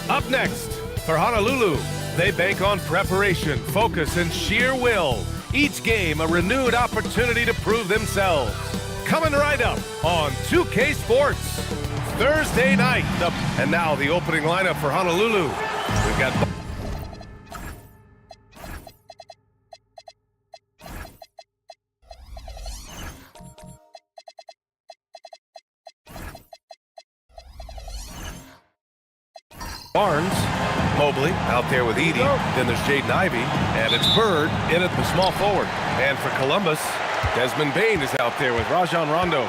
Up next, for Honolulu, they bank on preparation, focus, and sheer will. Each game a renewed opportunity to prove themselves. Coming right up on 2K Sports, Thursday night. And now the opening lineup for Honolulu. We've got Barnes, Mobley out there with Edie. Then there's Jaden Ivey, and it's Bird in at the small forward. And for Columbus, Desmond Bain is out there with Rajon Rondo.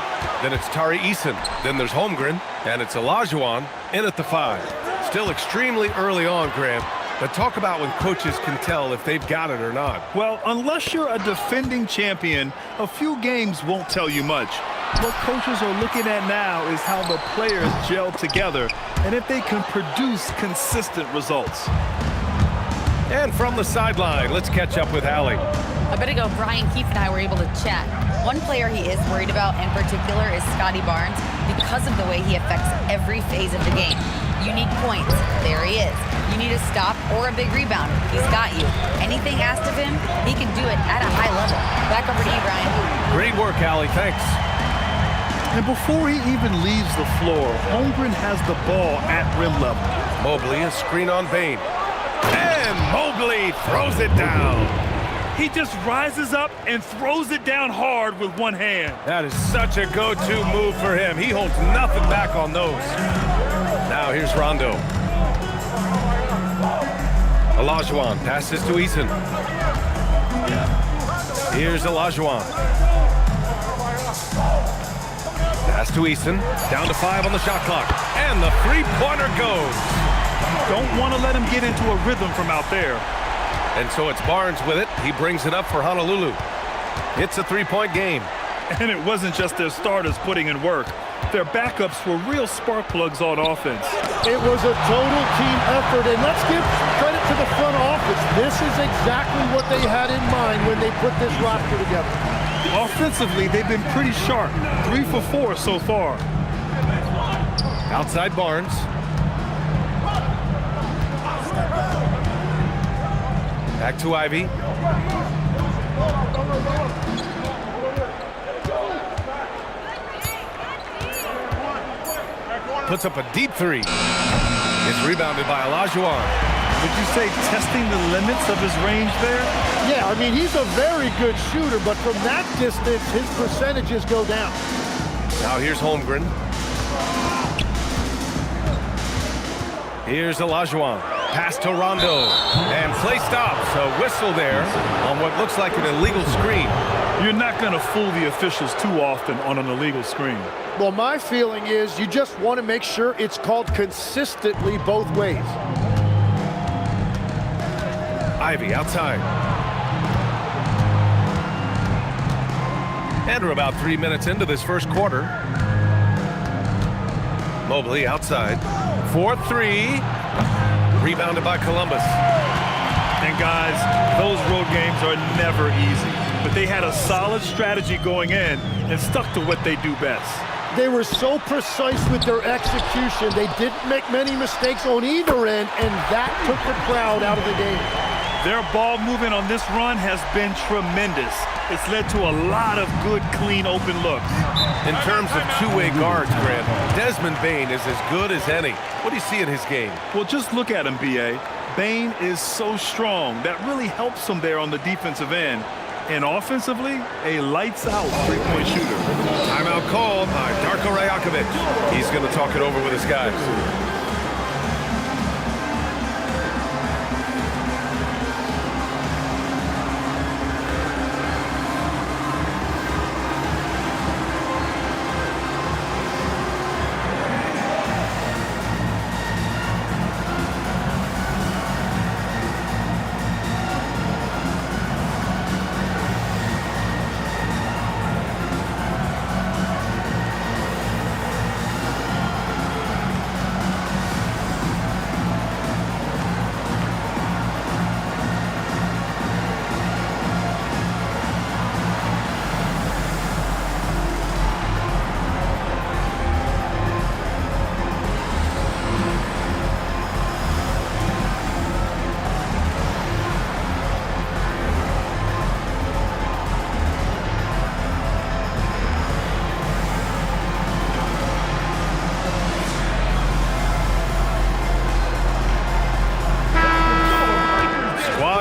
Then it's Tari Eason. Then there's Holmgren, and it's Olajuwon in at the 5. Still extremely early on, Graham, but talk about when coaches can tell if they've got it or not. Well, unless you're a defending champion, a few games won't tell you much. What coaches are looking at now is how the players gel together and if they can produce consistent results. And from the sideline, let's catch up with Allie. A bit ago, Brian Keefe and I were able to chat. One player he is worried about in particular is Scotty Barnes because of the way he affects every phase of the game. You need points. There he is. You need a stop or a big rebound. He's got you. Anything asked of him, he can do it at a high level. Back over to you, Brian. Great work, Allie. Thanks. And before he even leaves the floor, Holmgren has the ball at rim level. Mobley, a screen on Bain. And Mobley throws it down. He just rises up and throws it down hard with one hand. That is such a go-to move for him. He holds nothing back on those. Now here's Rondo. Olajuwon passes to Eason. Here's Olajuwon. Pass to Eason. Down to 5 on the shot clock. And the three-pointer goes. Don't want to let him get into a rhythm from out there. And so it's Barnes with it. He brings it up for Honolulu. It's a three-point game. And it wasn't just their starters putting in work. Their backups were real spark plugs on offense. It was a total team effort, and let's give credit to the front office. This is exactly what they had in mind when they put this roster together. Offensively, they've been pretty sharp. 3 for 4 so far. Outside Barnes. Back to Ivy. Puts up a deep three. It's rebounded by Olajuwon. Would you say testing the limits of his range there? Yeah, I mean, he's a very good shooter, but from that distance, his percentages go down. Now here's Holmgren. Here's Olajuwon. Pass to Rondo. And play stops. A whistle there on what looks like an illegal screen. You're not going to fool the officials too often on an illegal screen. Well, my feeling is you just want to make sure it's called consistently both ways. Ivy outside. And we're about 3 minutes into this first quarter. Mobley outside. 4-3. Rebounded by Columbus. And guys, those road games are never easy. But they had a solid strategy going in and stuck to what they do best. They were so precise with their execution. They didn't make many mistakes on either end, and that took the crowd out of the game. Their ball movement on this run has been tremendous. It's led to a lot of good, clean, open looks. In terms of two-way guards, Grant, Desmond Bain is as good as any. What do you see in his game? Well, just look at him, B.A. Bain is so strong. That really helps him there on the defensive end. And offensively, a lights-out three-point shooter. Timeout called by Darko Rajakovic. He's going to talk it over with his guys.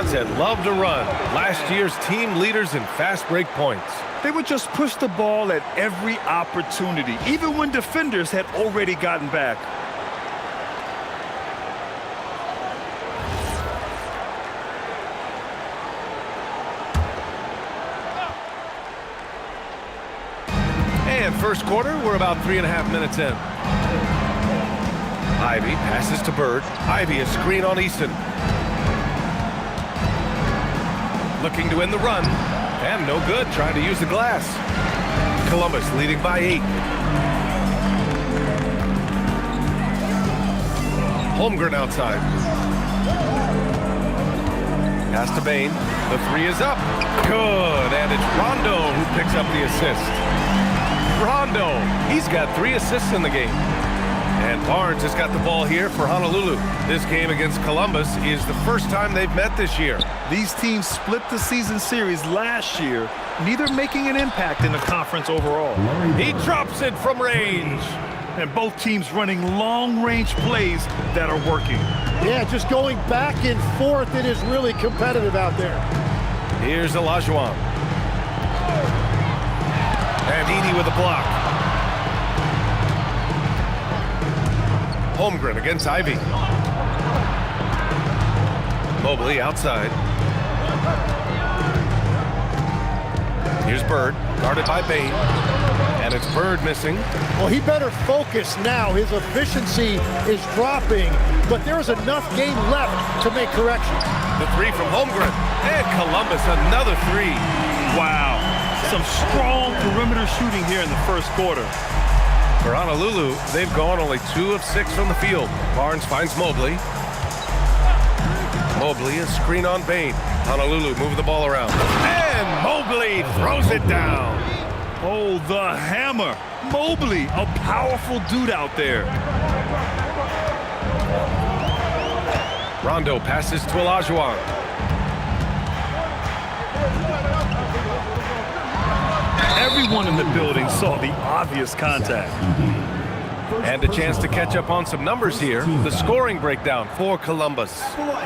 Barns that love to run. Last year's team leaders in fast break points. They would just push the ball at every opportunity, even when defenders had already gotten back. And first quarter, we're about 3.5 minutes in. Ivy passes to Bird. Ivy a screen on Easton. Looking to win the run. And no good, trying to use the glass. Columbus leading by 8. Holmgren outside. Pass to Bain. The 3 is up. Good, and it's Rondo who picks up the assist. Rondo, he's got 3 assists in the game. And Barnes has got the ball here for Honolulu. This game against Columbus is the first time they've met this year. These teams split the season series last year, neither making an impact in the conference overall. He drops it from range. And both teams running long-range plays that are working. Yeah, just going back and forth, it is really competitive out there. Here's Olajuwon. And Edey with a block. Holmgren against Ivy. Mobley outside. Here's Bird, guarded by Bain. And it's Bird missing. Well, he better focus now. His efficiency is dropping, but there's enough game left to make corrections. The 3 from Holmgren. And Columbus, another 3. Wow, some strong perimeter shooting here in the first quarter. For Honolulu, they've gone only 2 of 6 from the field. Barnes finds Mobley. Mobley, a screen on Bain. Honolulu moving the ball around. And Mobley throws it down. Oh, the hammer. Mobley, a powerful dude out there. Rondo passes to Olajuwon. Everyone in the building saw the obvious contact. And a chance to catch up on some numbers here. The scoring breakdown for Columbus.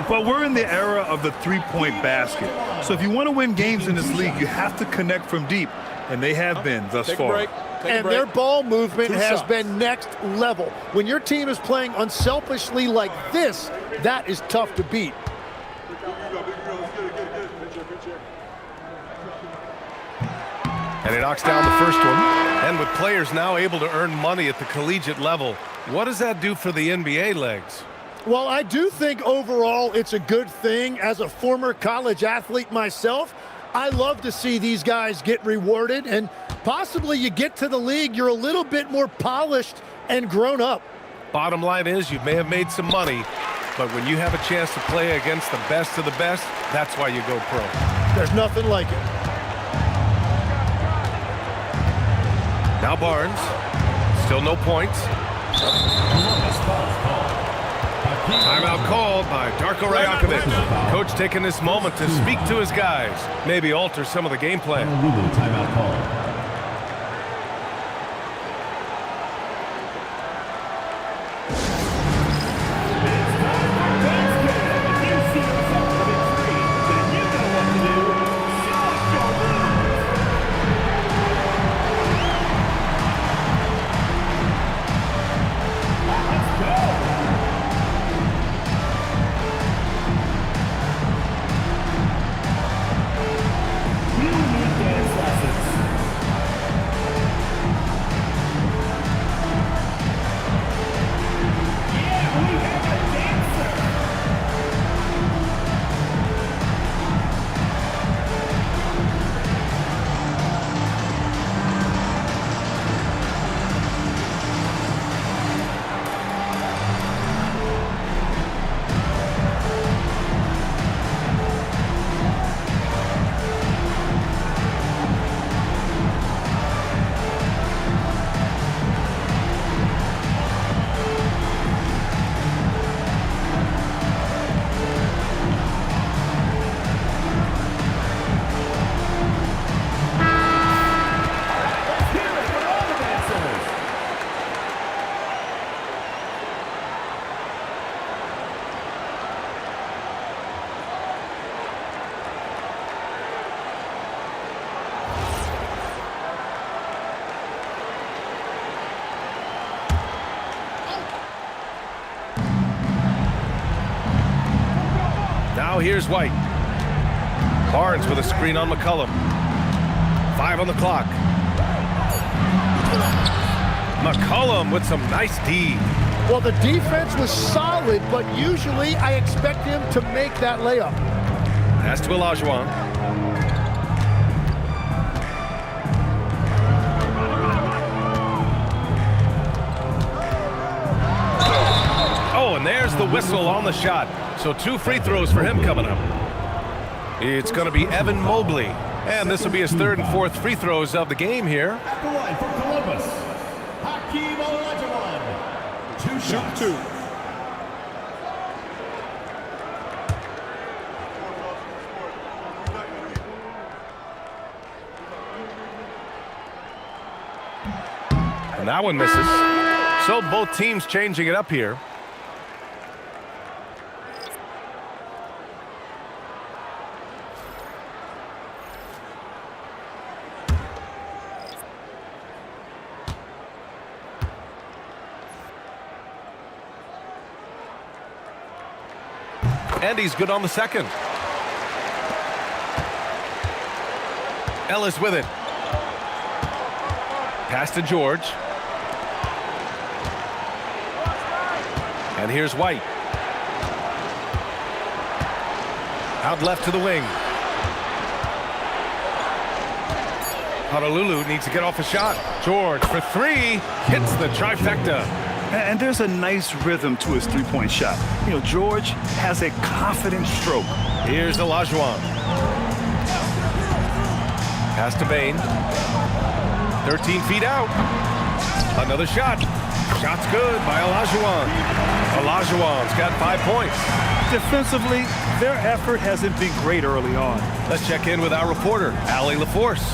But we're in the era of the three-point basket. So if you want to win games in this league, you have to connect from deep. And they have been thus far. And their ball movement has been next level. When your team is playing unselfishly like this, that is tough to beat. And he knocks down the first one. And with players now able to earn money at the collegiate level, what does that do for the NBA legs? Well, I do think overall it's a good thing. As a former college athlete myself, I love to see these guys get rewarded, and possibly you get to the league, you're a little bit more polished and grown up. Bottom line is you may have made some money, but when you have a chance to play against the best of the best, that's why you go pro. There's nothing like it. Now Barnes, still no points. Timeout called by Darko Rajakovic. Coach taking this moment to speak to his guys, maybe alter some of the game plan. Timeout call. Now here's White. Barnes with a screen on McCollum. 5 on the clock. McCollum with some nice D. Well, the defense was solid, but usually I expect him to make that layup. Pass to Olajuwon. Oh, and there's the whistle on the shot. So 2 free throws for him coming up. It's going to be Evan Mobley. And this will be his 3rd and 4th free throws of the game here. At the line for Columbus, Hakeem Olajuwon. 2 shots. Shoot 2. And that one misses. So both teams changing it up here. And he's good on the second. Ellis with it. Pass to George. And here's White. Out left to the wing. Honolulu needs to get off a shot. George for 3. Hits the trifecta. And there's a nice rhythm to his three-point shot. You know, George has a confident stroke. Here's Olajuwon. Pass to Bane. 13 feet out. Another shot. Shot's good by Olajuwon. Olajuwon's got 5 points. Defensively, their effort hasn't been great early on. Let's check in with our reporter, Allie LaForce.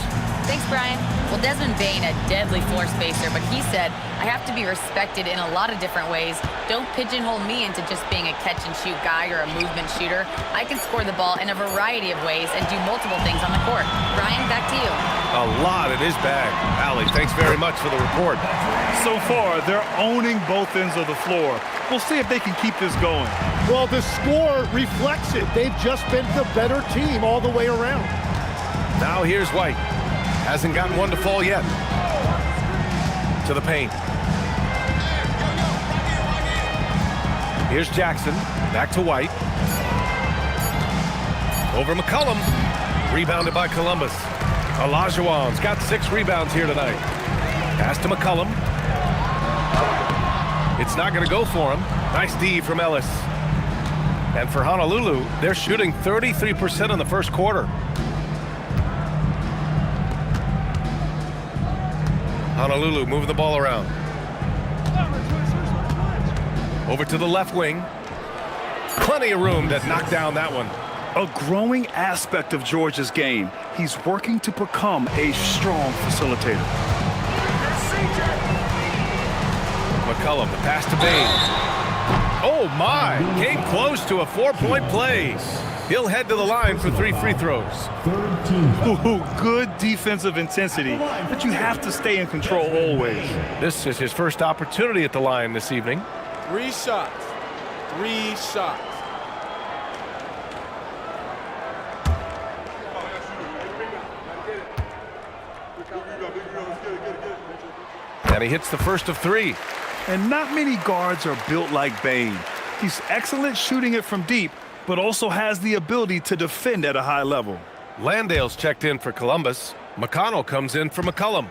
Thanks, Brian. Well, Desmond Bane, a deadly floor spacer, but he said, I have to be respected in a lot of different ways. Don't pigeonhole me into just being a catch-and-shoot guy or a movement shooter. I can score the ball in a variety of ways and do multiple things on the court. Brian, back to you. A lot in his bag. Allie, thanks very much for the report. So far, they're owning both ends of the floor. We'll see if they can keep this going. Well, the score reflects it. They've just been the better team all the way around. Now here's White. Hasn't gotten one to fall yet. To the paint. Here's Jackson. Back to White. Over McCollum. Rebounded by Columbus. Olajuwon's got 6 rebounds here tonight. Pass to McCollum. It's not going to go for him. Nice D from Ellis. And for Honolulu, they're shooting 33% in the first quarter. Honolulu moving the ball around. Over to the left wing. Plenty of room to knock down that one. A growing aspect of George's game. He's working to become a strong facilitator. McCollum, the pass to Bane. Oh my, came close to a 4-point play. He'll head to the line for 3 free throws. Ooh, good defensive intensity, but you have to stay in control always. This is his first opportunity at the line this evening. 3 shots. 3 shots. And he hits the first of 3. And not many guards are built like Bane. He's excellent shooting it from deep, but also has the ability to defend at a high level. Landale's checked in for Columbus. McConnell comes in for McCollum.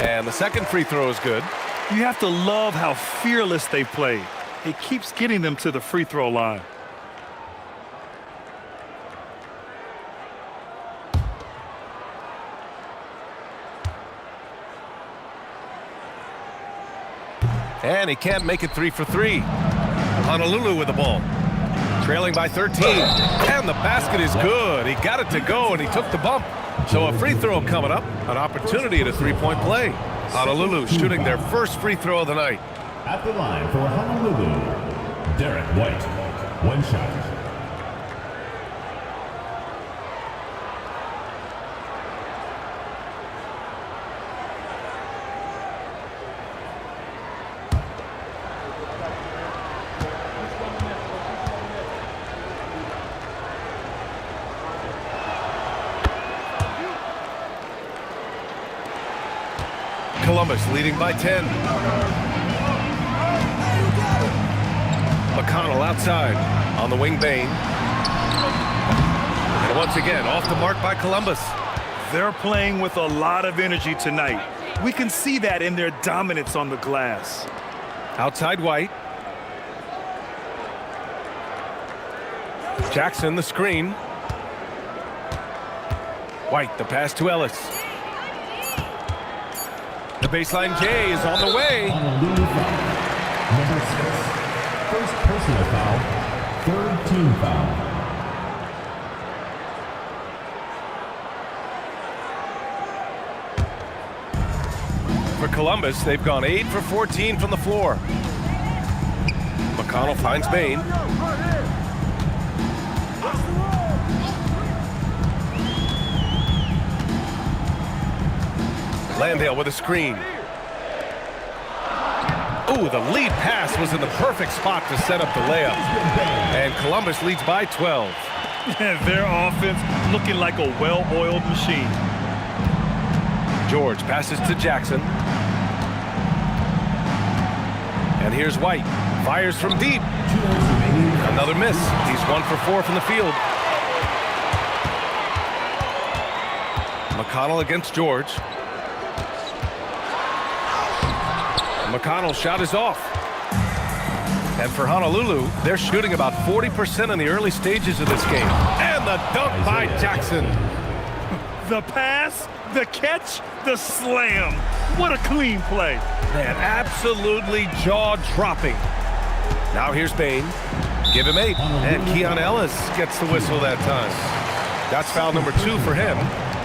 And the second free throw is good. You have to love how fearless they play. It keeps getting them to the free throw line. And he can't make it 3 for 3. Honolulu with the ball. Trailing by 13. And the basket is good. He got it to go, and he took the bump. So a free throw coming up. An opportunity at a 3-point play. Honolulu shooting their first free throw of the night. At the line for Honolulu, Derek White. 1 shot. Columbus leading by 10. McConnell outside. On the wing, Bain. And once again, off the mark by Columbus. They're playing with a lot of energy tonight. We can see that in their dominance on the glass. Outside White. Jackson, the screen. White, the pass to Ellis. The baseline J is on the way. Number 6, first personal foul, third team foul. For Columbus, they've gone 8 for 14 from the floor. McConnell finds Bain. Landale with a screen. Ooh, the lead pass was in the perfect spot to set up the layup. And Columbus leads by 12. Their offense looking like a well-oiled machine. George passes to Jackson. And here's White. Fires from deep. Another miss. He's 1 for 4 from the field. McConnell against George. McConnell's shot is off. And for Honolulu, they're shooting about 40% in the early stages of this game. And the dunk by Jackson. The pass, the catch, the slam. What a clean play. Man, absolutely jaw-dropping. Now here's Bain. Give him 8. And Keon Ellis gets the whistle that time. That's foul number 2 for him.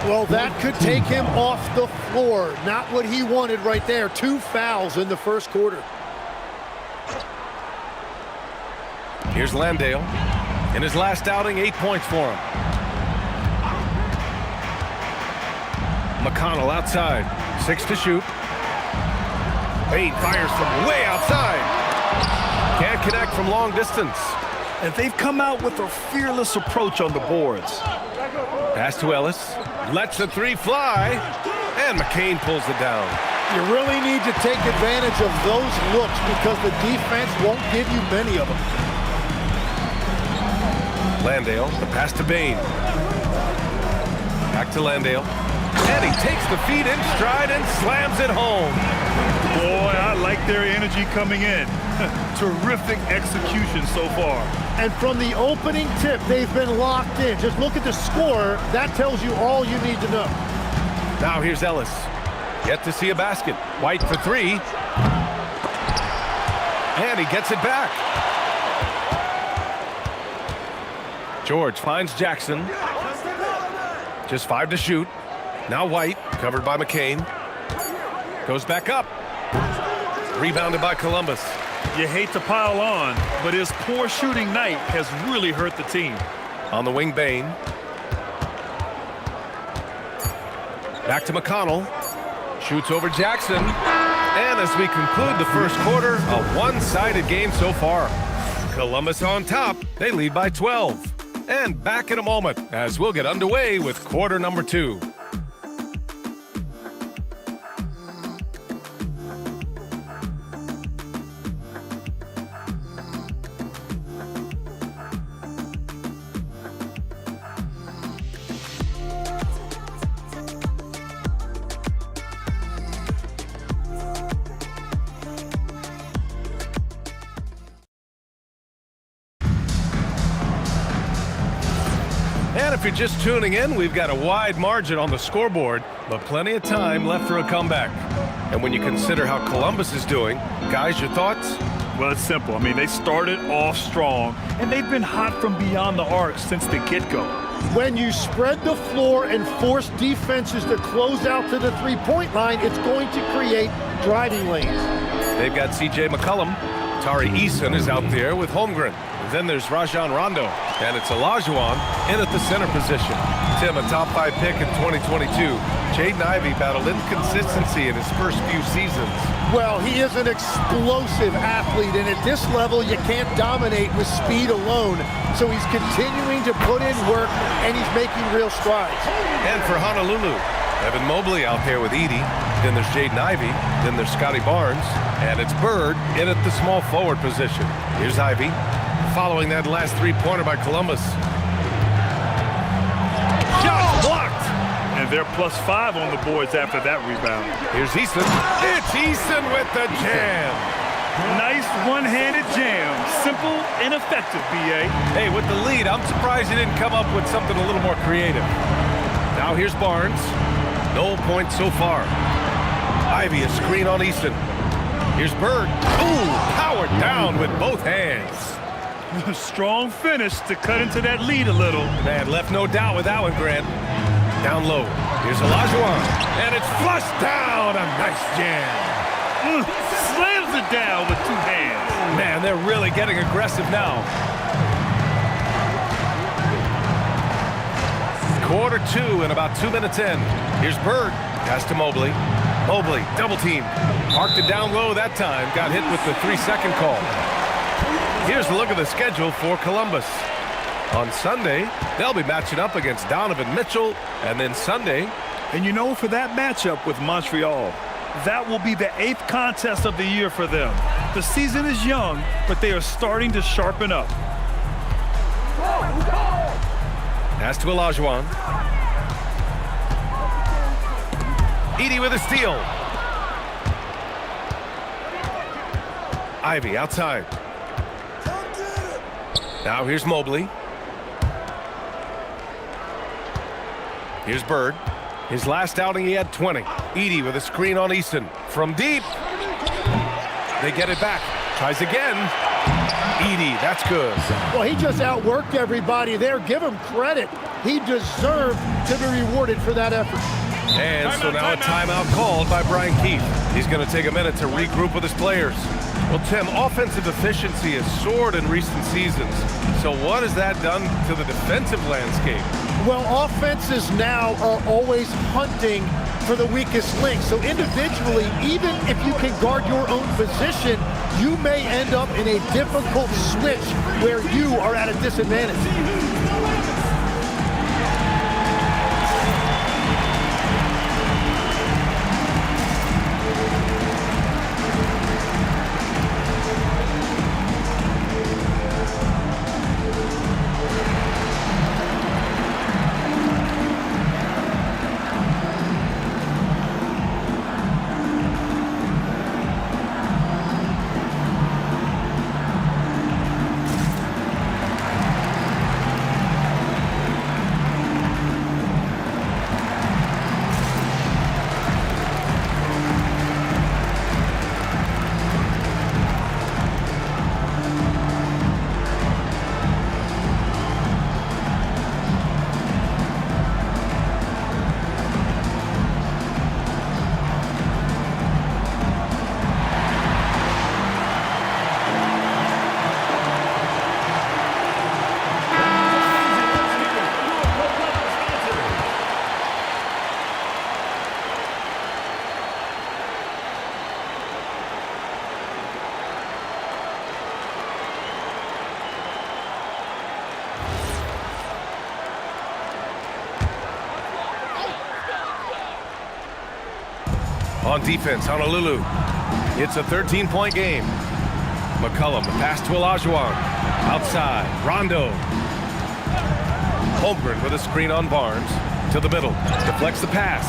Well, that could take him off the floor. Not what he wanted right there. 2 fouls in the first quarter. Here's Landale. In his last outing, 8 points for him. McConnell outside. 6 to shoot. Bain fires from way outside. Can't connect from long distance. And they've come out with a fearless approach on the boards. Pass to Ellis. Lets the 3 fly. And McCain pulls it down. You really need to take advantage of those looks because the defense won't give you many of them. Landale, the pass to Bain. Back to Landale. And he takes the feet in stride and slams it home. Boy, I like their energy coming in. Terrific execution so far. And from the opening tip, they've been locked in. Just look at the score. That tells you all you need to know. Now here's Ellis. Yet to see a basket. White for 3. And he gets it back. George finds Jackson. Just 5 to shoot. Now White, covered by McCain. Goes back up. Rebounded by Columbus. You hate to pile on, but his poor shooting night has really hurt the team. On the wing, Bain. Back to McConnell. Shoots over Jackson. And as we conclude the first quarter, a one-sided game so far. Columbus on top. They lead by 12. And back in a moment as we'll get underway with quarter number 2. And if you're just tuning in, we've got a wide margin on the scoreboard, but plenty of time left for a comeback. And when you consider how Columbus is doing, guys, your thoughts? Well, it's simple. I mean, they started off strong, and they've been hot from beyond the arc since the get-go. When you spread the floor and force defenses to close out to the three-point line, it's going to create driving lanes. They've got C.J. McCollum. Tari Eason is out there with Holmgren. And then there's Rajon Rondo. And it's Olajuwon in at the center position. Tim, a top 5 pick in 2022. Jaden Ivey battled inconsistency in his first few seasons. Well, he is an explosive athlete, and at this level, you can't dominate with speed alone. So he's continuing to put in work, and he's making real strides. And for Honolulu, Evan Mobley out there with Edey. Then there's Jaden Ivey. Then there's Scotty Barnes. And it's Bird in at the small forward position. Here's Ivey following that last three-pointer by Columbus. Shot blocked. And they're +5 on the boards after that rebound. Here's Easton. It's Easton with the jam. Nice one-handed jam. Simple and effective, B.A. Hey, with the lead, I'm surprised he didn't come up with something a little more creative. Now here's Barnes. No points so far. Ivey, a screen on Easton. Here's Bird. Ooh, powered down with both hands. Strong finish to cut into that lead a little. Man, left no doubt with that one, Grant. Down low. Here's Olajuwon. And it's flushed down. A nice jam. Slams it down with two hands. Man, they're really getting aggressive now. Quarter two and about 2 minutes in. Here's Bird. Pass to Mobley. Mobley, double team. Marked it down low that time. Got hit with the 3-second call. Here's a look at the schedule for Columbus. On Sunday, they'll be matching up against Donovan Mitchell. And then Sunday. And you know, for that matchup with Montreal, that will be the 8th contest of the year for them. The season is young, but they are starting to sharpen up. Pass to Olajuwon. Edey with a steal. Ivey outside. Now here's Mobley. Here's Bird. His last outing, he had 20. Edey with a screen on Easton. From deep. They get it back. Tries again. Edey, that's good. Well, he just outworked everybody there. Give him credit. He deserved to be rewarded for that effort. And so now a timeout called by Brian Keefe. He's going to take a minute to regroup with his players. Well, Tim, offensive efficiency has soared in recent seasons. So what has that done to the defensive landscape? Well, offenses now are always hunting for the weakest link. So individually, even if you can guard your own position, you may end up in a difficult switch where you are at a disadvantage. On defense, Honolulu. It's a 13-point game. McCollum, pass to Olajuwon. Outside, Rondo. Holmgren with a screen on Barnes. To the middle, deflects the pass.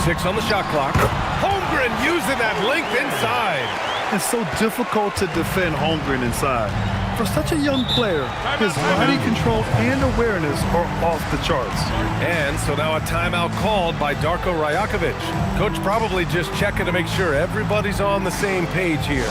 6 on the shot clock. Holmgren using that length inside. It's so difficult to defend Holmgren inside. For such a young player, his body control and awareness are off the charts. And so now a timeout called by Darko Rajakovic. Coach probably just checking to make sure everybody's on the same page here.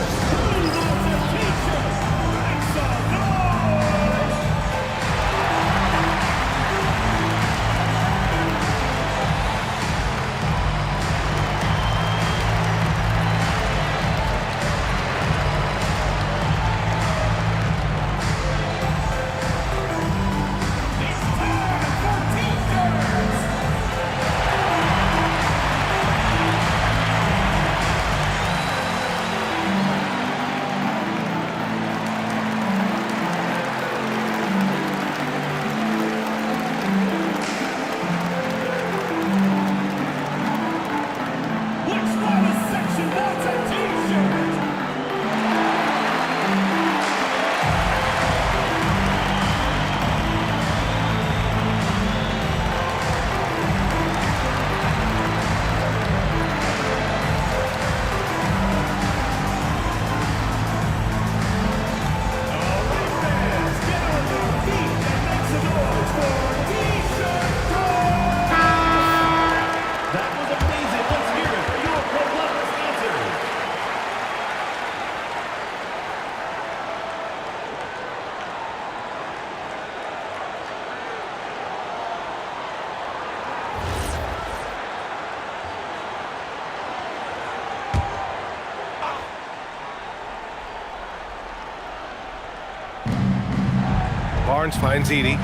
Barnes finds Edie.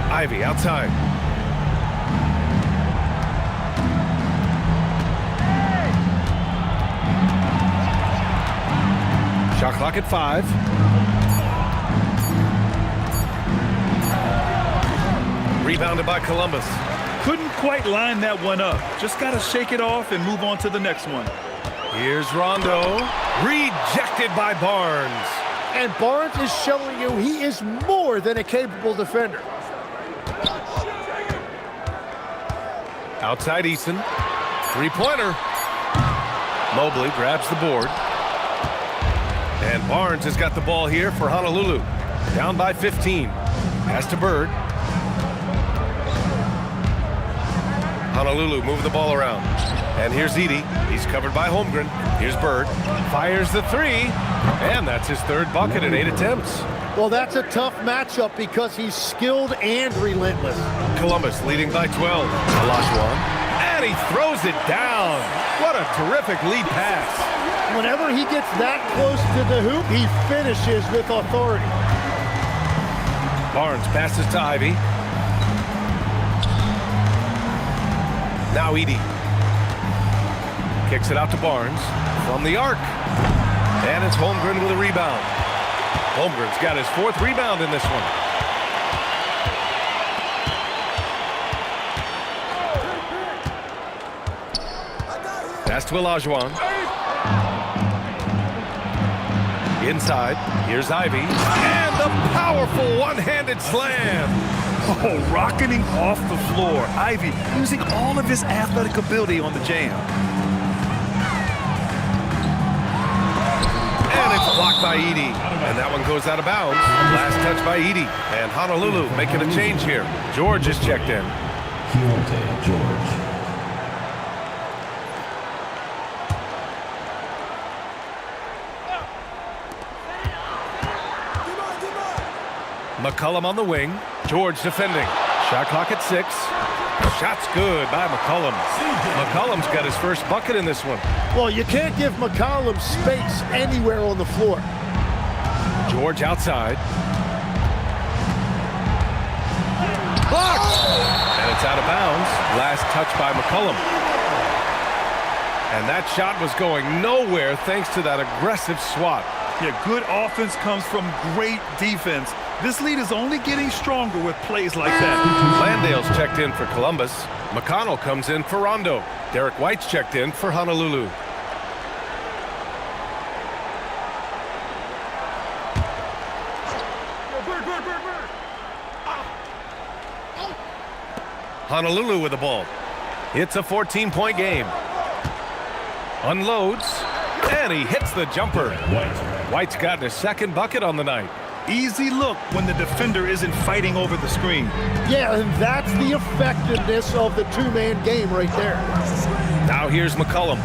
Ivy outside. Shot clock at 5. Rebounded by Columbus. Couldn't quite line that one up. Just got to shake it off and move on to the next one. Here's Rondo. Rejected by Barnes. And Barnes is showing you he is more than a capable defender. Outside Eason. Three-pointer. Mobley grabs the board. And Barnes has got the ball here for Honolulu. Down by 15. Pass to Bird. Honolulu move the ball around. And here's Edie. He's covered by Holmgren. Here's Bird. Fires the 3. And that's his 3rd bucket in 8 attempts. Well, that's a tough matchup because he's skilled and relentless. Columbus leading by 12. Olajuwon. And he throws it down. What a terrific lead pass. Whenever he gets that close to the hoop, he finishes with authority. Barnes passes to Ivy. Now Edie. Kicks it out to Barnes from the arc. And it's Holmgren with a rebound. Holmgren's got his 4th rebound in this one. Pass to Olajuwon. Inside, here's Ivy. And the powerful one-handed slam. Oh, rocketing off the floor. Ivy using all of his athletic ability on the jam. And it's blocked by Edie. And that one goes out of bounds. Last touch by Edie. And Honolulu making a change here. George is checked in. Keontae George. McCollum on the wing. George defending. Shot clock at 6. Shot's good by McCollum. McCollum's got his 1st bucket in this one. Well, you can't give McCollum space anywhere on the floor. George outside. Blocked! And it's out of bounds. Last touch by McCollum. And that shot was going nowhere thanks to that aggressive swat. Yeah, good offense comes from great defense. This lead is only getting stronger with plays like that. Landale's checked in for Columbus. McConnell comes in for Rondo. Derek White's checked in for Honolulu. Honolulu with the ball. It's a 14-point game. Unloads, and he hits the jumper. White's gotten his 2nd bucket on the night. Easy look when the defender isn't fighting over the screen. Yeah, and that's the effectiveness of the 2-man game right there. Now here's McCollum.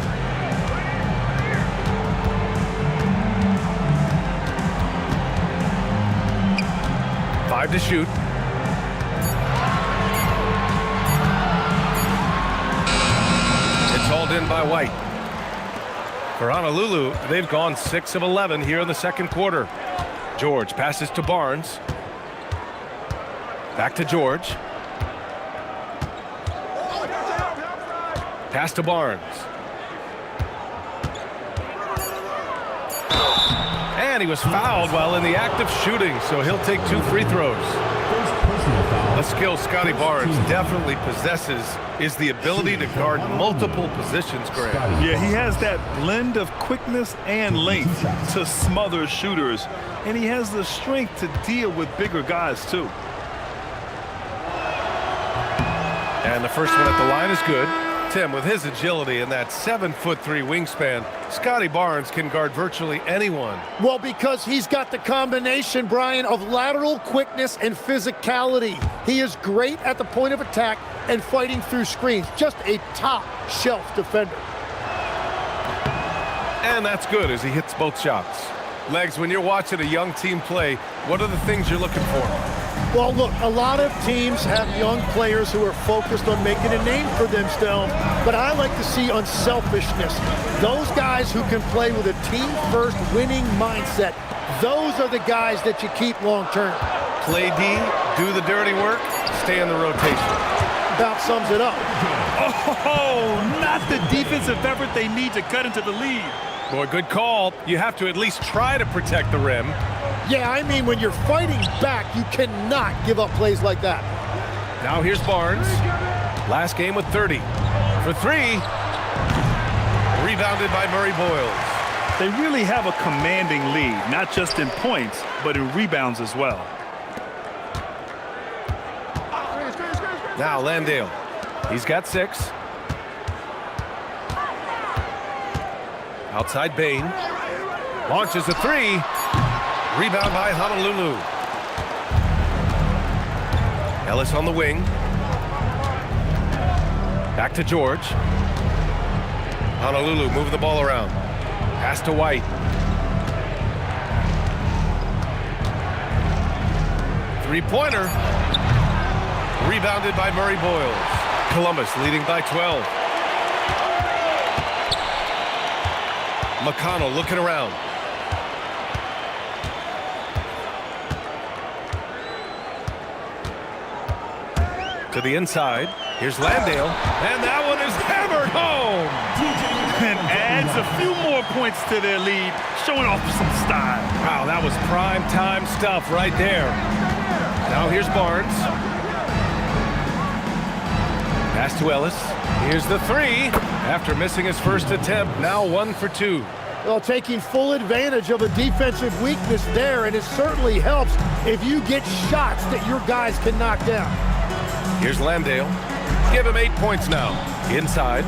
Five to shoot. It's hauled in by White. For Honolulu, they've gone 6 of 11 here in the 2nd quarter. George passes to Barnes. Back to George. Pass to Barnes. And he was fouled while in the act of shooting, so he'll take 2 free throws. A skill Scotty Barnes definitely possesses is the ability to guard multiple positions, Graham. Yeah, he has that blend of quickness and length to smother shooters, and he has the strength to deal with bigger guys, too. And the first one at the line is good. Tim, with his agility and that 7'3" wingspan, Scotty Barnes can guard virtually anyone. Well, because he's got the combination, Brian, of lateral quickness and physicality. He is great at the point of attack and fighting through screens. Just a top-shelf defender. And that's good as he hits both shots. Legs, when you're watching a young team play, what are the things you're looking for? Well, look, a lot of teams have young players who are focused on making a name for themselves, but I like to see unselfishness. Those guys who can play with a team-first winning mindset, those are the guys that you keep long-term. Play D, do the dirty work, stay in the rotation. About sums it up. Oh, not the defensive effort they need to cut into the lead. Boy, good call. You have to at least try to protect the rim. Yeah, I mean, when you're fighting back, you cannot give up plays like that. Now here's Barnes. Last game with 30. For three. Rebounded by Murray Boyles. They really have a commanding lead, not just in points, but in rebounds as well. Now Landale. He's got 6. Outside Bain. Launches a 3. Rebound by Honolulu. Ellis on the wing. Back to George. Honolulu moving the ball around. Pass to White. Three-pointer. Rebounded by Murray Boyles. Columbus leading by 12. McConnell looking around. To the inside. Here's Landale. And that one is hammered home. And adds a few more points to their lead, showing off some style. Wow, that was prime time stuff right there. Now here's Barnes. Pass to Ellis. Here's the 3. After missing his first attempt, now 1 for 2. Well, taking full advantage of a defensive weakness there, and it certainly helps if you get shots that your guys can knock down. Here's Landale. Give him 8 points now. Inside.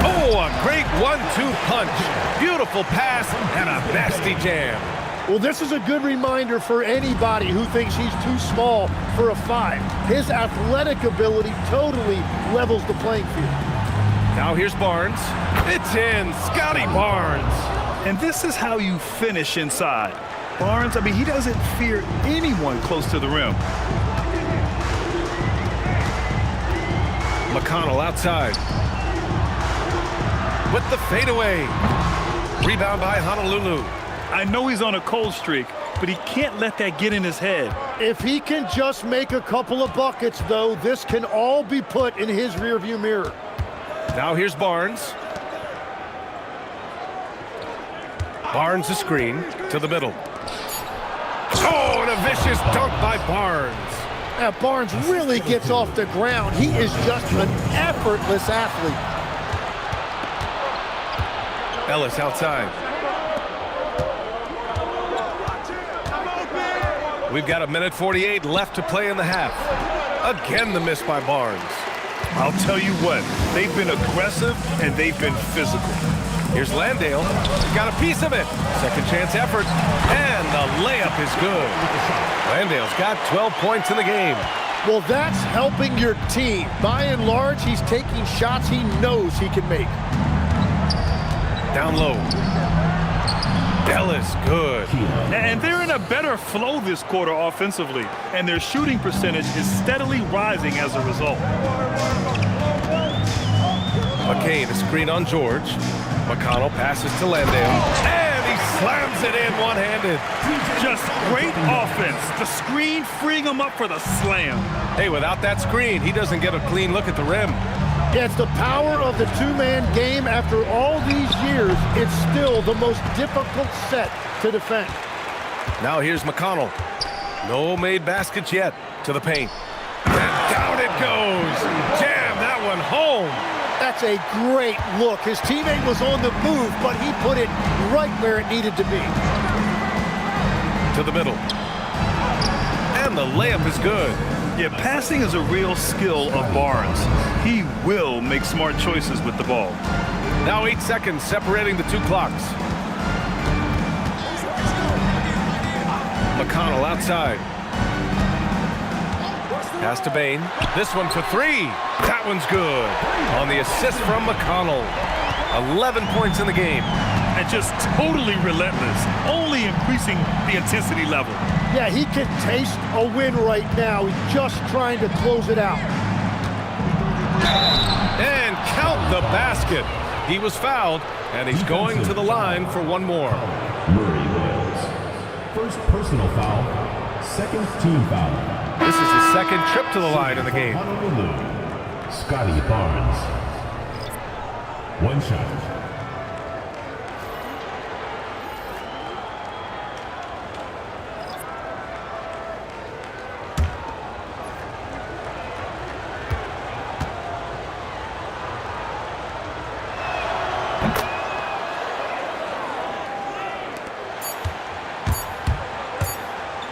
Oh, a great 1-2 punch. Beautiful pass and a nasty jam. Well, this is a good reminder for anybody who thinks he's too small for a 5. His athletic ability totally levels the playing field. Now here's Barnes. It's in. Scotty Barnes. And this is how you finish inside. Barnes, I mean, he doesn't fear anyone close to the rim. McConnell outside. With the fadeaway. Rebound by Honolulu. I know he's on a cold streak, but he can't let that get in his head. If he can just make a couple of buckets, though, this can all be put in his rearview mirror. Now here's Barnes. Barnes a screen to the middle. Oh, and a vicious dunk by Barnes. Now, Barnes really gets off the ground. He is just an effortless athlete. Ellis outside. We've got 1:48 left to play in the half. Again, the miss by Barnes. I'll tell you what, they've been aggressive and they've been physical. Here's Landale. Got a piece of it. Second chance effort. And the layup is good. Landale's got 12 points in the game. Well, that's helping your team. By and large, he's taking shots he knows he can make. Down low. Ellis, good. And they're in a better flow this quarter offensively, and their shooting percentage is steadily rising as a result. McCain, a screen on George. McConnell passes to Landale. And he slams it in one-handed. Just great offense. The screen freeing him up for the slam. Hey, without that screen, he doesn't get a clean look at the rim. Yeah, it's the power of the two-man game. After all these years, it's still the most difficult set to defend. Now here's McConnell. No made baskets yet. To the paint. And down it goes. Jam that one home. That's a great look. His teammate was on the move, but he put it right where it needed to be. To the middle. And the layup is good. Yeah, passing is a real skill of Barnes. He will make smart choices with the ball. Now 8 seconds separating the two clocks. McConnell outside. Pass to Bain. This one for 3. That one's good. On the assist from McConnell. 11 points in the game. And just totally relentless, only increasing the intensity level. Yeah, he can taste a win right now. He's just trying to close it out. And count the basket. He was fouled, and he's going to the line for one more. Murray Boyles. First personal foul, second team foul. This is his second trip to the line in the game. Honolulu, Scotty Barnes. One shot.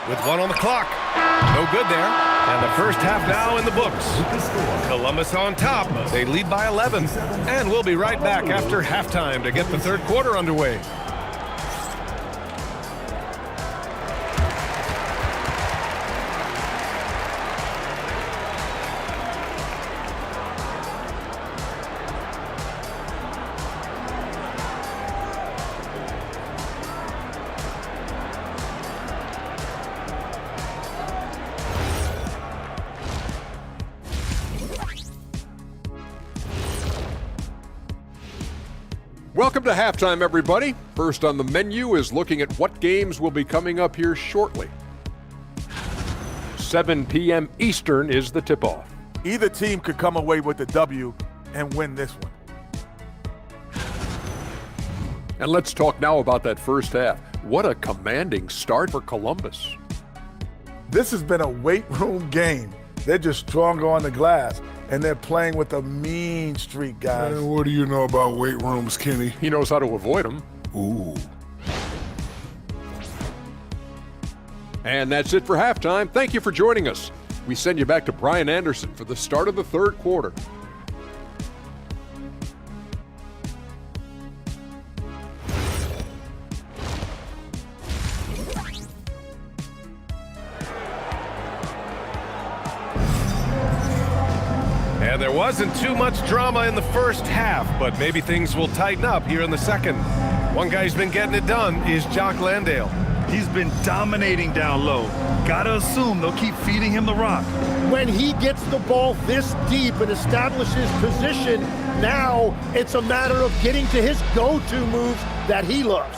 With one on the clock. No good there. And the first half now in the books. Columbus on top. They lead by 11. And we'll be right back after halftime to get the third quarter underway. Welcome to halftime, everybody. First on the menu is looking at what games will be coming up here shortly. 7 p.m. Eastern is the tip-off. Either team could come away with the W and win this one. And let's talk now about that first half. What a commanding start for Columbus. This has been a weight room game. They're just stronger on the glass, and they're playing with a mean streak, guys. Man, what do you know about weight rooms, Kenny? He knows how to avoid them. Ooh. And that's it for halftime. Thank you for joining us. We send you back to Brian Anderson for the start of the third quarter. And there wasn't too much drama in the first half, but maybe things will tighten up here in the second. One guy who's been getting it done is Jock Landale. He's been dominating down low. Gotta assume they'll keep feeding him the rock. When he gets the ball this deep and establishes position, now it's a matter of getting to his go-to moves that he loves.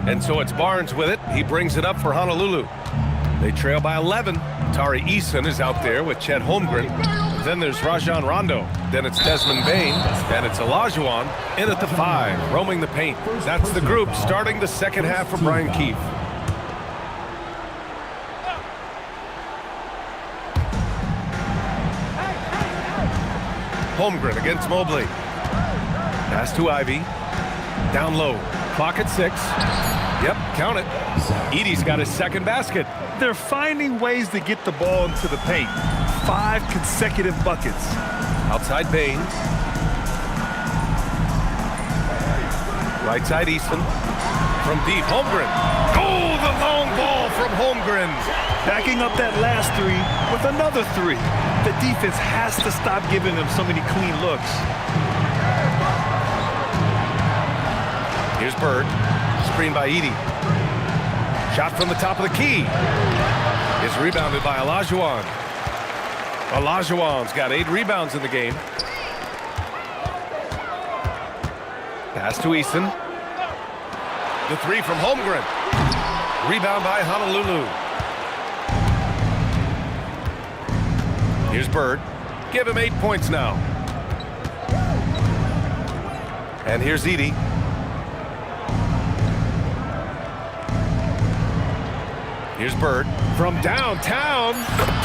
And so it's Barnes with it. He brings it up for Honolulu. They trail by 11. Tari Eason is out there with Chet Holmgren. Then there's Rajon Rondo. Then it's Desmond Bane. And it's Olajuwon in at the 5, roaming the paint. That's the group starting the second half for Brian Keefe. Holmgren against Mobley. Pass to Ivy. Down low. Clock at 6. Yep, count it. Edey's got his second basket. They're finding ways to get the ball into the paint. 5 consecutive buckets. Outside Bane. Right side Easton. From deep, Holmgren. Oh, the long ball from Holmgren. Backing up that last 3 with another 3. The defense has to stop giving them so many clean looks. Here's Bird. Screen by Edey. Shot from the top of the key. Is rebounded by Olajuwon. Olajuwon's got 8 rebounds in the game. Pass to Easton. The 3 from Holmgren. Rebound by Honolulu. Here's Bird. Give him 8 points now. And here's Edey. Here's Bird from downtown.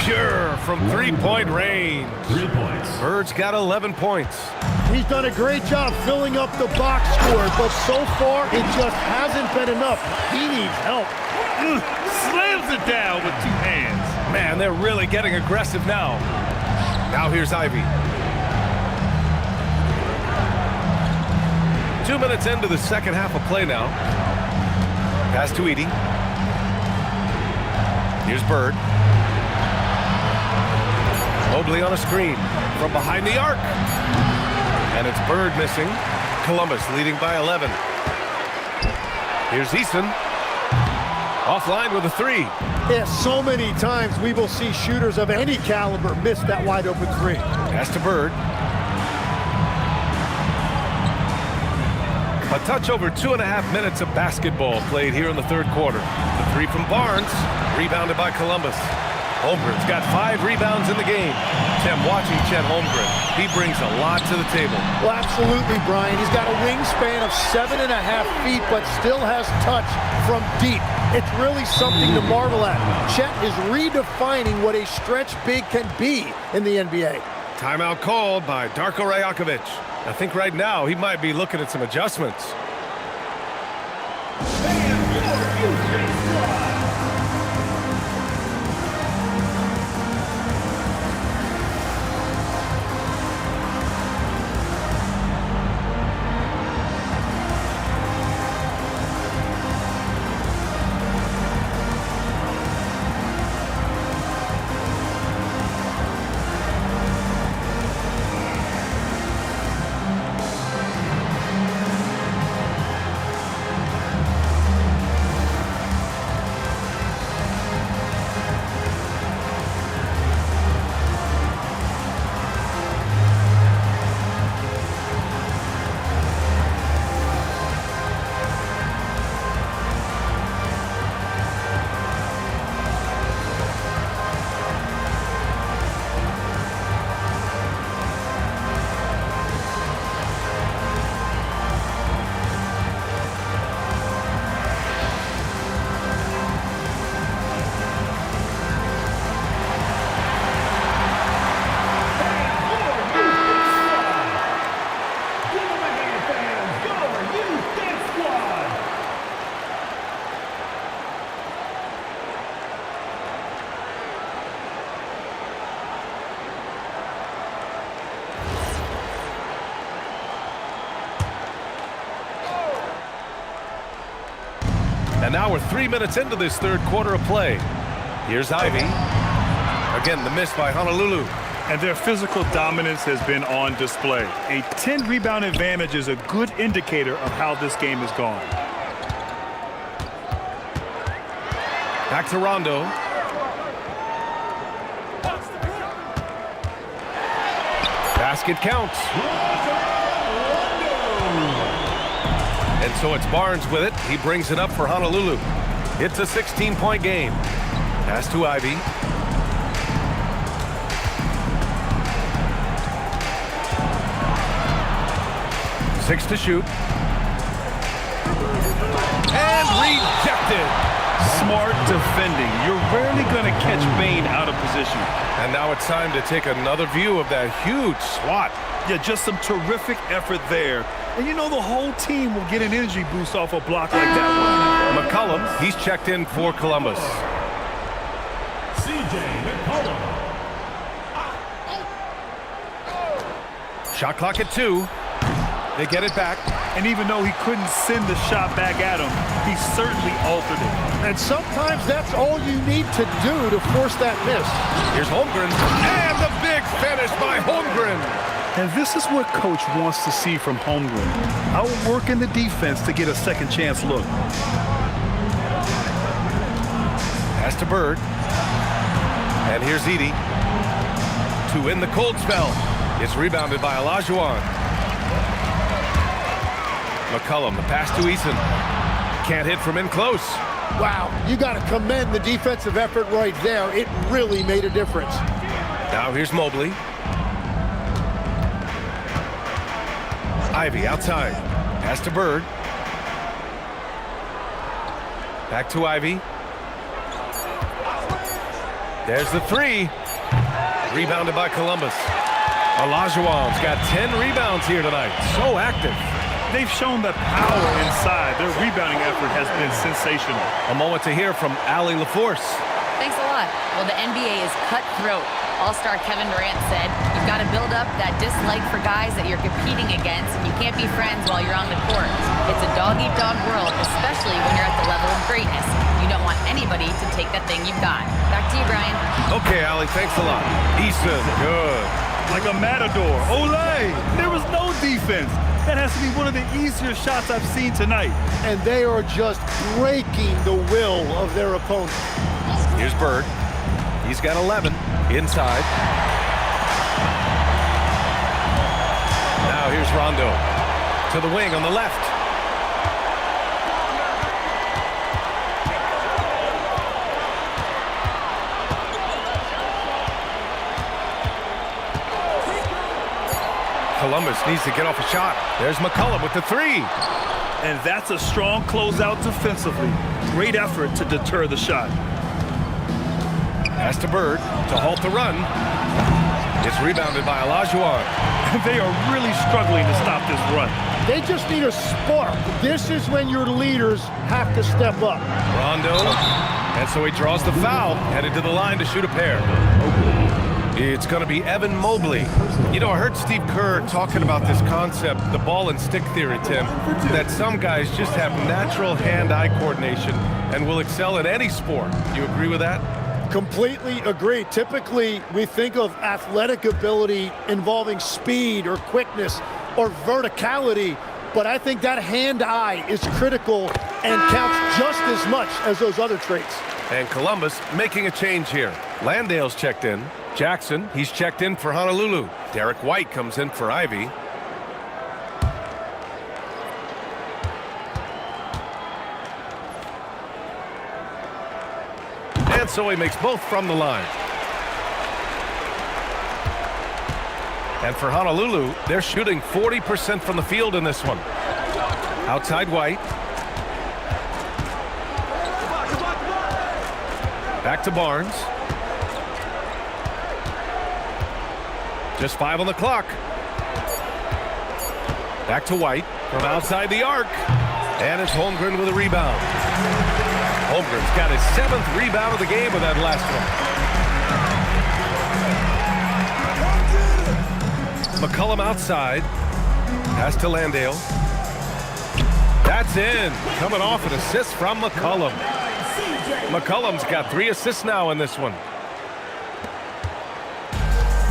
Pure from 3-point range. 3 points. Bird's got 11 points. He's done a great job filling up the box score, but so far it just hasn't been enough. He needs help. Slams it down with 2 hands. Man, they're really getting aggressive now. Now here's Ivy. 2 minutes into the second half of play now. Pass to Edey. Here's Bird. Mobley on a screen from behind the arc. And it's Bird missing. Columbus leading by 11. Here's Easton. Offline with a 3. Yeah, so many times we will see shooters of any caliber miss that wide open 3. Pass to Bird. A touch over 2.5 minutes of basketball played here in the third quarter. The three from Barnes, rebounded by Columbus. Holmgren's got 5 rebounds in the game. Tim, watching Chet Holmgren, he brings a lot to the table. Well, absolutely, Brian. He's got a wingspan of 7.5 feet, but still has touch from deep. It's really something to marvel at. Chet is redefining what a stretch big can be in the NBA. Timeout called by Darko Rajakovic. I think right now he might be looking at some adjustments. And now we're 3 minutes into this third quarter of play. Here's Ivy. Again, the miss by Honolulu. And their physical dominance has been on display. A 10-rebound advantage is a good indicator of how this game has gone. Back to Rondo. Basket counts. And so it's Barnes with it. He brings it up for Honolulu. It's a 16-point game. Pass to Ivy. Six to shoot. And rejected. Smart defending. You're rarely going to catch Bane out of position. And now it's time to take another view of that huge swat. Yeah, just some terrific effort there. And you know the whole team will get an energy boost off a block like that one. McCollum, he's checked in for Columbus. CJ McCollum. Shot clock at 2. They get it back. And even though he couldn't send the shot back at him, he certainly altered it. And sometimes that's all you need to do to force that miss. Here's Holmgren. And the big finish by Holmgren. And this is what Coach wants to see from Holmgren. Outworking the defense to get a second chance look. Pass to Bird. And here's Edey to win the cold spell. It's rebounded by Olajuwon. McCollum, the pass to Eason. Can't hit from in close. Wow, you got to commend the defensive effort right there. It really made a difference. Now here's Mobley. Ivy outside. Pass to Bird. Back to Ivy. There's the 3. Rebounded by Columbus. Olajuwon's got 10 rebounds here tonight. So active. They've shown that power inside. Their rebounding effort has been sensational. A moment to hear from Allie LaForce. Thanks a lot. Well, the NBA is cutthroat. All-star Kevin Durant said, you've got to build up that dislike for guys that you're competing against, and you can't be friends while you're on the court. It's a dog-eat-dog world, especially when you're at the level of greatness. You don't want anybody to take that thing you've got. Back to you, Brian. Okay, Allie, thanks a lot. Easton, good. Like a matador. Olay! There was no defense. That has to be one of the easier shots I've seen tonight. And they are just breaking the will of their opponent. Here's Bird. He's got 11 inside. Now here's Rondo to the wing on the left. Columbus needs to get off a shot. There's McCollum with the three. And that's a strong closeout defensively. Great effort to deter the shot. Pass to Bird to halt the run. It's rebounded by Olajuwon. They are really struggling to stop this run. They just need a spark. This is when your leaders have to step up. Rondo. And so he draws the foul, headed to the line to shoot a pair. It's going to be Evan Mobley. You know, I heard Steve Kerr talking about this concept, the ball and stick theory, Tim, that some guys just have natural hand-eye coordination and will excel in any sport. You agree with that? Completely agree. Typically, we think of athletic ability involving speed or quickness or verticality, but I think that hand-eye is critical and counts just as much as those other traits. And Columbus making a change here. Landale's checked in. Jackson, he's checked in for Honolulu. Derek White comes in for Ivy. And so he makes both from the line. And for Honolulu, they're shooting 40% from the field in this one. Outside White. Back to Barnes. Just 5 on the clock. Back to White from outside the arc. And it's Holmgren with a rebound. Holmgren's got his 7th rebound of the game with that last one. McCollum outside. Pass to Landale. That's in. Coming off an assist from McCollum. McCollum's got 3 assists now in this one.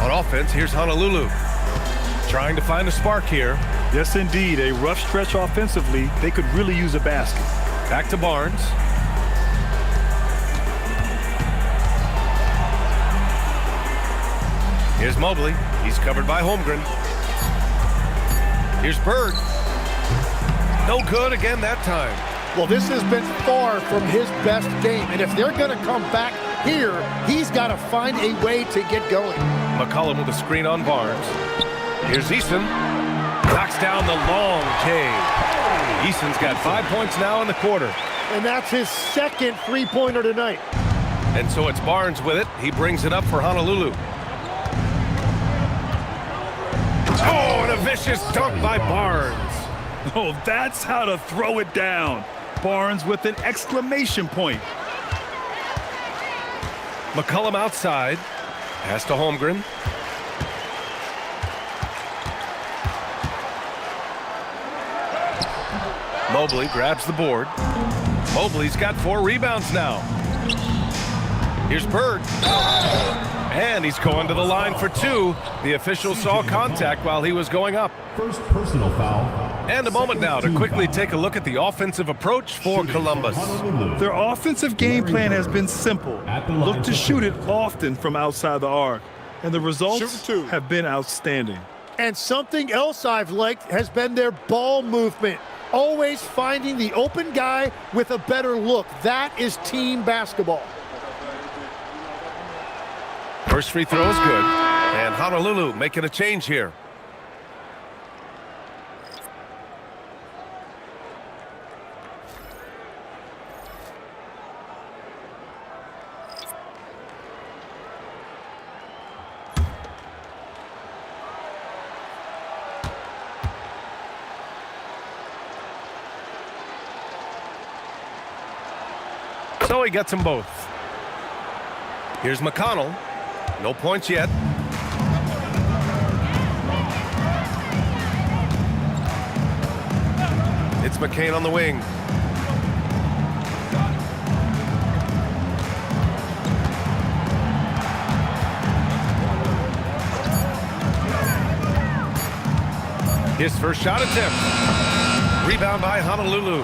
On offense, here's Honolulu. Trying to find a spark here. Yes, indeed. A rough stretch offensively. They could really use a basket. Back to Barnes. Here's Mobley. He's covered by Holmgren. Here's Bird. No good again that time. Well, this has been far from his best game, and if they're going to come back here, he's got to find a way to get going. McCollum with a screen on Barnes. Here's Easton. Knocks down the long K. Easton's got 5 points now in the quarter. And that's his 2nd three-pointer tonight. And so it's Barnes with it. He brings it up for Honolulu. Oh, and a vicious dunk by Barnes. Oh, that's how to throw it down. Barnes with an exclamation point. McCollum outside. Pass to Holmgren. Mobley grabs the board. Mobley's got 4 rebounds now. Here's Bird. And he's going to the line for 2. The official saw contact while he was going up. First personal foul. And a moment now to quickly take a look at the offensive approach for Columbus. Their offensive game plan has been simple. Look to shoot it often from outside the arc. And the results have been outstanding. And something else I've liked has been their ball movement. Always finding the open guy with a better look. That is team basketball. First free throw is good. And Honolulu making a change here. So he gets them both. Here's McConnell. No points yet. It's McCain on the wing. His first shot attempt. Rebound by Honolulu.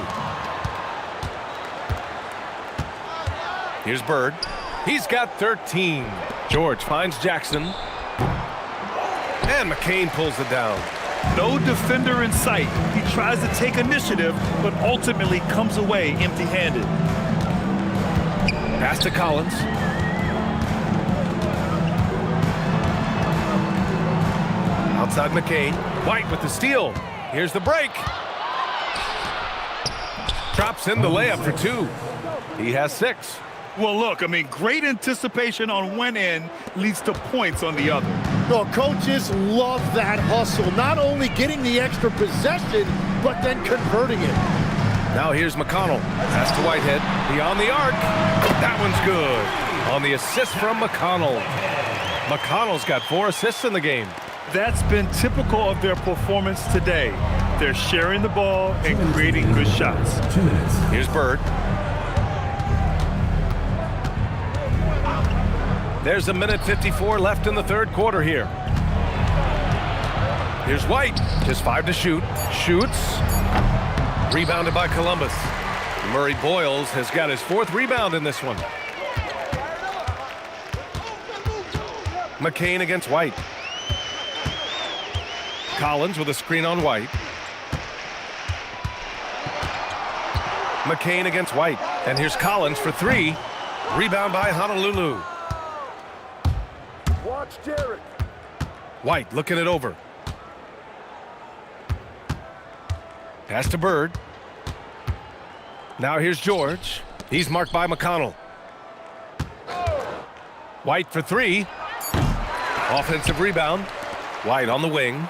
Here's Bird. He's got 13. George finds Jackson. And McCain pulls it down. No defender in sight. He tries to take initiative, but ultimately comes away empty-handed. Pass to Collins. Outside McCain. White with the steal. Here's the break. Drops in the layup for 2. He has 6. Well, look, I mean, great anticipation on one end leads to points on the other. Well, coaches love that hustle, not only getting the extra possession, but then converting it. Now here's McConnell. Pass to Whitehead. Beyond the arc. That one's good. On the assist from McConnell. McConnell's got 4 assists in the game. That's been typical of their performance today. They're sharing the ball and creating good shots. 2 minutes. Here's Bird. There's a minute 54 left in the third quarter here. Here's White. Just 5 to shoot. Shoots. Rebounded by Columbus. Murray Boyles has got his 4th rebound in this one. McCain against White. Collins with a screen on White. McCain against White. And here's Collins for 3. Rebound by Honolulu. Watch Jared. White looking it over. Pass to Bird. Now here's George. He's marked by McConnell. White for 3. Offensive rebound. White on the wing.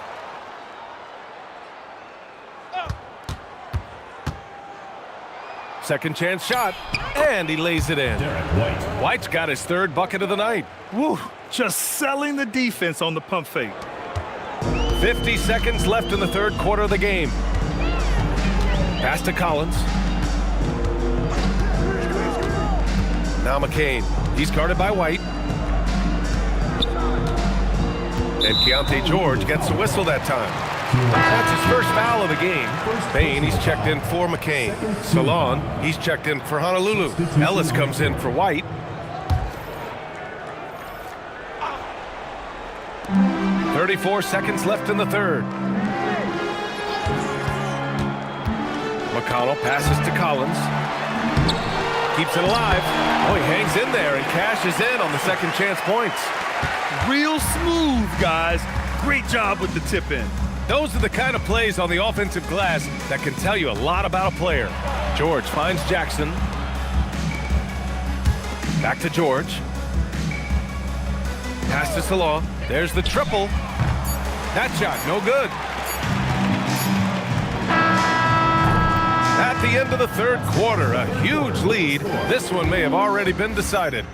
Second chance shot. And he lays it in. White's got his 3rd bucket of the night. Woo, just selling the defense on the pump fake. 50 seconds left in the third quarter of the game. Pass to Collins. Now McCain. He's guarded by White. And Keontae George gets the whistle that time. That's his first foul of the game. Bain, he's checked in for McCain. Salon, he's checked in for Honolulu. Ellis comes in for White. .34 seconds left in the third. McConnell passes to Collins. Keeps it alive. Oh, he hangs in there and cashes in on the second chance points. Real smooth, guys. Great job with the tip in. Those are the kind of plays on the offensive glass that can tell you a lot about a player. George finds Jackson. Back to George. Pass to Salon. There's the triple. That shot, no good. At the end of the third quarter, a huge lead. This one may have already been decided.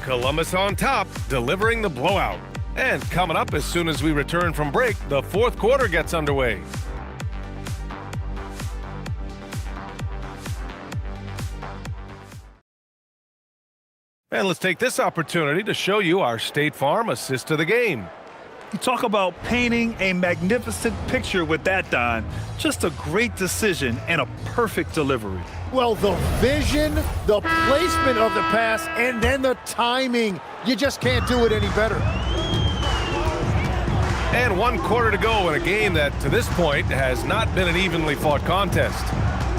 Columbus on top, delivering the blowout. And coming up as soon as we return from break, the fourth quarter gets underway. And let's take this opportunity to show you our State Farm assist of the game. You talk about painting a magnificent picture with that, Don. Just a great decision and a perfect delivery. Well, the vision, the placement of the pass, and then the timing. You just can't do it any better. And 1 quarter to go in a game that, to this point, has not been an evenly fought contest.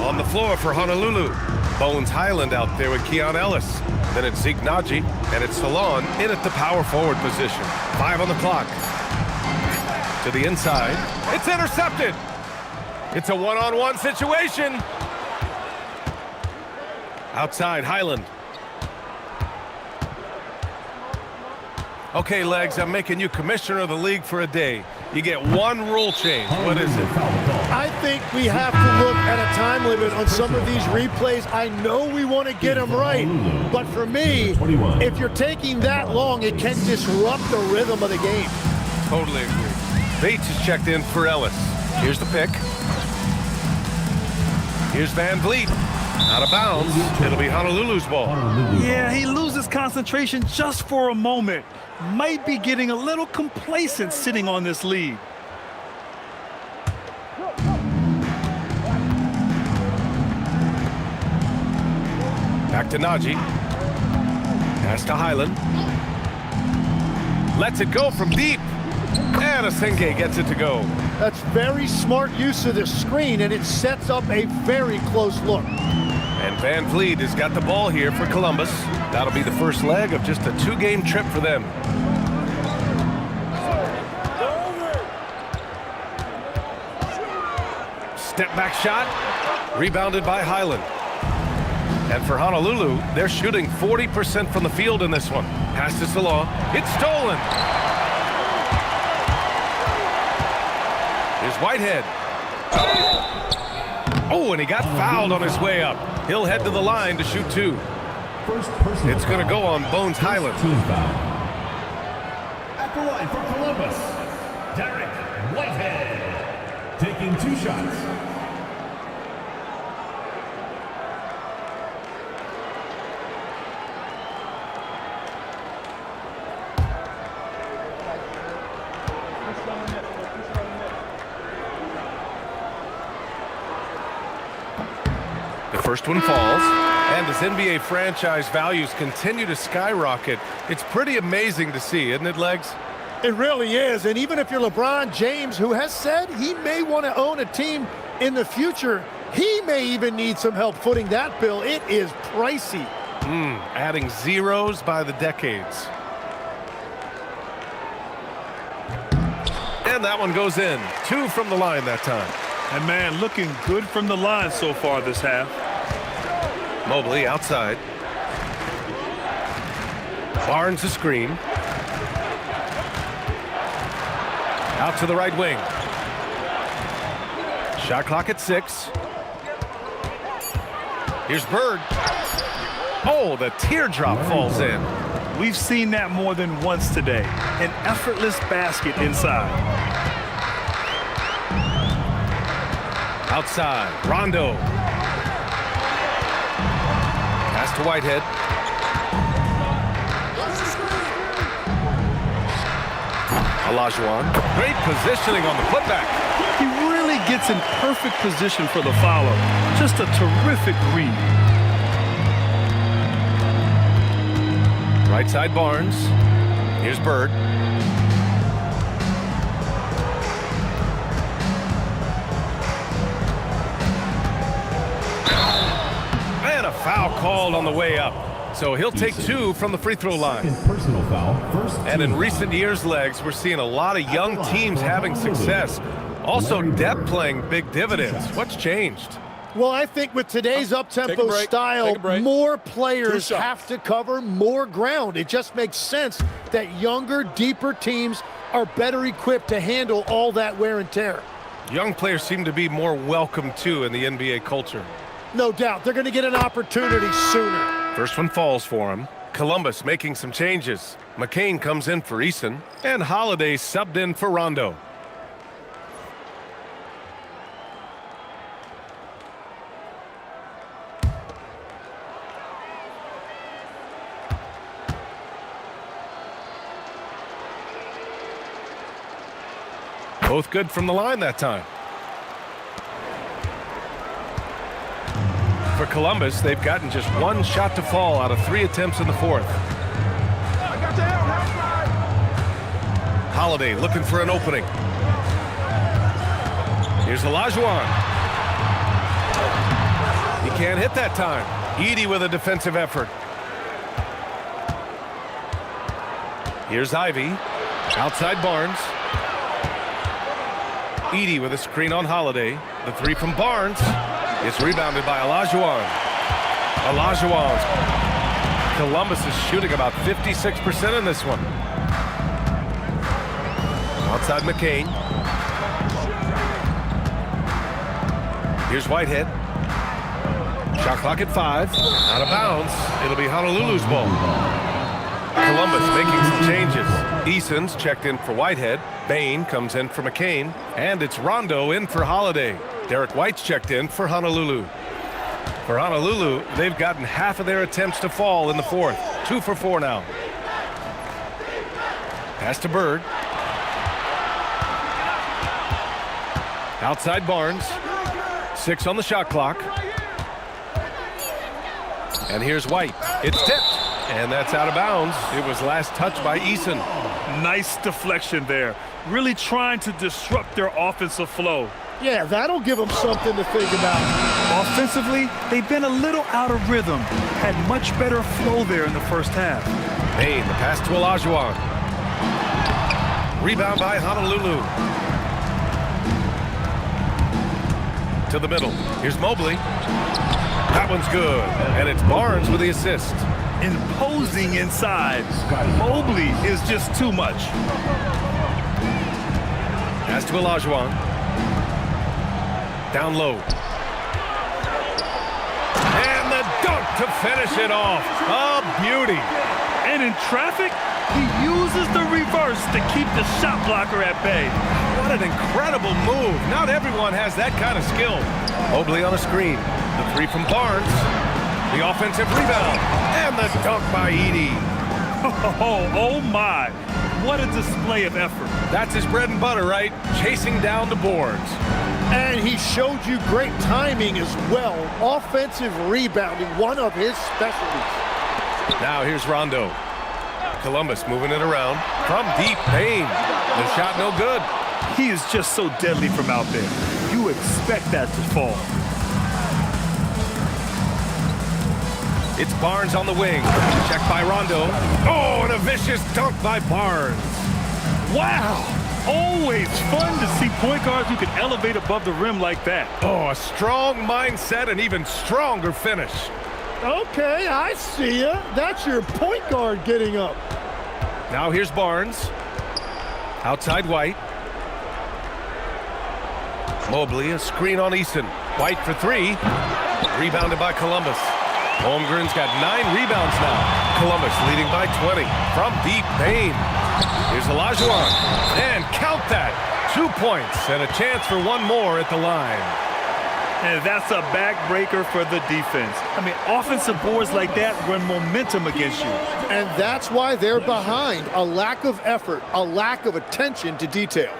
On the floor for Honolulu, Bones Highland out there with Keon Ellis. Then it's Zeke Naji, and it's Salon in at the power forward position. 5 on the clock. To the inside. It's intercepted. It's a one-on-one situation. Outside, Highland. Okay, Legs, I'm making you commissioner of the league for a day. You get one rule change. What is it? I think we have to look at a time limit on some of these replays. I know we want to get them right, but for me, if you're taking that long, it can disrupt the rhythm of the game. Totally agree. Bates is checked in for Ellis. Here's the pick. Here's Van Vliet. Out of bounds. It'll be Honolulu's ball. Yeah, he loses concentration just for a moment. Might be getting a little complacent sitting on this lead. Back to Naji. Pass to Highland. Lets it go from deep. And Asenge gets it to go. That's very smart use of the screen, and it sets up a very close look. And Van Vliet has got the ball here for Columbus. That'll be the first leg of just a 2-game trip for them. Step back shot, rebounded by Highland. And for Honolulu, they're shooting 40% from the field in this one. Pass to Salah. It's stolen. Here's Whitehead. Oh, and he got fouled on his way up. He'll head to the line to shoot 2. It's going to go on Bones Highland. At the line for Columbus, Derek Whitehead, taking 2 shots. The first one falls, and as NBA franchise values continue to skyrocket, it's pretty amazing to see, isn't it, Legs? It really is, and even if you're LeBron James, who has said he may want to own a team in the future, he may even need some help footing that bill. It is pricey. Adding zeros by the decades. And that one goes in. 2 from the line that time. And man, looking good from the line so far this half. Mobley outside. Barnes a screen. Out to the right wing. Shot clock at 6. Here's Bird. Oh, the teardrop falls in. We've seen that more than once today. An effortless basket inside. Outside, Rondo. Pass to Whitehead. Olajuwon. Great positioning on the putback. He really gets in perfect position for the follow. Just a terrific read. Right side, Barnes. Here's Bird. And a foul called on the way up. So he'll take 2 from the free throw line. Personal foul. First And in recent years, Legs, we're seeing a lot of young teams having success. Also, depth playing big dividends. What's changed? Well, I think with today's up-tempo style, more players have to cover more ground. It just makes sense that younger, deeper teams are better equipped to handle all that wear and tear. Young players seem to be more welcome, too, in the NBA culture. No doubt. They're going to get an opportunity sooner. First one falls for him. Columbus making some changes. McCain comes in for Eason, and Holiday subbed in for Rondo. Both good from the line that time. For Columbus, they've gotten just 1 shot to fall out of 3 attempts in the 4th. Holiday looking for an opening. Here's Olajuwon. He can't hit that time. Edey with a defensive effort. Here's Ivy. Outside Barnes. Edey with a screen on Holiday. The 3 from Barnes. It's rebounded by Olajuwon. Columbus is shooting about 56% in this one. Outside McCain. Here's Whitehead. Shot clock at 5. Out of bounds. It'll be Honolulu's ball. Columbus making some changes. Eason's checked in for Whitehead. Bain comes in for McCain. And it's Rondo in for Holiday. Derek White's checked in for Honolulu. For Honolulu, they've gotten half of their attempts to fall in the 4th. 2 for 4 now. Pass to Bird. Outside Barnes. 6 on the shot clock. And here's White. It's tipped. And that's out of bounds. It was last touched by Eason. Nice deflection there. Really trying to disrupt their offensive flow. Yeah, that'll give them something to think about. Offensively, they've been a little out of rhythm. Had much better flow there in the first half. Bain, the pass to Olajuwon. Rebound by Honolulu. to the middle. Here's Mobley. That one's good. And it's Barnes with the assist. Imposing inside. Mobley is just too much. Pass to Olajuwon. Down low. And the dunk to finish it off. A beauty. And in traffic, he uses the reverse to keep the shot blocker at bay. What an incredible move. Not everyone has that kind of skill. Mobley on a screen. The three from Barnes. The offensive rebound. And the dunk by Edey. Oh my. What a display of effort. That's his bread and butter, right? Chasing down the boards. And he showed you great timing as well. Offensive rebounding, one of his specialties. Now here's Rondo. Columbus moving it around from deep. Payne. The shot no good. He is just so deadly from out there. You expect that to fall. It's Barnes on the wing. Checked by Rondo. Oh, and a vicious dunk by Barnes. Wow! Always fun to see point guards who can elevate above the rim like that. Oh, a strong mindset and even stronger finish. Okay, I see ya. That's your point guard getting up. Now here's Barnes. Outside White. Mobley, a screen on Eason. White for three. Rebounded by Columbus. Holmgren's got 9 rebounds now. Columbus leading by 20. From deep, Payne. Here's Olajuwon. And count that. 2 points and a chance for one more at the line. And that's a backbreaker for the defense. I mean, offensive boards like that run momentum against you. And that's why they're behind. A lack of effort, a lack of attention to detail.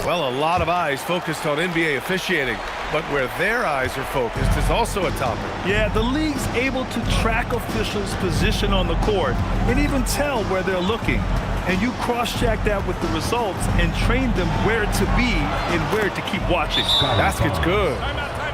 Well, a lot of eyes focused on NBA officiating, but where their eyes are focused is also a topic. Yeah, the league's able to track officials' position on the court and even tell where they're looking. And you cross-check that with the results and train them where to be and where to keep watching. Basket's good.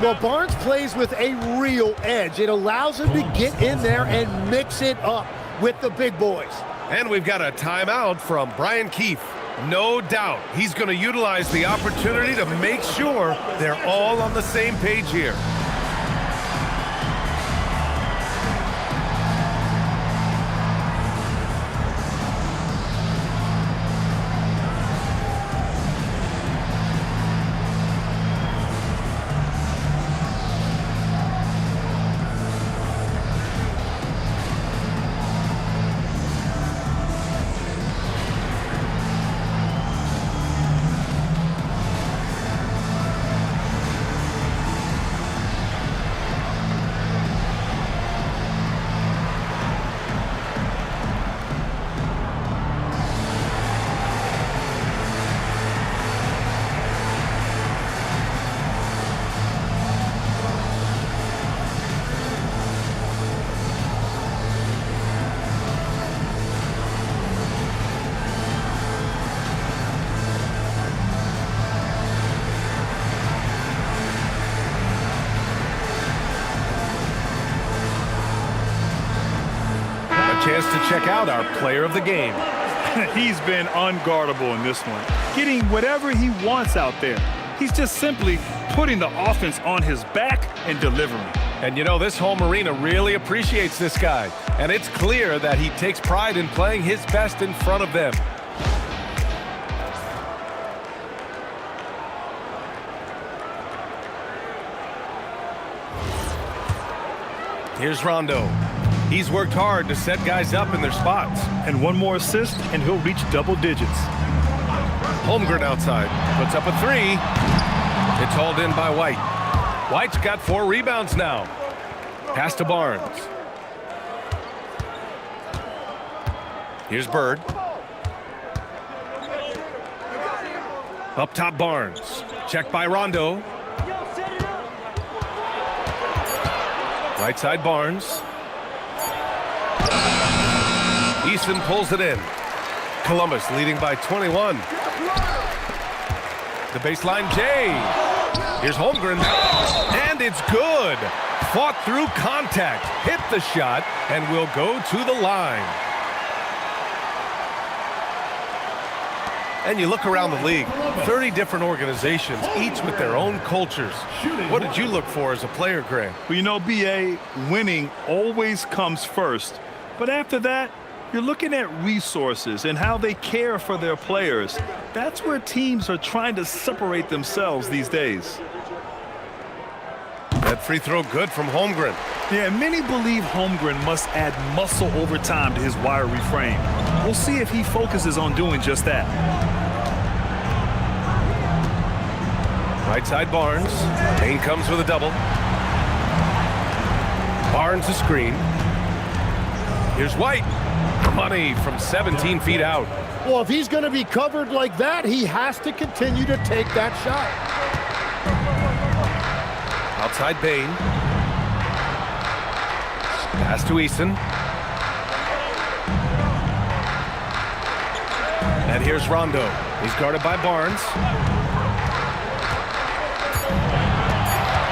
Well, Barnes plays with a real edge. It allows him to get in there and mix it up with the big boys. And we've got a timeout from Brian Keefe. No doubt he's going to utilize the opportunity to make sure they're all on the same page here. Chance to check out our player of the game. He's been unguardable in this one, getting whatever he wants out there. He's just simply putting the offense on his back and delivering. And you know, this home arena really appreciates this guy. And it's clear that he takes pride in playing his best in front of them. Here's Rondo. He's worked hard to set guys up in their spots. And one more assist, and he'll reach double digits. Holmgren outside. Puts up a three. It's hauled in by White. White's got 4 rebounds now. Pass to Barnes. Here's Bird. Up top, Barnes. Checked by Rondo. Right side, Barnes. Eason pulls it in. Columbus leading by 21. The baseline, Jay. Here's Holmgren, and it's good. Fought through contact, hit the shot, and will go to the line. And you look around the league, 30 different organizations, each with their own cultures. What did you look for as a player, Greg? Well, you know, B.A., winning always comes first. But after that, you're looking at resources and how they care for their players. That's where teams are trying to separate themselves these days. That free throw good from Holmgren. Yeah, many believe Holmgren must add muscle over time to his wiry frame. We'll see if he focuses on doing just that. Right side Barnes. Payne comes with a double. Barnes a screen. Here's White. Money from 17 feet out. Well, if he's going to be covered like that, he has to continue to take that shot. Outside Payne. Pass to Eason. And here's Rondo. He's guarded by Barnes.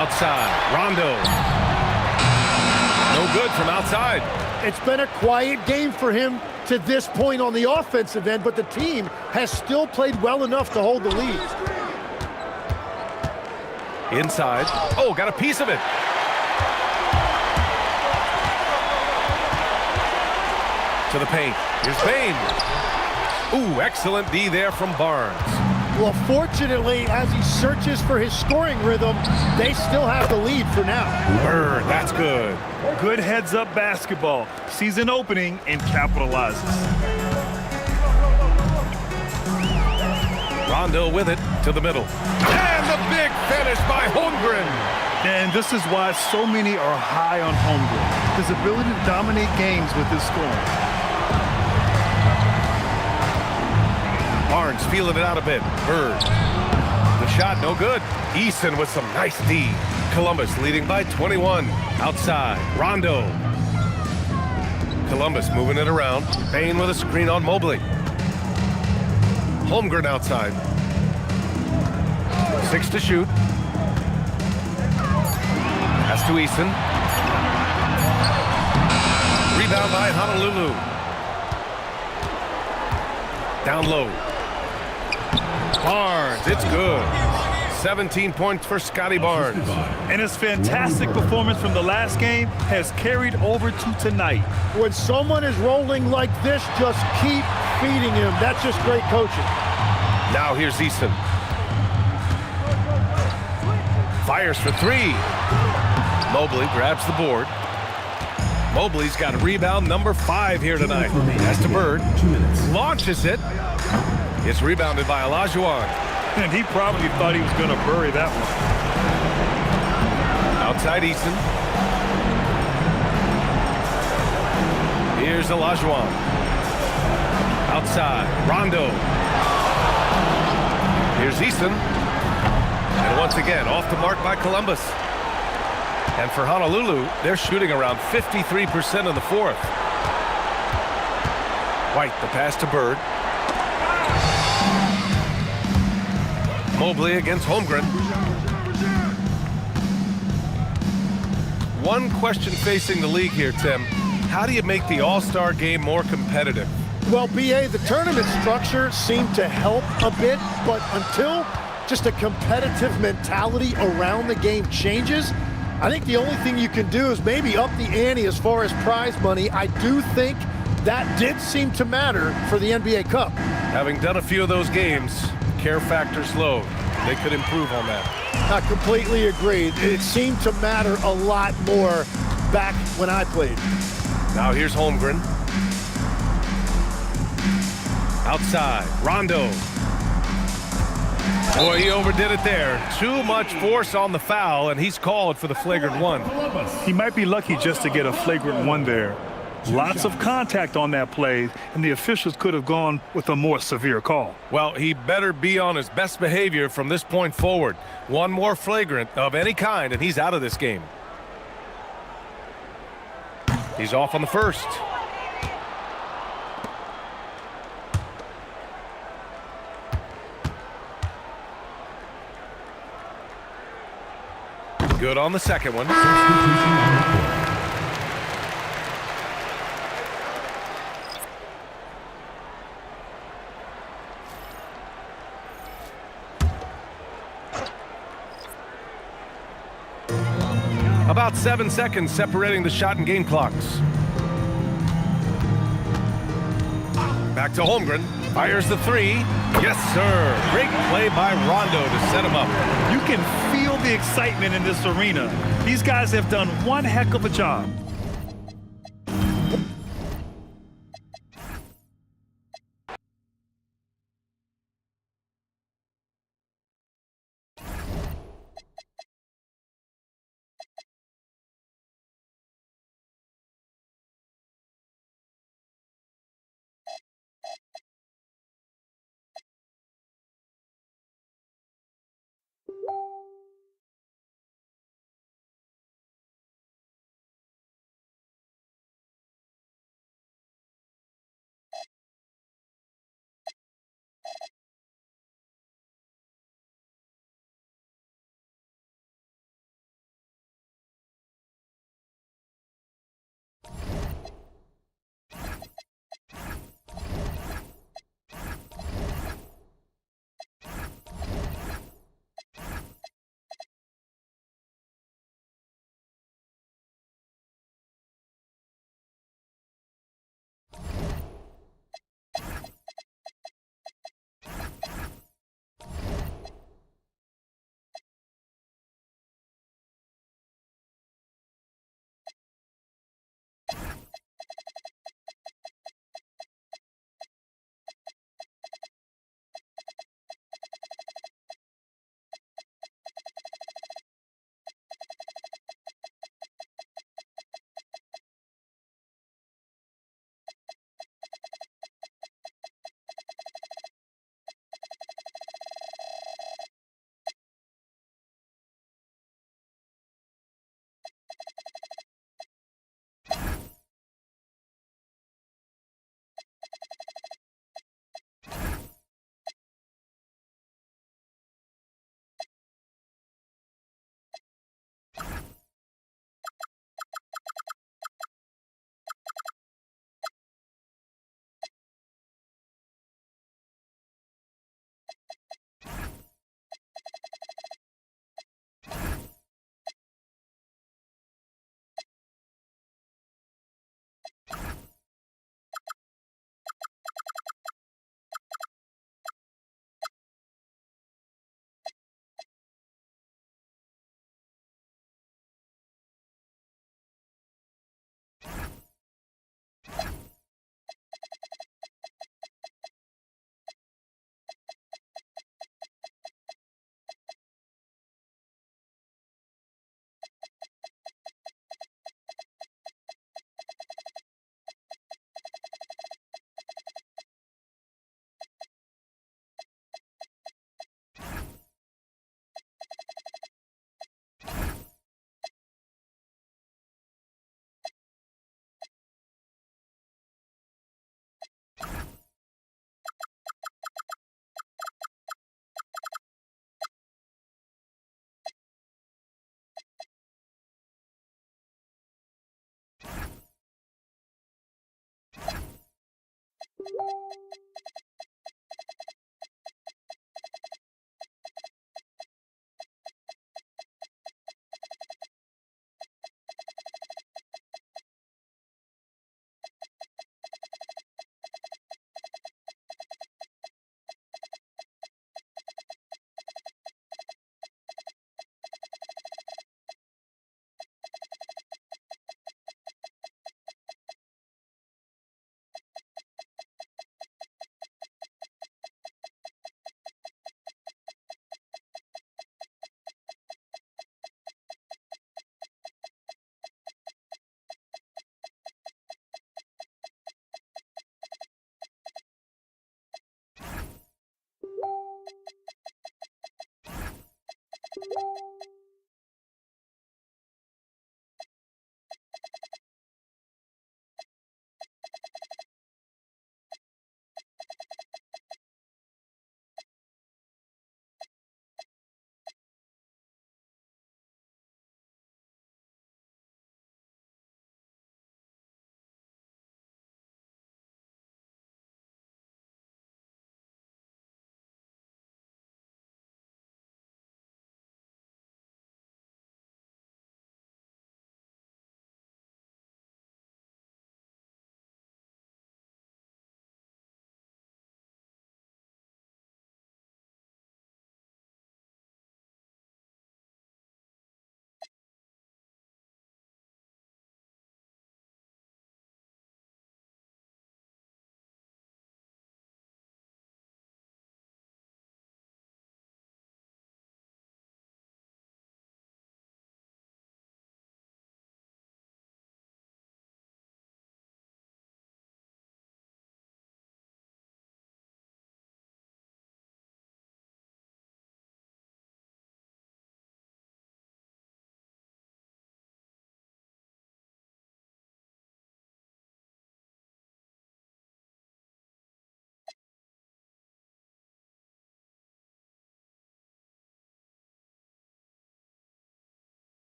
Outside, Rondo. No good from outside. It's been a quiet game for him to this point on the offensive end, but the team has still played well enough to hold the lead. Inside. Oh, got a piece of it. To the paint. Here's Payne. Ooh, excellent D there from Barnes. Well, fortunately, as he searches for his scoring rhythm, they still have the lead for now. Bird, that's good. Good heads-up basketball. Sees an opening and capitalizes. Rondo with it to the middle. And the big finish by Holmgren. And this is why so many are high on Holmgren. His ability to dominate games with his scoring. Barnes feeling it out a bit. Bird. The shot no good. Eason with some nice D. Columbus leading by 21. Outside. Rondo. Columbus moving it around. Payne with a screen on Mobley. Holmgren outside. 6 to shoot. Pass to Eason. Rebound by Honolulu. Down low. Barnes, it's good. 17 points for Scotty Barnes. And his fantastic performance from the last game has carried over to tonight. When someone is rolling like this, just keep feeding him. That's just great coaching. Now here's Eason. Fires for 3. Mobley grabs the board. Mobley's got rebound number 5 here tonight. Has to Bird. Launches it. It's rebounded by Olajuwon. And he probably thought he was going to bury that one. Outside Eason. Here's Olajuwon. Outside. Rondo. Here's Eason. And once again, off the mark by Columbus. And for Honolulu, they're shooting around 53% in the fourth. White, the pass to Bird. Mobley against Holmgren. One question facing the league here, Tim. How do you make the All-Star game more competitive? Well, B.A., the tournament structure seemed to help a bit, but until just a competitive mentality around the game changes, I think the only thing you can do is maybe up the ante as far as prize money. I do think that did seem to matter for the NBA Cup. Having done a few of those games, care factor's low. They could improve on that. I completely agree. It seemed to matter a lot more back when I played. Now here's Holmgren. Outside, Rondo. Boy, he overdid it there. Too much force on the foul, and he's called for the flagrant 1. He might be lucky just to get a flagrant 1 there. Lots of contact on that play, and the officials could have gone with a more severe call. Well, he better be on his best behavior from this point forward. One more flagrant of any kind, and he's out of this game. He's off on the first. Good on the second one. Substitution on the court. About 7 seconds separating the shot and game clocks. Back to Holmgren. Fires the three. Yes, sir. Great play by Rondo to set him up. You can feel the excitement in this arena. These guys have done one heck of a job.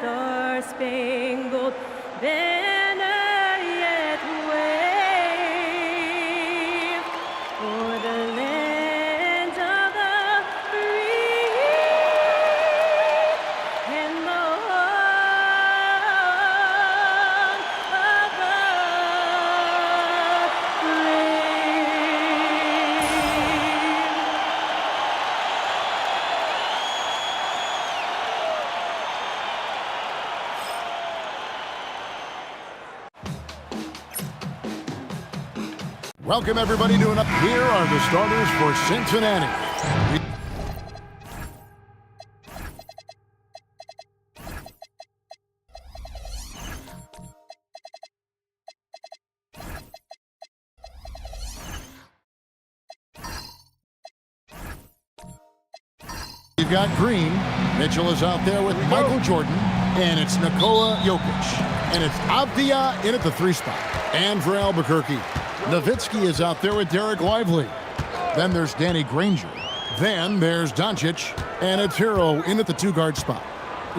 star-spangled banner yet wave for the land of the free and the home of the Welcome, everybody, to up. Here are the starters for Cincinnati. You've got Green. Mitchell is out there with Michael Jordan. And it's Nikola Jokic. And it's Avdia in at the 3 spot. And for Albuquerque, Nowitzki is out there with Derek Lively. Then there's Danny Granger. Then there's Doncic. And it's Hero in at the 2-guard spot.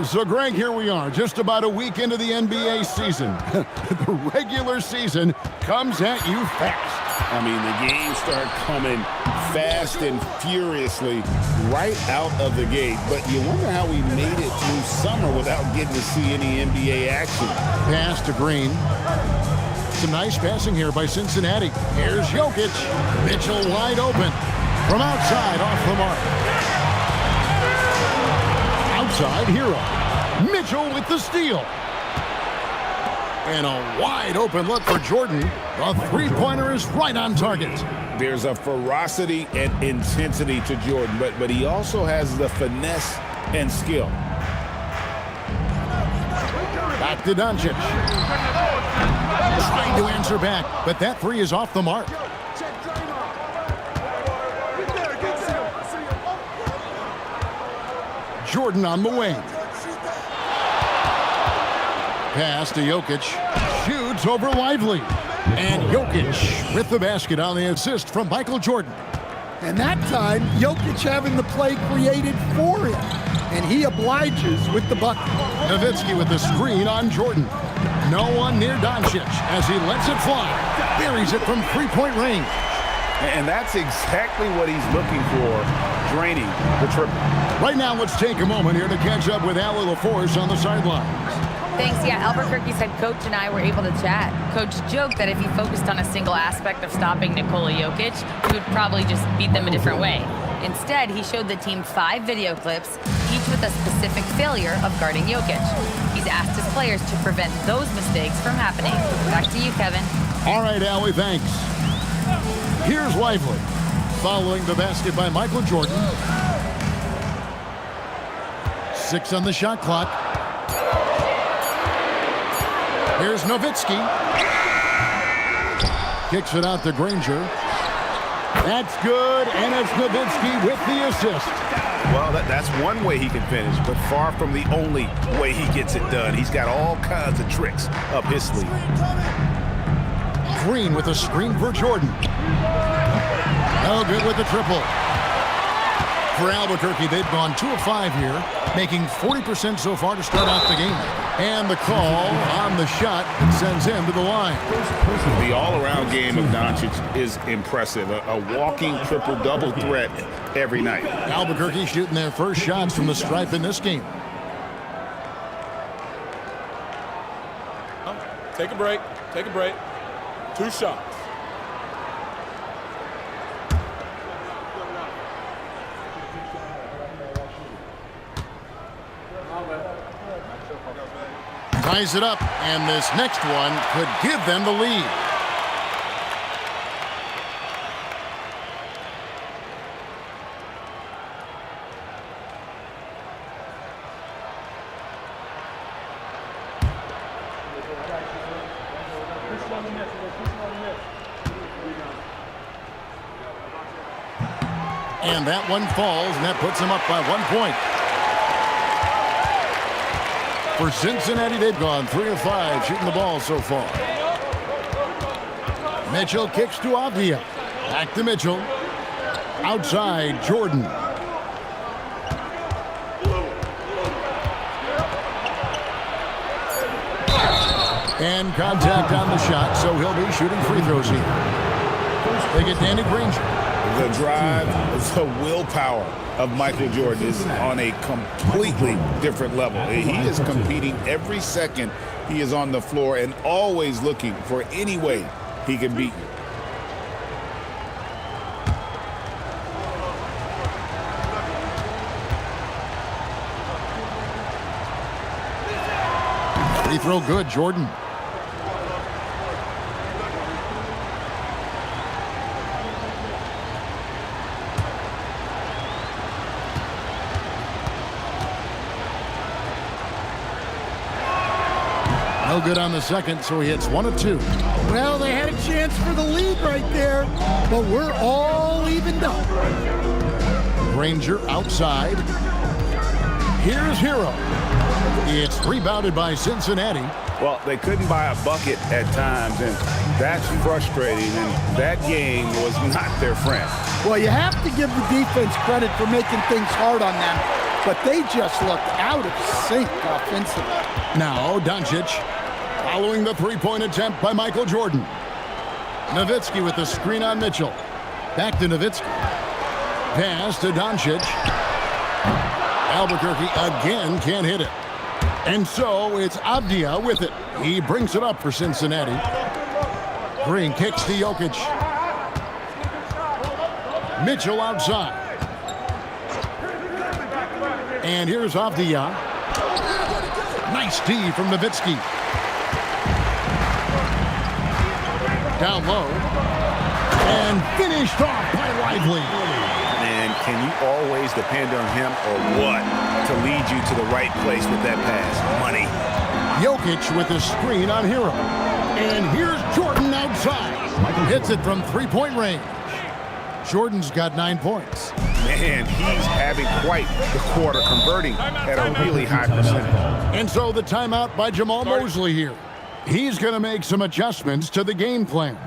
So, Greg, here we are, just about a week into the NBA season. The regular season comes at you fast. I mean, the games start coming fast and furiously right out of the gate. But you wonder how we made it through summer without getting to see any NBA action. Pass to Green. Some nice passing here by Cincinnati. Here's Jokic. Mitchell wide open. From outside, off the mark. Outside, Hero. Mitchell with the steal. And a wide open look for Jordan. The 3-pointer is right on target. There's a ferocity and intensity to Jordan, but he also has the finesse and skill. Back to Doncic. Trying to answer back, but that 3 is off the mark. Jordan on the wing. Pass to Jokic. Shoots over Lively. And Jokic with the basket on the assist from Michael Jordan. And that time, Jokic having the play created for him. And he obliges with the bucket. Nowitzki with the screen on Jordan. No one near Doncic as he lets it fly. Buries it from 3-point range. And that's exactly what he's looking for, draining the triple. Right now, let's take a moment here to catch up with Allie LaForce on the sidelines. Thanks. Yeah, Albuquerque's head coach and I were able to chat. Coach joked that if he focused on a single aspect of stopping Nikola Jokic, he would probably just beat them a different way. Instead, he showed the team 5 video clips, each with a specific failure of guarding Jokic. He's asked his players to prevent those mistakes from happening. Back to you, Kevin. All right, Allie, thanks. Here's Lively, following the basket by Michael Jordan. 6 on the shot clock. Here's Nowitzki. Kicks it out to Granger. That's good, and it's Nowitzki with the assist. Well, that's one way he can finish, but far from the only way he gets it done. He's got all kinds of tricks up his sleeve. Green with a screen for Jordan. No good with the triple. For Albuquerque, they've gone 2 of 5 here, making 40% so far to start off the game. And the call on the shot that sends him to the line. The all-around game of Doncic is impressive. A walking triple-double threat every night. Albuquerque shooting their first shots from the stripe in this game. Take a break. Take a break. 2 shots. Ties it up, and this next one could give them the lead. And that one falls, and that puts them up by 1 point. For Cincinnati, they've gone 3 of 5 shooting the ball so far. Mitchell kicks to Avdia. Back to Mitchell. Outside, Jordan. And contact on the shot, so he'll be shooting free throws here. They get Danny Granger. The drive, the willpower of Michael Jordan is on a completely different level. He is competing every second he is on the floor and always looking for any way he can beat you. Free throw good, Jordan. No good on the second, so he hits 1 of 2. Well, they had a chance for the lead right there, but we're all evened up. Granger outside. Here's Hero. It's rebounded by Cincinnati. Well, they couldn't buy a bucket at times, and that's frustrating, and that game was not their friend. Well, you have to give the defense credit for making things hard on them, but they just looked out of sync offensively. Now, Doncic, following the three-point attempt by Michael Jordan. Nowitzki with the screen on Mitchell. Back to Nowitzki. Pass to Doncic. Albuquerque again can't hit it. And so it's Avdia with it. He brings it up for Cincinnati. Green kicks to Jokic. Mitchell outside. And here's Avdia. Nice D from Nowitzki. Down low. And finished off by Lively. And can you always depend on him or what to lead you to the right place with that pass? Money. Jokic with the screen on Hero. And here's Jordan outside. Hits it from three-point range. Jordan's got 9 points. Man, he's having quite the quarter, converting at a really high percentage. And so the timeout by Jamal Mosley here. He's going to make some adjustments to the game plan.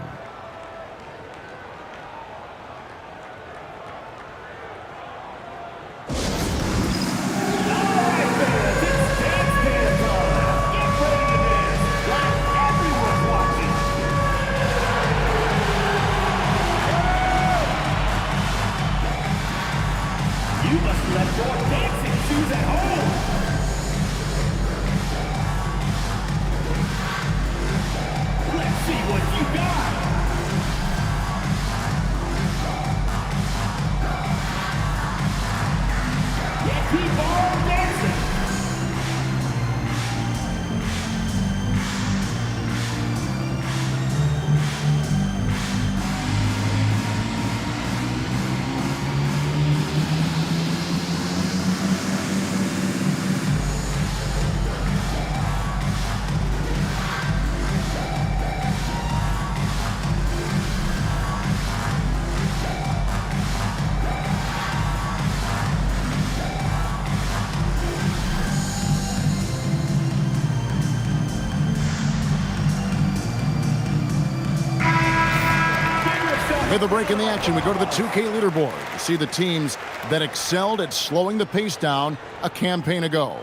With a break in the action, we go to the 2K leaderboard to see the teams that excelled at slowing the pace down a campaign ago.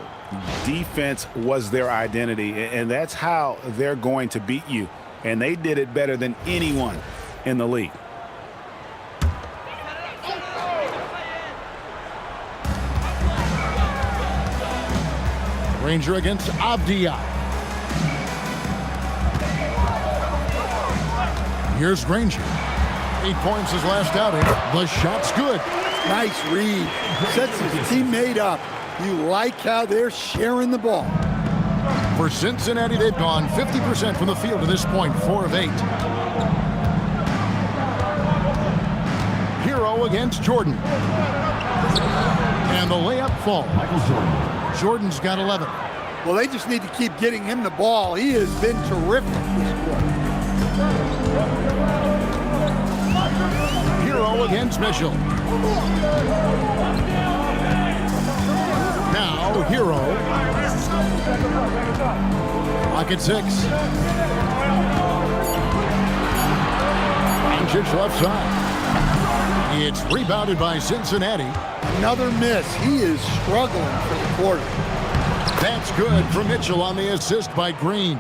Defense was their identity, and that's how they're going to beat you. And they did it better than anyone in the league. Granger against Avdia. Here's Granger. 8 points his last outing. The shot's good. Nice read. Sets his teammate up. You like how they're sharing the ball. For Cincinnati, they've gone 50% from the field to this point, 4 of 8. Hero against Jordan. And the layup falls. Jordan's got 11. Well, they just need to keep getting him the ball. He has been terrific this quarter. Hero against Mitchell. Now Hero. Clock at 6. Doncic left side. It's rebounded by Cincinnati. Another miss. He is struggling for the quarter. That's good for Mitchell on the assist by Green.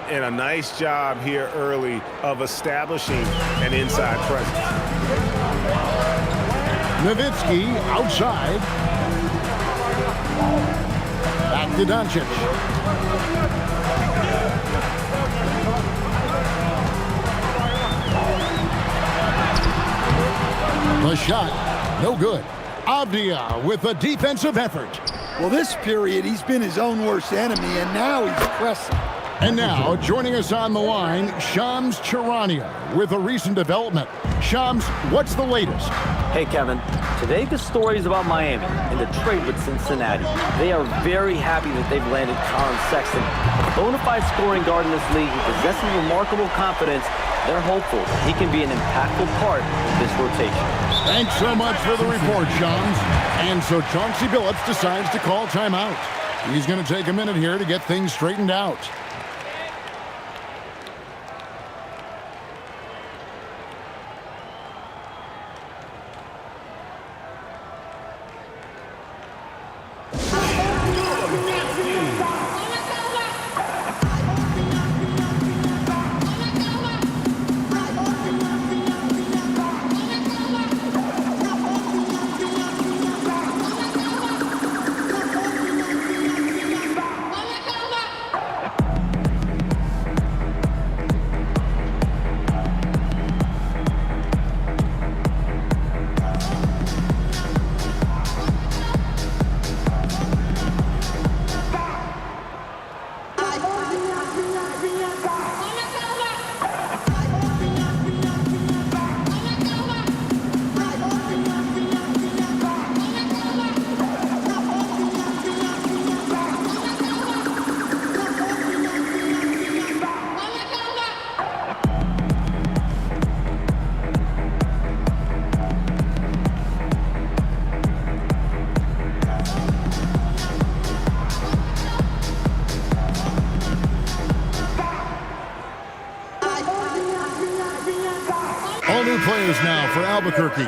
and a nice job here early of establishing an inside presence. Nowitzki outside. Back to Doncic. The shot, no good. Avdia with a defensive effort. Well, this period, he's been his own worst enemy, and now he's pressing. And now, joining us on the line, Shams Charania with a recent development. Shams, what's the latest? Hey, Kevin. Today, the story is about Miami and the trade with Cincinnati. They are very happy that they've landed Colin Sexton, a bona fide scoring guard in this league who possesses remarkable confidence. They're hopeful he can be an impactful part of this rotation. Thanks so much for the report, Shams. And so Chauncey Billups decides to call timeout. He's going to take a minute here to get things straightened out. All new players now for Albuquerque.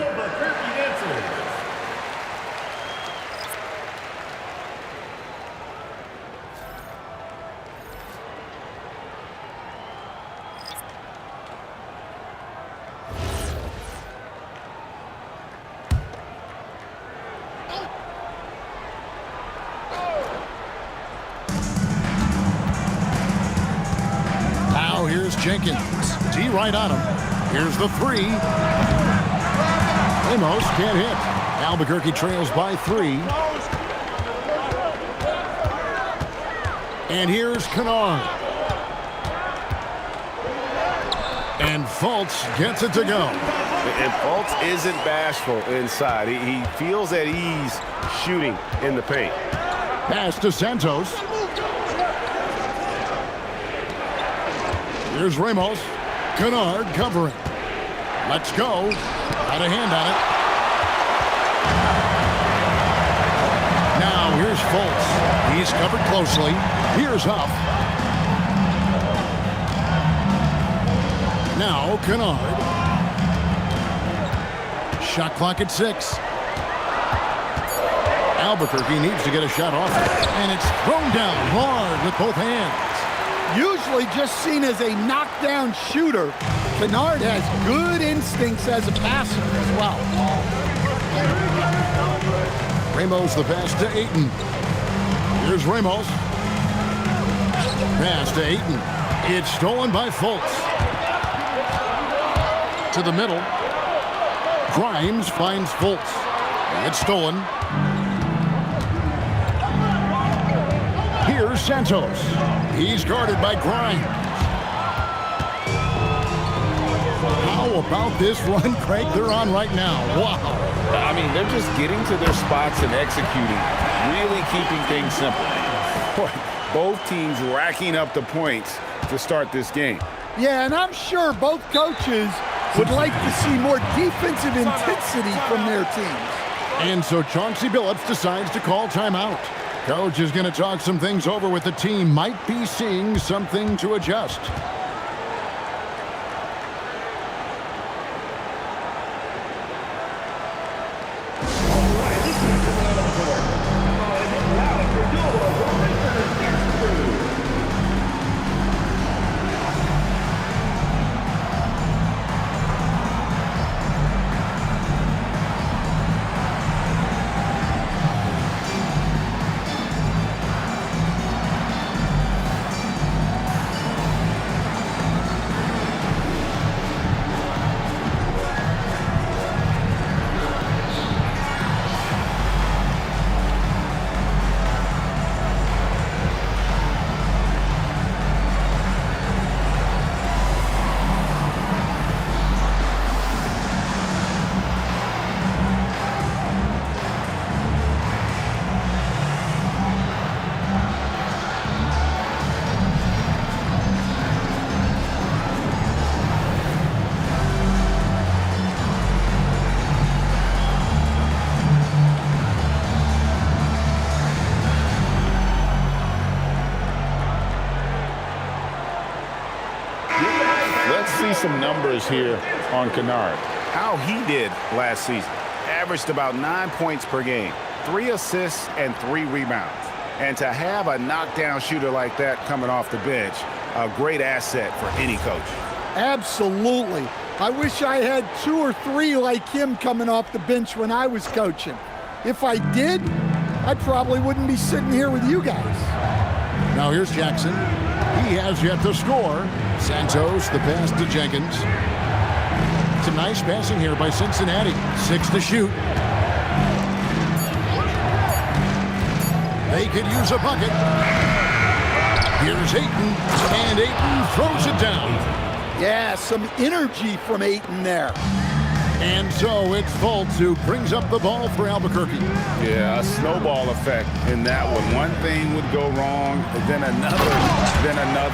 Now here's Jenkins. D right on him. Here's the three. Ramos can't hit. Albuquerque trails by 3. And here's Kennard. And Fultz gets it to go. And Fultz isn't bashful inside. He feels at ease shooting in the paint. Pass to Santos. Here's Ramos. Kennard covering. Let's go. Got a hand on it. Now here's Fultz. He's covered closely. Here's Huff. Now Kennard. Shot clock at 6. Albuquerque needs to get a shot off it. And it's thrown down hard with both hands. Usually just seen as a knockdown shooter, Kennard has good instincts as a passer as well. Ramos the pass to Ayton. Here's Ramos. Pass to Ayton. It's stolen by Fultz. To the middle. Grimes finds Fultz. It's stolen. Here's Santos. He's guarded by Grimes. How about this run, Craig, they're on right now? Wow. I mean, they're just getting to their spots and executing, really keeping things simple. Both teams racking up the points to start this game. Yeah, and I'm sure both coaches would like to see more defensive intensity from their teams. And so Chauncey Billups decides to call timeout. Coach is going to talk some things over with the team. Might be seeing something to adjust. see some numbers here on Kennard. How he did last season. Averaged about 9 points per game, 3 assists and 3 rebounds. And to have a knockdown shooter like that coming off the bench, a great asset for any coach. Absolutely. I wish I had 2 or 3 like him coming off the bench when I was coaching. If I did, I probably wouldn't be sitting here with you guys. Now here's Jackson. He has yet to score. Santos, the pass to Jenkins. It's a nice passing here by Cincinnati. 6 to shoot. They could use a bucket. Here's Ayton, and Ayton throws it down. Yeah, some energy from Ayton there. And so it's Fultz who brings up the ball for Albuquerque. Yeah, a snowball effect in that one. One thing would go wrong, then another.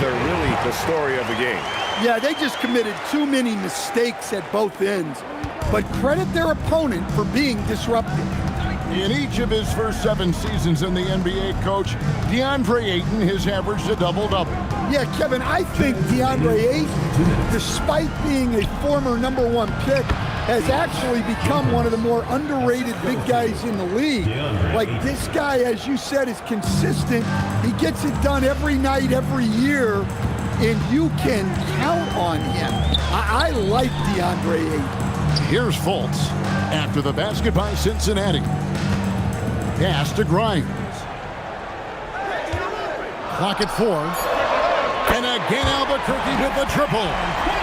Really the story of the game. Yeah, they just committed too many mistakes at both ends. But credit their opponent for being disruptive. In each of his first 7 seasons in the NBA, Coach, DeAndre Ayton has averaged a double-double. Yeah, Kevin, I think DeAndre Ayton, despite being a former #1 pick, has actually become one of the more underrated big guys in the league. Like, this guy, as you said, is consistent. He gets it done every night, every year, and you can count on him. I like DeAndre Ayton. Here's Fultz after the basket by Cincinnati. Pass to Grimes. Clock at 4. And again Albuquerque with the triple.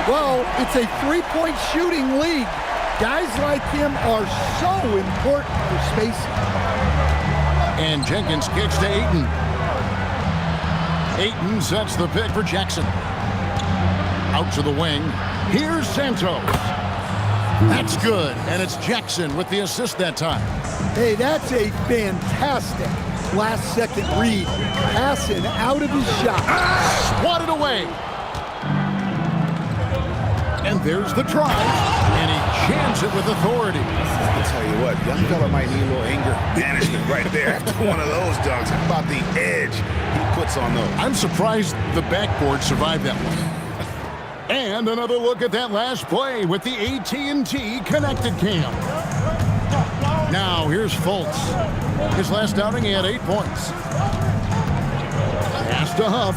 Well, it's a 3-point shooting league. Guys like him are so important for spacing. And Jenkins kicks to Ayton. Ayton sets the pick for Jackson. Out to the wing. Here's Santos. That's good, and it's Jackson with the assist that time. Hey, that's a fantastic last-second read. Passing out of his shot. Swatted away. And there's the drive, and he jams it with authority. I'll tell you what, young fella might need a little anger management right there after one of those dunks. How about the edge he puts on those? I'm surprised the backboard survived that one. And another look at that last play with the AT&T connected cam. Now here's Fultz. His last outing, he had 8 points. Pass to Huff.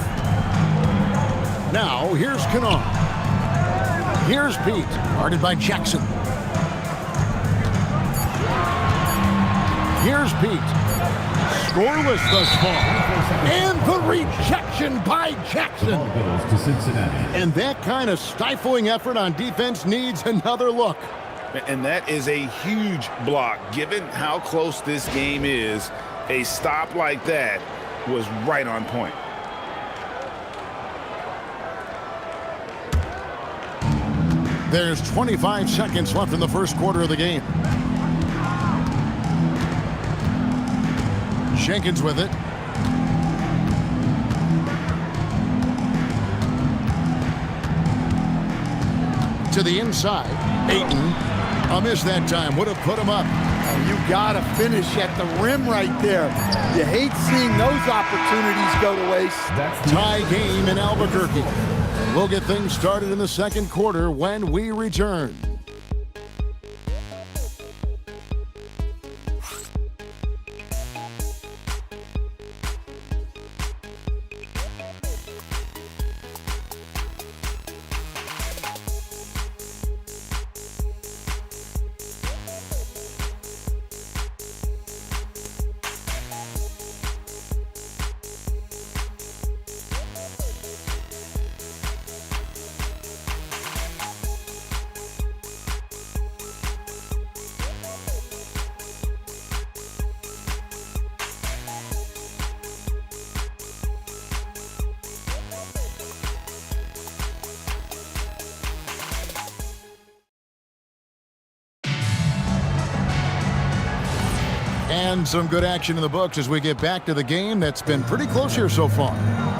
Now here's Kennard. Here's Pete, guarded by Jackson. Here's Pete. Scoreless thus far. And the rejection by Jackson. To Cincinnati. And that kind of stifling effort on defense needs another look. And that is a huge block. Given how close this game is, a stop like that was right on point. There's 25 seconds left in the first quarter of the game. Jenkins with it. To the inside. Ayton. A miss that time. Would have put him up. You got to finish at the rim right there. You hate seeing those opportunities go to waste. Tie game in Albuquerque. We'll get things started in the second quarter when we return. And some good action in the books as we get back to the game that's been pretty close here so far.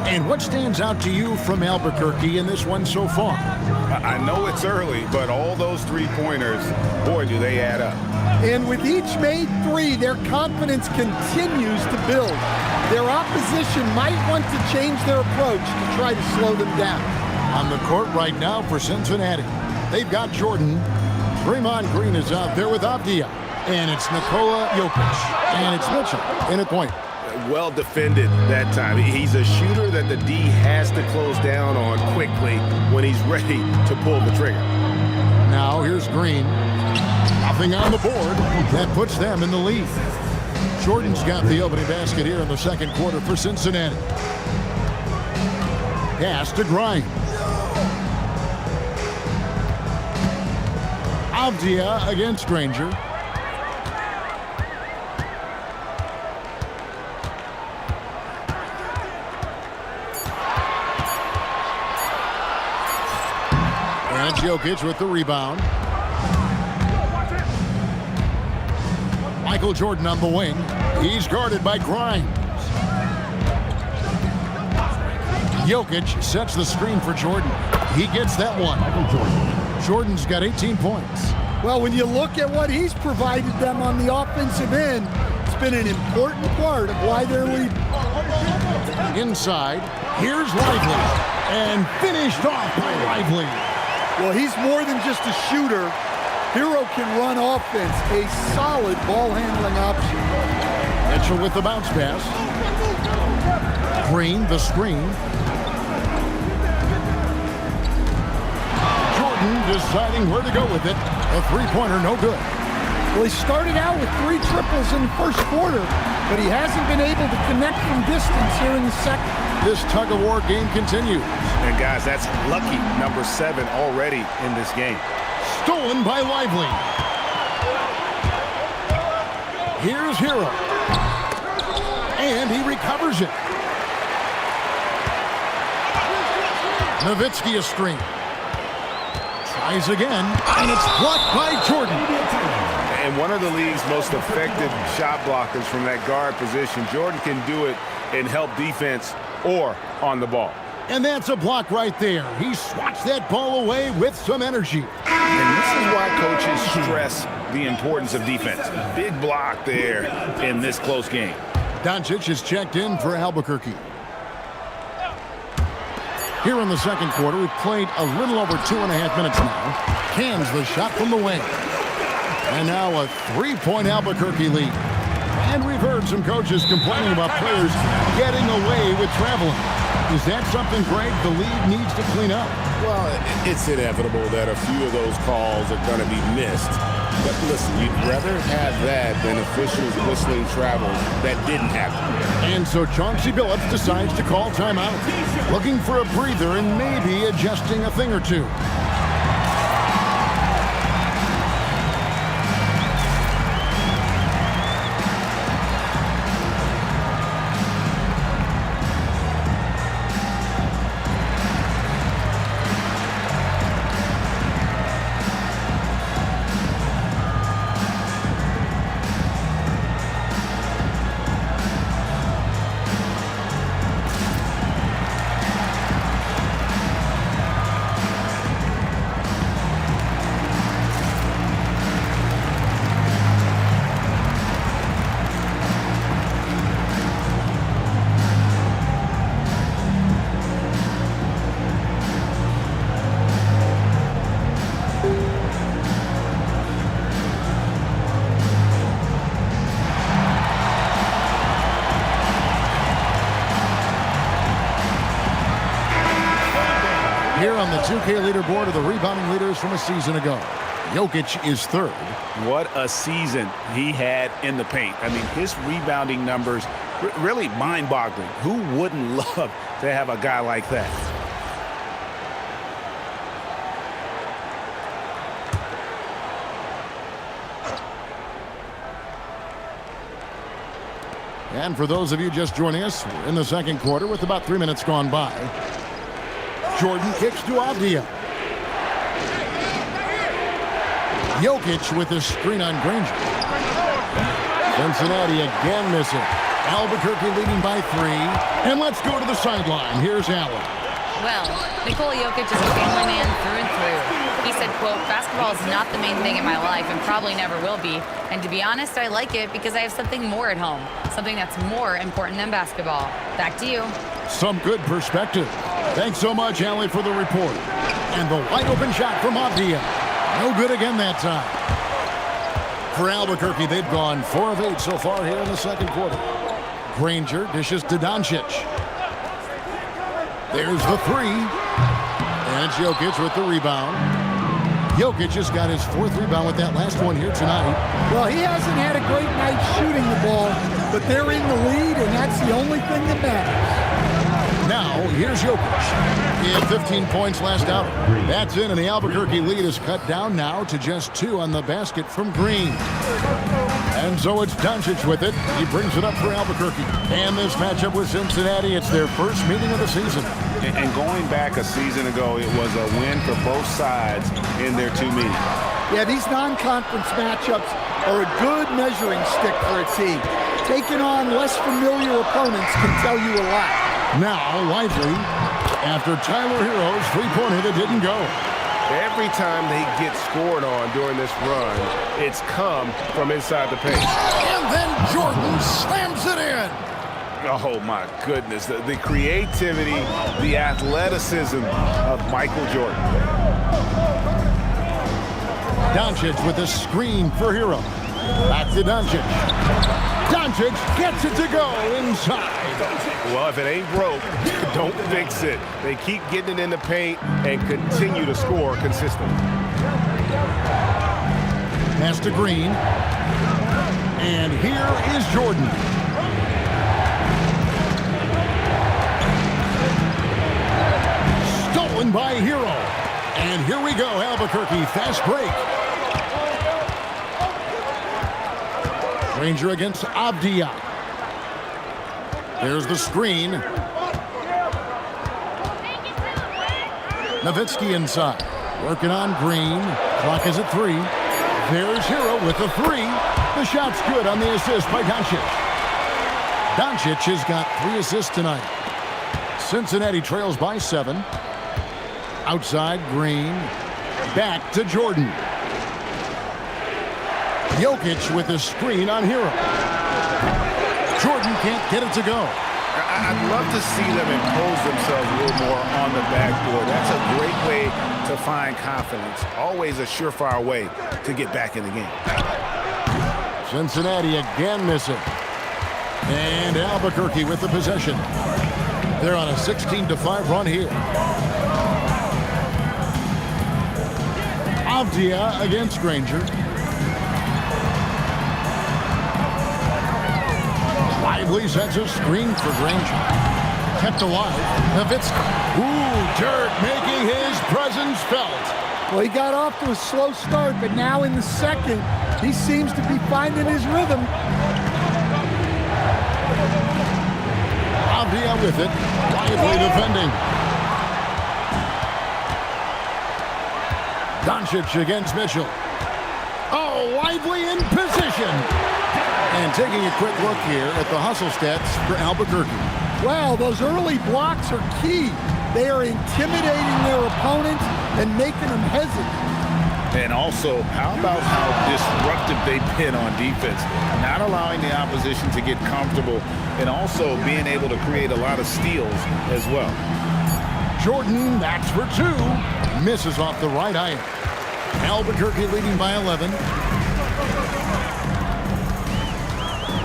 And what stands out to you from Albuquerque in this one so far? I know it's early, but all those three-pointers, boy, do they add up. And with each made 3, their confidence continues to build. Their opposition might want to change their approach to try to slow them down. On the court right now for Cincinnati, they've got Jordan. Draymond Green is out there with Avdia. And it's Nikola Jokic. And it's Mitchell in at point. Well defended that time. He's a shooter that the D has to close down on quickly when he's ready to pull the trigger. Now here's Green. Nothing on the board. That puts them in the lead. Jordan's got the opening basket here in the second quarter for Cincinnati. Pass to Grimes. Avdia against Granger. And Jokic with the rebound. Michael Jordan on the wing. He's guarded by Grimes. Jokic sets the screen for Jordan. He gets that one. Jordan's got 18 points. Well, when you look at what he's provided them on the offensive end, it's been an important part of why they're leading. Inside, here's Lively. And finished off by Lively. Well, he's more than just a shooter. Hero can run offense, a solid ball handling option. Mitchell with the bounce pass. Green, the screen. Jordan deciding where to go with it. A three-pointer, no good. Well, he started out with 3 triples in the first quarter, but he hasn't been able to connect from distance here in the second. This tug-of-war game continues. And guys, that's lucky number 7 already in this game. Stolen by Lively. Here's Hero. And he recovers it. Nowitzki a screen. Tries again, and it's blocked by Jordan. And one of the league's most effective shot blockers from that guard position. Jordan can do it in help defense or on the ball. And that's a block right there. He swats that ball away with some energy. And this is why coaches stress the importance of defense. Big block there in this close game. Doncic is checked in for Albuquerque. Here in the second quarter, we've played a little over 2.5 minutes now. Cans the shot from the wing. And now a 3-point Albuquerque lead. And we've heard some coaches complaining about players getting away with traveling. Is that something, Greg, the league needs to clean up? Well, it's inevitable that a few of those calls are going to be missed. But listen, you'd rather have that than officials whistling travel that didn't happen. And so Chauncey Billups decides to call timeout, looking for a breather and maybe adjusting a thing or two. Here on the 2K leaderboard are the rebounding leaders from a season ago. Jokic is third. What a season he had in the paint. I mean, his rebounding numbers, really mind-boggling. Who wouldn't love to have a guy like that? And for those of you just joining us, we're in the second quarter with about 3 minutes gone by. Jordan kicks to Avdia. Jokic with a screen on Granger. Cincinnati again missing. Albuquerque leading by 3. And let's go to the sideline. Here's Allen. Well, Nikola Jokic is a family man through and through. He said, quote, "Basketball is not the main thing in my life and probably never will be. And to be honest, I like it because I have something more at home. Something that's more important than basketball." Back to you. Some good perspective. Thanks so much, Allie, for the report. And the wide open shot from Abdia. No good again that time. For Albuquerque, they've gone 4 of 8 so far here in the second quarter. Granger dishes to Doncic. There's the 3. And it's Jokic with the rebound. Jokic just got his 4th rebound with that last one here tonight. Well, he hasn't had a great night shooting the ball, but they're in the lead, and that's the only thing that matters. Now, here's Jokic. He had 15 points last outing. That's in, and the Albuquerque lead is cut down now to just 2 on the basket from Green. And so it's Doncic with it. He brings it up for Albuquerque. And this matchup with Cincinnati, it's their first meeting of the season. And going back a season ago, it was a win for both sides in their 2 meetings. Yeah, these non-conference matchups are a good measuring stick for a team. Taking on less familiar opponents can tell you a lot. Now, Lively, after Tyler Hero's three-pointer that didn't go. Every time they get scored on during this run, it's come from inside the paint. And then Jordan slams it in. Oh, my goodness. The creativity, the athleticism of Michael Jordan. Doncic with a screen for Hero. Back to Doncic. Doncic gets it to go inside. Well, if it ain't broke, don't fix it. They keep getting it in the paint and continue to score consistently. Pass to Green. And here is Jordan. Stolen by Hero. And here we go, Albuquerque, fast break. Granger against Abdia. There's the screen. Nowitzki inside. Working on Green. Clock is at 3. There's Hero with the 3. The shot's good on the assist by Doncic. Doncic has got 3 assists tonight. Cincinnati trails by 7. Outside, Green. Back to Jordan. Jokic with a screen on Hero. Jordan can't get it to go. I'd love to see them impose themselves a little more on the backboard. That's a great way to find confidence. Always a surefire way to get back in the game. Cincinnati again missing. And Albuquerque with the possession. They're on a 16-5 run here. Abdia against Granger. Lively sets a screen for Granger. Kept alive. Nowitzki. Ooh, Dirk making his presence felt. Well, he got off to a slow start, but now in the second, he seems to be finding his rhythm. Abdia with it. Lively defending. Doncic against Mitchell. Oh, Lively in position. And taking a quick look here at the hustle stats for Albuquerque. Wow, those early blocks are key. They are intimidating their opponents and making them hesitant. And also, how about how disruptive they've been on defense? Not allowing the opposition to get comfortable and also being able to create a lot of steals as well. Jordan, that's for 2. Misses off the right eye. Albuquerque leading by 11.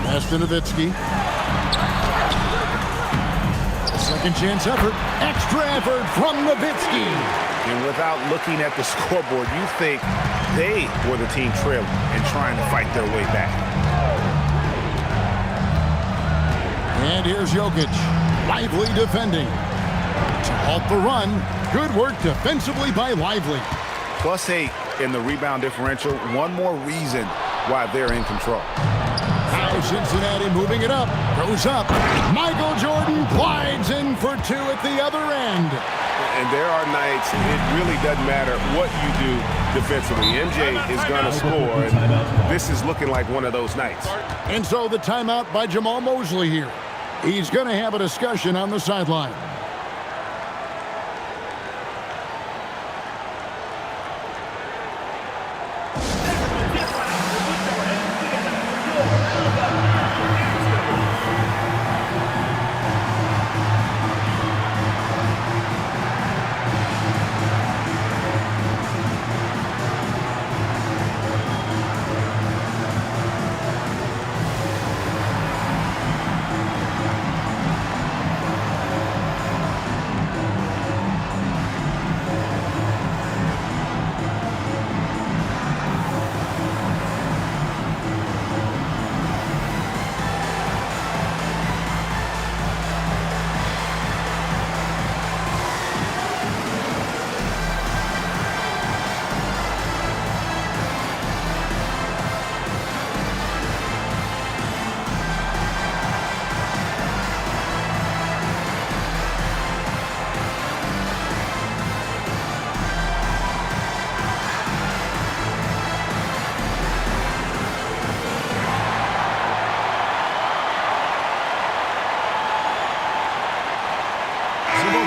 Pass to Nowitzki. Second chance effort. Extra effort from Nowitzki. And without looking at the scoreboard, you think they were the team trailing and trying to fight their way back. And here's Jokic. Lively defending. To halt the run. Good work defensively by Lively. +8 in the rebound differential. One more reason why they're in control. Now Cincinnati moving it up. Goes up. Michael Jordan glides in for 2 at the other end. And there are nights it really doesn't matter what you do defensively. MJ is going to score, and this is looking like one of those nights. And so the timeout by Jamal Mosley here. He's going to have a discussion on the sideline.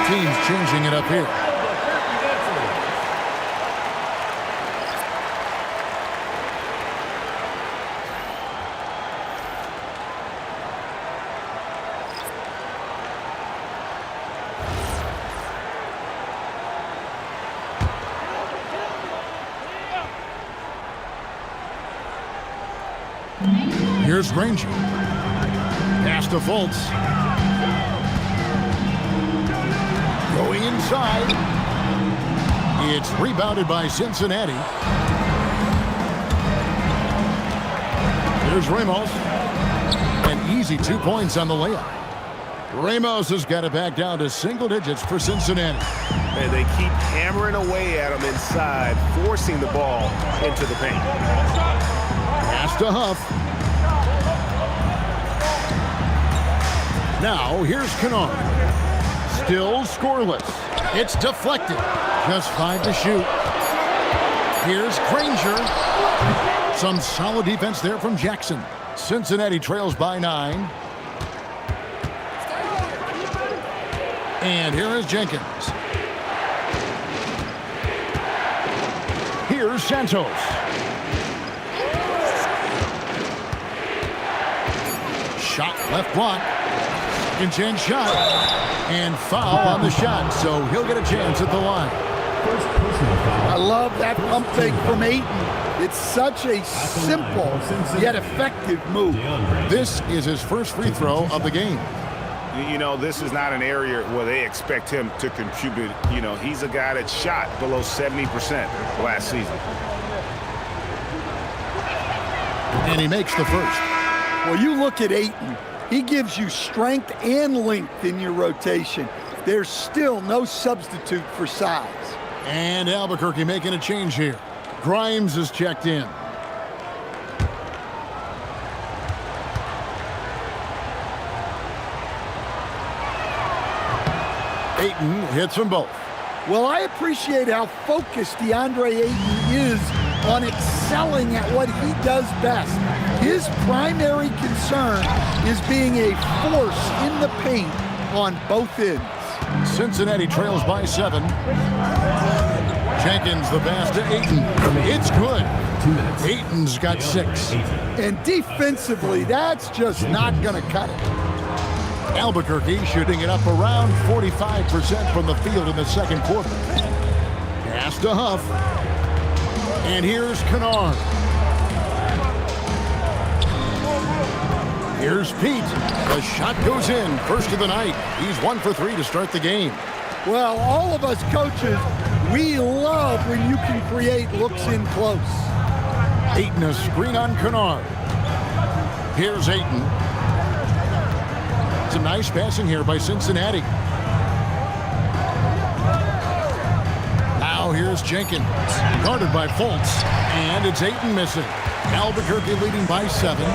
teams changing it up here. Here's Granger. Pass to Fultz. Going inside. It's rebounded by Cincinnati. Here's Ramos. An easy 2 points on the layup. Ramos has got it back down to single digits for Cincinnati. And they keep hammering away at him inside, forcing the ball into the paint. Pass to Huff. Now, here's Kennard. Still scoreless. It's deflected. Just 5 to shoot. Here's Granger. Some solid defense there from Jackson. Cincinnati trails by 9. And here is Jenkins. Here's Santos. Shot left block. Second chance shot. And foul on the shot, so he'll get a chance at the line. I love that pump fake from Ayton. It's such a simple yet effective move. This is his first free throw of the game. You know, this is not an area where they expect him to contribute. You know, he's a guy that shot below 70% last season. And he makes the first. Well, you look at Ayton. He gives you strength and length in your rotation. There's still no substitute for size. And Albuquerque making a change here. Grimes is checked in. Ayton hits them both. Well, I appreciate how focused DeAndre Ayton is on excelling at what he does best. His primary concern is being a force in the paint on both ends. Cincinnati trails by 7. Jenkins the pass to Ayton. It's good. Ayton's got 6. And defensively, that's just not going to cut it. Albuquerque shooting it up around 45% from the field in the second quarter. Pass to Huff. And here's Kennard. Here's Pete. The shot goes in. First of the night. He's 1 for 3 to start the game. Well, all of us coaches, we love when you can create looks in close. Ayton a screen on Kennard. Here's Ayton. Some nice passing here by Cincinnati. Now here's Jenkins. Guarded by Fultz. And it's Ayton missing. Albuquerque leading by 7.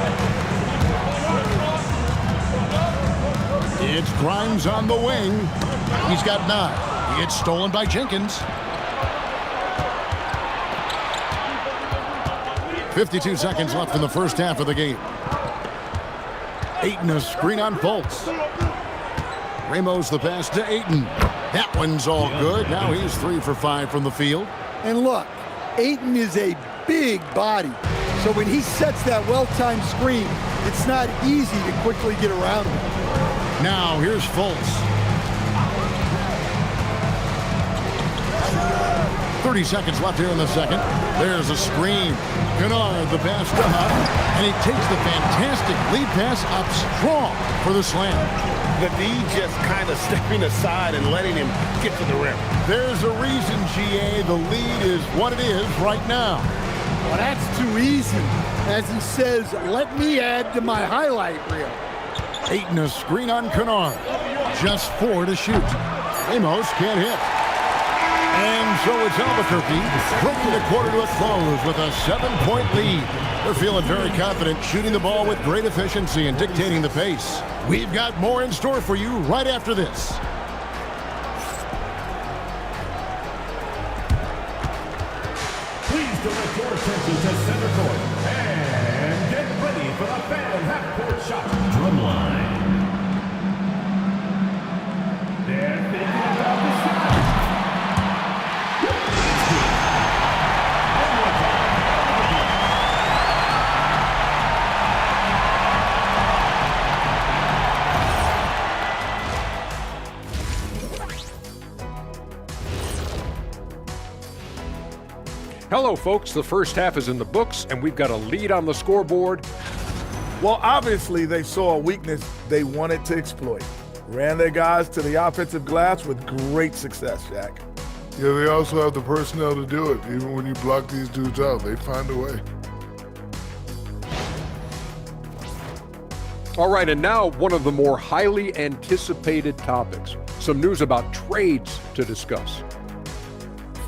It's Grimes on the wing. He's got 9. It's stolen by Jenkins. 52 seconds left in the first half of the game. Ayton a screen on Fultz. Ramos the pass to Ayton. That one's all good. Now he's 3 for 5 from the field. And look, Ayton is a big body. So when he sets that well-timed screen, it's not easy to quickly get around him. Now here's Fultz. 30 seconds left here in the second. There's a screen. Kennard the pass to Huff. And he takes the fantastic lead pass up strong for the slam. The D just kind of stepping aside and letting him get to the rim. There's a reason, GA, the lead is what it is right now. Well, that's too easy. As he says, let me add to my highlight reel. Ayton a screen on Kennard. Just 4 to shoot. Ramos can't hit. And so it's Albuquerque bringing the quarter to a close with a 7-point lead. They're feeling very confident, shooting the ball with great efficiency and dictating the pace. We've got more in store for you right after this. Please direct your attention to center court and get ready for the fan half-court shot. Drumline. They're thinking Hello, folks. The first half is in the books, and we've got a lead on the scoreboard. Well, obviously, they saw a weakness they wanted to exploit. Ran their guys to the offensive glass with great success, Jack. Yeah, they also have the personnel to do it. Even when you block these dudes out, they find a way. All right, and now one of the more highly anticipated topics. Some news about trades to discuss.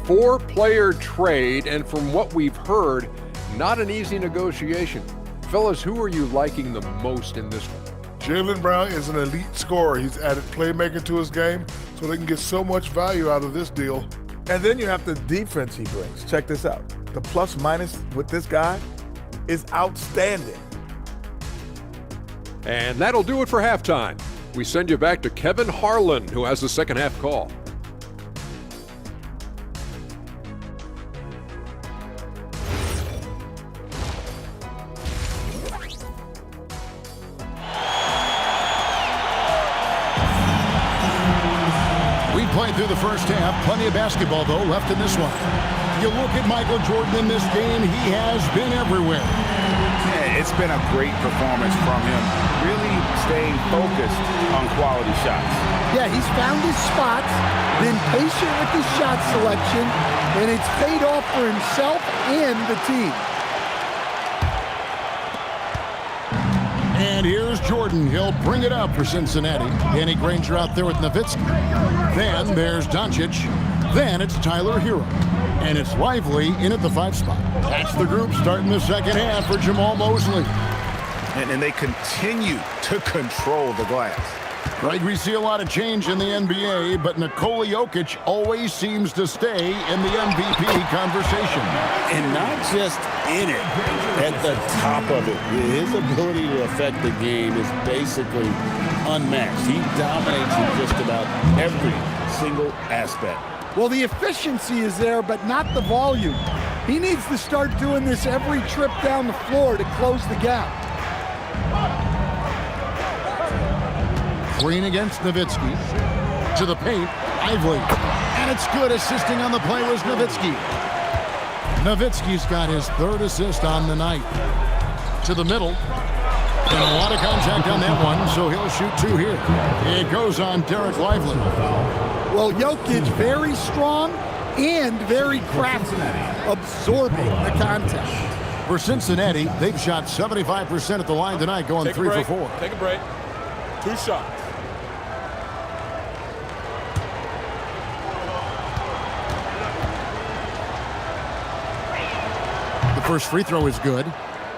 4-player trade, and from what we've heard, not an easy negotiation. Fellas, who are you liking the most in this one? Jaylen Brown is an elite scorer. He's added playmaking to his game, so they can get so much value out of this deal. And then you have the defense he brings. Check this out. The plus minus with this guy is outstanding. And that'll do it for halftime. We send you back to Kevin Harlan, who has the second half call. We played through the first half. Plenty of basketball, though, left in this one. You look at Michael Jordan in this game, he has been everywhere. Yeah, it's been a great performance from him. Really staying focused on quality shots. Yeah, he's found his spots, been patient with his shot selection, and it's paid off for himself and the team. And here's Jordan. He'll bring it up for Cincinnati. Danny Granger out there with Nowitzki. Then there's Doncic. Then it's Tyler Hero. And it's Lively in at the 5 spot. That's the group starting the second half for Jamal Mosley. And they continue to control the glass. Right, we see a lot of change in the NBA, but Nikola Jokic always seems to stay in the MVP conversation. And not just in it, at the top of it. His ability to affect the game is basically unmatched. He dominates in just about every single aspect. Well, the efficiency is there, but not the volume. He needs to start doing this every trip down the floor to close the gap. Green against Nowitzki. To the paint, Lively. And it's good. Assisting on the play was Nowitzki. Nowitzki's got his 3rd assist on the night. To the middle. And a lot of contact on that one, so he'll shoot 2 here. It goes on Derek Lively. Well, Jokic very strong and very crafty, absorbing the contact. For Cincinnati, they've shot 75% at the line tonight, going 3 for 4. Take a break. 2 shots. The first free throw is good.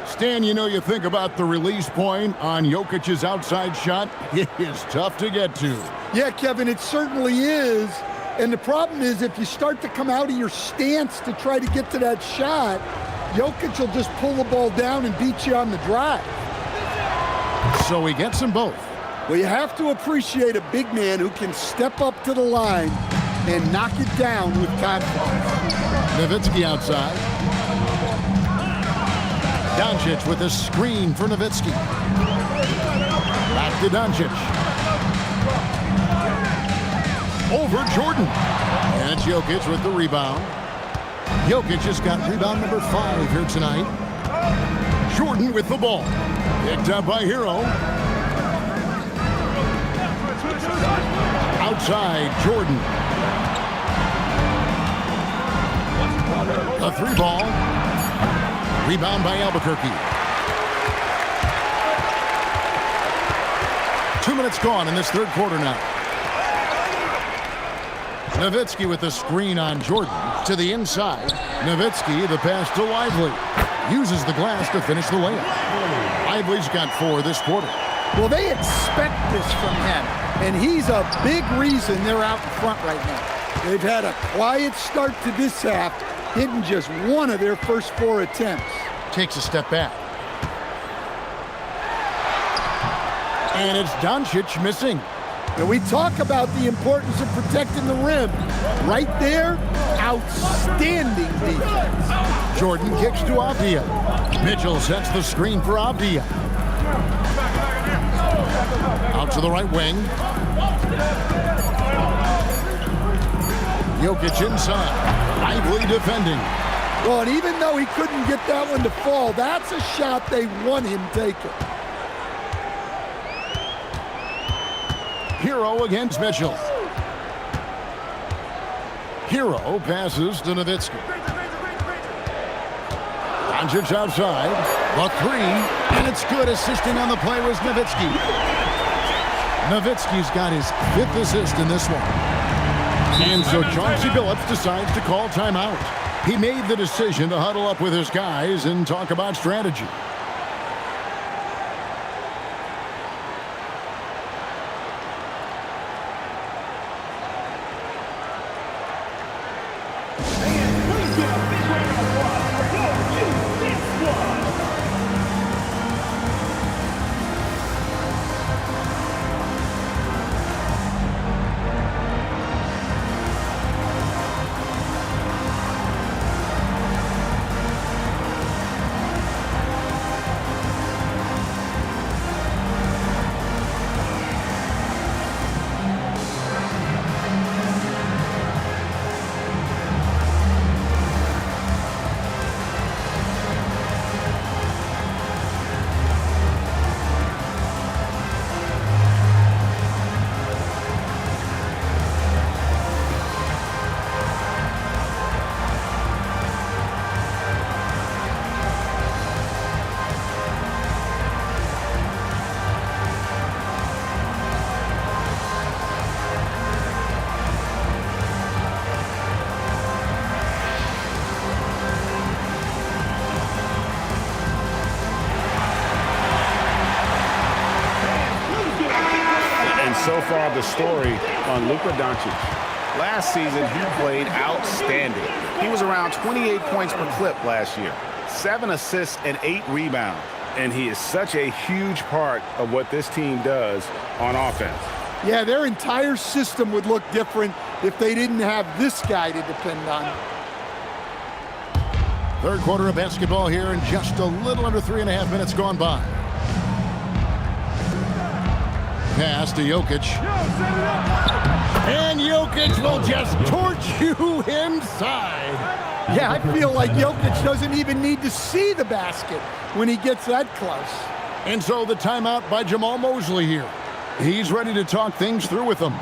Stan, you think about the release point on Jokic's outside shot. It is tough to get to. Yeah, Kevin, it certainly is. And the problem is if you start to come out of your stance to try to get to that shot, Jokic will just pull the ball down and beat you on the drive. So he gets them both. Well, you have to appreciate a big man who can step up to the line and knock it down with confidence. Nowitzki outside. Doncic with a screen for Nowitzki. Back to Doncic. Over Jordan. And it's Jokic with the rebound. Jokic has got rebound number 5 here tonight. Jordan with the ball. Picked up by Hero. Outside, Jordan. A 3 ball. Rebound by Albuquerque. 2 minutes gone in this 3rd quarter now. Nowitzki with the screen on Jordan to the inside. Nowitzki, the pass to Lively. Uses the glass to finish the layup. Lively's got 4 this quarter. Well, they expect this from him, and he's a big reason they're out in front right now. They've had a quiet start to this half, hitting just 1 of their first 4 attempts. Takes a step back. And it's Doncic missing. And we talk about the importance of protecting the rim. Right there, outstanding defense. Jordan kicks to Avdia. Mitchell sets the screen for Avdia. Out to the right wing. Jokic inside. Lively defending. Well, and even though he couldn't get that one to fall, that's a shot they want him taking. Hero against Mitchell. Hero passes to Nowitzki. Doncic outside. The three, and it's good. Assisting on the play was Nowitzki. Nowitzki's got his 5th assist in this one. And so Chauncey Billups decides to call timeout. He made the decision to huddle up with his guys and talk about strategy. So far, the story on Luka Doncic. Last season, he played outstanding. He was around 28 points per clip last year, 7 assists and 8 rebounds. And he is such a huge part of what this team does on offense. Yeah, their entire system would look different if they didn't have this guy to depend on. Third quarter of basketball here, and just a little under 3.5 minutes gone by. Pass to Jokic. And Jokic will just torch you inside. Yeah, I feel like Jokic doesn't even need to see the basket when he gets that close. And so the timeout by Jamal Mosley here. He's ready to talk things through with them.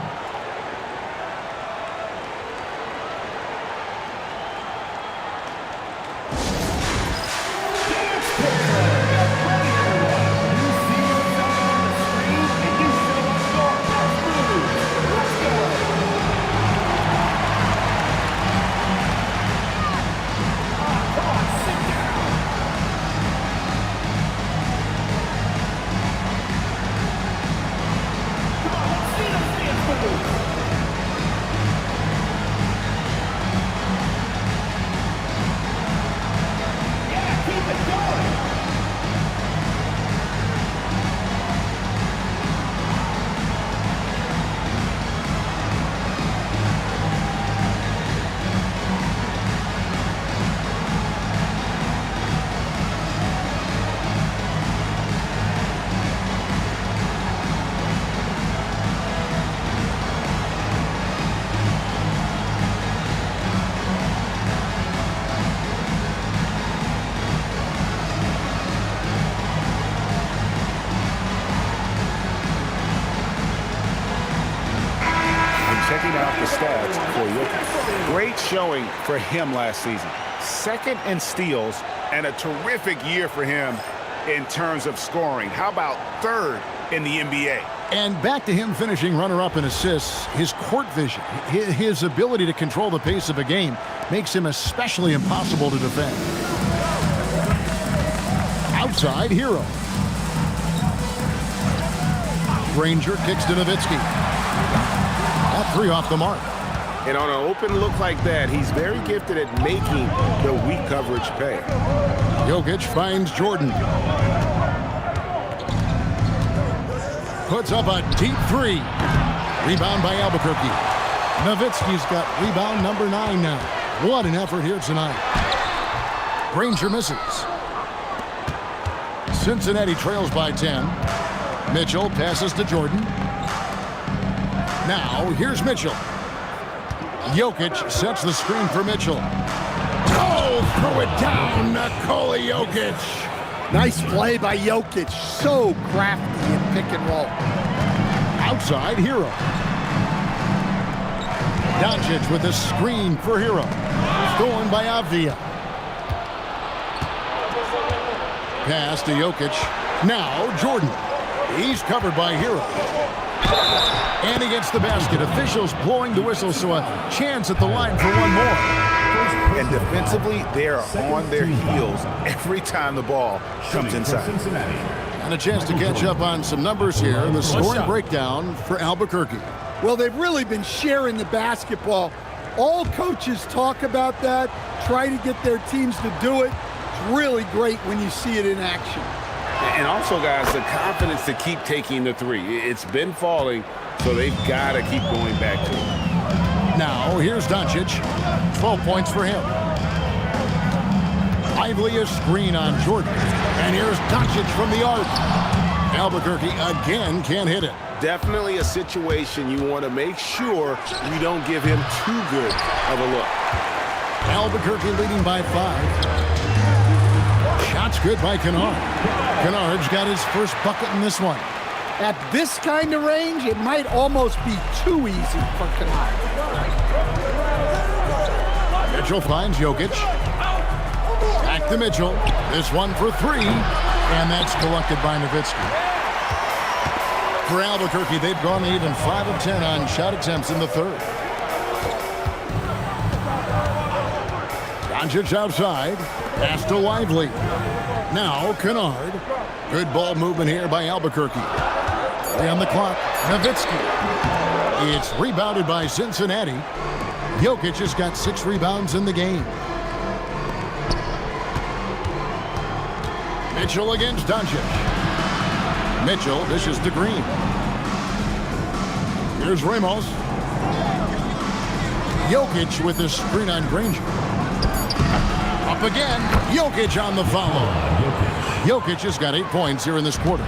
Checking out the stats for Jokic. Great showing for him last season. 2nd in steals and a terrific year for him in terms of scoring. How about 3rd in the NBA? And back to him finishing runner-up in assists. His court vision, his ability to control the pace of a game makes him especially impossible to defend. Outside, Hero. Granger kicks to Nowitzki. That 3 off the mark. And on an open look like that, he's very gifted at making the weak coverage pay. Jokic finds Jordan. Puts up a deep 3. Rebound by Albuquerque. Nowitzki's got rebound number 9 now. What an effort here tonight. Granger misses. Cincinnati trails by 10. Mitchell passes to Jordan. Now, here's Mitchell. Jokic sets the screen for Mitchell. Oh, He'll throw it down. Nikola Jokic. Nice play by Jokic. So crafty in pick and roll. Outside, Hero. Doncic with a screen for Hero. Stolen by Avdia. Pass to Jokic. Now Jordan. He's covered by Hero. And against the basket. Officials blowing the whistle, so a chance at the line for one more. And defensively, they are on their heels every time the ball comes inside. And a chance to catch up on some numbers here in the scoring breakdown for Albuquerque. Well, they've really been sharing the basketball. All coaches talk about that, try to get their teams to do it. It's really great when you see it in action. And also, guys, the confidence to keep taking the three. It's been falling, so they've got to keep going back to it. Now, here's Doncic. 12 points for him. Lively a screen on Jordan. And here's Doncic from the arc. Albuquerque again can't hit it. Definitely a situation you want to make sure you don't give him too good of a look. Albuquerque leading by 5. Shot's good by Kennard. Kennard's got his first bucket in this one. At this kind of range, it might almost be too easy for Kennard. Mitchell finds Jokic. Back to Mitchell. This one for 3. And that's collected by Nowitzki. For Albuquerque, they've gone even 5 of 10 on shot attempts in the third. Doncic outside. Pass to Lively. Now Kennard. Good ball movement here by Albuquerque. 3 on the clock. Nowitzki. It's rebounded by Cincinnati. Jokic has got 6 rebounds in the game. Mitchell against Doncic. Mitchell dishes to Green. Here's Ramos. Jokic with the screen on Granger. Up again. Jokic on the follow. Jokic has got 8 points here in this quarter.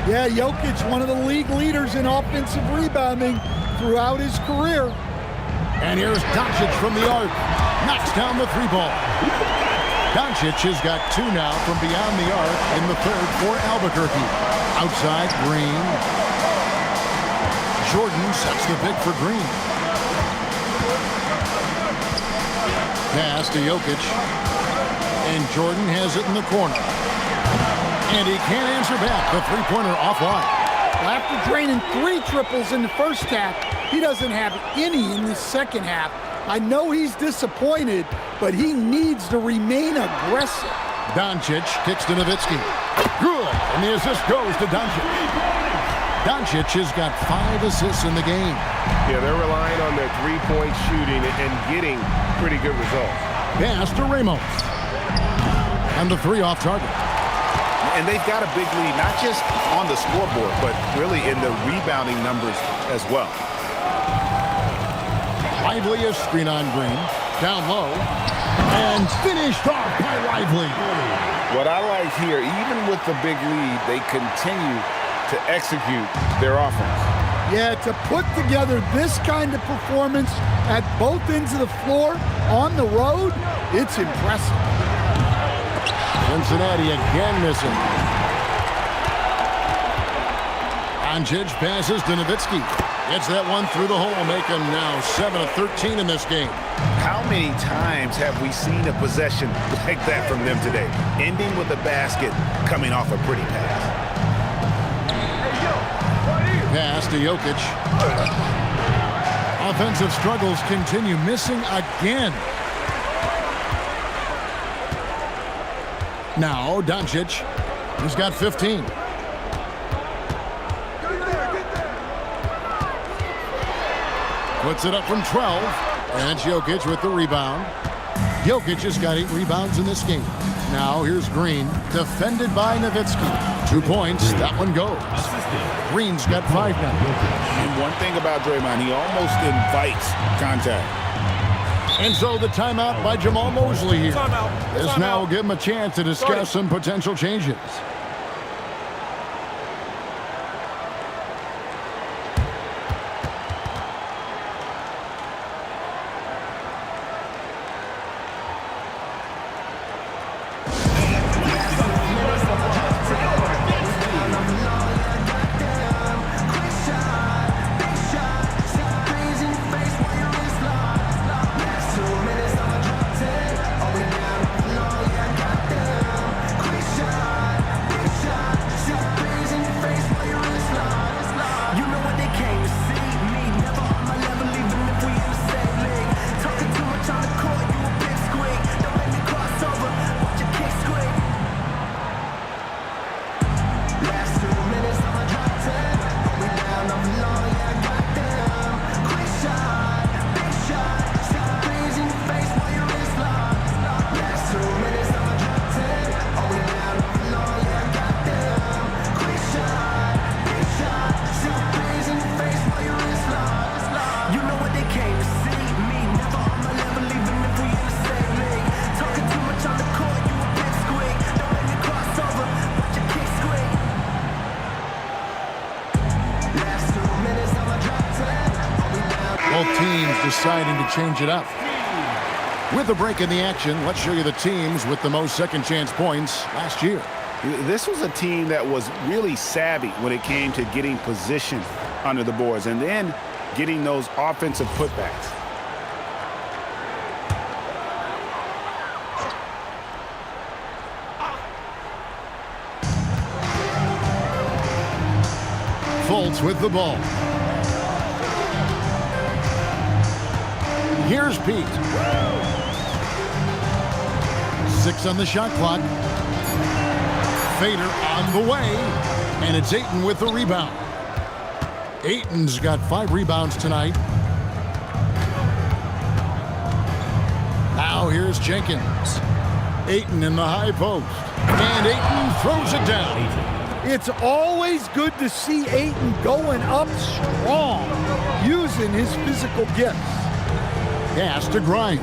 Yeah, Jokic, one of the league leaders in offensive rebounding throughout his career. And here's Doncic from the arc. Knocks down the 3-ball. Doncic has got 2 now from beyond the arc in the third for Albuquerque. Outside, Green. Jordan sets the pick for Green. Pass to Jokic. And Jordan has it in the corner. And he can't answer back. The 3-pointer offline. After draining 3 triples in the first half, he doesn't have any in the second half. I know he's disappointed, but he needs to remain aggressive. Doncic kicks to Nowitzki. Good. And the assist goes to Doncic. Doncic has got 5 assists in the game. Yeah, they're relying on their 3-point shooting and getting pretty good results. Pass to Ramos. And the 3 off target. And they've got a big lead, not just on the scoreboard, but really in the rebounding numbers as well. Lively a screen on Green. Down low. And finished off by Lively. What I like here, even with the big lead, they continue to execute their offense. Yeah, to put together this kind of performance at both ends of the floor on the road, it's impressive. Cincinnati again missing. Doncic passes to Nowitzki. Gets that one through the hole, making now 7 of 13 in this game. How many times have we seen a possession like that from them today? Ending with a basket, coming off a pretty pass. Pass to Jokic. Offensive struggles continue, missing again. Now Doncic, he's got 15. Puts it up from 12. And it's Jokic with the rebound. Jokic has got 8 rebounds in this game. Now here's Green, defended by Nowitzki. 2 points, that one goes. Green's got 5 now. And one thing about Draymond, he almost invites contact. And so the timeout by Jamal Mosley here. This now will give him a chance to discuss some potential changes. Both teams deciding to change it up. With a break in the action, let's show you the teams with the most second chance points last year. This was a team that was really savvy when it came to getting position under the boards and then getting those offensive putbacks. Fultz with the ball. Here's Pete. 6 on the shot clock. Fader on the way, and it's Ayton with the rebound. Ayton's got 5 rebounds tonight. Now here's Jenkins. Ayton in the high post, and Ayton throws it down. It's always good to see Ayton going up strong, using his physical gifts. Pass to Grimes.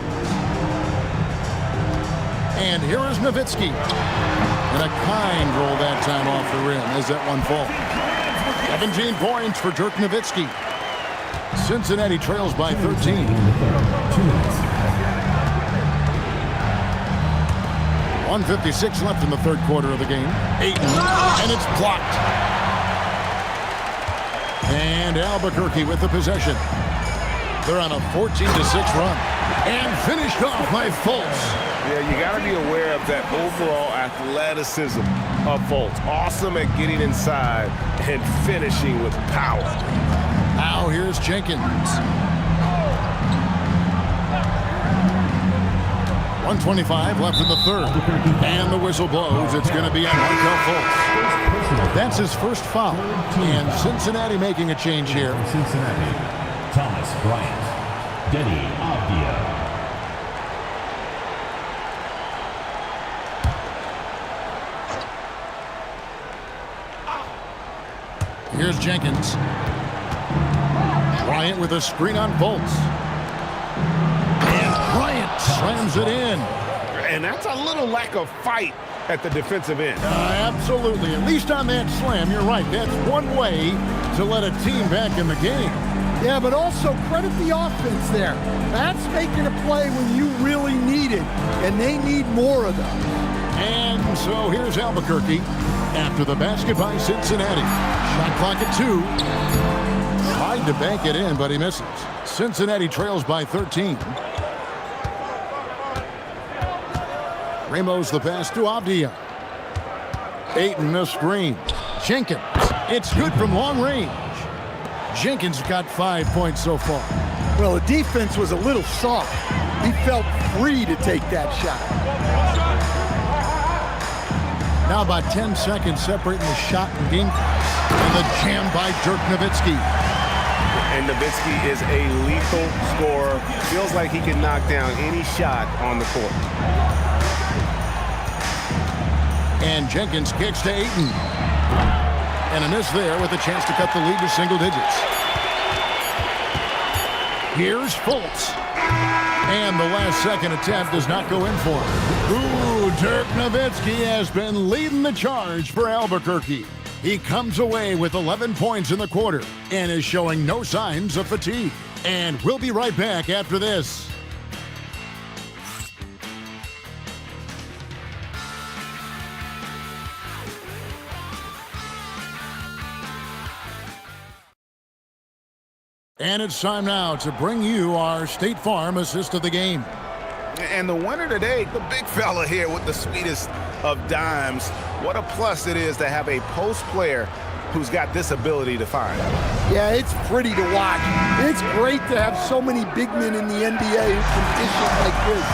And here is Nowitzki. And a kind roll that time off the rim as that one falls. 17 points for Dirk Nowitzki. Cincinnati trails by 13. 1:56 left in the third quarter of the game. Ayton, and it's blocked. And Albuquerque with the possession. They're on a 14-6 run. And finished off by Fultz. Yeah, you got to be aware of that overall athleticism of Fultz. Awesome at getting inside and finishing with power. Now here's Jenkins. 1:25 left in the third. And the whistle blows. It's going to be on Markelle Fultz. That's his first foul. And Cincinnati making a change here. Cincinnati, Thomas Bryant, Denny Avdia. Here's Jenkins. Bryant with a screen on Fultz. And Bryant slams it in. And that's a little lack of fight at the defensive end. Absolutely. At least on that slam, you're right. That's one way to let a team back in the game. Yeah, but also credit the offense there. That's making a play when you really need it, and they need more of them. And so here's Albuquerque after the basket by Cincinnati. Shot clock at 2. Tried to bank it in, but he misses. Cincinnati trails by 13. Ramos the pass to Avdia. Ayton the screen. Jenkins. It's good from long range. Jenkins got 5 points so far. Well, the defense was a little soft. He felt free to take that shot. Now about 10 seconds separating the shot and game clock. And the jam by Dirk Nowitzki. And Nowitzki is a lethal scorer. Feels like he can knock down any shot on the court. And Jenkins kicks to Ayton. And a miss there with a chance to cut the lead to single digits. Here's Fultz. And the last second attempt does not go in for him. Ooh, Dirk Nowitzki has been leading the charge for Albuquerque. He comes away with 11 points in the quarter and is showing no signs of fatigue. And we'll be right back after this. And it's time now to bring you our State Farm assist of the game. And the winner today, the big fella here with the sweetest of dimes. What a plus it is to have a post player who's got this ability to find. Yeah, it's pretty to watch. It's great to have so many big men in the NBA who can dish it like this.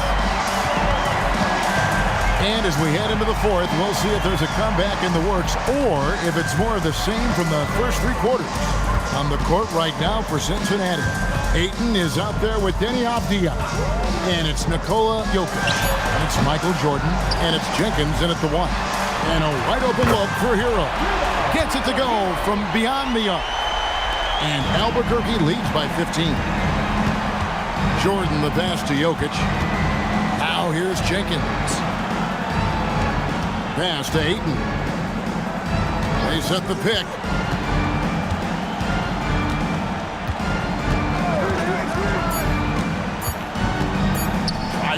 And as we head into the fourth, we'll see if there's a comeback in the works or if it's more of the same from the first 3 quarters. On the court right now for Cincinnati. Ayton is out there with Denny Avdia. And it's Nikola Jokic. And it's Michael Jordan. And it's Jenkins in at the 1. And a wide open look for Hero. Gets it to go from beyond the arc. And Albuquerque leads by 15. Jordan the pass to Jokic. Now here's Jenkins. Pass to Ayton. They set the pick.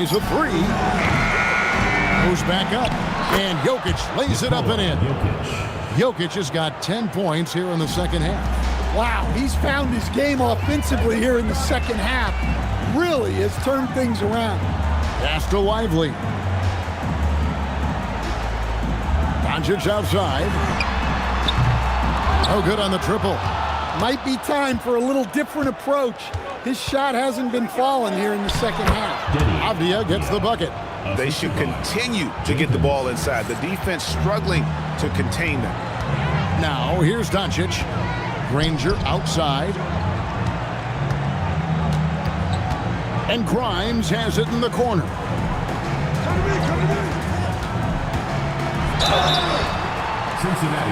lays a three. Goes back up. And Jokic lays it up and in. Jokic has got 10 points here in the second half. Wow, he's found his game offensively here in the second half. Really has turned things around. Pass to Lively. Doncic outside. No good on the triple. Might be time for a little different approach. His shot hasn't been falling here in the second half. Avdia gets the bucket. They should continue to get the ball inside. The defense struggling to contain them. Now, here's Doncic. Granger outside. And Grimes has it in the corner.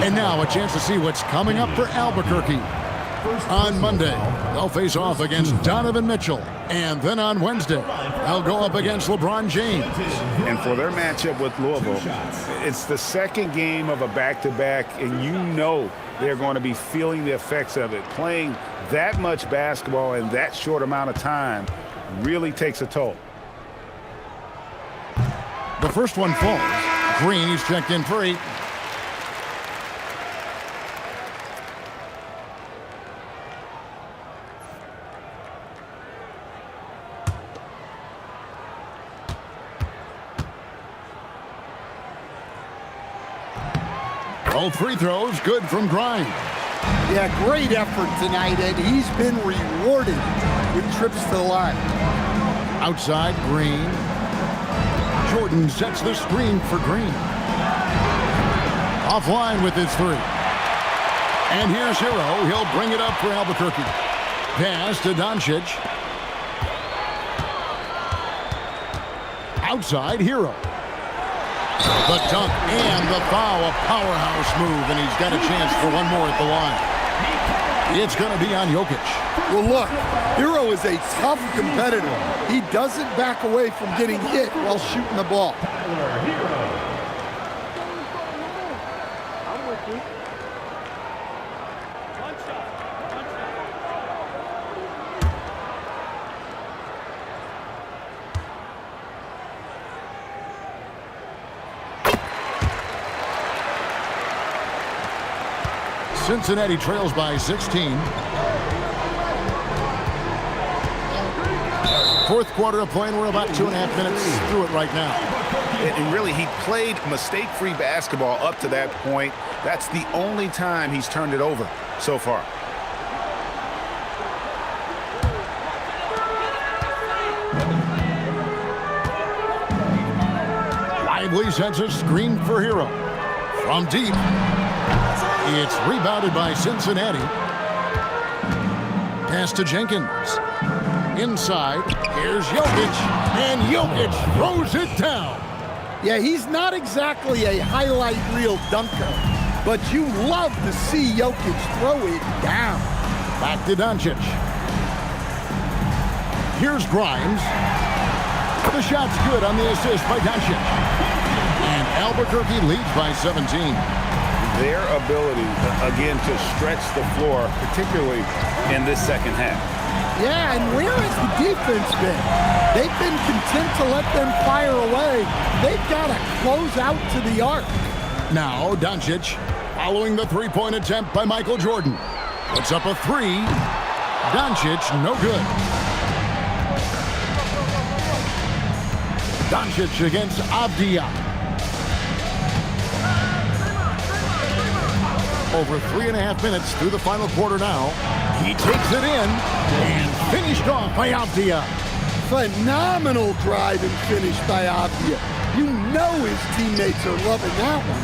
And now a chance to see what's coming up for Albuquerque. On Monday, they'll face off against Donovan Mitchell. And then on Wednesday, they'll go up against LeBron James. And for their matchup with Louisville, it's the second game of a back-to-back, and you know they're going to be feeling the effects of it. Playing that much basketball in that short amount of time really takes a toll. The first one falls. Green, he's checked in for 8. All free throws good from Grimes. Yeah, great effort tonight, and he's been rewarded with trips to the line. Outside, Green. Jordan sets the screen for Green. Offline with his 3. And here's Hero. He'll bring it up for Albuquerque. Pass to Doncic. Outside, Hero. The dunk and the foul, a powerhouse move, and he's got a chance for one more at the line. It's going to be on Jokic. Well, look, Hero is a tough competitor. He doesn't back away from getting hit while shooting the ball. I'm with you. One shot. Cincinnati trails by 16. Fourth quarter of play, and we're about 2.5 minutes through it right now. And really, he played mistake-free basketball up to that point. That's the only time he's turned it over so far. Lively sets a screen for Hero. From deep. It's rebounded by Cincinnati. Pass to Jenkins. Inside, here's Jokic, and Jokic throws it down. Yeah, he's not exactly a highlight reel dunker, but you love to see Jokic throw it down. Back to Doncic. Here's Grimes. The shot's good on the assist by Doncic. And Albuquerque leads by 17. Their ability, again, to stretch the floor, particularly in this second half. Yeah, and where has the defense been? They've been content to let them fire away. They've got to close out to the arc. Now, Doncic, following the three-point attempt by Michael Jordan. Puts up a 3. Doncic, no good. Doncic against Avdia. Over 3.5 minutes through the final quarter now. He takes it in and finished off by Avdia. Phenomenal drive and finish by Avdia. You know his teammates are loving that one.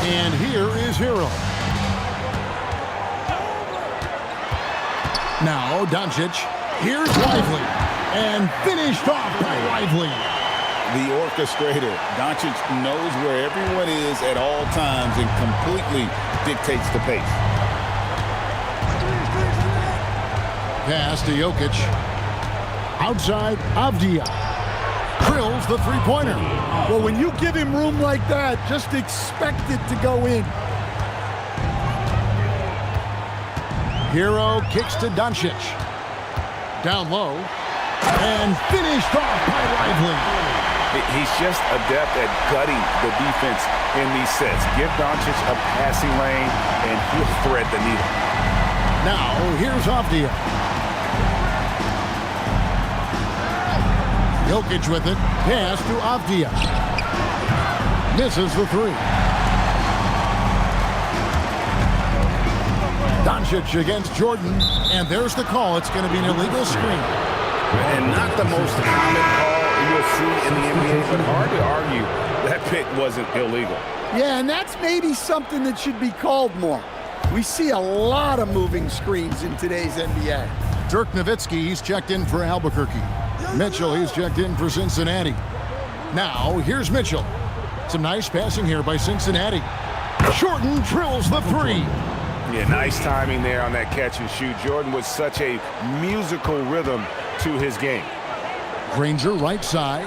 And here is Hero. Now Doncic. Here's Lively. And finished off by Lively. The orchestrator, Doncic, knows where everyone is at all times and completely dictates the pace. Pass to Jokic. Outside, Avdia. Drills the three-pointer. Well, when you give him room like that, just expect it to go in. Hero kicks to Doncic. Down low. And finished off by Lively. He's just adept at gutting the defense in these sets. Give Doncic a passing lane, and he'll thread the needle. Now, here's Avdia. Jokic with it. Pass to Avdia. Misses the three. Doncic against Jordan. And there's the call. It's going to be an illegal screen. And not the most common call you'll see in the NBA, but hard to argue that pick wasn't illegal. Yeah, and that's maybe something that should be called more. We see a lot of moving screens in today's NBA. Dirk Nowitzki, he's checked in for Albuquerque. Mitchell, he's checked in for Cincinnati. Now, here's Mitchell. Some nice passing here by Cincinnati. Jordan drills the three. Yeah, nice timing there on that catch and shoot. Jordan with such a musical rhythm to his game. Granger right side.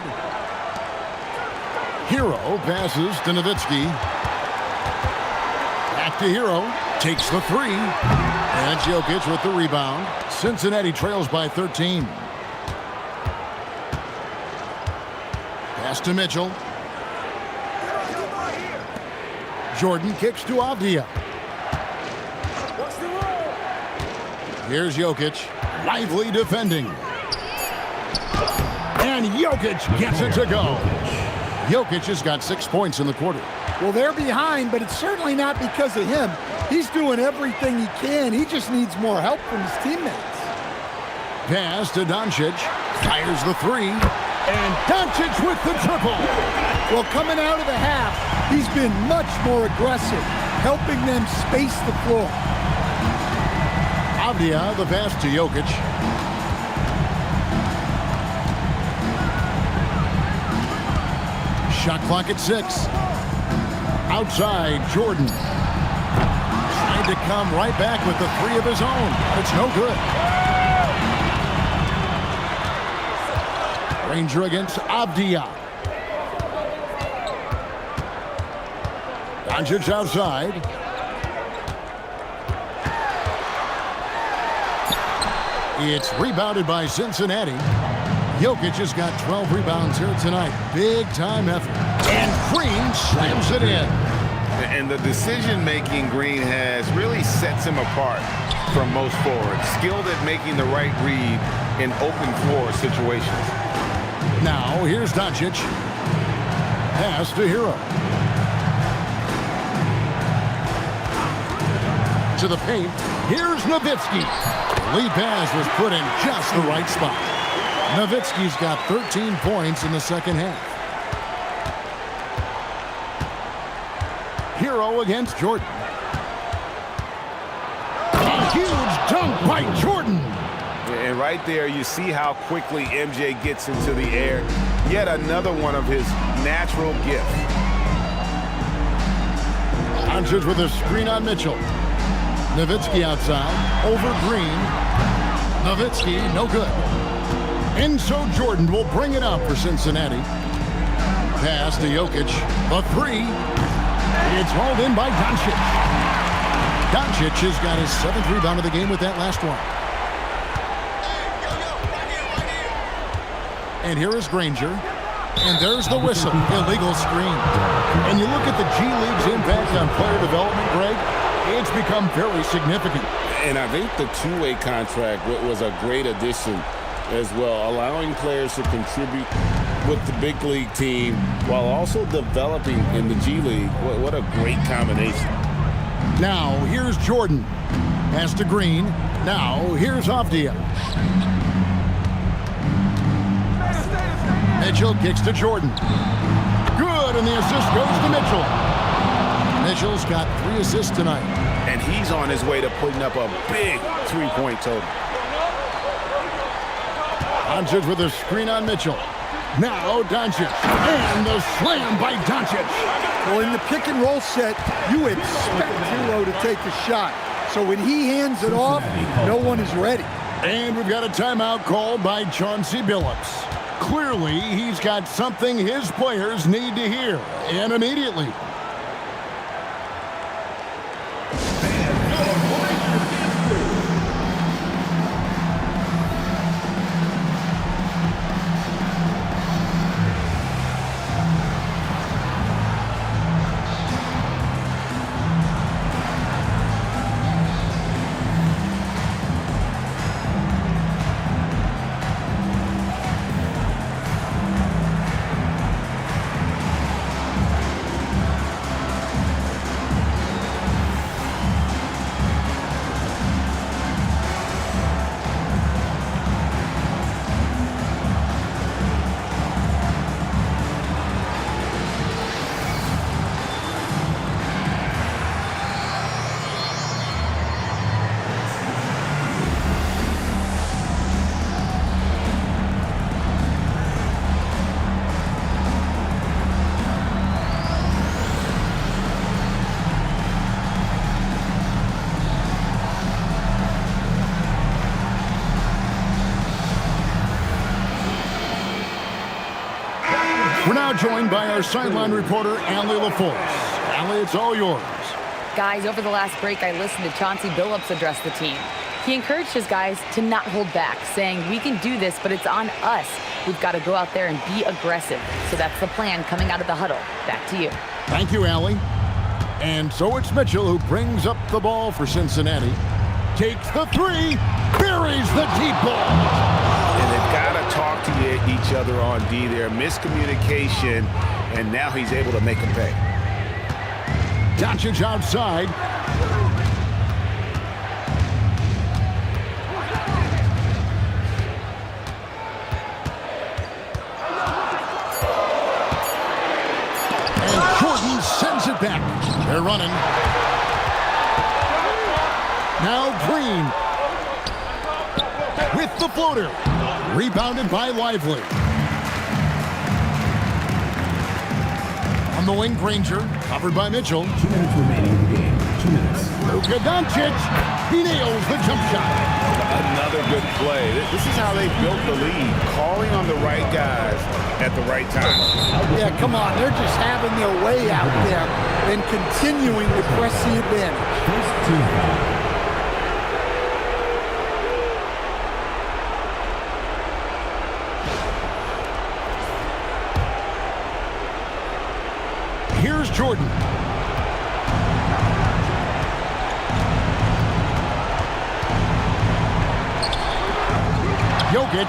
Hero passes to Nowitzki. Back to Hero. Takes the three. And Jokic with the rebound. Cincinnati trails by 13. Pass to Mitchell. Jordan kicks to Avdia. Here's Jokic. Lively defending. And Jokic gets it to go. Jokic has got 6 points in the quarter. Well, they're behind, but it's certainly not because of him. He's doing everything he can. He just needs more help from his teammates. Pass to Doncic. Fires the three. And Doncic with the triple. Well, coming out of the half, he's been much more aggressive, helping them space the floor. Avdia, the pass to Jokic. Shot clock at 6. Outside, Jordan. Trying to come right back with the three of his own. It's no good. Granger against Avdia. Doncic outside. It's rebounded by Cincinnati. Jokic has got 12 rebounds here tonight. Big time effort. And Green slams it in. And the decision-making Green has really sets him apart from most forwards. Skilled at making the right read in open floor situations. Now, here's Doncic. Pass to Hero. To the paint. Here's Nowitzki. Lead pass was put in just the right spot. Nowitzki's got 13 points in the second half. Hero against Jordan. A huge dunk by Jordan. And right there, you see how quickly MJ gets into the air. Yet another one of his natural gifts. Doncic with a screen on Mitchell. Nowitzki outside. Over Green. Nowitzki, no good. And so Jordan will bring it up for Cincinnati. Pass to Jokic. The three. It's hauled in by Doncic. Doncic has got his 7th rebound of the game with that last one. And here is Granger. And there's the whistle. Illegal screen. And you look at the G League's impact on player development, Greg. It's become very significant. And I think the two-way contract was a great addition as well, allowing players to contribute with the big league team while also developing in the G League. What a great combination. Now, here's Jordan. Pass to Green. Now, here's Avdia. Mitchell kicks to Jordan. Good, and the assist goes to Mitchell. Mitchell's got 3 assists tonight. And he's on his way to putting up a big three-point total. Doncic with a screen on Mitchell. Now Doncic. And the slam by Doncic. Well, in the pick and roll set, you expect Hero to take a shot. So when he hands it off, no one is ready. And we've got a timeout called by Chauncey Billups. Clearly, he's got something his players need to hear, and immediately. We're now joined by our sideline reporter, Allie LaForce. Allie, it's all yours. Guys, over the last break, I listened to Chauncey Billups address the team. He encouraged his guys to not hold back, saying, we can do this, but it's on us. We've got to go out there and be aggressive. So that's the plan coming out of the huddle. Back to you. Thank you, Allie. And so it's Mitchell who brings up the ball for Cincinnati. Takes the three, buries the deep ball. And they've got to talk to each other on D there. Miscommunication, and now he's able to make a pay. Doncic outside. And Jordan sends it back. They're running. Now Green with the floater. Rebounded by Lively. On the wing, Granger, covered by Mitchell. 2 minutes remaining in the game. 2 minutes. Luka Doncic, he nails the jump shot. Another good play. This is how they built the lead, calling on the right guys at the right time. Yeah, come on. They're just having their way out there and continuing to press the advantage. First team foul. Here's Jordan. Jokic.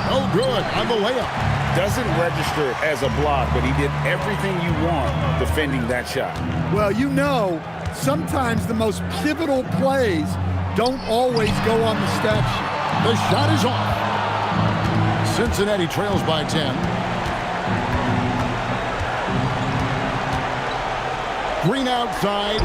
Oh, good on the layup. Doesn't register as a block, but he did everything you want defending that shot. Well, you know, sometimes the most pivotal plays don't always go on the stat sheet. The shot is off. Cincinnati trails by 10. Green outside.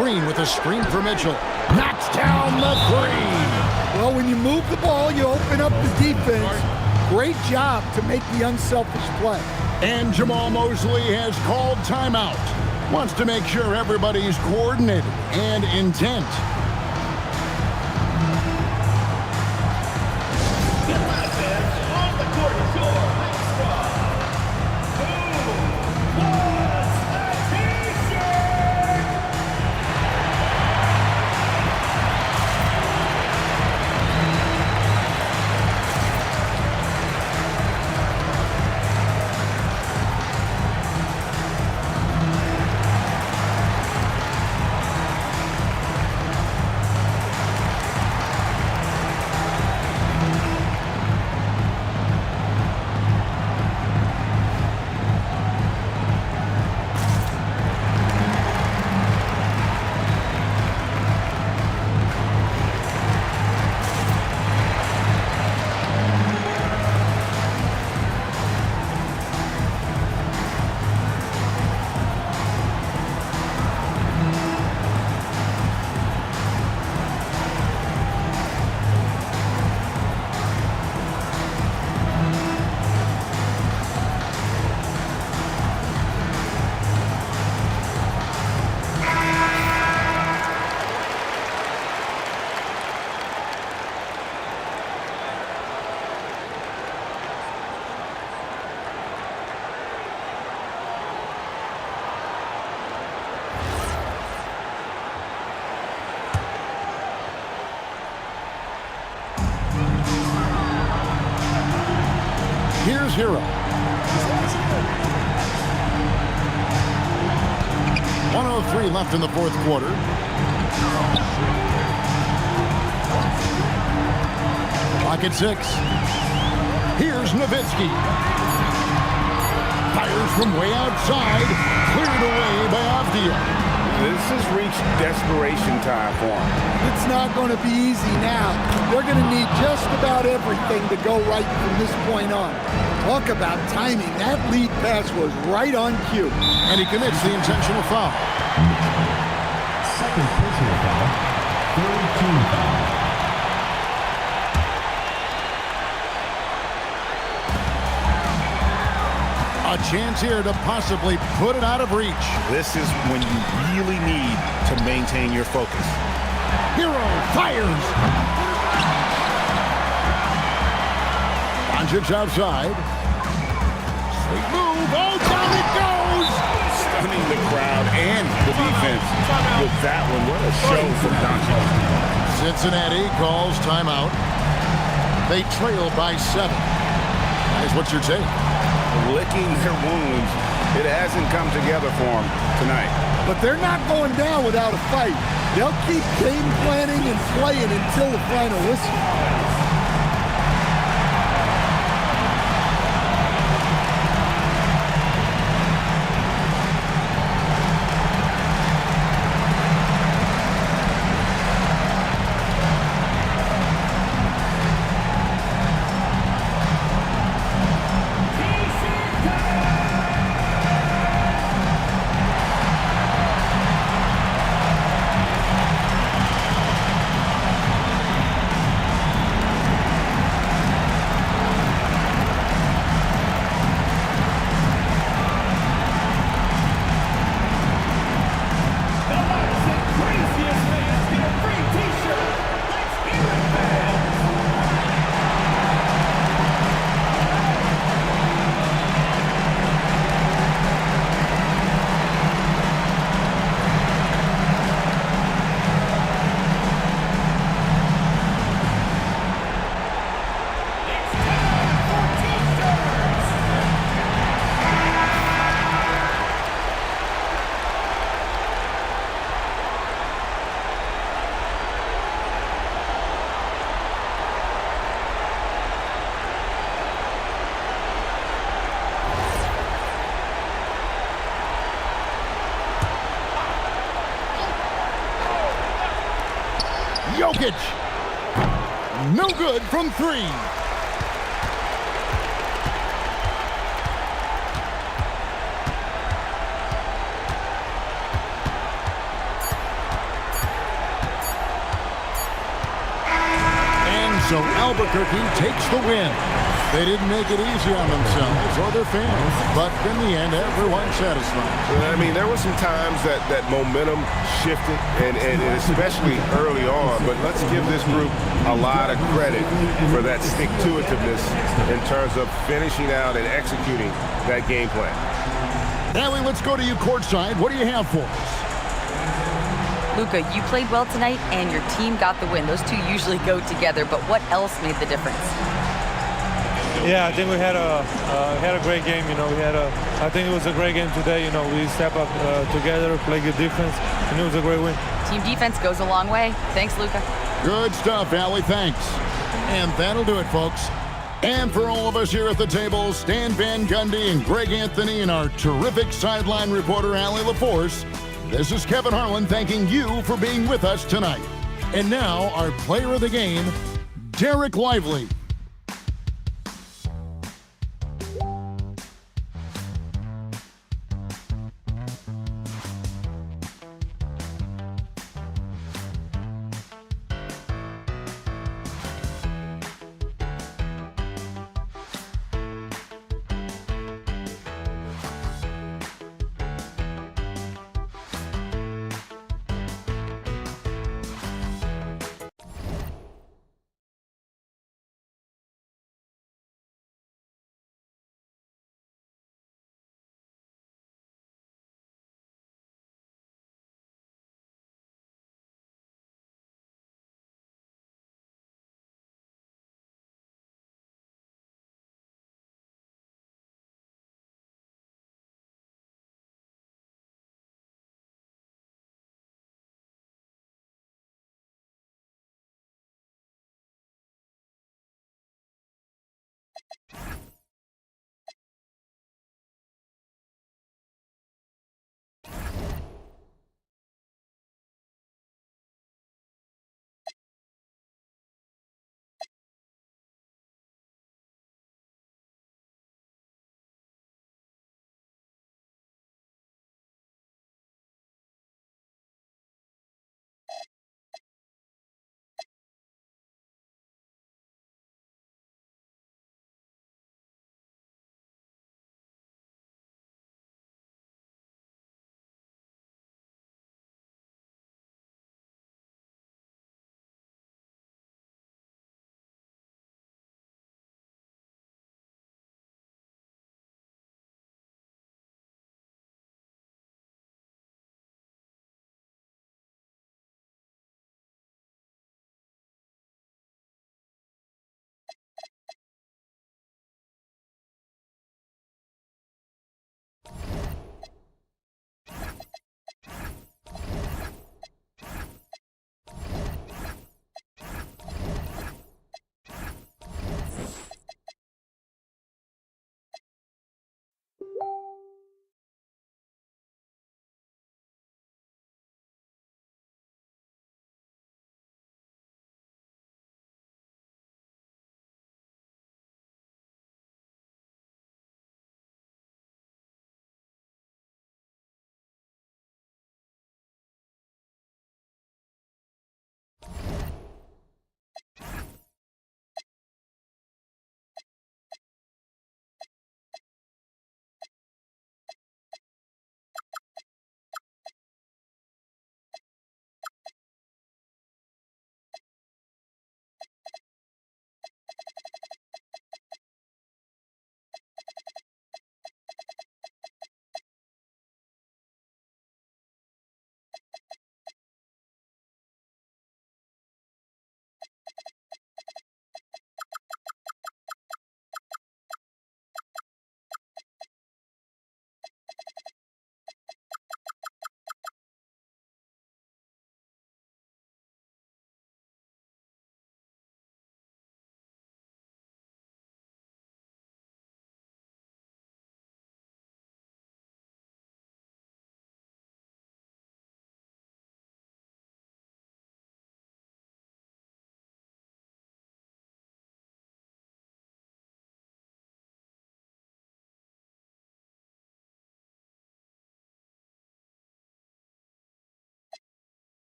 Green with a screen for Mitchell. Knocks down the three. Well, when you move the ball, you open up the defense. Great job to make the unselfish play. And Jamal Mosley has called timeout. Wants to make sure everybody's coordinated and intent. Here's Hero. 1:03 left in the fourth quarter. Clock at 6. Here's Nowitzki. Fires from way outside. Cleared away by Avdia. This has reached desperation time for him. It's not going to be easy now. They're going to need just about everything to go right from this point on. Talk about timing. That lead pass was right on cue. And he commits the intentional foul. Second personal foul. Third team foul. A chance here to possibly put it out of reach. This is when you really need to maintain your focus. Hero fires. Doncic outside. They move. Oh, down it goes. Stunning the crowd and the defense with that one. What a show from Doncic. Cincinnati calls timeout. They trail by 7. Guys, what's your take? Licking their wounds. It hasn't come together for them tonight. But they're not going down without a fight. They'll keep game planning and playing until the final whistle. Jokic. No good from 3. And so Albuquerque takes the win. They didn't make it easy on themselves or their fans, but in the end, everyone's satisfied. I mean, there were some times that momentum shifted, and especially early on, but let's give this group a lot of credit for that stick-to-itiveness in terms of finishing out and executing that game plan. Allie, let's go to you courtside. What do you have for us? Luka, you played well tonight, and your team got the win. Those two usually go together, but what else made the difference? Yeah, I think we had a great game. I think it was a great game today. We step up together, play good defense, and it was a great win. Team defense goes a long way. Thanks, Luka. Good stuff, Allie. Thanks. And that'll do it, folks. And for all of us here at the table, Stan Van Gundy and Greg Anthony and our terrific sideline reporter, Allie LaForce, this is Kevin Harlan thanking you for being with us tonight. And now, our player of the game, Derek Lively.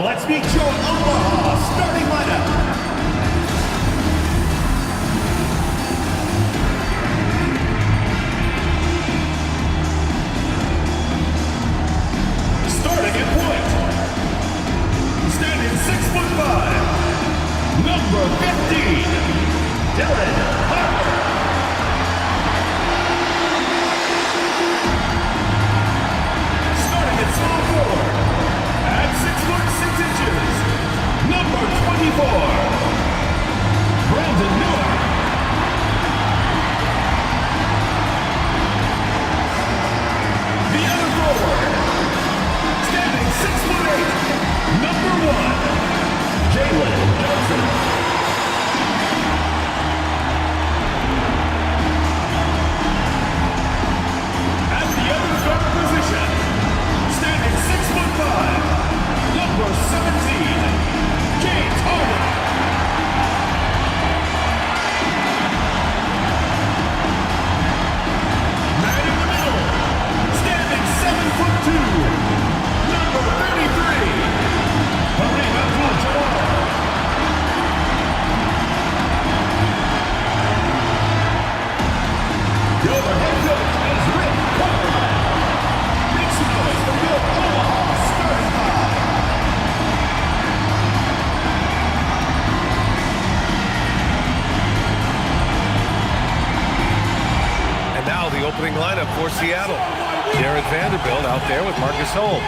Let's meet your Omaha starting lineup. Starting at point, standing 6'5", number 15, Dylan Harper. Starting at small forward, at 6'6", number 24, Brandon Miller. The other forward, standing 6'8", number 1, Jalen Johnson. At the other guard position, standing 6'5", number 17, James Harden. Man in the middle, standing 7'2", number 33, Kareem Abdul-Jabbar. Your head coach is Rick Cartwright. Make some noise for your Omaha starting five. And now the opening lineup for Seattle. Jared Vanderbilt out there with Marcus Hull.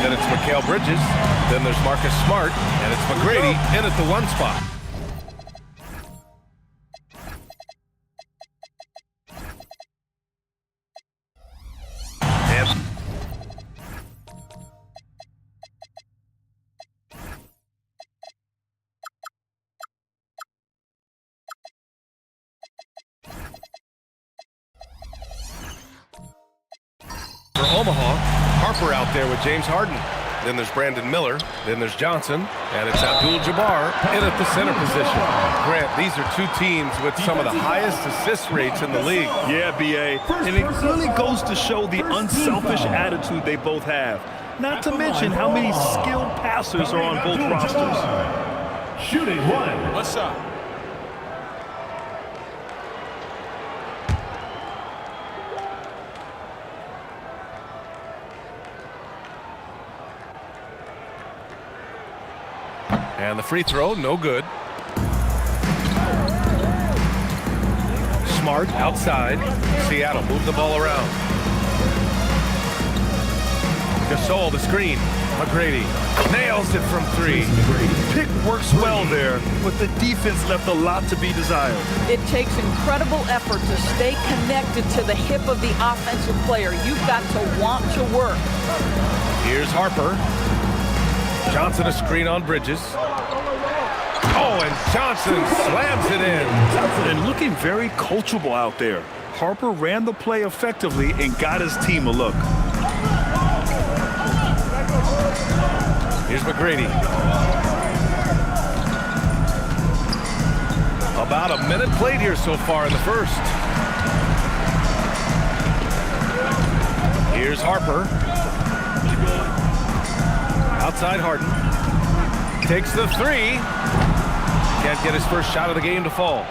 Then it's Mikal Bridges. Then there's Marcus Smart. And it's McGrady in at the 1 spot. And for Omaha, Harper out there with James Harden. Then there's Brandon Miller. Then there's Johnson. And it's Abdul-Jabbar in at the center position. Grant, these are two teams with some of the highest assist rates in the league. Yeah, B.A. And it really goes to show the unselfish attitude they both have. Not to mention how many skilled passers are on both rosters. Shooting one. What's up? And the free throw, no good. Smart outside. Seattle move the ball around. Gasol the screen. McGrady nails it from 3. Pick works well there, but the defense left a lot to be desired. It takes incredible effort to stay connected to the hip of the offensive player. You've got to want to work. Here's Harper. Johnson a screen on Bridges. Oh, and Johnson slams it in. And looking very coachable out there. Harper ran the play effectively and got his team a look. Here's McGrady. About a minute played here so far in the first. Here's Harper. Outside Harden. Takes the 3. Can't get his first shot of the game to fall.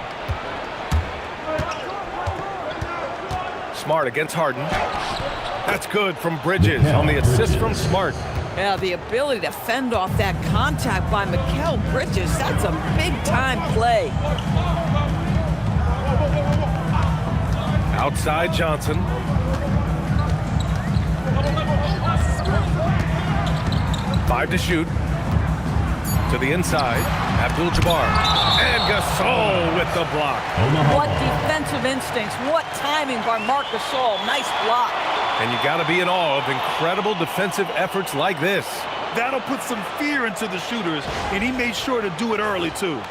Smart against Harden. That's good from Bridges on the assist from Smart. Yeah, the ability to fend off that contact by Mikal Bridges, that's a big-time play. Outside Johnson. Five to shoot. To the inside. Abdul-Jabbar. And Gasol with the block. What defensive instincts. What timing by Marc Gasol. Nice block. And you got to be in awe of incredible defensive efforts like this. That'll put some fear into the shooters, and he made sure to do it early, too.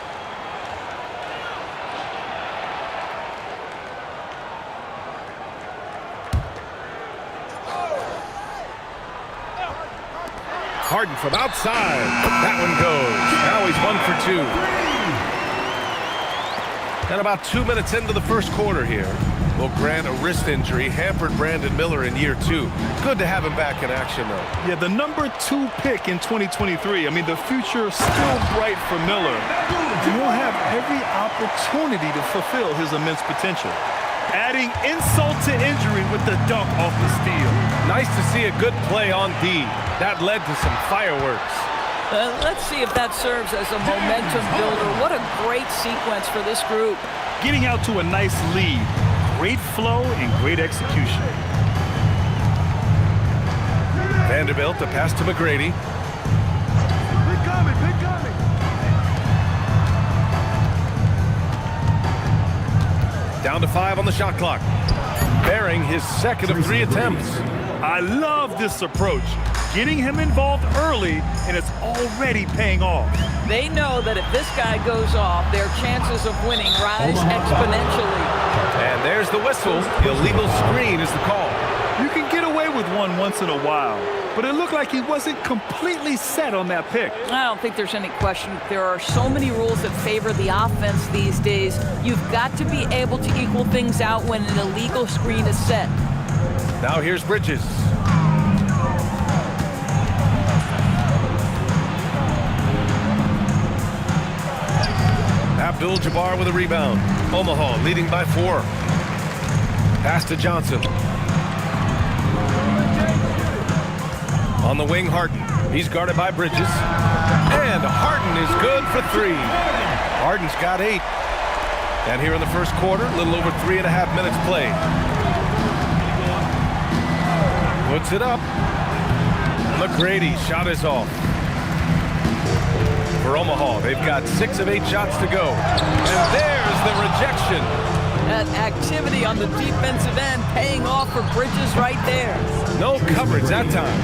Harden from outside. That one goes. Now he's 1 for 2. And about 2 minutes into the first quarter here. Well, Grant, a wrist injury hampered Brandon Miller in year 2. Good to have him back in action, though. Yeah, the number 2 pick in 2023. I mean, the future still bright for Miller. And he'll have every opportunity to fulfill his immense potential. Adding insult to injury with the dunk off the steal. Nice to see a good play on D. That led to some fireworks. Let's see if that serves as a momentum builder. What a great sequence for this group. Getting out to a nice lead. Great flow and great execution. Vanderbilt, the pass to McGrady. Big coming, big coming. Down to 5 on the shot clock. Bearing his second of 3 attempts. I love this approach. Getting him involved early, and it's already paying off. They know that if this guy goes off, their chances of winning rise exponentially. And there's the whistle. Illegal screen is the call. You can get away with one once in a while, but it looked like he wasn't completely set on that pick. I don't think there's any question. There are so many rules that favor the offense these days. You've got to be able to equal things out when an illegal screen is set. Now here's Bridges. Abdul-Jabbar with a rebound. Omaha leading by 4. Pass to Johnson. On the wing, Harden. He's guarded by Bridges. And Harden is good for 3. Harden's got 8. And here in the first quarter, a little over 3.5 minutes played. Puts it up. McGrady, shot is off. For Omaha, they've got 6 of 8 shots to go. And there's the rejection. That activity on the defensive end paying off for Bridges right there. No coverage that time.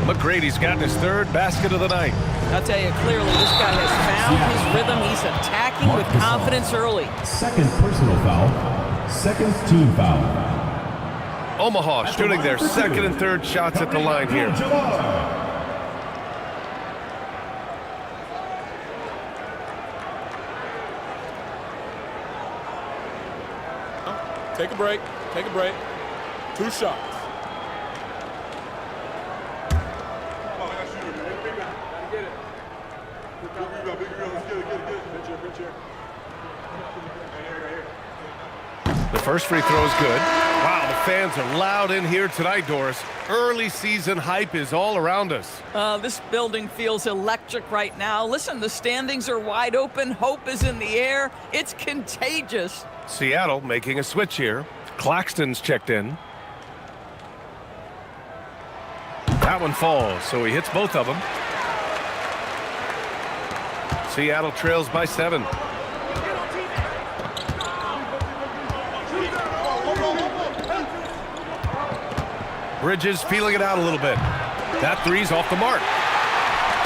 McGrady's gotten his 3rd basket of the night. I'll tell you clearly, this guy has found his rhythm. He's attacking with confidence early. Second personal foul. Second team foul. Omaha shooting their 2nd and 3rd shots at the line here. Take a break. Take a break. 2 shots. The first free throw is good. Wow, the fans are loud in here tonight, Doris. Early season hype is all around us. This building feels electric right now. Listen, the standings are wide open. Hope is in the air. It's contagious. Seattle making a switch here. Claxton's checked in. That one falls, so he hits both of them. Seattle trails by 7. Bridges feeling it out a little bit. That 3's off the mark.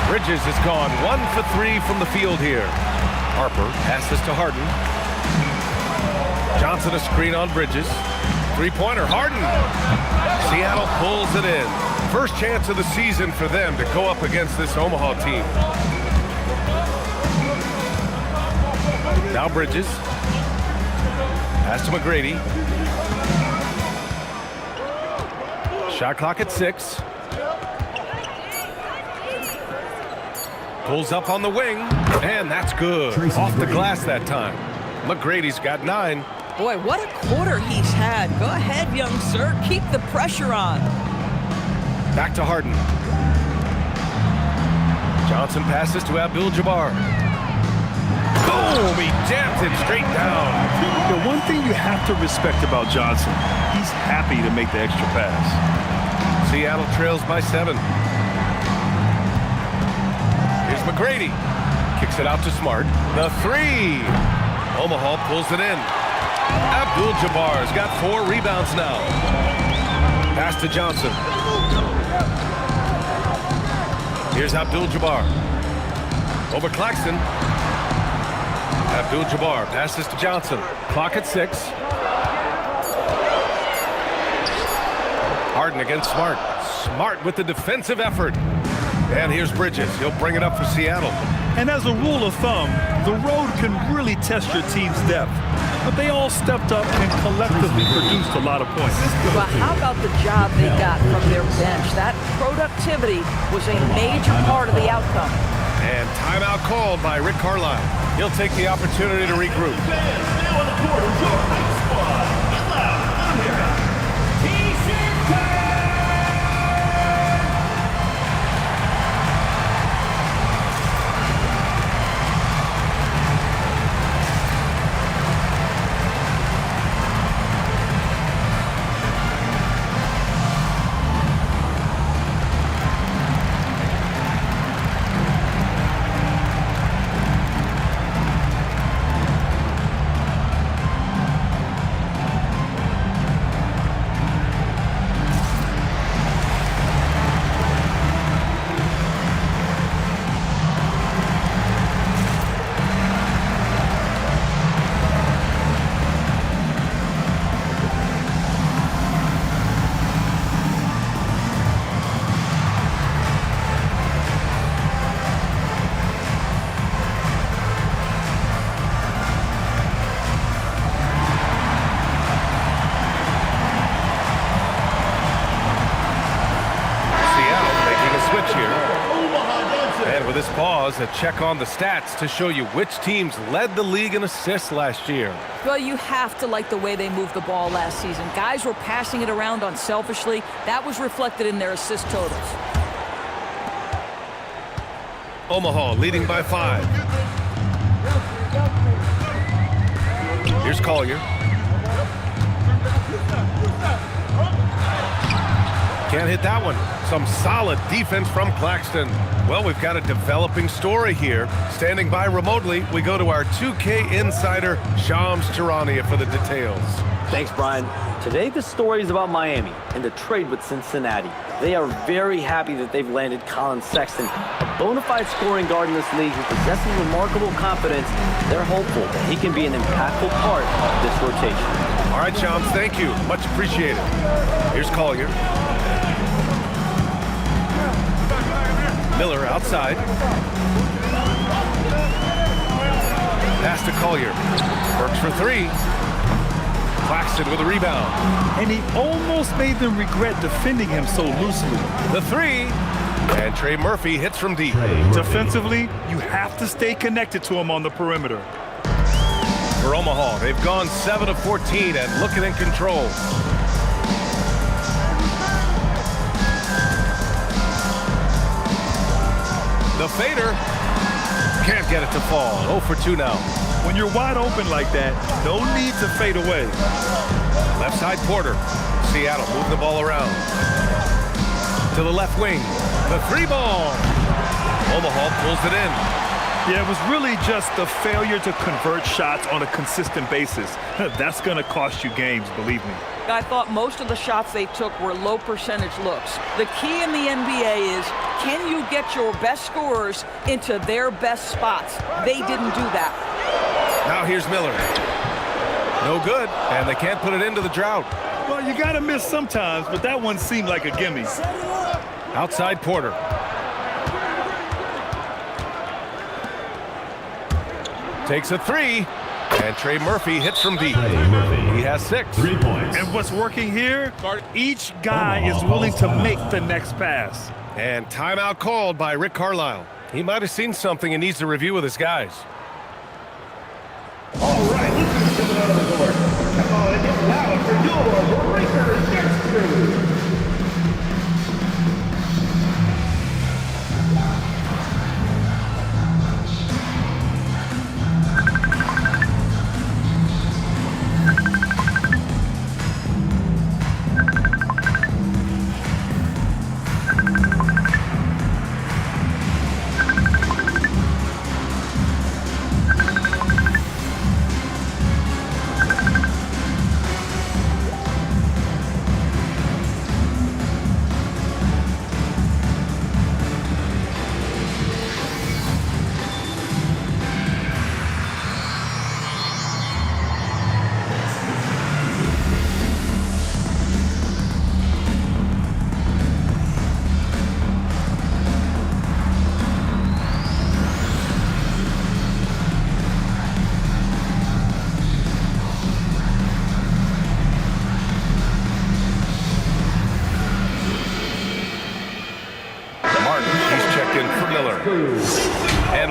Bridges has gone 1 for 3 from the field here. Harper passes to Harden. Johnson a screen on Bridges. 3-pointer, Harden. Seattle pulls it in. First chance of the season for them to go up against this Omaha team. Now Bridges. Pass to McGrady. Shot clock at 6. Pulls up on the wing, and that's good. Off the glass that time. McGrady's got 9. Boy, what a quarter he's had. Go ahead, young sir. Keep the pressure on. Back to Harden. Johnson passes to Abdul-Jabbar. Boom! He jammed it straight down. The one thing you have to respect about Johnson, he's happy to make the extra pass. Seattle trails by 7. Here's McGrady. Kicks it out to Smart. The 3. Omaha pulls it in. Abdul-Jabbar's got 4 rebounds now. Pass to Johnson. Here's Abdul-Jabbar. Over Claxton. Abdul-Jabbar passes to Johnson. Clock at 6. Harden against Smart. Smart with the defensive effort. And here's Bridges. He'll bring it up for Seattle. And as a rule of thumb, the road can really test your team's depth. But they all stepped up and collectively produced a lot of points. But how about the job they got from their bench? That productivity was a major part of the outcome. And timeout called by Rick Carlisle. He'll take the opportunity to regroup. This pause, a check on the stats to show you which teams led the league in assists last year. Well, you have to like the way they moved the ball last season. Guys were passing it around unselfishly. That was reflected in their assist totals. Omaha leading by 5. Here's Collier. Can't hit that one. Some solid defense from Claxton. Well, we've got a developing story here. Standing by remotely, we go to our 2K insider, Shams Charania, for the details. Thanks, Brian. Today, the story is about Miami and the trade with Cincinnati. They are very happy that they've landed Colin Sexton, a bona fide scoring guard in this league who possesses remarkable confidence. They're hopeful that he can be an impactful part of this rotation. All right, Shams, thank you. Much appreciated. Here's Collier. Miller outside. Pass to Collier. Works for 3. Claxton with a rebound. And he almost made them regret defending him so loosely. The 3. And Trey Murphy hits from deep. Defensively, you have to stay connected to him on the perimeter. For Omaha, they've gone 7 of 14 and looking in control. The fader can't get it to fall. 0 for 2 now. When you're wide open like that, no need to fade away. Left side Porter. Seattle move the ball around. To the left wing. The 3 ball. Omaha pulls it in. Yeah, it was really just the failure to convert shots on a consistent basis. That's going to cost you games, believe me. I thought most of the shots they took were low percentage looks. The key in the NBA is, can you get your best scorers into their best spots? They didn't do that. Now here's Miller. No good, and they can't put it into the drought. Well, you got to miss sometimes, but that one seemed like a gimme. Outside Porter. Takes a 3. And Trey Murphy hits from deep. He has 6. 3 points. And what's working here? Each guy is willing to make the next pass. And timeout called by Rick Carlisle. He might have seen something and needs to review with his guys. All right, let's get out of the court. Come on and get loud for your Breakers next crew.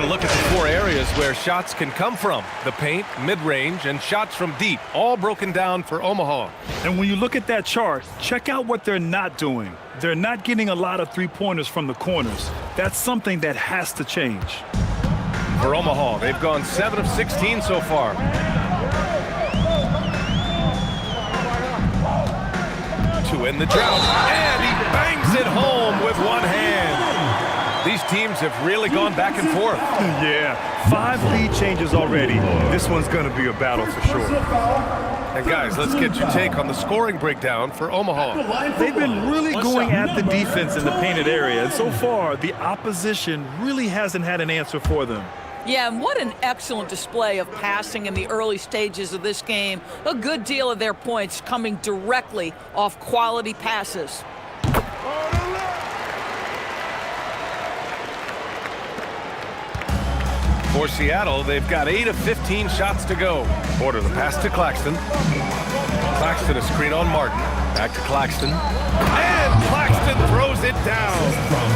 to look at the 4 areas where shots can come from. The paint, mid-range, and shots from deep, all broken down for Omaha. And when you look at that chart, check out what they're not doing. They're not getting a lot of three-pointers from the corners. That's something that has to change. For Omaha, they've gone 7 of 16 so far. To end the drought, and he bangs it home with one hand. These teams have really gone back and forth. Yeah, 5 lead changes already. This one's going to be a battle for sure. And guys, let's get your take on the scoring breakdown for Omaha. They've been really going at the defense in the painted area, and so far, the opposition really hasn't had an answer for them. Yeah, and what an excellent display of passing in the early stages of this game. A good deal of their points coming directly off quality passes. For Seattle, they've got 8 of 15 shots to go. Porter the pass to Claxton. Claxton a screen on Martin. Back to Claxton. And Claxton throws it down.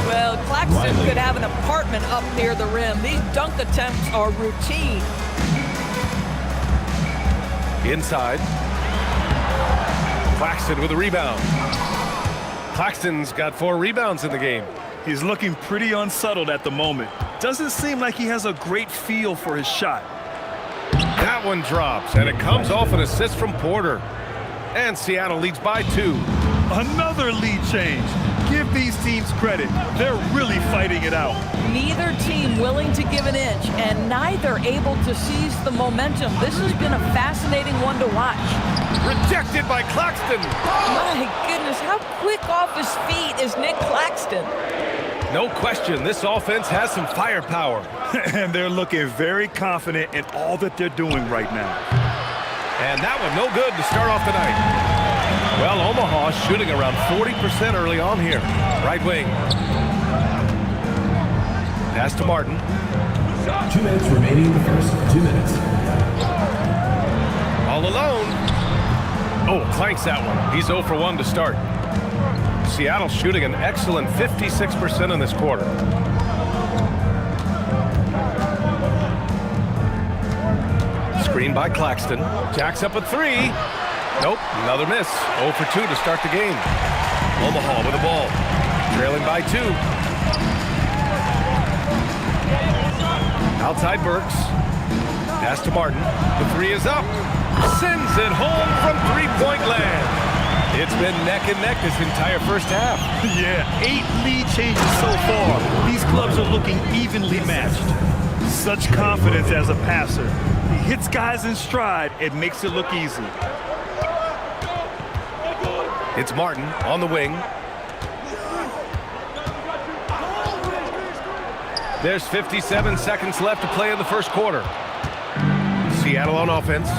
Well, Claxton could have an apartment up near the rim. These dunk attempts are routine. Inside. Claxton with a rebound. Claxton's got 4 rebounds in the game. He's looking pretty unsettled at the moment. Doesn't seem like he has a great feel for his shot. That one drops, and it comes off an assist from Porter. And Seattle leads by 2. Another lead change. Give these teams credit. They're really fighting it out. Neither team willing to give an inch, and neither able to seize the momentum. This has been a fascinating one to watch. Rejected by Claxton. My goodness, how quick off his feet is Nick Claxton? No question, this offense has some firepower. And they're looking very confident in all that they're doing right now. And that one no good to start off the night. Well, Omaha shooting around 40% early on here. Right wing. Pass to Martin. 2 minutes remaining in the first. 2 minutes. All alone. Oh, clanks that one. He's 0 for 1 to start. Seattle shooting an excellent 56% in this quarter. Screen by Claxton. Jacks up a 3. Nope, another miss. 0 for 2 to start the game. Omaha with the ball. Trailing by 2. Outside Burks. Pass to Martin. The 3 is up. Sends it home from three-point land. It's been neck and neck this entire first half. Yeah, 8 lead changes so far. These clubs are looking evenly matched. Such confidence as a passer. He hits guys in stride. It makes it look easy. It's Martin on the wing. There's 57 seconds left to play in the first quarter. Seattle on offense.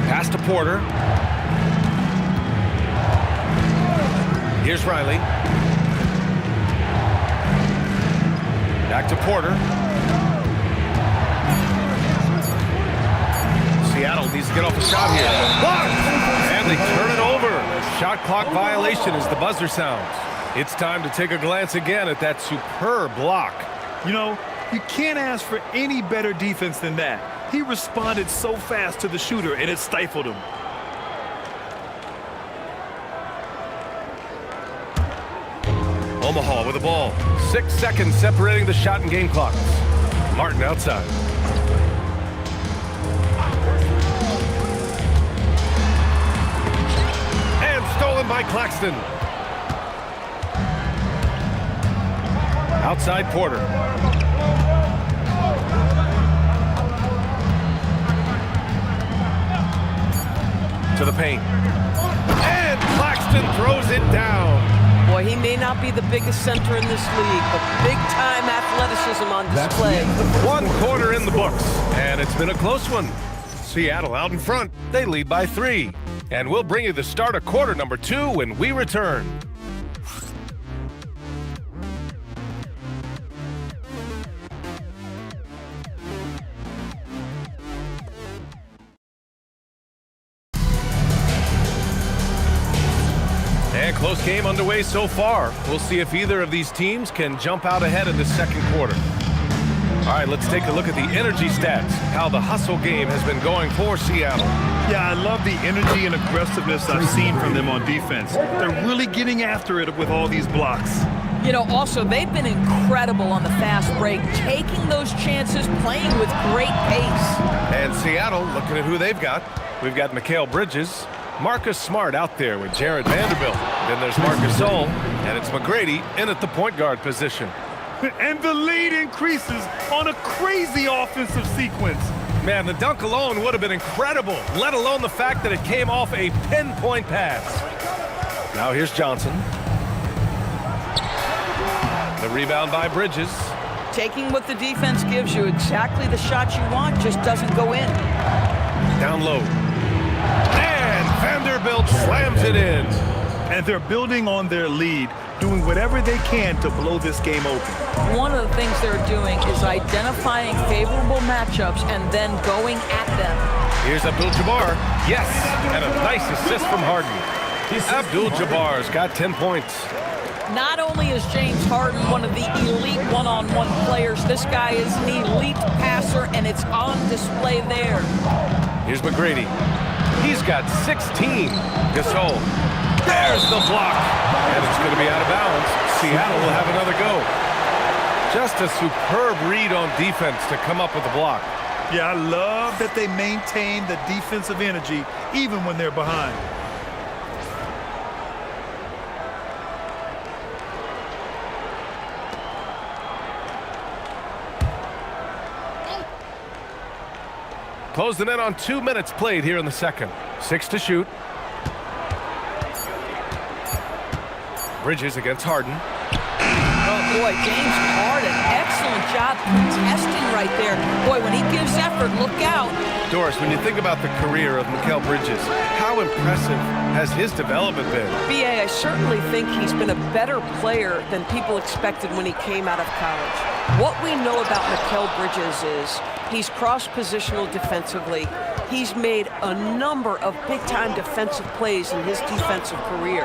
Pass to Porter. Here's Riley. Back to Porter. Seattle needs to get off a shot here. Blocked! And they turn it over. Shot clock violation as the buzzer sounds. It's time to take a glance again at that superb block. You know, you can't ask for any better defense than that. He responded so fast to the shooter, and it stifled him. Omaha with the ball. 6 seconds separating the shot and game clocks. Martin outside. And stolen by Claxton. Outside Porter. To the paint. And Claxton throws it down. Boy, he may not be the biggest center in this league, but big-time athleticism on display. 1 quarter in the books, and it's been a close one. Seattle out in front. They lead by 3. And we'll bring you the start of quarter number 2 when we return. And close game underway so far. We'll see if either of these teams can jump out ahead in the second quarter. All right, let's take a look at the energy stats, how the hustle game has been going for Seattle. Yeah, I love the energy and aggressiveness I've seen from them on defense. They're really getting after it with all these blocks. You know, also, they've been incredible on the fast break, taking those chances, playing with great pace. And Seattle, looking at who they've got. We've got Mikal Bridges, Marcus Smart out there with Jared Vanderbilt. Then there's Marcus Gasol, and it's McGrady in at the point guard position. And the lead increases on a crazy offensive sequence. Man, the dunk alone would have been incredible, let alone the fact that it came off a pinpoint pass. Now here's Johnson. The rebound by Bridges. Taking what the defense gives you, exactly the shot you want, just doesn't go in. Down low. And Vanderbilt slams it in. And they're building on their lead, doing whatever they can to blow this game open. One of the things they're doing is identifying favorable matchups and then going at them. Here's Abdul-Jabbar. Yes, and a nice assist from Harden. Abdul-Jabbar's got 10 points. Not only is James Harden one of the elite one-on-one players, this guy is an elite passer, and it's on display there. Here's McGrady. He's got 16. Gasol. There's the block. And it's going to be out of bounds. Seattle will have another go. Just a superb read on defense to come up with the block. Yeah, I love that they maintain the defensive energy even when they're behind. Closing in on 2 minutes played here in the second. 6 to shoot. Bridges against Harden. Oh, boy, James Harden, excellent job contesting right there. Boy, when he gives effort, look out. Doris, when you think about the career of Mikal Bridges, how impressive has his development been? B.A., I certainly think he's been a better player than people expected when he came out of college. What we know about Mikal Bridges is he's cross-positional defensively. He's made a number of big-time defensive plays in his defensive career.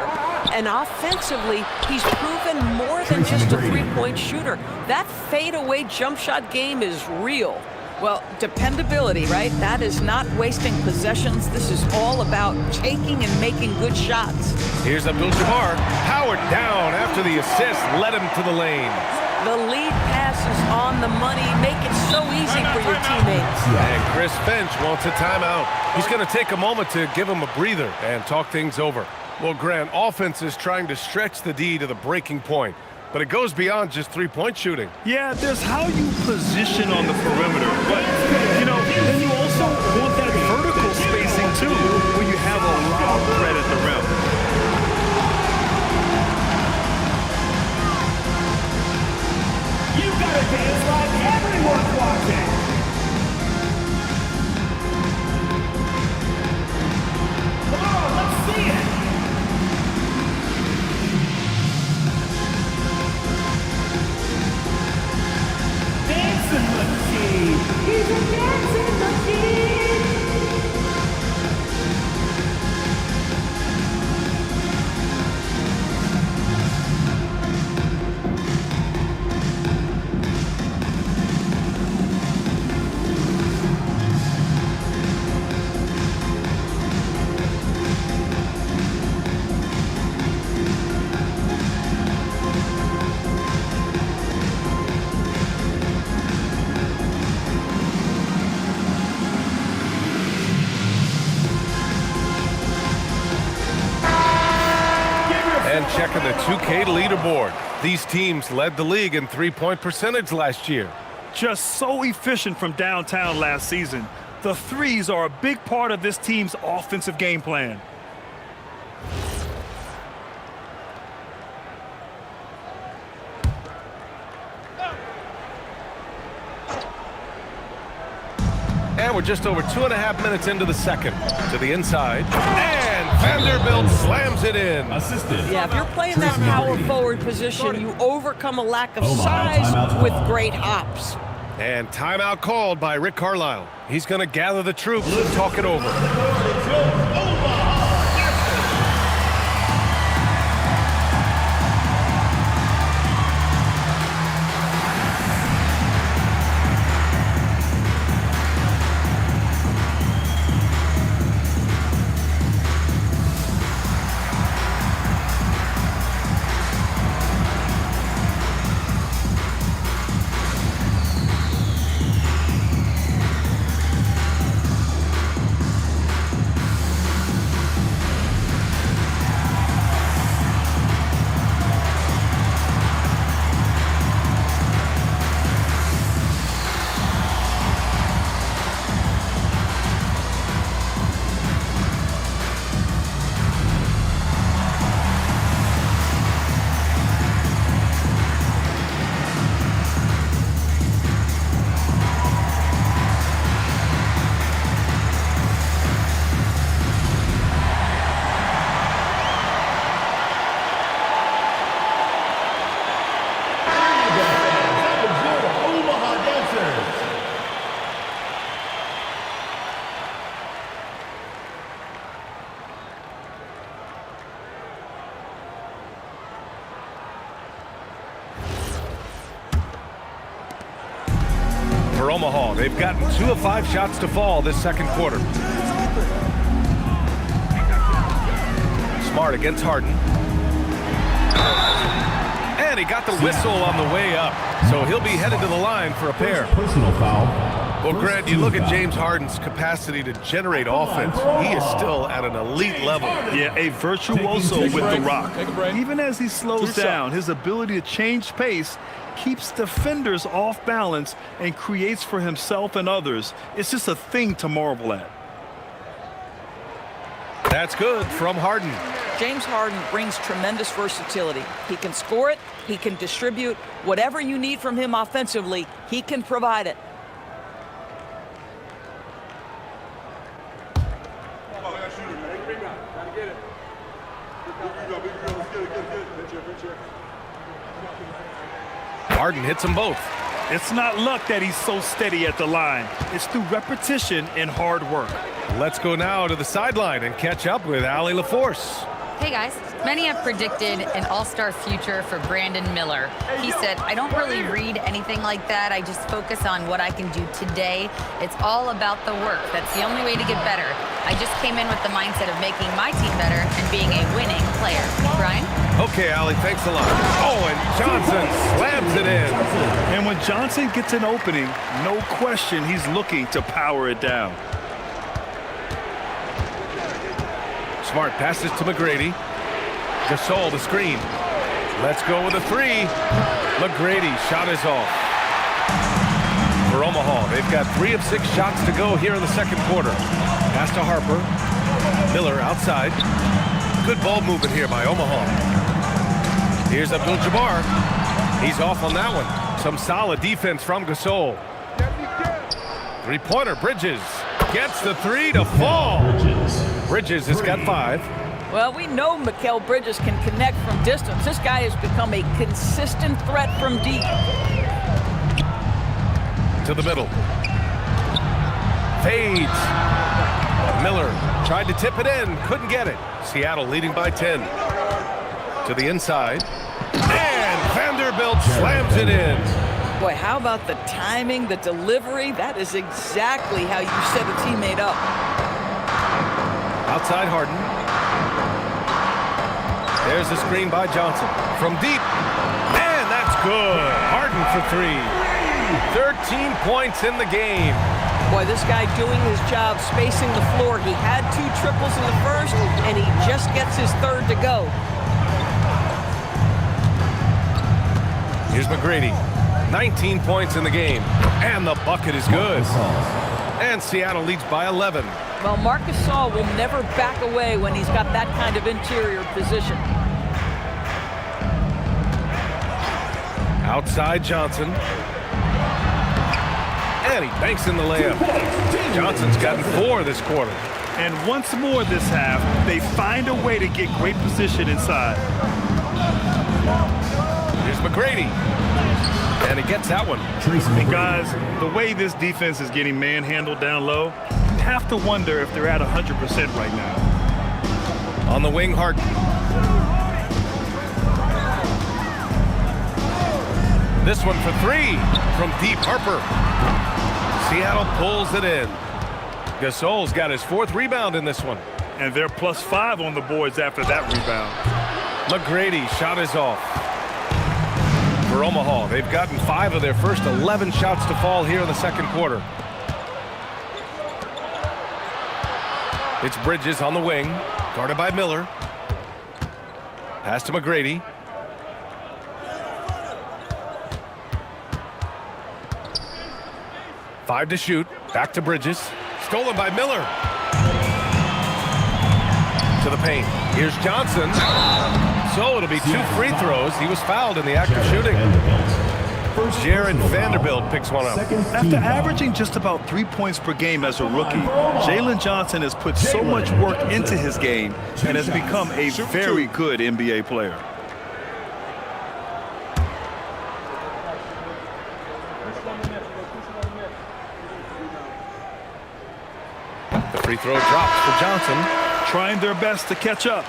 And offensively, he's proven more than just a three-point shooter. That fadeaway jump shot game is real. Well, dependability, right? That is not wasting possessions. This is all about taking and making good shots. Here's Abdul-Jabbar. Powered down after the assist led him to the lane. The lead pass is on the money. Make it so easy for your teammates. And Chris Finch wants a timeout. He's going to take a moment to give him a breather and talk things over. Well, Grant, offense is trying to stretch the D to the breaking point, but it goes beyond just three-point shooting. Yeah, there's how you position on the perimeter, but, you know, then you also want that vertical spacing, too, where you have a loud threat at the rim. You gotta dance like everyone's watching. Come on, let's see it. Dancing machine. He's a dancing machine. And checking the 2K leaderboard. These teams led the league in three-point percentage last year. Just so efficient from downtown last season. The threes are a big part of this team's offensive game plan. And we're just over 2.5 minutes into the second. To the inside. And Vanderbilt slams it in. Yeah, if you're playing that power forward position, you overcome a lack of size with great hops. And timeout called by Rick Carlisle. He's going to gather the troops and talk it over. Omaha. They've gotten 2 of 5 shots to fall this second quarter. Smart against Harden. And he got the whistle on the way up. So he'll be headed to the line for a pair. Personal foul. Well, Grant, you look at James Harden's capacity to generate offense. He is still at an elite level. Yeah, a virtuoso with the rock. Even as he slows down, his ability to change pace keeps defenders off balance and creates for himself and others. It's just a thing to marvel at. That's good from Harden. James Harden brings tremendous versatility. He can score it, he can distribute. Whatever you need from him offensively, he can provide it. Harden hits them both. It's not luck that he's so steady at the line. It's through repetition and hard work. Let's go now to the sideline and catch up with Allie LaForce. Hey guys, many have predicted an all-star future for Brandon Miller. He said, I don't really read anything like that. I just focus on what I can do today. It's all about the work. That's the only way to get better. I just came in with the mindset of making my team better and being a winning player. Brian? Okay, Allie, thanks a lot. Oh, and Johnson slams it in. And when Johnson gets an opening, no question he's looking to power it down. Smart passes to McGrady. Gasol the screen. Let's go with a 3. McGrady shot is off. For Omaha, they've got 3 of 6 shots to go here in the second quarter. Pass to Harper. Miller outside. Good ball movement here by Omaha. Here's Abdul-Jabbar. He's off on that one. Some solid defense from Gasol. Three-pointer, Bridges. Gets the 3 to fall. Bridges has got 5. Well, we know Mikal Bridges can connect from distance. This guy has become a consistent threat from deep. To the middle. Fades. Miller tried to tip it in, couldn't get it. Seattle leading by 10. To the inside. And Vanderbilt slams it in. Boy, how about the timing, the delivery? That is exactly how you set a teammate up. Outside Harden. There's a screen by Johnson. From deep. And that's good. Harden for 3. 13 points in the game. Boy, this guy doing his job, spacing the floor. He had 2 triples in the first, and he just gets his 3rd to go. Here's McGrady. 19 points in the game. And the bucket is good. And Seattle leads by 11. Well, Marc Gasol will never back away when he's got that kind of interior position. Outside Johnson. And he banks in the layup. Johnson's gotten 4 this quarter. And once more this half, they find a way to get great position inside. Here's McGrady. And he gets that one. And guys, the way this defense is getting manhandled down low, you have to wonder if they're at 100% right now. On the wing, Harden. This one for 3 from deep. Harper. Seattle pulls it in. Gasol's got his 4th rebound in this one. And they're +5 on the boards after that rebound. McGrady shot is off. For Omaha, they've gotten 5 of their first 11 shots to fall here in the second quarter. It's Bridges on the wing, guarded by Miller. Pass to McGrady. Five to shoot. Back to Bridges. Stolen by Miller. To the paint. Here's Johnson. So it'll be 2 free throws. He was fouled in the act of shooting. Jared Vanderbilt picks one up. After averaging just about 3 points per game as a rookie, Jalen Johnson has put so much work into his game and has become a very good NBA player. The free throw drops for Johnson. Trying their best to catch up.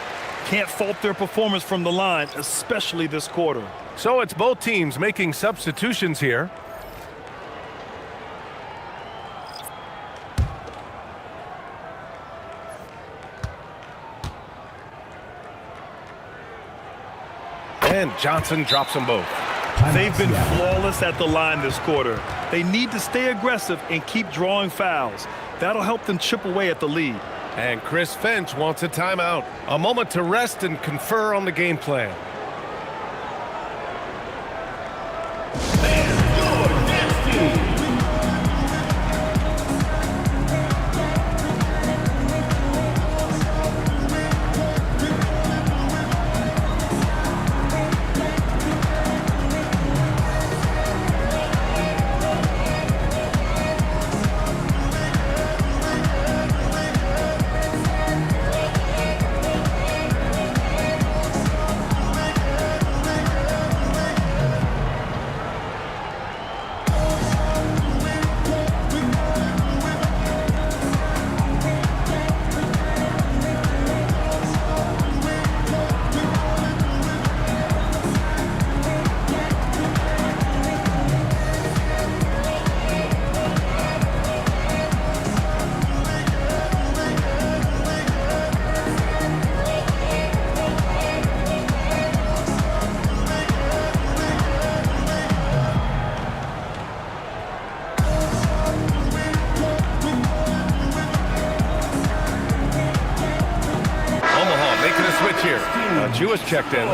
Can't fault their performance from the line, especially this quarter. So it's both teams making substitutions here. And Johnson drops them both. They've been flawless at the line this quarter. They need to stay aggressive and keep drawing fouls. That'll help them chip away at the lead. And Chris Finch wants a timeout. A moment to rest and confer on the game plan. Here. Jewish checked in.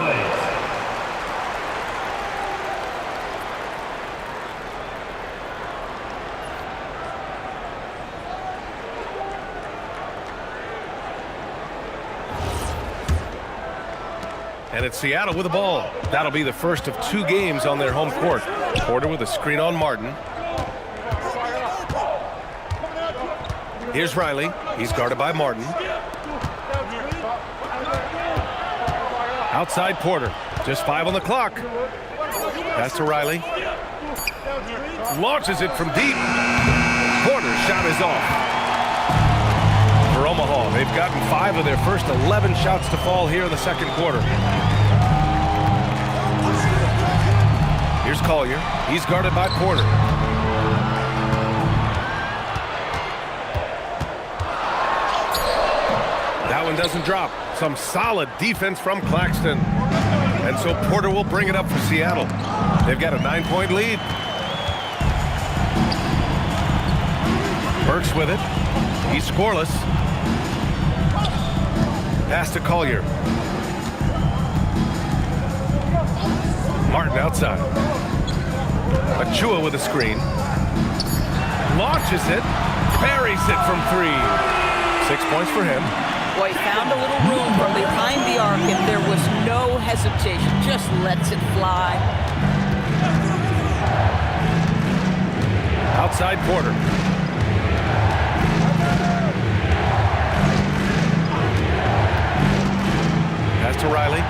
And it's Seattle with the ball. That'll be the first of 2 games on their home court. Porter with a screen on Martin. Here's Riley. He's guarded by Martin. Outside Porter. Just 5 on the clock. Pass to Riley. Launches it from deep. Porter's shot is off. For Omaha, they've gotten 5 of their first 11 shots to fall here in the second quarter. Here's Collier. He's guarded by Porter. That one doesn't drop. Some solid defense from Claxton. And so Porter will bring it up for Seattle. They've got a 9-point lead. Burks with it. He's scoreless. Pass to Collier. Martin outside. Achua with a screen. Launches it. Buries it from 3. 6 points for him. Boy, found a little room from behind the arc, and there was no hesitation. Just lets it fly. Outside Porter. Pass to Riley.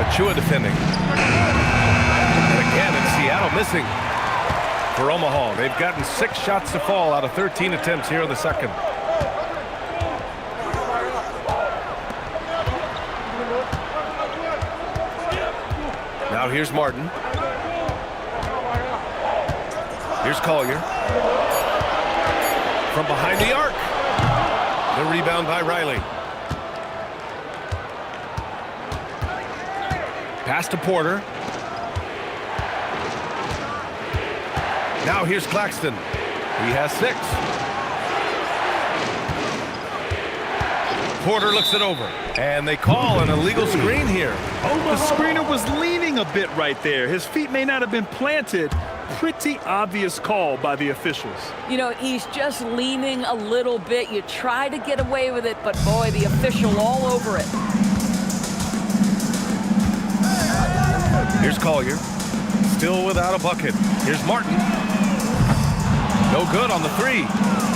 Achua defending. And again, it's Seattle missing. For Omaha, they've gotten 6 shots to fall out of 13 attempts here in the second. Now here's Martin. Here's Collier. From behind the arc. The rebound by Riley. Pass to Porter. Now here's Claxton. He has 6. Porter looks it over. And they call an illegal screen here. The screener was leaning a bit right there. His feet may not have been planted. Pretty obvious call by the officials. You know, he's just leaning a little bit. You try to get away with it, but boy, the official all over it. Here's Collier. Still without a bucket. Here's Martin. No good on the 3.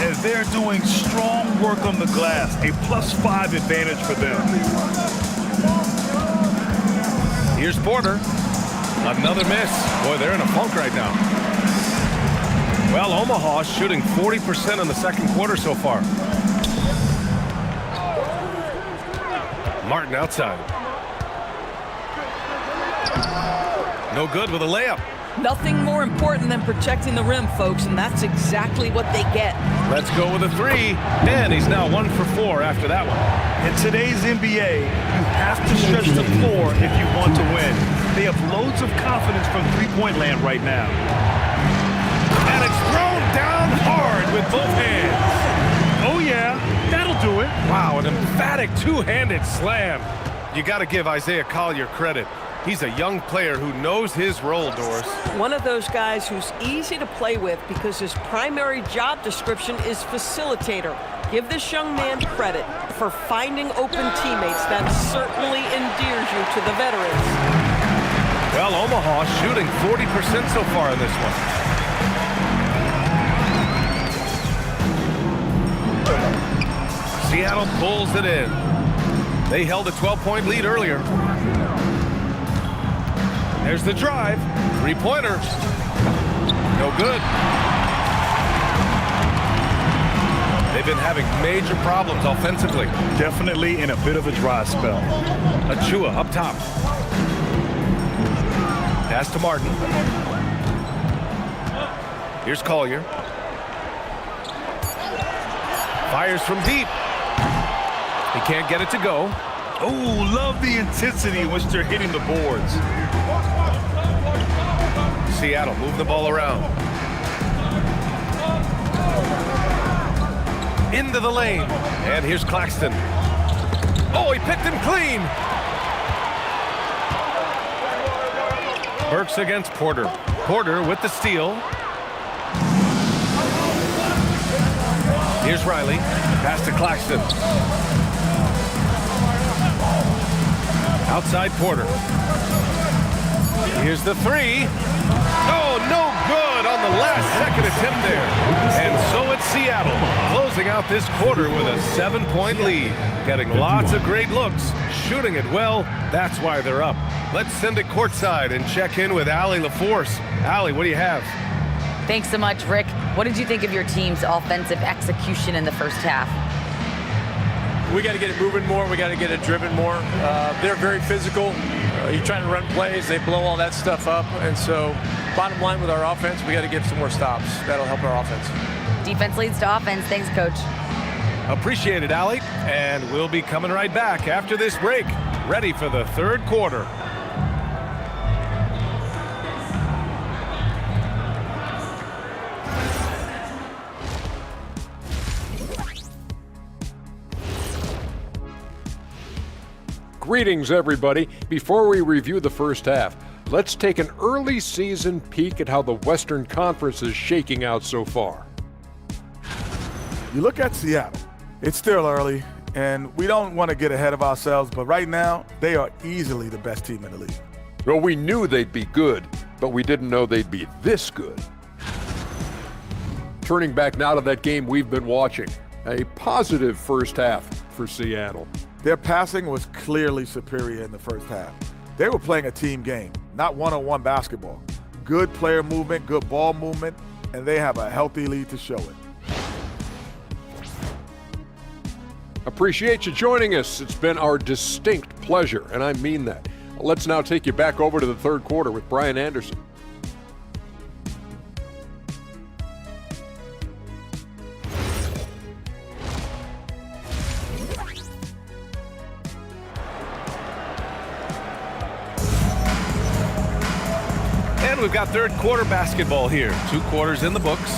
And they're doing strong work on the glass. A +5 advantage for them. Here's Porter. Another miss. Boy, they're in a funk right now. Well, Omaha shooting 40% in the second quarter so far. Martin outside. No good with a layup. Nothing more important than protecting the rim, folks, and that's exactly what they get. Let's go with a 3, and he's now 1 for 4 after that one. In today's NBA, you have to stretch the floor if you want to win. They have loads of confidence from three-point land right now. And it's thrown down hard with both hands. Oh, yeah, that'll do it. Wow, an emphatic two-handed slam. You got to give Isaiah Collier credit. He's a young player who knows his role, Doris. One of those guys who's easy to play with because his primary job description is facilitator. Give this young man credit for finding open teammates. That certainly endears you to the veterans. Well, Omaha shooting 40% so far in this one. Seattle pulls it in. They held a 12-point lead earlier. There's the drive. Three-pointer. No good. They've been having major problems offensively. Definitely in a bit of a dry spell. Achua up top. Pass to Martin. Here's Collier. Fires from deep. He can't get it to go. Oh, love the intensity in which they're hitting the boards. Seattle move the ball around. Into the lane. And here's Claxton. Oh, he picked him clean. Burks against Porter. Porter with the steal. Here's Riley. Pass to Claxton. Outside Porter. Here's the 3. Oh, no good on the last second attempt there. And so it's Seattle closing out this quarter with a 7-point lead. Getting lots of great looks, shooting it well. That's why they're up. Let's send it courtside and check in with Allie LaForce. Allie, what do you have? Thanks so much, Rick. What did you think of your team's offensive execution in the first half? We got to get it moving more. We got to get it driven more. They're very physical. You're trying to run plays. They blow all that stuff up. And so bottom line with our offense, we got to get some more stops. That'll help our offense. Defense leads to offense. Thanks, Coach. Appreciate it, Allie. And we'll be coming right back after this break. Ready for the third quarter. Greetings, everybody. Before we review the first half, let's take an early season peek at how the Western Conference is shaking out so far. You look at Seattle. It's still early, and we don't want to get ahead of ourselves, but right now, they are easily the best team in the league. Well, we knew they'd be good, but we didn't know they'd be this good. Turning back now to that game we've been watching, a positive first half for Seattle. Their passing was clearly superior in the first half. They were playing a team game, not one-on-one basketball. Good player movement, good ball movement, and they have a healthy lead to show it. Appreciate you joining us. It's been our distinct pleasure, and I mean that. Let's now take you back over to the third quarter with Brian Anderson. And we've got third quarter basketball here. 2 quarters in the books.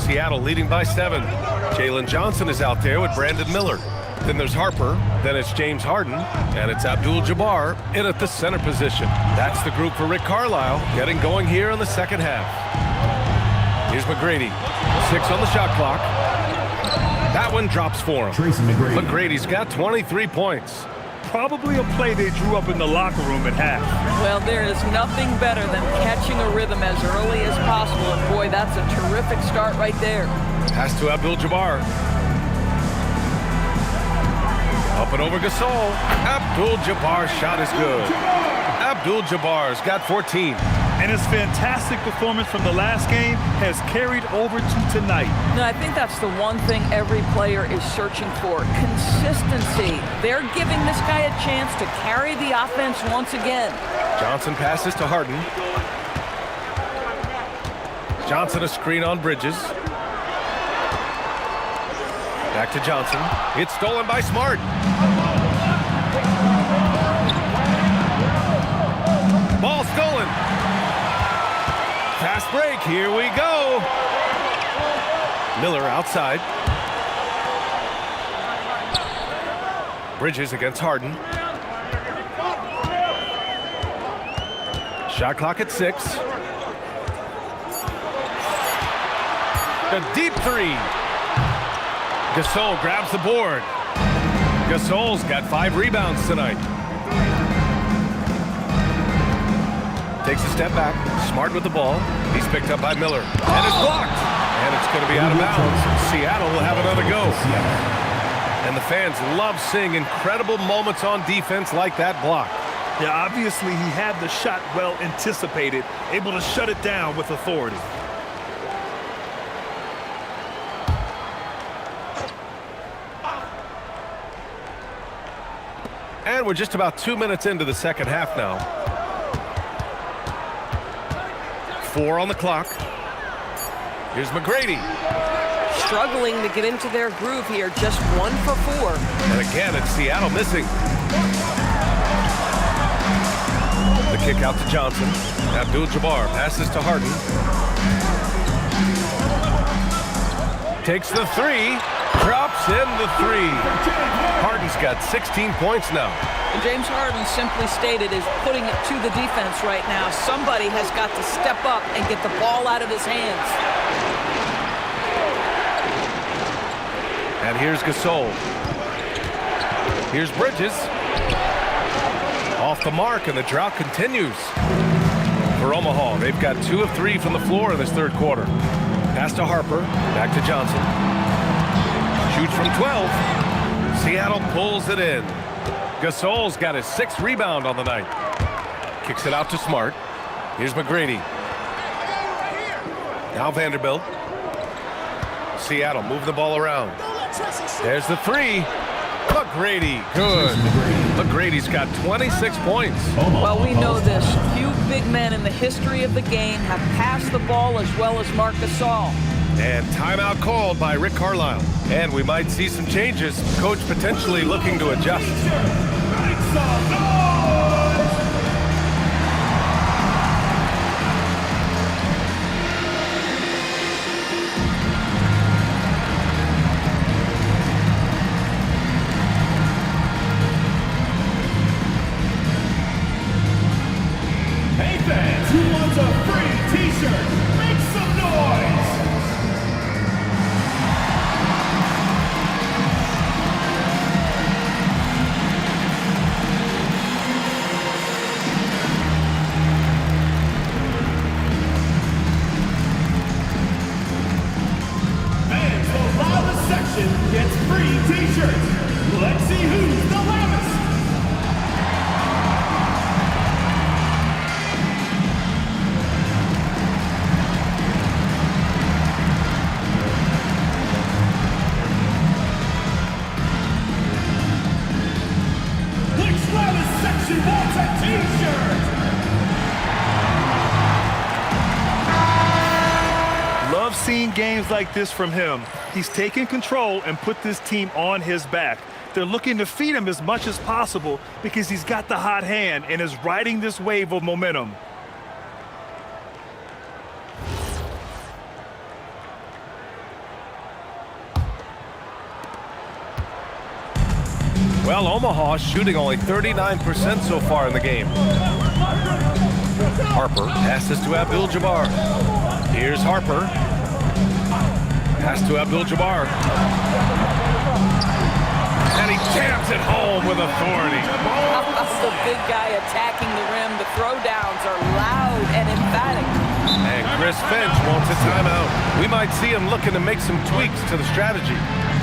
Seattle leading by 7. Jalen Johnson is out there with Brandon Miller. Then there's Harper, then it's James Harden, and it's Abdul-Jabbar in at the center position. That's the group for Rick Carlisle getting going here in the second half. Here's McGrady, 6 on the shot clock. That one drops for him. McGrady's got 23 points. Probably a play they drew up in the locker room at half. Well, there is nothing better than catching a rhythm as early as possible, and boy, that's a terrific start right there. Pass to Abdul-Jabbar. Up and over Gasol. Abdul-Jabbar's shot is good. Abdul-Jabbar's got 14. And his fantastic performance from the last game has carried over to tonight. No, I think that's the one thing every player is searching for, consistency. They're giving this guy a chance to carry the offense once again. Johnson passes to Harden. Johnson a screen on Bridges. Back to Johnson. It's stolen by Smart. Ball stolen. Fast break. Here we go. Miller outside. Bridges against Harden. Shot clock at 6. A deep three. Gasol grabs the board. Gasol's got 5 rebounds tonight. Takes a step back. Smart with the ball. He's picked up by Miller. And it's blocked. And it's going to be out of bounds. Seattle will have another go. And the fans love seeing incredible moments on defense like that block. Yeah, obviously he had the shot well anticipated, able to shut it down with authority. And we're just about 2 minutes into the second half now. 4 on the clock. Here's McGrady. Struggling to get into their groove here, just 1 for 4. And again, it's Seattle missing. The kick out to Johnson. Abdul-Jabbar passes to Harden. Takes the 3. Drops in the 3. Harden's got 16 points now. And James Harden, simply stated, is putting it to the defense right now. Somebody has got to step up and get the ball out of his hands. And here's Gasol. Here's Bridges. Off the mark, and the drought continues. For Omaha, they've got 2 of 3 from the floor in this third quarter. Pass to Harper. Back to Johnson. Shoots from 12. Seattle pulls it in. Gasol's got his 6th rebound on the night. Kicks it out to Smart. Here's McGrady. Now Vanderbilt. Seattle move the ball around. There's the 3. McGrady, good. McGrady's got 26 points. Well, we know this. Few big men in the history of the game have passed the ball as well as Marc Gasol. And timeout called by Rick Carlisle. And we might see some changes. Coach potentially looking to adjust. Hey fans, who wants a free t-shirt? Make some noise! Fans, the loudest section gets free t-shirts. Let's see who's the loudest. Which loudest section wants a t-shirt? Love seeing games like this from him. He's taken control and put this team on his back. They're looking to feed him as much as possible because he's got the hot hand and is riding this wave of momentum. Well, Omaha shooting only 39% so far in the game. Harper passes to Abdul-Jabbar. Here's Harper. Pass to Abdul-Jabbar. And he jams it home with authority. The big guy attacking the rim. The throwdowns are loud and emphatic. And Chris Finch wants a timeout. We might see him looking to make some tweaks to the strategy.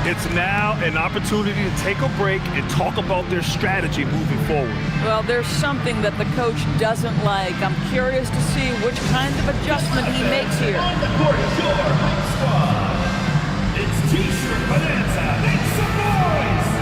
It's now an opportunity to take a break and talk about their strategy moving forward. Well, there's something that the coach doesn't like. I'm curious to see which kind of adjustment he makes here. On the court is your home squad. It's T-shirt Bonanza. Make some noise.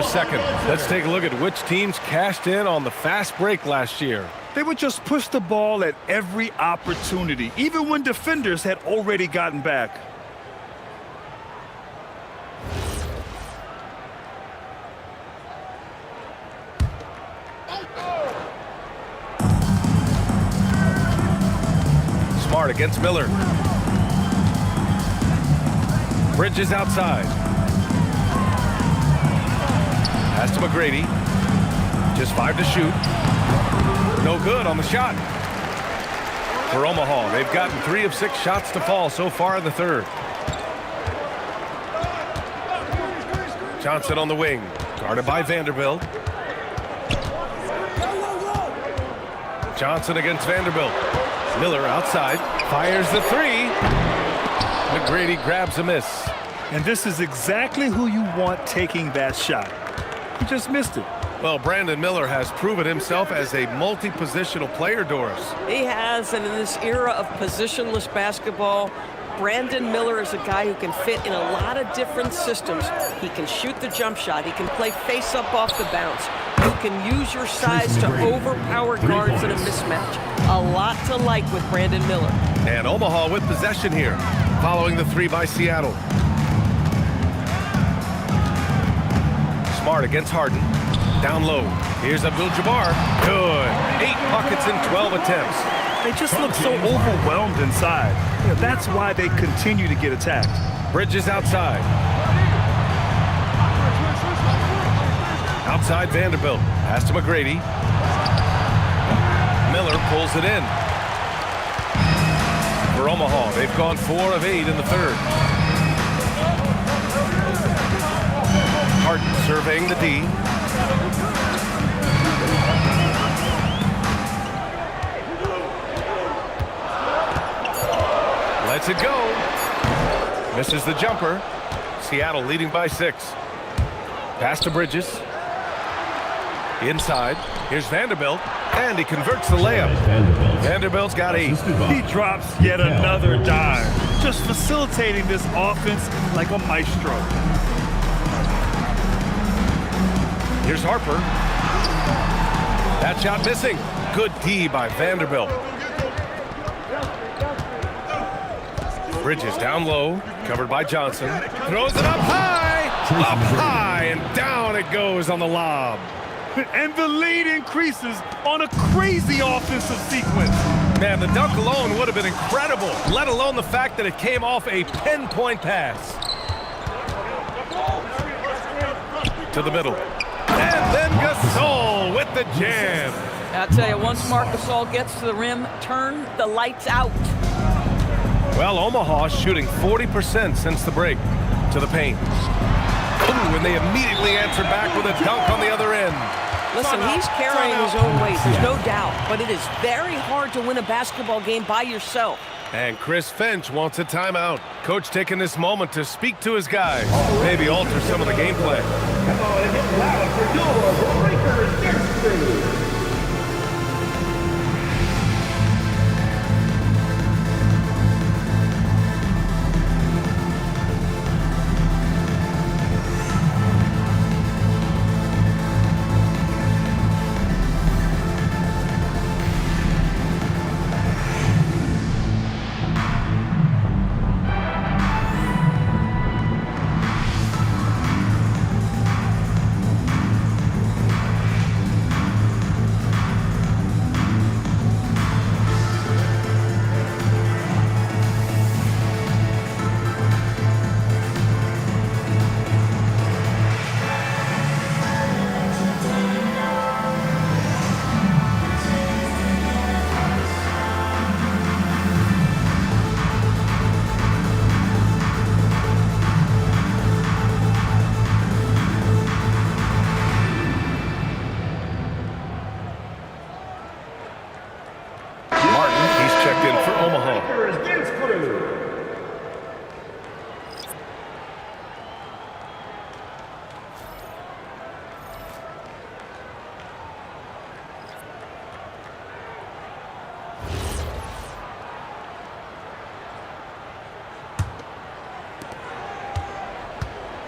Second, let's take a look at which teams cashed in on the fast break last year. They would just push the ball at every opportunity, even when defenders had already gotten back. Smart against Miller. Bridges outside. Pass to McGrady. Just 5 to shoot. No good on the shot. For Omaha, they've gotten 3 of 6 shots to fall so far in the third. Johnson on the wing, guarded by Vanderbilt. Johnson against Vanderbilt. Miller outside, fires the 3. McGrady grabs a miss. And this is exactly who you want taking that shot. He just missed it. Well, Brandon Miller has proven himself as a multi-positional player, Doris. He has, and in this era of positionless basketball, Brandon Miller is a guy who can fit in a lot of different systems. He can shoot the jump shot. He can play face-up off the bounce. You can use your size to overpower guards in a mismatch. A lot to like with Brandon Miller. And Omaha with possession here, following the 3 by Seattle. Smart against Harden. Down low. Here's Abdul-Jabbar. Good. 8 pockets in 12 attempts. They just look so overwhelmed inside. That's why they continue to get attacked. Bridges outside. Outside Vanderbilt. Pass to McGrady. Miller pulls it in. For Omaha, they've gone 4 of 8 in the third. Harden surveying the D. Lets it go. Misses the jumper. Seattle leading by 6. Pass to Bridges. Inside. Here's Vanderbilt. And he converts the layup. Vanderbilt's got 8. He drops yet another dime. Just facilitating this offense like a maestro. Here's Harper. That shot missing. Good D by Vanderbilt. Bridges down low, covered by Johnson. Throws it up high, and down it goes on the lob. And the lead increases on a crazy offensive sequence. Man, the dunk alone would have been incredible, let alone the fact that it came off a pinpoint pass. To the middle. And then Gasol with the jam. I'll tell you, once Marc Gasol gets to the rim, turn the lights out. Well, Omaha shooting 40% since the break. To the paint. Ooh, and they immediately answer back with a dunk on the other end. Listen, he's carrying his own weight, there's no doubt, but it is very hard to win a basketball game by yourself. And Chris Finch wants a timeout. Coach taking this moment to speak to his guys, maybe alter some of the gameplay. Come on and get loud for your Breakers next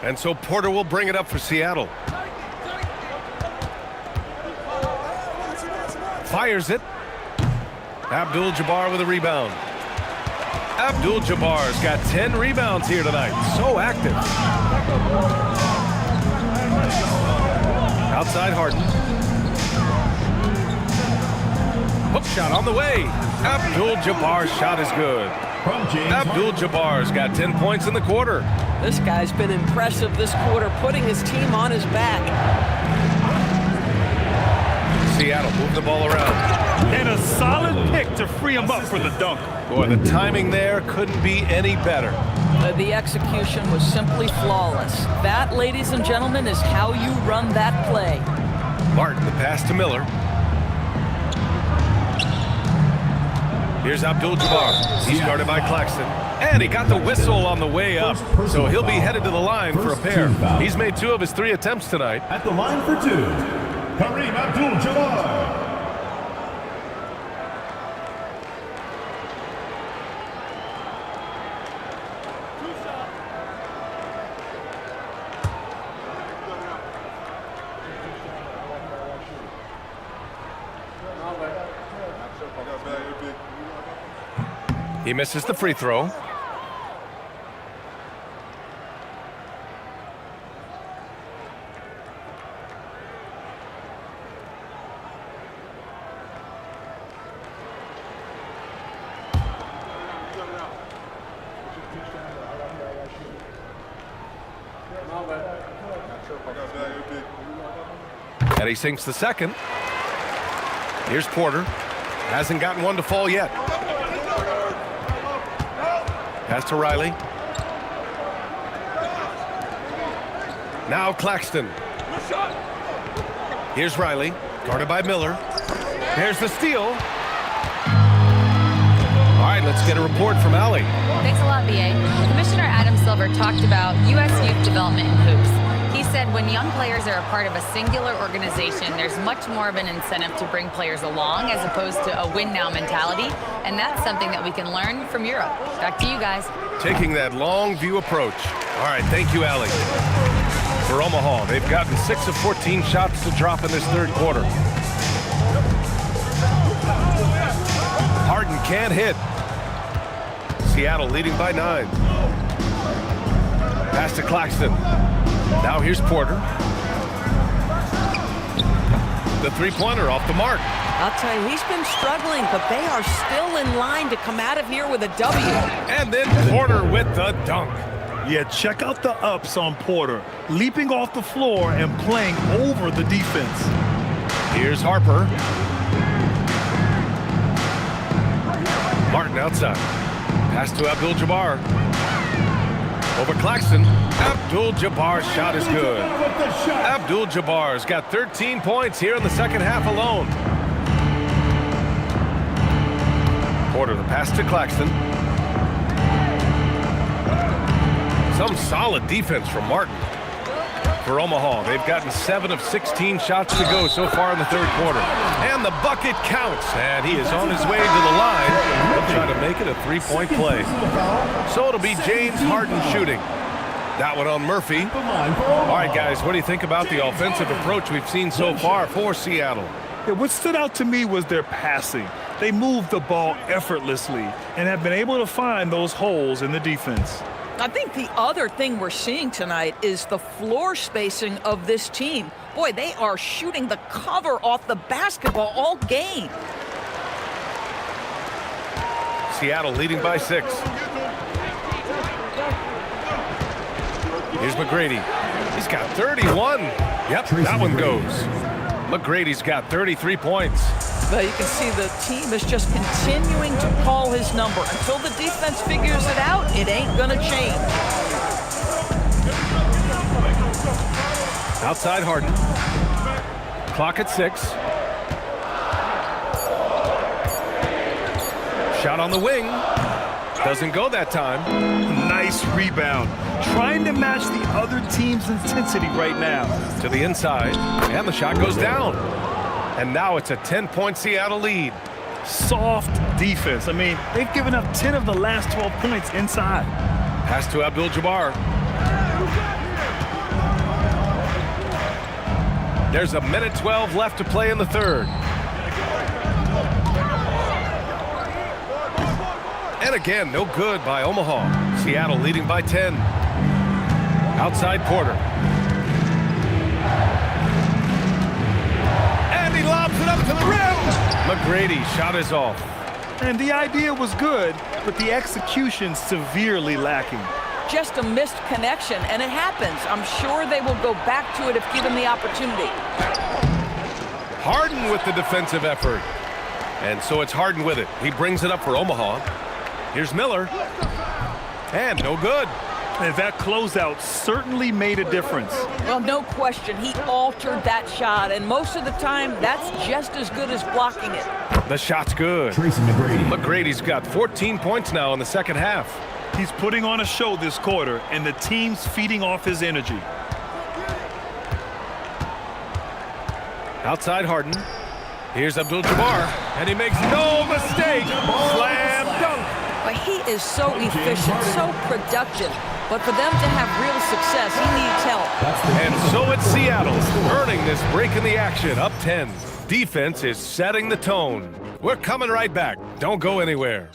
And so Porter will bring it up for Seattle. Fires it. Abdul-Jabbar with a rebound. Abdul-Jabbar's got 10 rebounds here tonight. So active. Outside Harden. Hook shot on the way. Abdul-Jabbar's shot is good. Abdul-Jabbar's got 10 points in the quarter. This guy's been impressive this quarter, putting his team on his back. Seattle move the ball around. And a solid pick to free him up for the dunk. Boy, the timing there couldn't be any better. The execution was simply flawless. That, ladies and gentlemen, is how you run that play. Martin, the pass to Miller. Here's Abdul-Jabbar. He's guarded by Claxton. And he got the whistle on the way up. So he'll be headed to the line for a pair. He's made 2 of his 3 attempts tonight. At the line for 2, Kareem Abdul-Jabbar. He misses the free throw. And he sinks the second. Here's Porter. Hasn't gotten one to fall yet. Pass to Riley. Now Claxton. Here's Riley, guarded by Miller. Here's the steal. All right, let's get a report from Allie. Thanks a lot, BA. Commissioner Adam Silver talked about U.S. youth development in hoops. He said when young players are a part of a singular organization, there's much more of an incentive to bring players along as opposed to a win-now mentality, and that's something that we can learn from Europe. Back to you guys. Taking that long view approach. All right, thank you, Allie. For Omaha, they've gotten 6 of 14 shots to drop in this third quarter. Harden can't hit. Seattle leading by 9. Pass to Claxton. Now here's Porter. The three-pointer off the mark. I'll tell you, he's been struggling, but they are still in line to come out of here with a W. And then Porter with the dunk. Yeah, check out the ups on Porter. Leaping off the floor and playing over the defense. Here's Harper. Martin outside. Pass to Abdul-Jabbar. Over Claxton. Abdul-Jabbar's shot is good. Abdul-Jabbar's got 13 points here in the second half alone. Porter, the pass to Claxton. Some solid defense from Martin. For Omaha, they've gotten 7 of 16 shots to go so far in the third quarter. And the bucket counts, and he is on his way to the line. He'll try to make it a 3-point play. So it'll be James Harden shooting. That one on Murphy. All right, guys, what do you think about the offensive approach we've seen so far for Seattle? Yeah, what stood out to me was their passing. They moved the ball effortlessly and have been able to find those holes in the defense. I think the other thing we're seeing tonight is the floor spacing of this team. Boy, they are shooting the cover off the basketball all game. Seattle leading by 6. Here's McGrady. He's got 31. Yep, that one goes. McGrady's got 33 points. But you can see the team is just continuing to call his number. Until the defense figures it out, it ain't gonna change. Outside Harden. Clock at 6. Shot on the wing. Doesn't go that time. Nice rebound. Trying to match the other team's intensity right now. To the inside, and the shot goes down. And now it's a 10-point Seattle lead. Soft defense. I mean, they've given up 10 of the last 12 points inside. Pass to Abdul-Jabbar. There's a minute 12 left to play in the third. And again, no good by Omaha. Seattle leading by 10. Outside Porter. And he lobs it up to the rim. McGrady shot is off. And the idea was good, but the execution severely lacking. Just a missed connection, and it happens. I'm sure they will go back to it if given the opportunity. Harden with the defensive effort. And so it's Harden with it. He brings it up for Omaha. Here's Miller. And no good. And that closeout certainly made a difference. Well, no question. He altered that shot, and most of the time, that's just as good as blocking it. The shot's good. Tracy McGrady. McGrady's got 14 points now in the second half. He's putting on a show this quarter, and the team's feeding off his energy. Outside Harden. Here's Abdul-Jabbar, and he makes no mistake. Slam dunk. But he is so efficient, so productive. But for them to have real success, he needs help. And so it's Seattle earning this break in the action, up 10. Defense is setting the tone. We're coming right back. Don't go anywhere.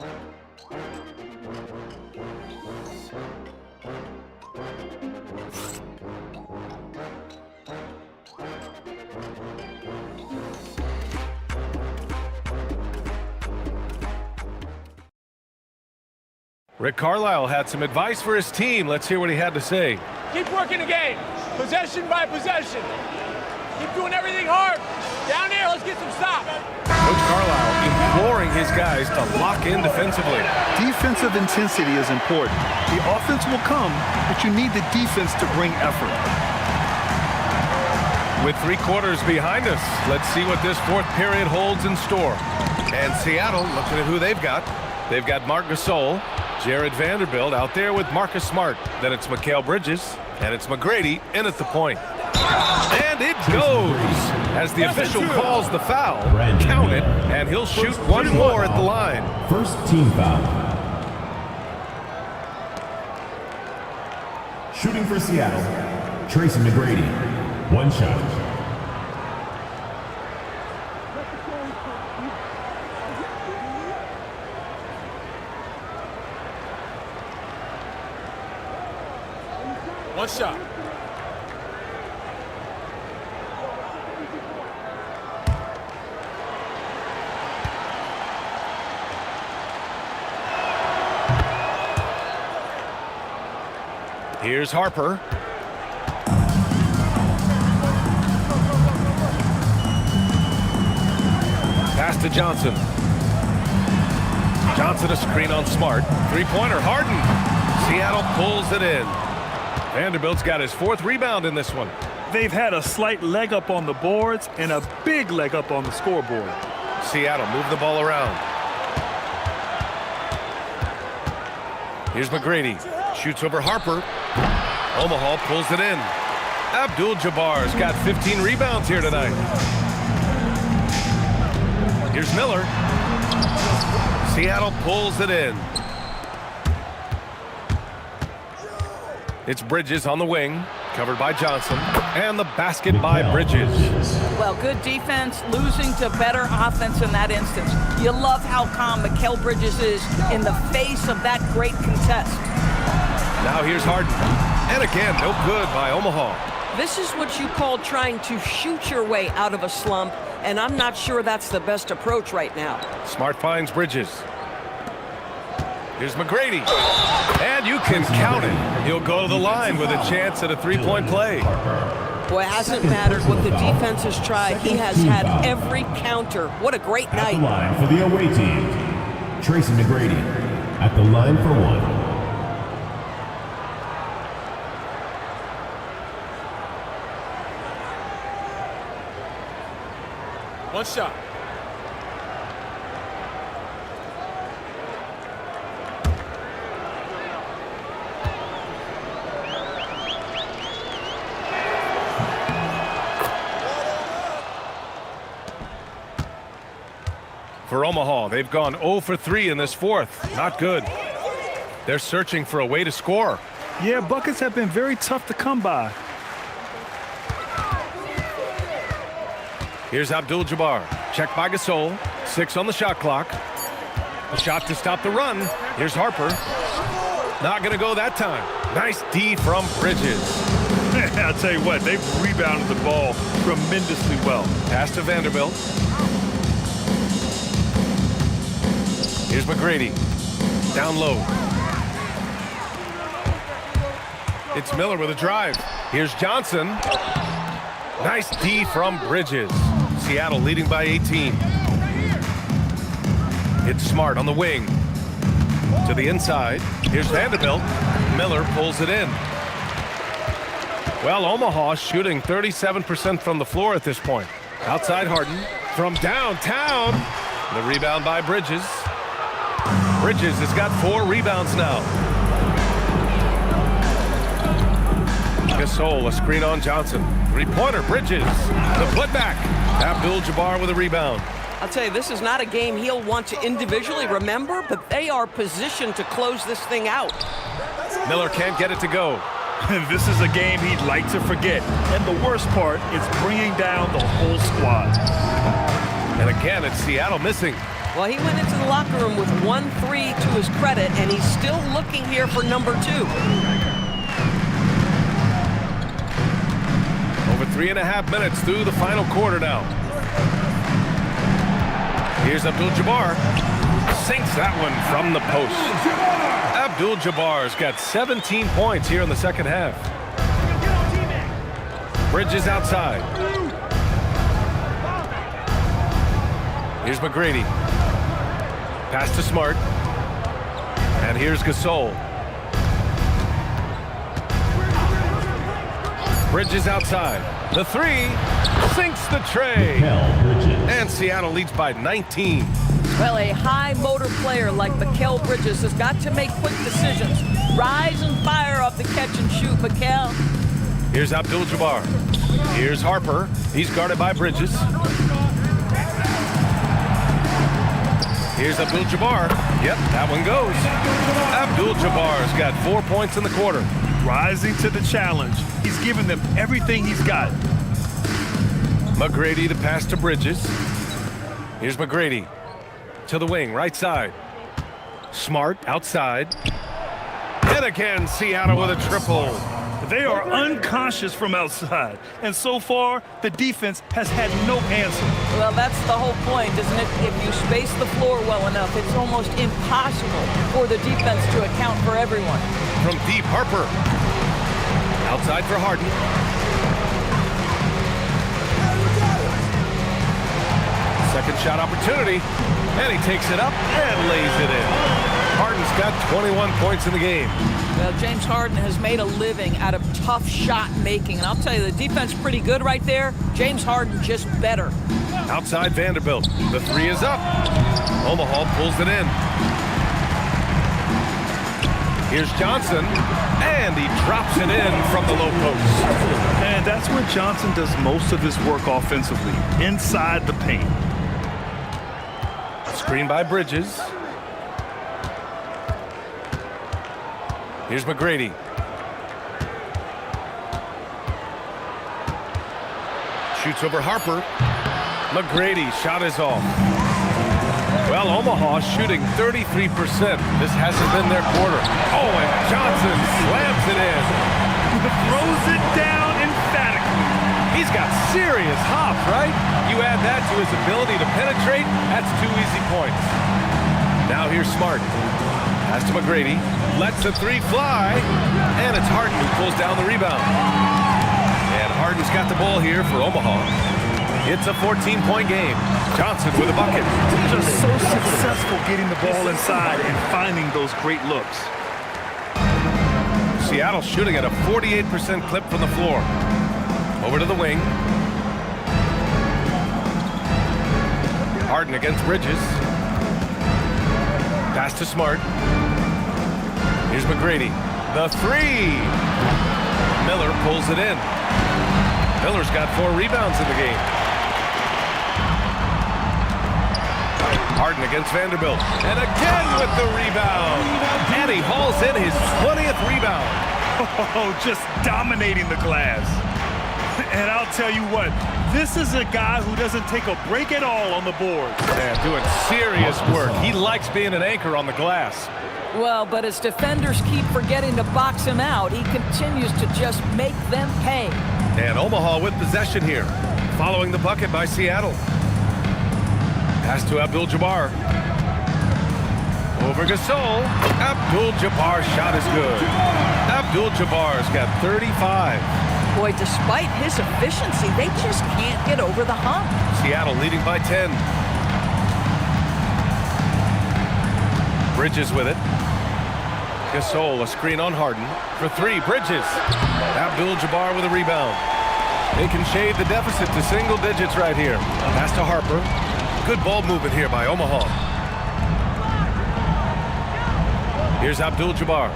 Rick Carlisle had some advice for his team. Let's hear what he had to say. Keep working the game, possession by possession. Keep doing everything hard. Down here, let's get some stops. Coach Carlisle imploring his guys to lock in defensively. Defensive intensity is important. The offense will come, but you need the defense to bring effort. With 3 quarters behind us, let's see what this fourth period holds in store. And Seattle, looking at who they've got. They've got Marc Gasol, Jared Vanderbilt out there with Marcus Smart. Then it's Mikal Bridges, and it's McGrady in at the point. And it goes! As the official calls the foul, count it, and he'll shoot one more at the line. First team foul. Shooting for Seattle, Tracy McGrady. 1 shot. One shot. Here's Harper. Pass to Johnson. Johnson a screen on Smart. 3-pointer, Harden. Seattle pulls it in. Vanderbilt's got his 4th rebound in this one. They've had a slight leg up on the boards and a big leg up on the scoreboard. Seattle move the ball around. Here's McGrady. Shoots over Harper. Omaha pulls it in. Abdul-Jabbar's got 15 rebounds here tonight. Here's Miller. Seattle pulls it in. It's Bridges on the wing, covered by Johnson, and the basket by Bridges. Well, good defense, losing to better offense in that instance. You love how calm Mikal Bridges is in the face of that great contest. Now here's Harden. And again, no good by Omaha. This is what you call trying to shoot your way out of a slump, and I'm not sure that's the best approach right now. Smart finds Bridges. Here's McGrady. And you can count it. He'll go to the line with a chance at a 3-point play. Boy, it hasn't mattered what the defense has tried. He has had every counter. What a great night. At the line for the away team, Tracy McGrady. At the line for 1. One shot. For Omaha, they've gone 0 for 3 in this fourth. Not good. They're searching for a way to score. Yeah, buckets have been very tough to come by. Here's Abdul-Jabbar. Checked by Gasol. 6 on the shot clock. A shot to stop the run. Here's Harper. Not going to go that time. Nice D from Bridges. I'll tell you what, they've rebounded the ball tremendously well. Pass to Vanderbilt. Here's McGrady. Down low. It's Miller with a drive. Here's Johnson. Nice D from Bridges. Seattle leading by 18. It's Smart on the wing. To the inside. Here's Vanderbilt. Miller pulls it in. Well, Omaha shooting 37% from the floor at this point. Outside Harden. From downtown. The rebound by Bridges. Bridges has got 4 rebounds now. Gasol, a screen on Johnson. Three-pointer, Bridges. The putback. Abdul-Jabbar with a rebound. I'll tell you, this is not a game he'll want to individually remember, but they are positioned to close this thing out. Miller can't get it to go. This is a game he'd like to forget. And the worst part is bringing down the whole squad. And again, it's Seattle missing. Well, he went into the locker room with 1-3 to his credit, and he's still looking here for number 2. Over 3.5 minutes through the final quarter now. Here's Abdul-Jabbar. Sinks that one from the post. Abdul-Jabbar's got 17 points here in the second half. Bridges outside. Here's McGrady. Pass to Smart. And here's Gasol. Bridges outside. The 3 sinks the tray. And Seattle leads by 19. Well, a high motor player like Mikal Bridges has got to make quick decisions. Rise and fire off the catch and shoot, Mikal. Here's Abdul-Jabbar. Here's Harper. He's guarded by Bridges. Here's Abdul-Jabbar. Yep, that one goes. Abdul-Jabbar's got 4 points in the quarter. Rising to the challenge. He's given them everything he's got. McGrady to pass to Bridges. Here's McGrady. To the wing, right side. Smart outside. And again, Seattle with a triple. They are unconscious from outside. And so far, the defense has had no answer. Well, that's the whole point, isn't it? If you space the floor well enough, it's almost impossible for the defense to account for everyone. From deep, Harper. Outside for Harden. Second shot opportunity. And he takes it up and lays it in. Harden's got 21 points in the game. Well, James Harden has made a living out of tough shot making. And I'll tell you, the defense pretty good right there. James Harden just better. Outside Vanderbilt. The 3 is up. Omaha pulls it in. Here's Johnson. And he drops it in from the low post. And that's where Johnson does most of his work offensively, inside the paint. Screen by Bridges. Here's McGrady. Shoots over Harper. McGrady shot is off. Well, Omaha shooting 33%. This hasn't been their quarter. Oh, and Johnson slams it in. Throws it down emphatically. He's got serious hop, right? You add that to his ability to penetrate, that's 2 easy points. Now here's Smart. Pass to McGrady. Lets the 3 fly. And it's Harden who pulls down the rebound. And Harden's got the ball here for Omaha. It's a 14-point game. Johnson with a bucket. Just so successful getting the ball inside and finding those great looks. Seattle shooting at a 48% clip from the floor. Over to the wing. Harden against Bridges. Pass to Smart. Here's McGrady. The 3. Miller pulls it in. Miller's got 4 rebounds in the game. Harden against Vanderbilt. And again with the rebound. And he hauls in his 20th rebound. Oh, just dominating the glass. And I'll tell you what, this is a guy who doesn't take a break at all on the board. Yeah, doing serious work. He likes being an anchor on the glass. Well, but as defenders keep forgetting to box him out, he continues to just make them pay. And Omaha with possession here, following the bucket by Seattle. Pass to Abdul-Jabbar. Over Gasol. Abdul-Jabbar's shot is good. Abdul-Jabbar's got 35. Boy, despite his efficiency, they just can't get over the hump. Seattle leading by 10. Bridges with it. Gasol, a screen on Harden. For three, Bridges. Abdul-Jabbar with a rebound. They can shade the deficit to single digits right here. Pass to Harper. Good ball movement here by Omaha. Here's Abdul-Jabbar.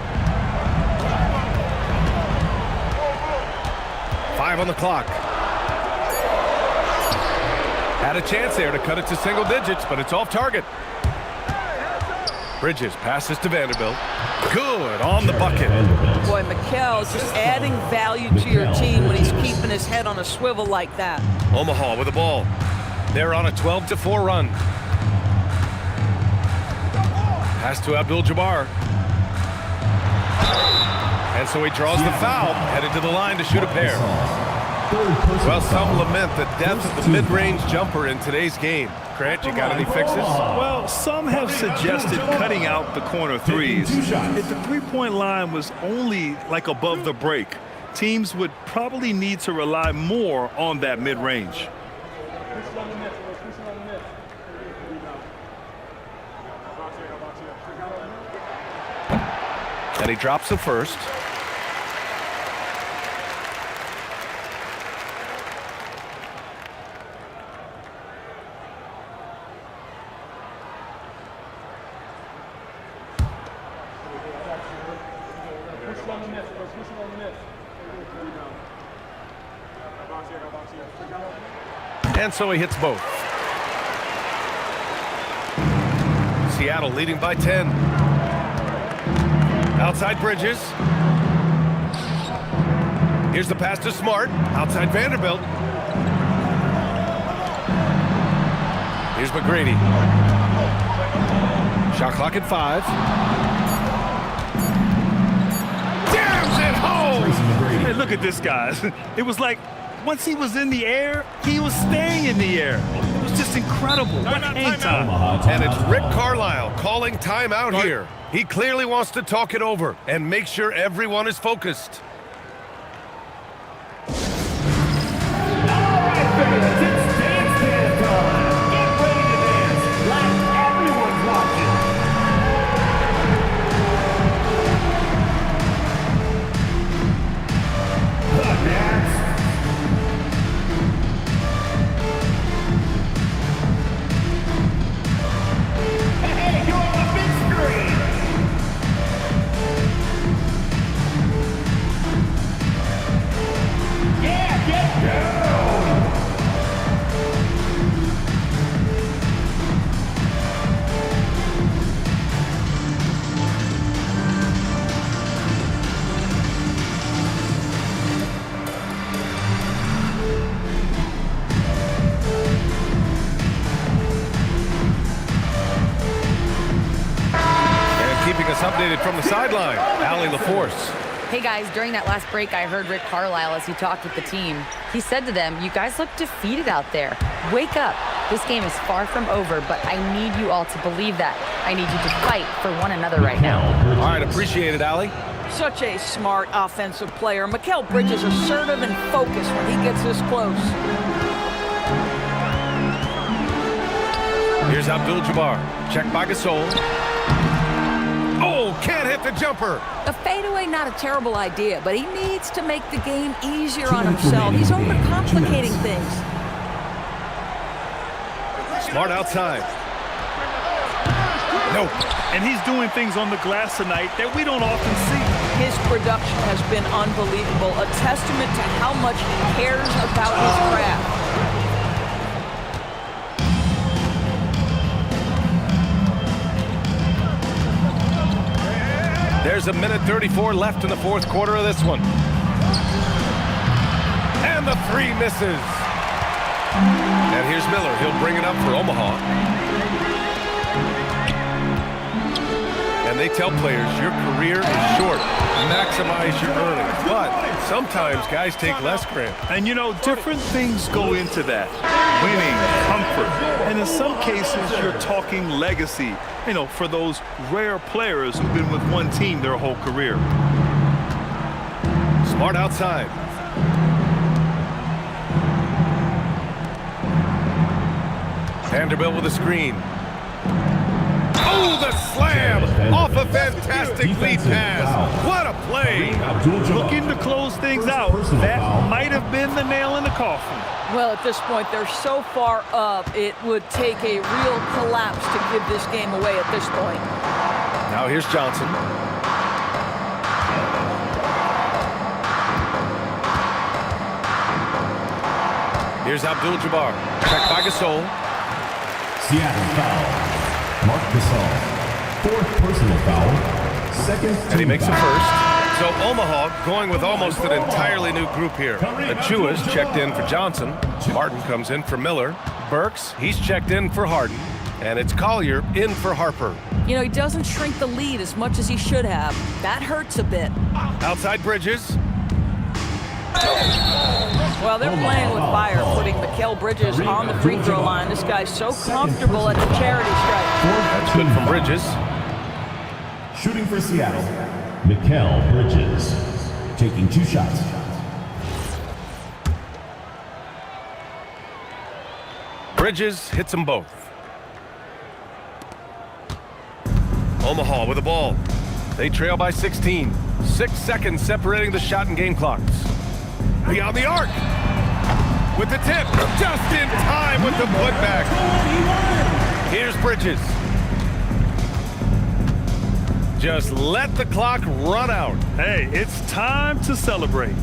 5 on the clock. Had a chance there to cut it to single digits, but it's off target. Bridges passes to Vanderbilt. Good on the bucket. Boy, Mikel just adding value to your team when he's keeping his head on a swivel like that. Omaha with the ball. They're on a 12-4 run. Pass to Abdul-Jabbar. And so he draws the foul, headed to the line to shoot a pair. Well, some lament the depth of the mid-range jumper in today's game. Grant, you got any fixes? Well, some have suggested cutting out the corner threes. If the three-point line was only like above the break, teams would probably need to rely more on that mid-range. And he drops the first. And so he hits both. Seattle leading by 10. Outside Bridges. Here's the pass to Smart. Outside Vanderbilt. Here's McGrady. Shot clock at 5. Jams it home! Hey, look at this, guys. It was like once he was in the air, he was staying in the air. It was just incredible. What hang time. And it's Rick Carlisle calling timeout here. He clearly wants to talk it over and make sure everyone is focused. Updated from the sideline, Allie LaForce. Hey guys, during that last break, I heard Rick Carlisle as he talked with the team. He said to them, "You guys look defeated out there. Wake up. This game is far from over, but I need you all to believe that. I need you to fight for one another right now." All right, appreciate it, Allie. Such a smart offensive player. Mikal Bridges assertive and focused when he gets this close. Here's Abdul-Jabbar. Check by Gasol. Oh, can't hit the jumper. A fadeaway, not a terrible idea, but he needs to make the game easier on himself. He's overcomplicating things. Smart outside. No. And he's doing things on the glass tonight that we don't often see. His production has been unbelievable, a testament to how much he cares about his craft. There's a minute 34 left in the fourth quarter of this one. And the three misses. And here's Miller. He'll bring it up for Omaha. And they tell players, your career is short. Maximize your earnings. But sometimes guys take less, Grant. And you know, different things go into that. Winning, comfort, and in some cases, you're talking legacy, you know, for those rare players who've been with one team their whole career. Smart outside. Vanderbilt with a screen. Oh, the slam off a fantastic lead pass. What a play. Looking to close things out. That might have been the nail in the coffin. Well, at this point, they're so far up, it would take a real collapse to give this game away at this point. Now here's Johnson. Here's Abdul-Jabbar. Checked by Gasol. Seattle foul. Mark Gasol. Fourth personal foul. Second And he makes foul. it first. So Omaha going with almost an entirely new group here. Achua's checked in for Johnson. Martin comes in for Miller. Burks, he's checked in for Harden. And it's Collier in for Harper. You know, he doesn't shrink the lead as much as he should have. That hurts a bit. Outside Bridges. Well, they're playing with fire, putting Mikal Bridges on the free throw line. This guy's so comfortable at the charity stripe. That's good from Bridges. Shooting for Seattle, Mikal Bridges. Taking 2 shots. Bridges hits them both. Omaha with the ball. They trail by 16. 6 seconds separating the shot and game clocks. Beyond the arc. With the tip. Just in time with the putback. Here's Bridges. Just let the clock run out. Hey, it's time to celebrate.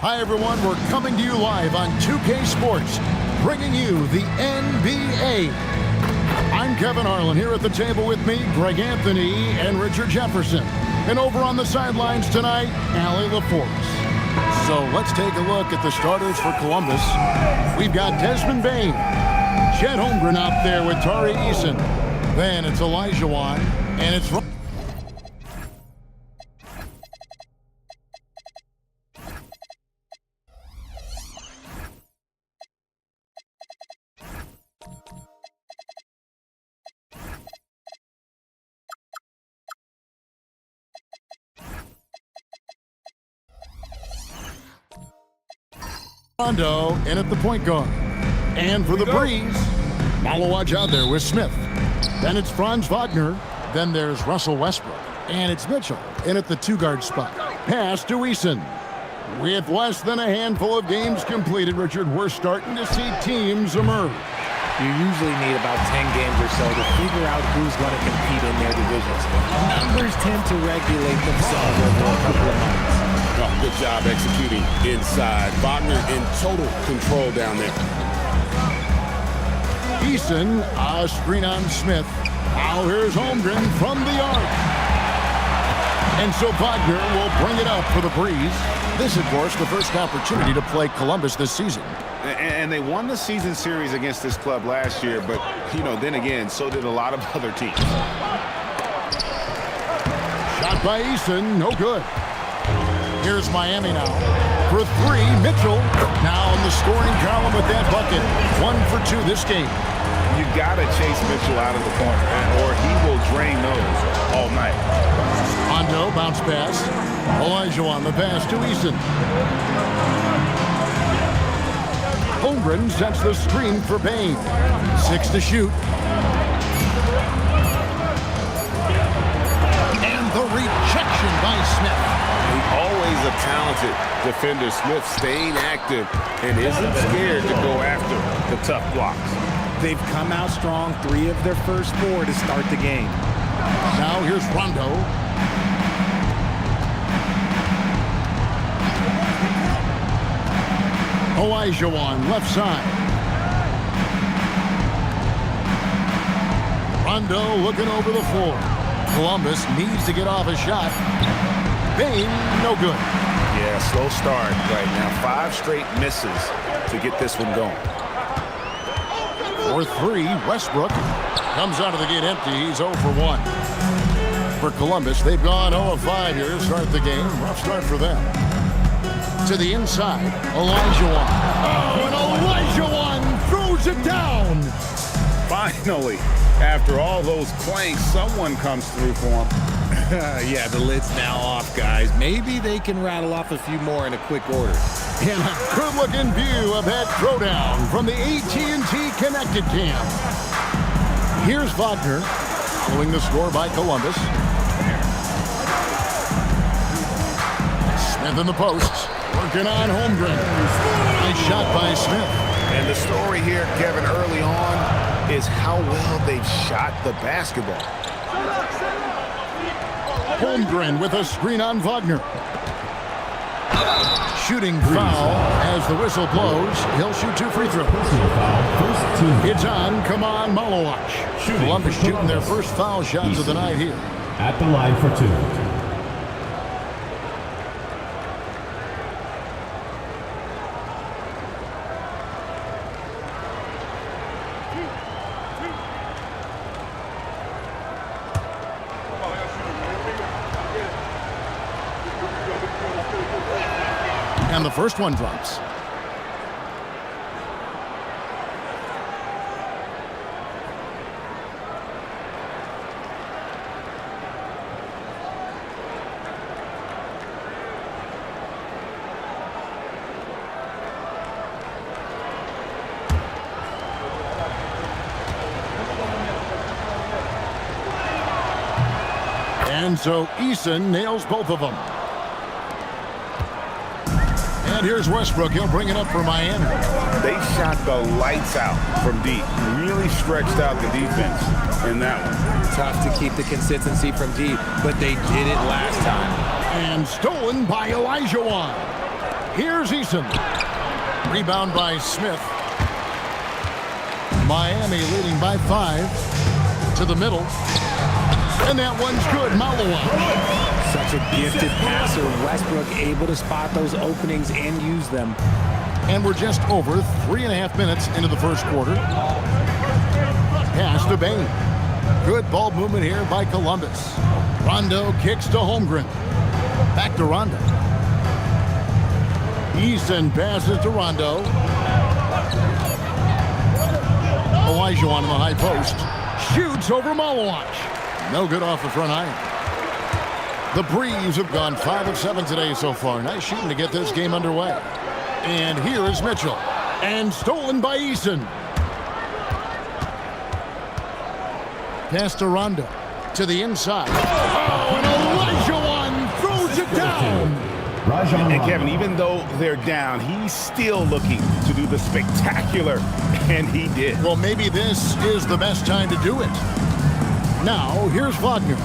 Hi, everyone. We're coming to you live on 2K Sports, bringing you the NBA. I'm Kevin Harlan. Here at the table with me, Greg Anthony and Richard Jefferson. And over on the sidelines tonight, Allie LaForce. So let's take a look at the starters for Columbus. We've got Desmond Bain, Chet Holmgren out there with Tari Eason. Then it's Elijah Wan, and it's Rondo in at the point guard. And for the Breeze, Malowaj out there with Smith. Then it's Franz Wagner. Then there's Russell Westbrook. And it's Mitchell in at the two-guard spot. Pass to Eason. With less than a handful of games completed, Richard, we're starting to see teams emerge. You usually need about 10 games or so to figure out who's going to compete in their divisions. Numbers tend to regulate themselves over a couple of months. Oh, good job executing inside. Wagner in total control down there. Eason, a screen on Smith. Now here's Holmgren from the arc. And so Wagner will bring it up for the Breeze. This, of course, the first opportunity to play Columbus this season. And they won the season series against this club last year, but, then again, so did a lot of other teams. Shot by Eason, no good. Here's Miami now. For three, Mitchell now in the scoring column with that bucket. 1 for 2 this game. You got to chase Mitchell out of the corner, or he will drain those all night. Rondo, bounce pass. Elijah on the pass to Eason. Holmgren sets the screen for Bain. 6 to shoot. And the rejection by Smith. Always a talented defender. Smith staying active and isn't scared to go after the tough blocks. They've come out strong, 3 of their first 4 to start the game. Now here's Rondo. Elijah on left side. Rondo looking over the floor. Columbus needs to get off a shot. Bain, no good. Yeah, slow start right now. 5 straight misses to get this one going. For 3, Westbrook comes out of the gate empty. He's 0 for 1. For Columbus, they've gone 0 of 5 here to start the game. Rough start for them. To the inside, Elijah Wan. Oh, and Elijah Wan throws it down. Finally, after all those clanks, someone comes through for him. Yeah, the lid's now off, guys. Maybe they can rattle off a few more in a quick order. And a good-looking view of that throwdown from the AT&T Connected Cam. Here's Wagner, following the score by Columbus. Smith in the post, working on Holmgren. Nice shot by Smith. And the story here, Kevin, early on is how well they've shot the basketball. Holmgren with a screen on Wagner. Shooting foul as the whistle blows. He'll shoot 2 free throws. It's on. Come on, Malowaj. Columbus shooting their first foul shots of the night here. At the line for 2. And the first one drops. And so Eason nails both of them. And here's Westbrook. He'll bring it up for Miami. They shot the lights out from deep. Really stretched out the defense in that one. Tough to keep the consistency from deep, but they did it last time. And stolen by Olajuwon. Here's Eason. Rebound by Smith. Miami leading by 5 to the middle. And that one's good. Malawan. Such a gifted passer. Westbrook able to spot those openings and use them. And we're just over 3.5 minutes into the first quarter. Pass to Bain. Good ball movement here by Columbus. Rondo kicks to Holmgren. Back to Rondo. Easton passes to Rondo. Olajuwon in the high post. Shoots over Malawan. No good off the front iron. The Breeze have gone 5 of 7 today so far. Nice shooting to get this game underway. And here is Mitchell. And stolen by Eason. Pass to Rondo. To the inside. Oh, and Olajuwon throws it down. And Kevin, even though they're down, he's still looking to do the spectacular, and he did. Well, maybe this is the best time to do it. Now, here's Wagner.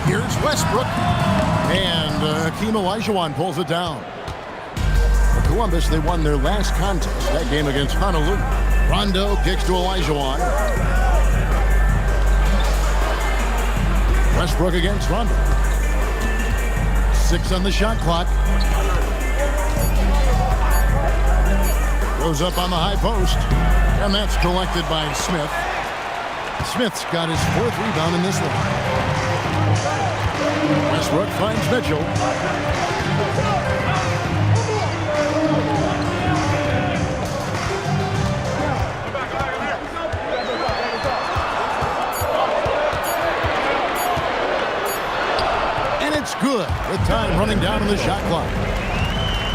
Here's Westbrook. And Hakeem Olajuwon pulls it down. For Columbus, they won their last contest, that game against Honolulu. Rondo kicks to Olajuwon. Westbrook against Rondo. 6 on the shot clock. Goes up on the high post. And that's collected by Smith. Smith's got his 4th rebound in this one. Westbrook finds Mitchell. And it's good with time running down on the shot clock.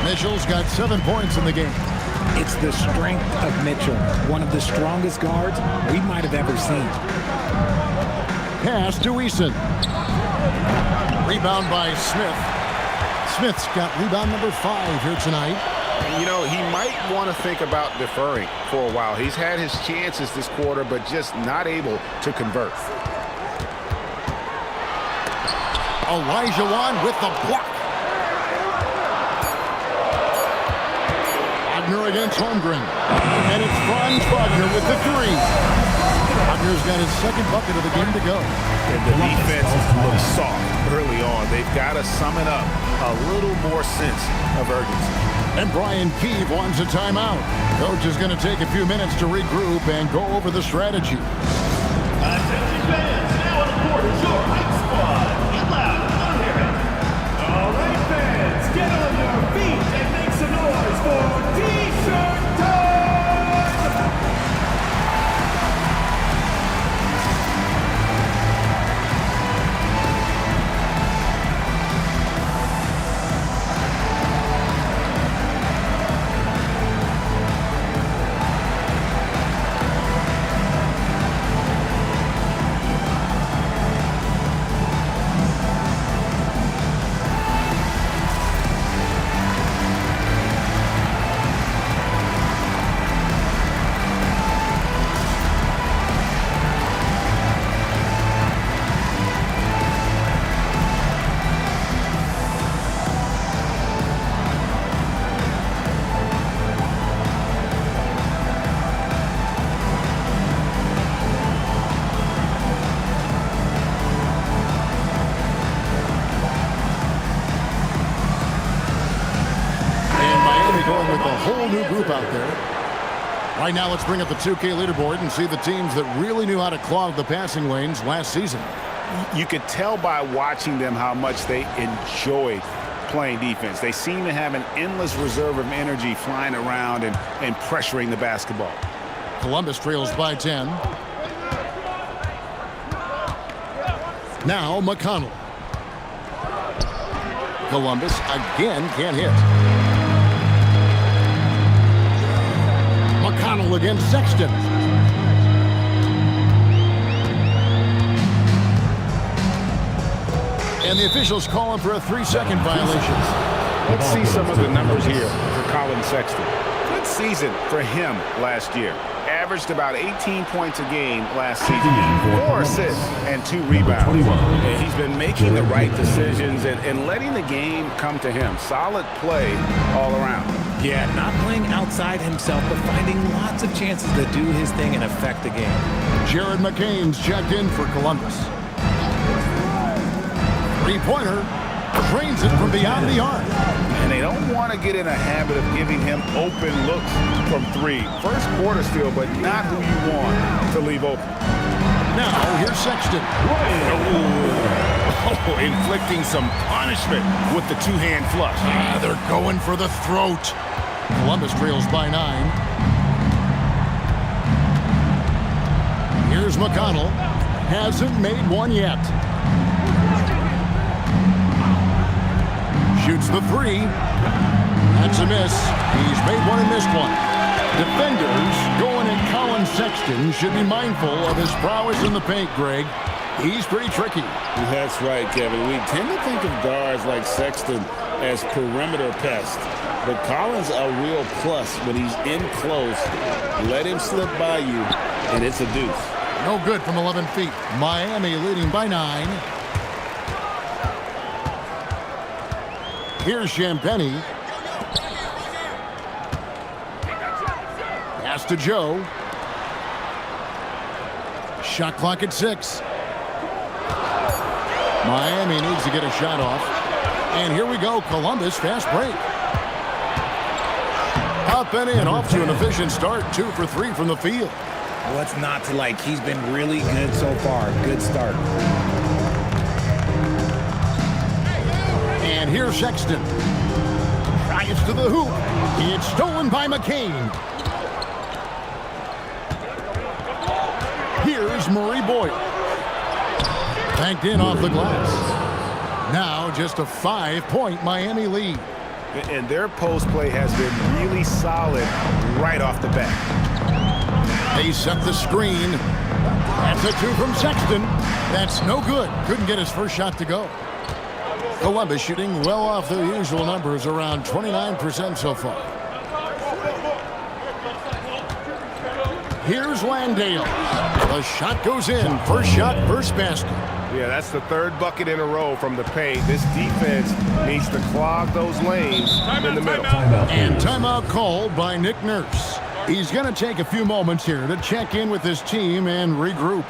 Mitchell's got 7 points in the game. It's the strength of Mitchell, one of the strongest guards we might have ever seen. Pass to Eason. Rebound by Smith. Smith's got rebound number 5 here tonight. You know, he might want to think about deferring for a while. He's had his chances this quarter, but just not able to convert. Olajuwon with the block. Wagner against Holmgren. And it's Franz Wagner with the 3. Wagner's got his 2nd bucket of the game to go. And the defense looks soft early on. They've got to sum it up a little more sense of urgency. And Brian Keefe wants a timeout. Coach is going to take a few minutes to regroup and go over the strategy. Attention fans, now on the court is your hype squad. Get loud, I want to hear it. All right, fans, get on your feet and make some noise for T-shirt time! Going with a whole new group out there. Right now, let's bring up the 2K leaderboard and see the teams that really knew how to clog the passing lanes last season. You could tell by watching them how much they enjoyed playing defense. They seem to have an endless reserve of energy flying around and pressuring the basketball. Columbus trails by 10. Now McConnell. Columbus again can't hit. McConnell against Sexton. And the officials calling for a 3-second violation. Let's see some of the numbers here for Colin Sexton. Good season for him last year. Averaged about 18 points a game last season. 4 assists and 2 rebounds. And he's been making the right decisions and letting the game come to him. Solid play all around. Yeah, not playing outside himself, but finding lots of chances to do his thing and affect the game. Jared McCain's checked in for Columbus. Three-pointer, drains it from beyond the arc. And they don't want to get in a habit of giving him open looks from 3. First quarter still, but not who you want to leave open. Now, here's Sexton. Oh, inflicting some punishment with the two-hand flush. They're going for the throat. Columbus trails by 9. Here's McConnell. Hasn't made one yet. Shoots the 3. That's a miss. He's made one and missed one. Defenders going at Colin Sexton should be mindful of his prowess in the paint, Greg. He's pretty tricky. That's right, Kevin. We tend to think of guards like Sexton as perimeter pests. But Colin's a real plus when he's in close. Let him slip by you, and it's a deuce. No good from 11 feet. Miami leading by 9. Here's Champagny. Pass to Joe. Shot clock at 6. Miami needs to get a shot off. And here we go, Columbus, fast break. Up and in, off to an efficient start. 2 for 3 from the field. What's not to like? He's been really good so far. Good start. And here's Sexton. Drives to the hoop. It's stolen by McCain. Here's Murray Boyle. Banked in off the glass. Now just a 5-point Miami lead. And their post play has been really solid right off the bat. They set the screen. That's a 2 from Sexton. That's no good. Couldn't get his first shot to go. Columbus shooting well off their usual numbers, around 29% so far. Here's Landale. The shot goes in. First shot, first basket. Yeah, that's the 3rd bucket in a row from the paint. This defense needs to clog those lanes in the middle. And timeout called by Nick Nurse. He's going to take a few moments here to check in with his team and regroup.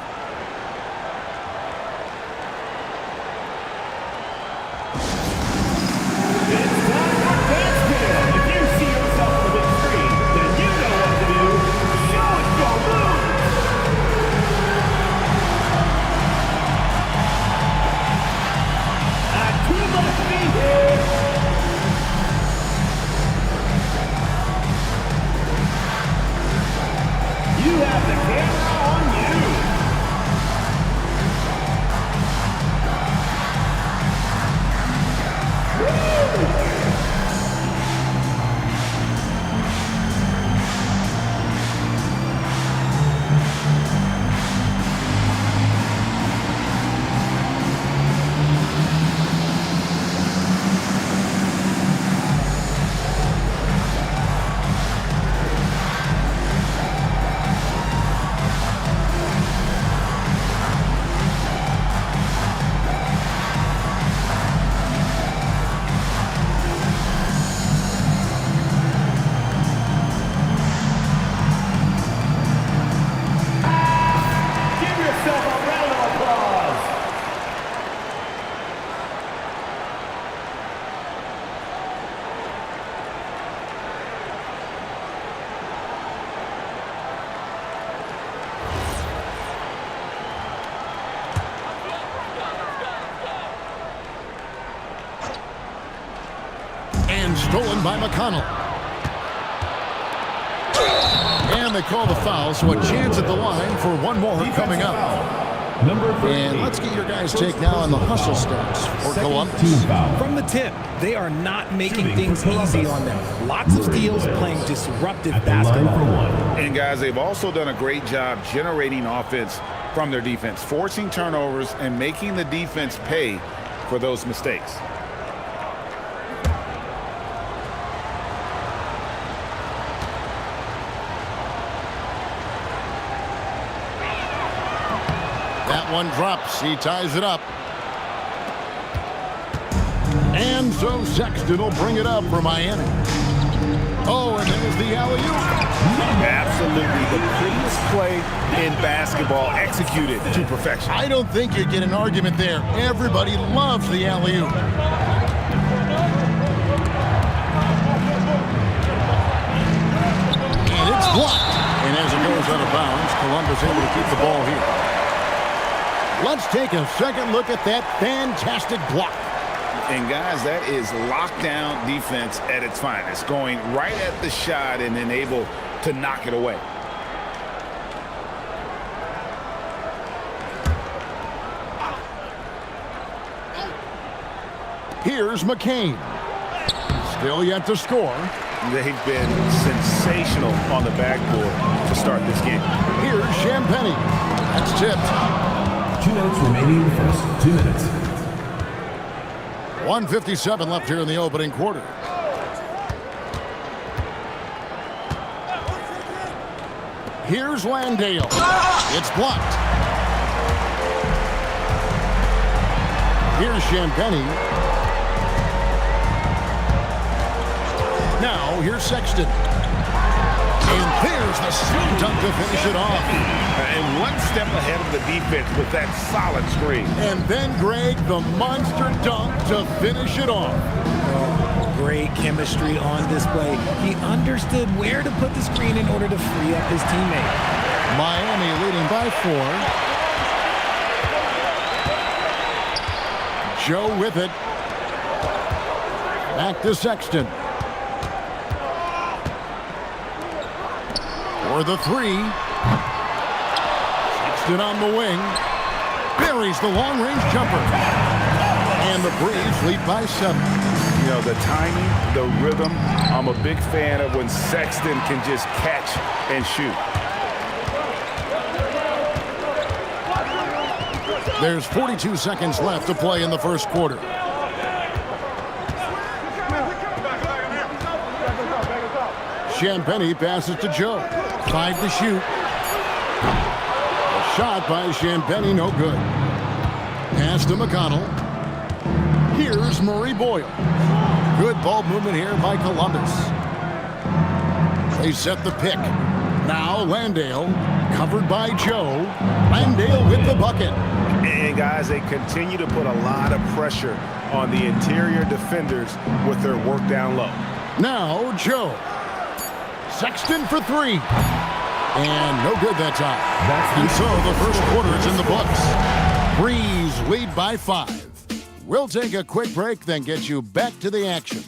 stolen by McConnell. And they call the foul, so a chance at the line for one more coming up. And let's get your guys' take now on the hustle stats for Columbus. From the tip, they are not making things easy on them. Lots of steals, playing disruptive basketball. And guys, they've also done a great job generating offense from their defense, forcing turnovers and making the defense pay for those mistakes. That one drops. He ties it up. And so Sexton will bring it up for Miami. Oh, and there's the alley-oop. Absolutely the prettiest play in basketball, executed to perfection. I don't think you get an argument there. Everybody loves the alley-oop. And it's blocked. And as it goes out of bounds, Columbus able to keep the ball here. Let's take a second look at that fantastic block. And guys, that is lockdown defense at its finest, going right at the shot and then able to knock it away. Here's McCain. Still yet to score. They've been sensational on the backboard to start this game. Here's Champagnie. That's tipped. 2 minutes remaining in the first. 2 minutes. 1:57 left here in the opening quarter. Here's Landale. It's blocked. Here's Champagnie. Now, here's Sexton. And there's the slam dunk to finish it off. And one step ahead of the defense with that solid screen. And then, Greg, the monster dunk to finish it off. Great chemistry on display. He understood where to put the screen in order to free up his teammate. Miami leading by 4. Joe with it. Back to Sexton. For the 3. Sexton on the wing. Buries the long-range jumper. And the Braves lead by 7. You know, the timing, the rhythm, I'm a big fan of when Sexton can just catch and shoot. There's 42 seconds left to play in the first quarter. Champagnie passes to Joe. 5 to shoot. A shot by Champagnie, no good. Pass to McConnell. Here's Murray Boyle. Good ball movement here by Columbus. They set the pick. Now Landale, covered by Joe. Landale with the bucket. And guys, they continue to put a lot of pressure on the interior defenders with their work down low. Now Joe. Sexton for 3. And no good that time. And so the first quarter is in the books. Breeze lead by 5. We'll take a quick break, then get you back to the action.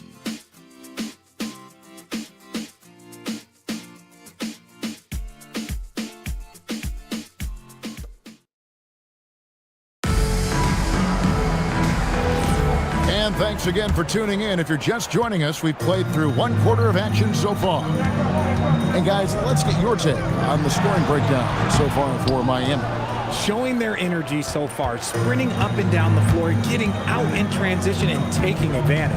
And thanks again for tuning in. If you're just joining us, we've played through 1 quarter of action so far. And guys, let's get your take on the scoring breakdown so far for Miami. Showing their energy so far, sprinting up and down the floor, getting out in transition and taking advantage.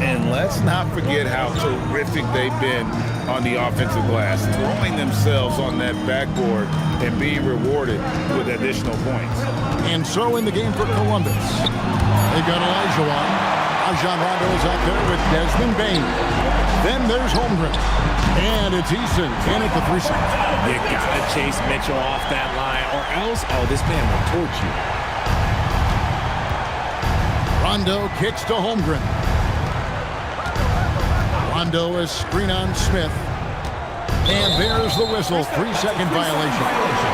And let's not forget how terrific they've been on the offensive glass, throwing themselves on that backboard and being rewarded with additional points. And so in the game for Columbus, they've got Elijah on. Rajon Rondo is out there with Desmond Bain. Then there's Holmgren. And it's Eason in at the 3 spot. You gotta chase Mitchell off that line, or else, this man will torch you. Rondo kicks to Holmgren. Rondo is screen on Smith. And there's the whistle. 3-second violation.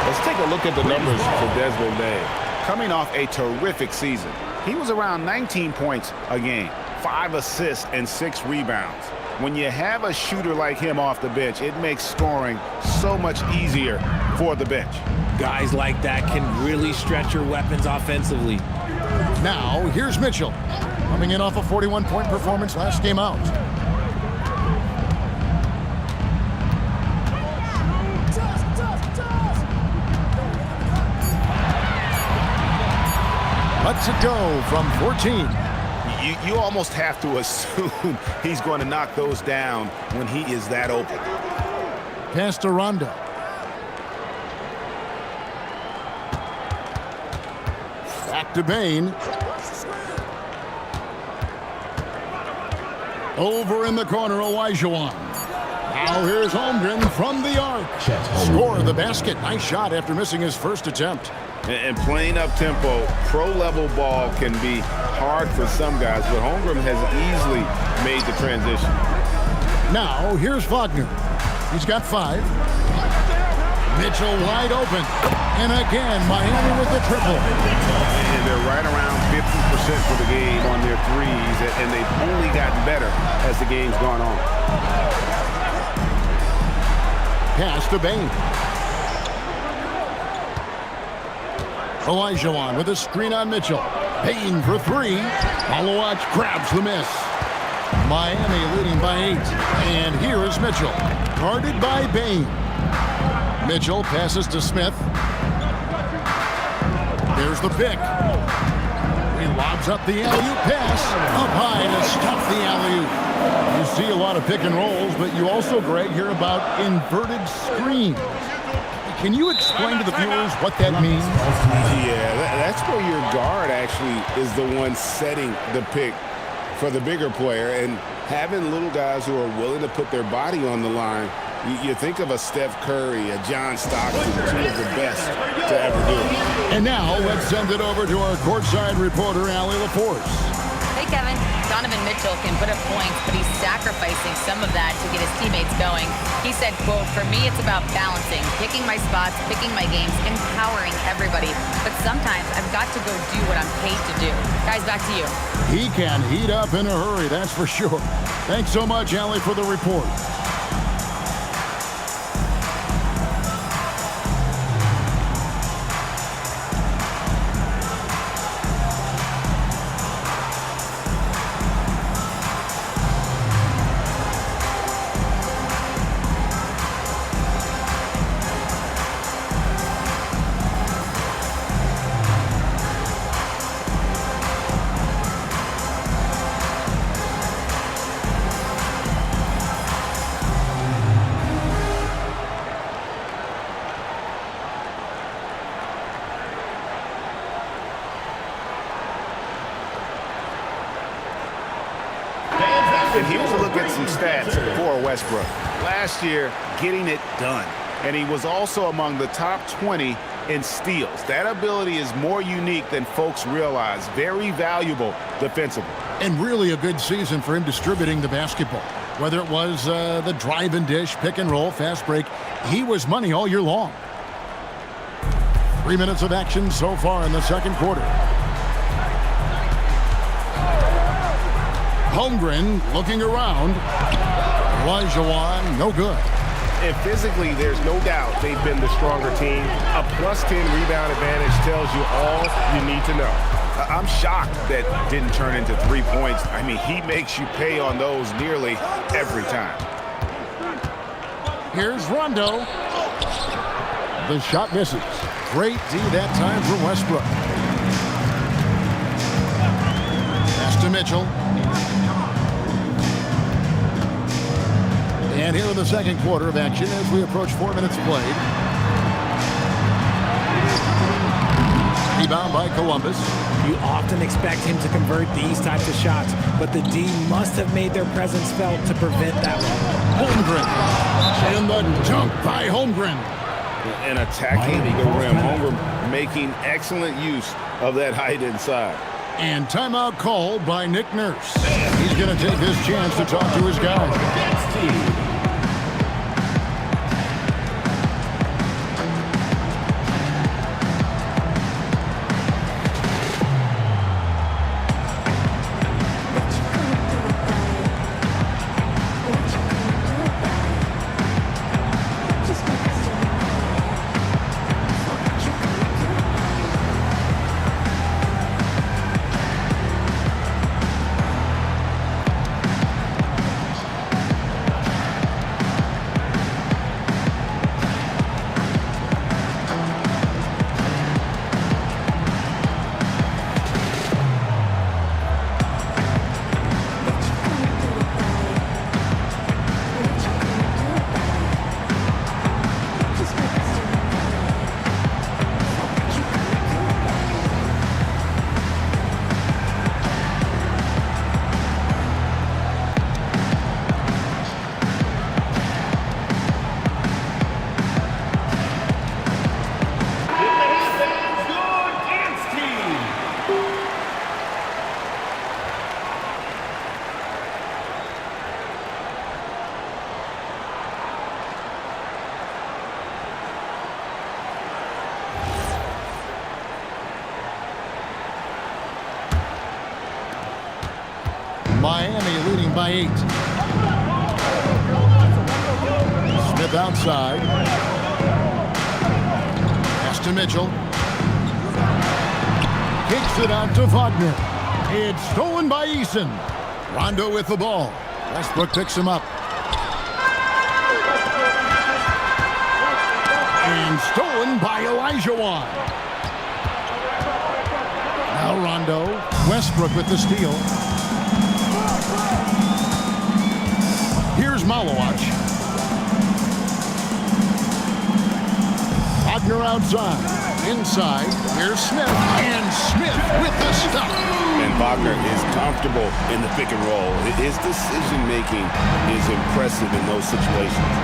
Let's take a look at the numbers for Desmond Bain. Coming off a terrific season. He was around 19 points a game, 5 assists and 6 rebounds. When you have a shooter like him off the bench, it makes scoring so much easier for the bench. Guys like that can really stretch your weapons offensively. Now, here's Mitchell, coming in off a 41-point performance last game out. Lets it go from 14. You almost have to assume he's going to knock those down when he is that open. Pass to Rondo. Back to Bain. Over in the corner, Olajuwon. Now here's Holmgren from the arc. Score the basket. Nice shot after missing his first attempt. And playing up-tempo, pro-level ball can be hard for some guys, but Holmgren has easily made the transition. Now, here's Wagner. He's got 5. Mitchell wide open. And again, Miami with the triple. And they're right around 50% for the game on their threes, and they've only gotten better as the game's gone on. Pass to Bain. Olajuwon with a screen on Mitchell. Bain for 3. Malawach grabs the miss. Miami leading by 8. And here is Mitchell, guarded by Bain. Mitchell passes to Smith. There's the pick. He lobs up the alley-oop pass. Up high to stop the alley-oop. You see a lot of pick and rolls, but you also, Greg, hear about inverted screens. Can you explain to the viewers what that means? Yeah, that's where your guard actually is the one setting the pick for the bigger player, and having little guys who are willing to put their body on the line. You think of a Steph Curry, a John Stockton, two of the best to ever do it. And now let's send it over to our courtside reporter, Allie LaForce. Hey, Kevin. Donovan Mitchell can put up points, but he's sacrificing some of that to get his teammates going. He said, quote, "For me, it's about balancing, picking my spots, picking my games, empowering everybody. But sometimes I've got to go do what I'm paid to do." Guys, back to you. He can heat up in a hurry, that's for sure. Thanks so much, Allie, for the report. And here's a look at some stats for Westbrook. Last year, getting it done. And he was also among the top 20 in steals. That ability is more unique than folks realize. Very valuable defensively. And really a good season for him distributing the basketball. Whether it was the drive and dish, pick and roll, fast break, he was money all year long. 3 minutes of action so far in the second quarter. Holmgren looking around. Olajuwon, no good. And physically, there's no doubt they've been the stronger team. A +10 rebound advantage tells you all you need to know. I'm shocked that didn't turn into 3 points. I mean, he makes you pay on those nearly every time. Here's Rondo. The shot misses. Great D that time for Westbrook. Pass to Mitchell. And here in the second quarter of action as we approach 4 minutes played. Rebound by Columbus. You often expect him to convert these types of shots, but the D must have made their presence felt to prevent that one. Holmgren. And the dunk by Holmgren. And attacking the rim. Holmgren making excellent use of that height inside. And timeout called by Nick Nurse. He's going to take his chance to talk to his guys. Miami leading by 8. Smith outside. Pass to Mitchell. Kicks it out to Wagner. It's stolen by Eason. Rondo with the ball. Westbrook picks him up. And stolen by Olajuwon. Now Rondo. Westbrook with the steal. Here's Malowacz. Wagner outside. Inside. Here's Smith. And Smith with the stop. And Wagner is comfortable in the pick and roll. His decision-making is impressive in those situations.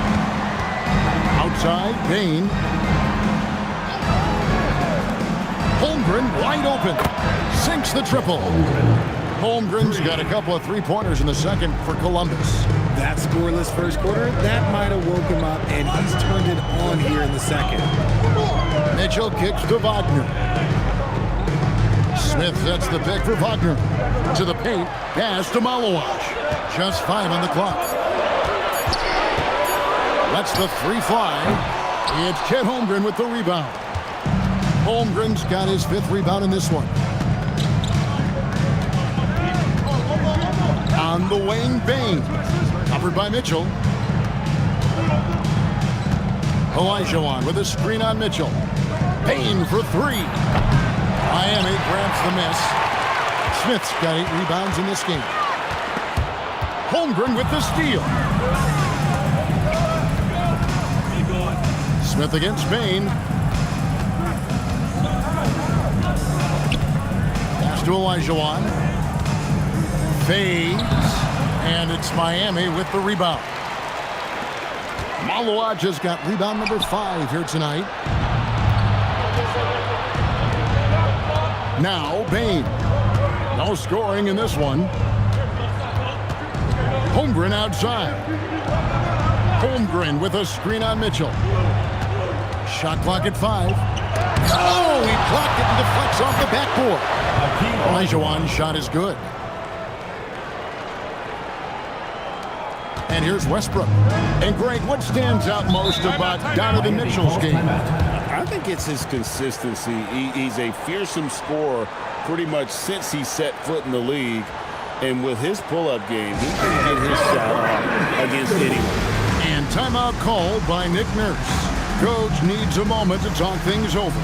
Outside, Bane. Holmgren wide open. Sinks the triple. Holmgren's got a couple of three-pointers in the second for Columbus. That scoreless first quarter, that might have woke him up, and he's turned it on here in the second. Mitchell kicks to Wagner. Smith sets the pick for Wagner. To the paint, pass to Malowacz. Just 5 on the clock. Lets the three fly. It's Chet Holmgren with the rebound. Holmgren's got his 5th rebound in this one. On the wing, Bane. Covered by Mitchell. Olajuwon with a screen on Mitchell. Bane for 3. Miami grabs the miss. Smith's got 8 rebounds in this game. Holmgren with the steal. Smith against Bane. Pass to Olajuwon. Fades. And it's Miami with the rebound. Malowacz has got rebound number 5 here tonight. Now Bane. No scoring in this one. Holmgren outside. Holmgren with a screen on Mitchell. Shot clock at 5. Oh, he blocked it and deflects off the backboard. Olajuwon's shot is good. And here's Westbrook. And Greg, what stands out most about Donovan Mitchell's game? I think it's his consistency. He's a fearsome scorer pretty much since he set foot in the league. And with his pull-up game, he can get his shot off against anyone. And timeout called by Nick Nurse. Coach needs a moment to talk things over.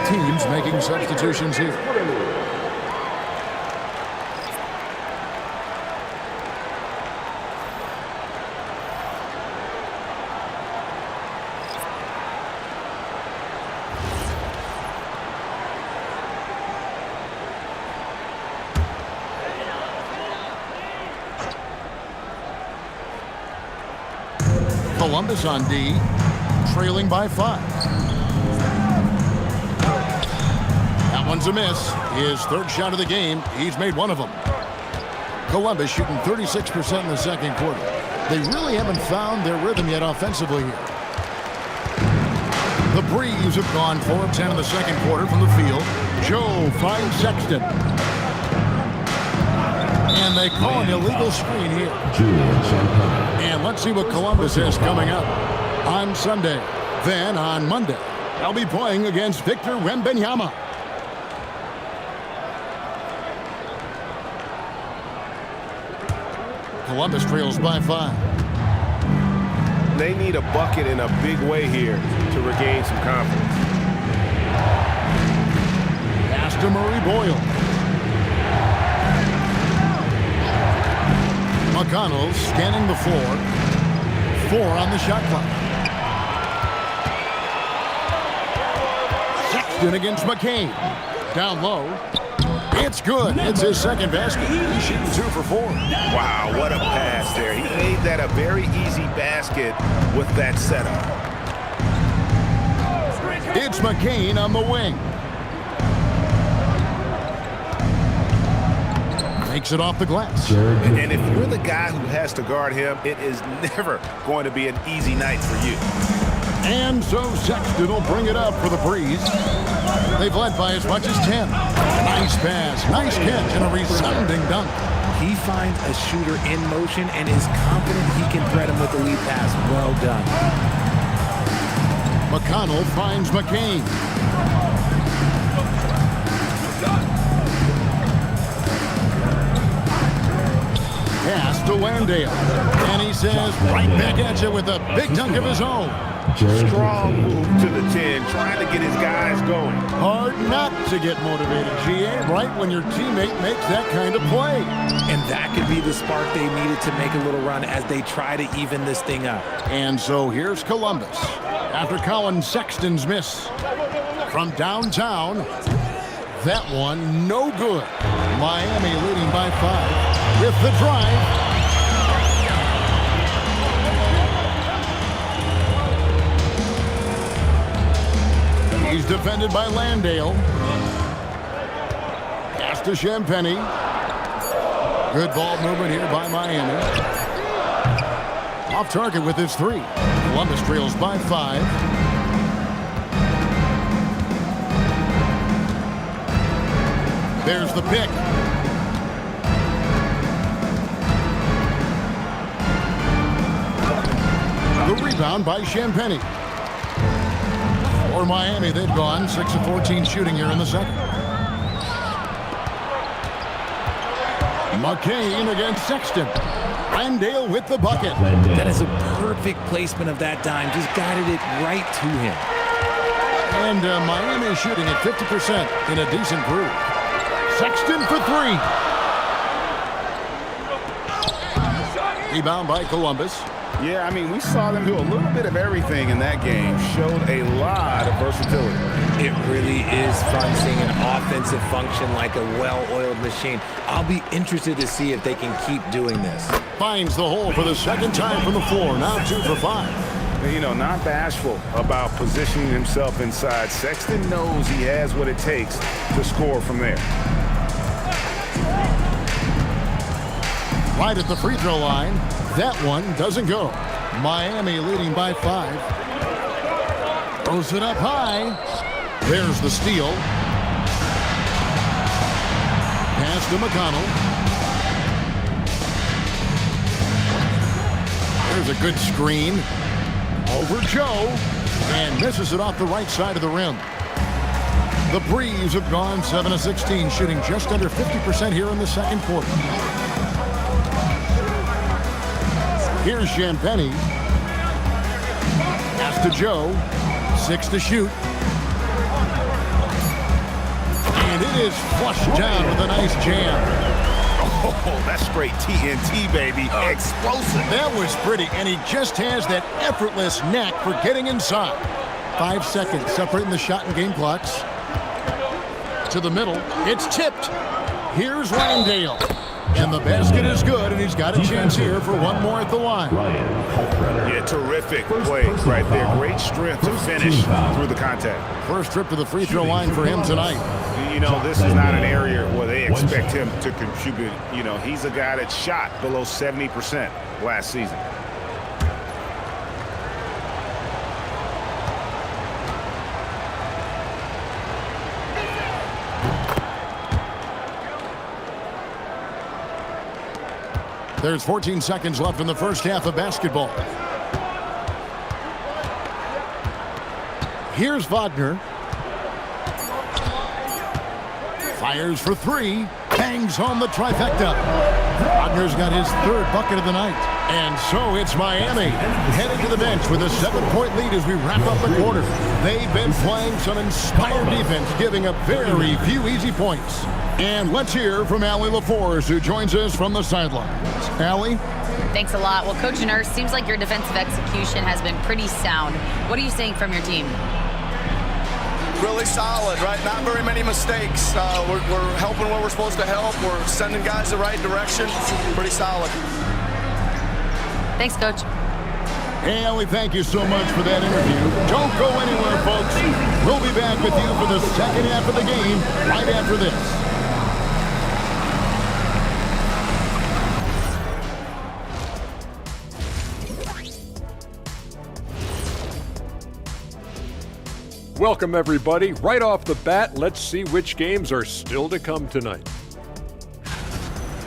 Teams making substitutions here. Columbus on D, trailing by 5. One's a miss. His 3rd shot of the game. He's made 1 of them. Columbus shooting 36% in the second quarter. They really haven't found their rhythm yet offensively here. The Breeze have gone 4 of 10 in the second quarter from the field. Joe finds Sexton. And they call an illegal screen here. And let's see what Columbus has coming up on Sunday. Then on Monday, they'll be playing against Victor Wembanyama. Columbus trails by 5. They need a bucket in a big way here to regain some confidence. Pass to Murray Boyle. McConnell scanning the floor. 4 on the shot clock. Sexton against McCain. Down low. It's good. It's his second basket. He's shooting 2 for 4. Wow, what a pass there. He made that a very easy basket with that setup. It's McCain on the wing. Makes it off the glass. And if you're the guy who has to guard him, it is never going to be an easy night for you. And so Sexton will bring it up for the Breeze. They've led by as much as 10. Nice pass, nice catch, and a resounding dunk. He finds a shooter in motion and is confident he can thread him with the lead pass. Well done. McConnell finds McCain. Pass to Landale. And he says, right back at you with a big dunk of his own. Strong move to the 10, trying to get his guys going. Hard not to get motivated, GA, right when your teammate makes that kind of play. And that could be the spark they needed to make a little run as they try to even this thing up. And so here's Columbus. After Colin Sexton's miss from downtown, that one no good. Miami leading by 5 with the drive. He's defended by Landale. Pass to Champagny. Good ball movement here by Miami. Off target with his 3. Columbus trails by 5. There's the pick. The rebound by Champagny. For Miami, they've gone 6 of 14 shooting here in the second. McCain against Sexton. Landale with the bucket. That is a perfect placement of that dime. Just guided it right to him. And Miami shooting at 50% in a decent groove. Sexton for 3. Rebound by Columbus. Yeah, I mean, we saw them do a little bit of everything in that game. Showed a lot of versatility. It really is fun seeing an offensive function like a well-oiled machine. I'll be interested to see if they can keep doing this. Finds the hole for the second time from the floor. Now 2 for 5. You know, not bashful about positioning himself inside. Sexton knows he has what it takes to score from there. Right at the free throw line. That one doesn't go. Miami leading by 5. Throws it up high. There's the steal. Pass to McConnell. There's a good screen. Over Joe. And misses it off the right side of the rim. The Breeze have gone 7 of 16, shooting just under 50% here in the second quarter. Here's Champagny. Pass to Joe. 6 to shoot. And it is flushed down with a nice jam. Oh, that's straight TNT, baby. Explosive. That was pretty, and he just has that effortless knack for getting inside. 5 seconds separating the shot and game clocks. To the middle. It's tipped. Here's Landale. And the basket is good, and he's got a chance here for one more at the line. Yeah, terrific play right there. Great strength to finish through the contact. First trip to the free throw line for him tonight. You know, this is not an area where they expect him to contribute. You know, he's a guy that shot below 70% last season. There's 14 seconds left in the first half of basketball. Here's Wagner. Fires for 3. Bangs home the trifecta. Wagner's got his third bucket of the night. And so it's Miami heading to the bench with a 7-point lead as we wrap up the quarter. They've been playing some inspired defense, giving up very few easy points. And let's hear from Allie LaForce, who joins us from the sidelines. Allie? Thanks a lot. Well, Coach Nurse, seems like your defensive execution has been pretty sound. What are you seeing from your team? Really solid, right? Not very many mistakes. We're helping where we're supposed to help. We're sending guys the right direction. Pretty solid. Thanks, Coach. Hey, Allie, thank you so much for that interview. Don't go anywhere, folks. We'll be back with you for the second half of the game right after this. Welcome, everybody. Right off the bat, let's see which games are still to come tonight.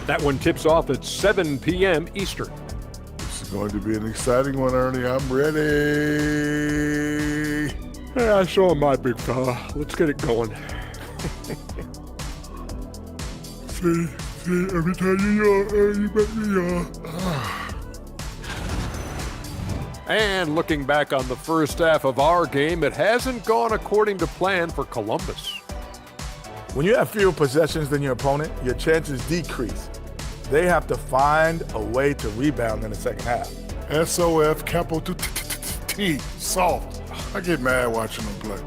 That one tips off at 7 p.m. Eastern. It's going to be an exciting one, Ernie. I'm ready. Hey, I saw my big fella. Let's get it going. See, every time you yawn, you make me yawn. And looking back on the first half of our game, it hasn't gone according to plan for Columbus. When you have fewer possessions than your opponent, your chances decrease. They have to find a way to rebound in the second half. SOF, capital T, soft. I get mad watching them play.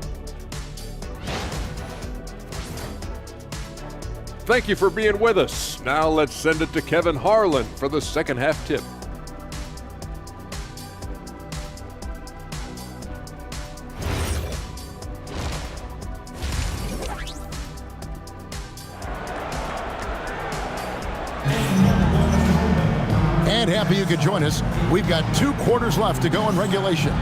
Thank you for being with us. Now let's send it to Kevin Harlan for the second half tip. And happy you could join us. We've got 2 quarters left to go in regulation.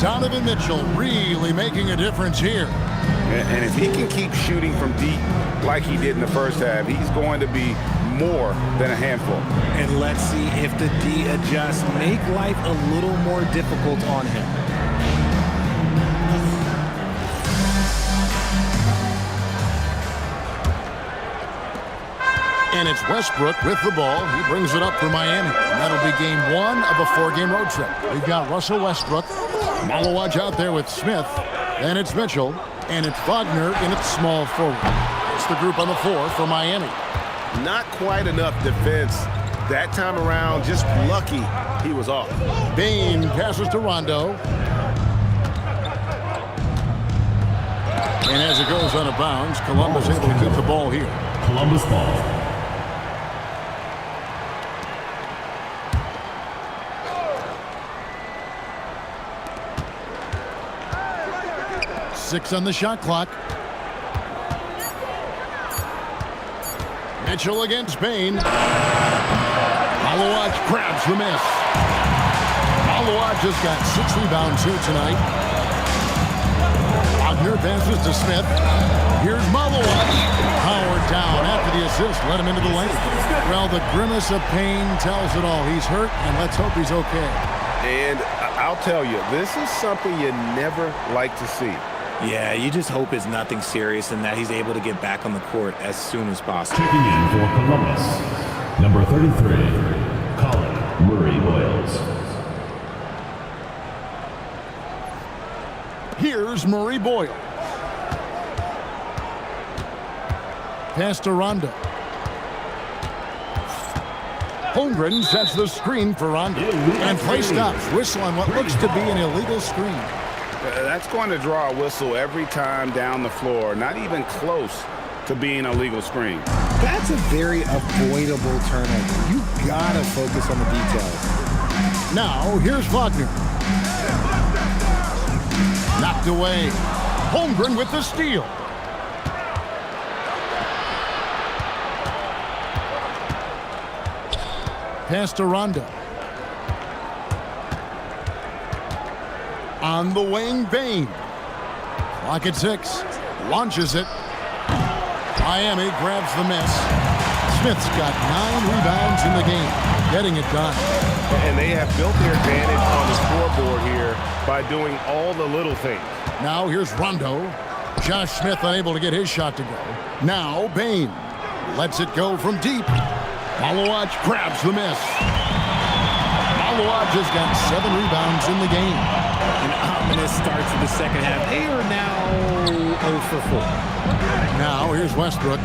Donovan Mitchell really making a difference here. And if he can keep shooting from deep like he did in the first half, he's going to be more than a handful. And let's see if the D adjusts, make life a little more difficult on him. And it's Westbrook with the ball. He brings it up for Miami. And that'll be game 1 of a 4-game road trip. We've got Russell Westbrook, Malawaj out there with Smith. Then it's Mitchell, and it's Wagner in its small forward. It's the group on the floor for Miami. Not quite enough defense that time around. Just lucky he was off. Bain passes to Rondo. And as it goes out of bounds, Columbus able to keep the ball here. Columbus ball. 6 on the shot clock. Mitchell against Bain. Malawaj grabs the miss. Malawaj just got 6 rebounds here tonight. Wagner passes to Smith. Here's Malawaj. Howard down after the assist. Let him into the lane. Well, the grimace of pain tells it all. He's hurt, and let's hope he's okay. And I'll tell you, this is something you never like to see. Yeah, you just hope it's nothing serious and that he's able to get back on the court as soon as possible. Checking in for Columbus, number 33, Colin Murray-Boyles. Here's Murray Boyle. Pass to Rondo. Holmgren sets the screen for Rondo. And play stops. Whistle on what looks to be an illegal screen. That's going to draw a whistle every time down the floor. Not even close to being a legal screen. That's a very avoidable turnover. You gotta focus on the details. Now, here's Wagner. Knocked away. Holmgren with the steal. Pass to Rondo. On the wing, Bain. Clock at 6. Launches it. Miami grabs the miss. Smith's got 9 rebounds in the game. Getting it done. And they have built their advantage on the scoreboard here by doing all the little things. Now here's Rondo. Josh Smith unable to get his shot to go. Now Bain lets it go from deep. Malawaj grabs the miss. Malawaj has got 7 rebounds in the game. An ominous start to the second half. They are now 0 for 4. Now here's Westbrook,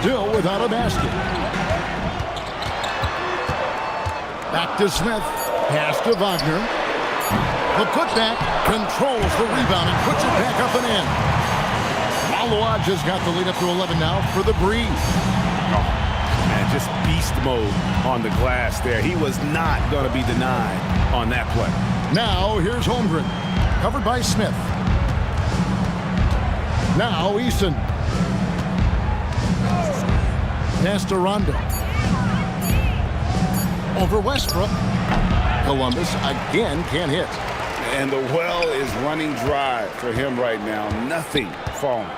still without a basket. Back to Smith, pass to Wagner. The putback controls the rebound and puts it back up and in. Malawaj has got the lead up to 11 now for the Breeze. Man, just beast mode on the glass there. He was not going to be denied on that play. Now here's Holmgren, covered by Smith. Now Eason. Pass to Rondo. Over Westbrook. Columbus again can't hit. And the well is running dry for him right now. Nothing falling.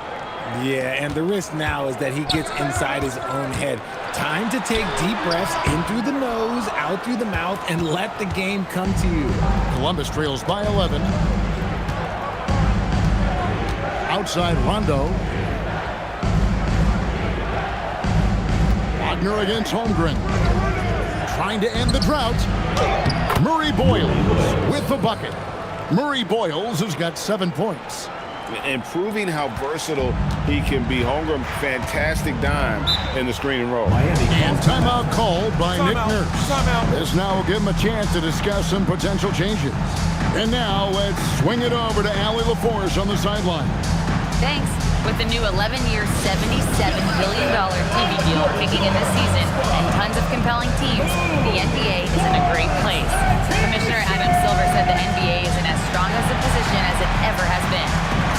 Yeah, and the risk now is that he gets inside his own head. Time to take deep breaths in through the nose, out through the mouth, and let the game come to you. Columbus trails by 11. Outside Rondo. Wagner against Holmgren. Trying to end the drought. Murray Boyles with the bucket. Murray Boyles has got 7 points. And proving how versatile he can be. Holmgren, fantastic dime in the screen and roll. And timeout called by Nick Nurse. This now will give him a chance to discuss some potential changes. And now let's swing it over to Allie LaForce on the sideline. Thanks. With the new 11-year, $77 billion TV deal kicking in this season and tons of compelling teams, the NBA is in a great place. Commissioner Adam Silver said the NBA is in as strong as a position as it ever has been.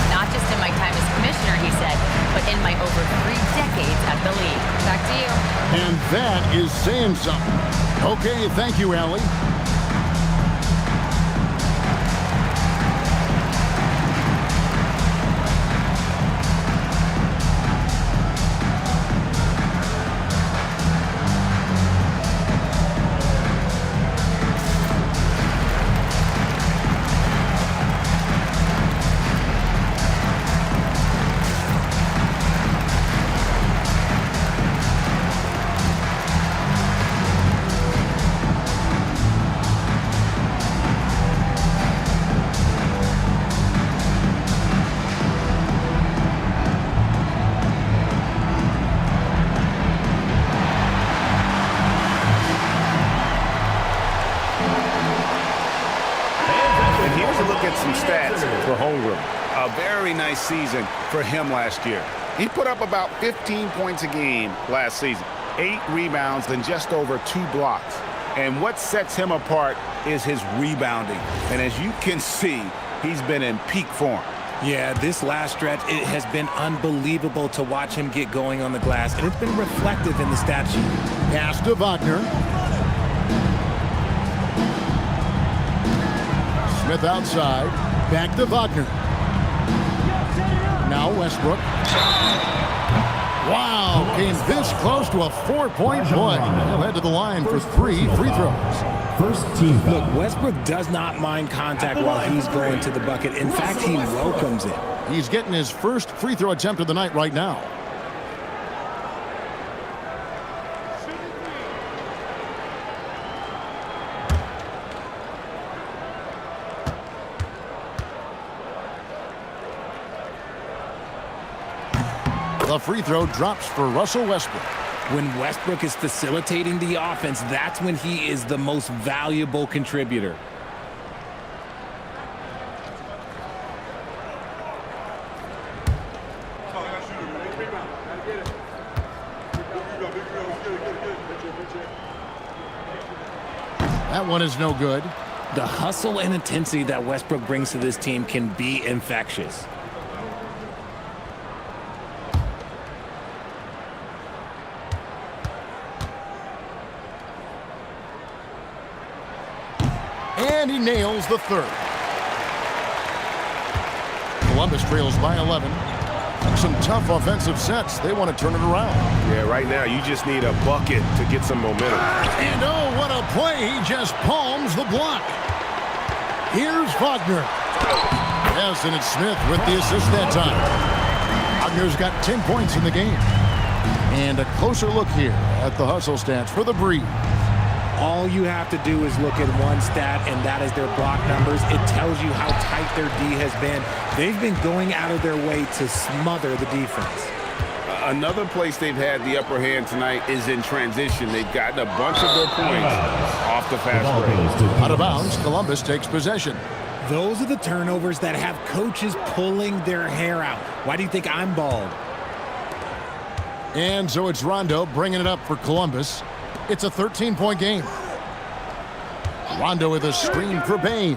Not just in my time as commissioner, he said, but in my over 3 decades at the league. Back to you. And that is saying something. Okay, thank you, Allie. Season for him last year. He put up about 15 points a game last season, 8 rebounds and just over 2 blocks. And what sets him apart is his rebounding. And as you can see, he's been in peak form. Yeah, this last stretch, it has been unbelievable to watch him get going on the glass, and it's been reflective in the stat sheet. Pass to Wagner. Smith outside. Back to Wagner. Now Westbrook. Wow, came this close to a 4-point play. He'll head to the line for 3 free throws. First team. Look, Westbrook does not mind contact while he's going to the bucket. In fact, he welcomes it. He's getting his first free throw attempt of the night right now. The free throw drops for Russell Westbrook. When Westbrook is facilitating the offense, that's when he is the most valuable contributor. That one is no good. The hustle and intensity that Westbrook brings to this team can be infectious. And he nails the third. Columbus trails by 11. Some tough offensive sets. They want to turn it around. Yeah, right now you just need a bucket to get some momentum. And oh, what a play. He just palms the block. Here's Wagner. Yes, and it's Smith with the assist that time. Wagner's got 10 points in the game. And a closer look here at the hustle stance for the Breeze. All you have to do is look at one stat, and that is their block numbers. It tells you how tight their D has been. They've been going out of their way to smother the defense. Another place they've had the upper hand tonight is in transition. They've gotten a bunch of their points off the fast break. Out of bounds, Columbus takes possession. Those are the turnovers that have coaches pulling their hair out. Why do you think I'm bald? And so it's Rondo bringing it up for Columbus. It's a 13-point game. Rondo with a screen for Bane.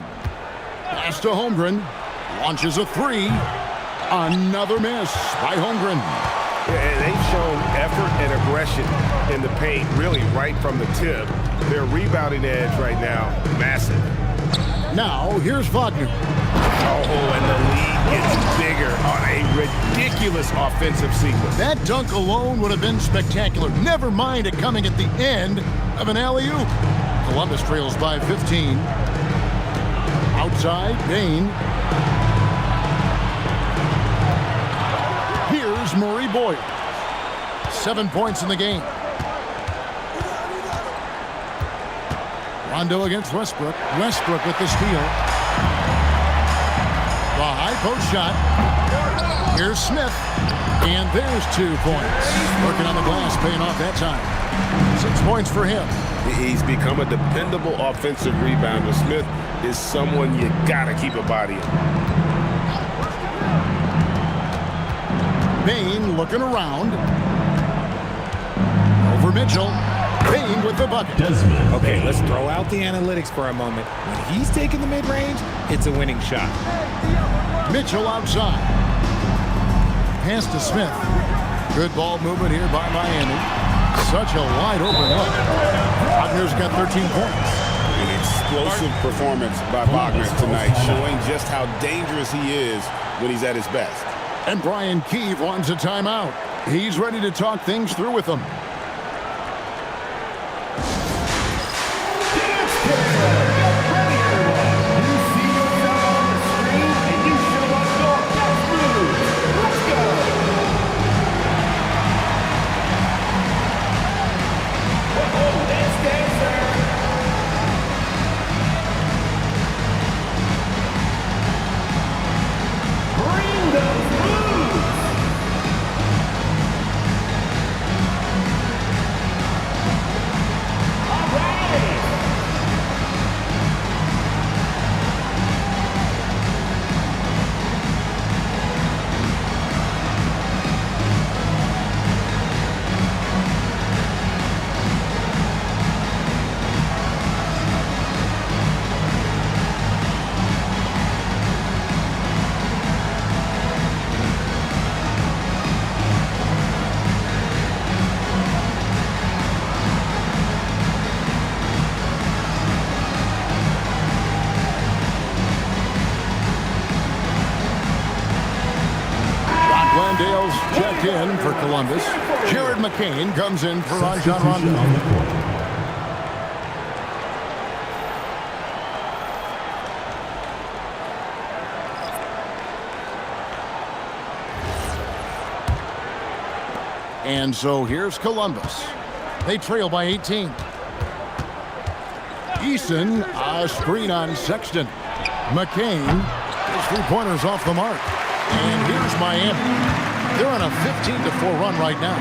Pass to Holmgren. Launches a three. Another miss by Holmgren. And they've shown effort and aggression in the paint, really right from the tip. Their rebounding edge right now, massive. Now, here's Wagner. Oh, and the lead gets bigger on a ridiculous offensive sequence. That dunk alone would have been spectacular. Never mind it coming at the end of an alley-oop. Columbus trails by 15. Outside, Bane. Here's Murray Boyd. 7 points in the game. Rondo against Westbrook. Westbrook with the steal. The high post shot. Here's Smith. And there's 2 points. Working on the glass, paying off that time. 6 points for him. He's become a dependable offensive rebounder. Smith is someone you gotta keep a body on. Bane looking around. Over Mitchell. Bane with the bucket. Okay, let's throw out the analytics for a moment. When he's taking the mid-range, it's a winning shot. Mitchell outside. Pass to Smith. Good ball movement here by Miami. Such a wide open look. Wagner's got 13 points. An explosive performance by Wagner tonight, showing just how dangerous he is when he's at his best. And Brian Keefe wants a timeout. He's ready to talk things through with them. Landale's checked in for Columbus. Jared McCain comes in for Rajon Rondo. And so here's Columbus. They trail by 18. Eason, a screen on Sexton. McCain, his 3-pointers off the mark. And here's Miami. They're on a 15-4 run right now.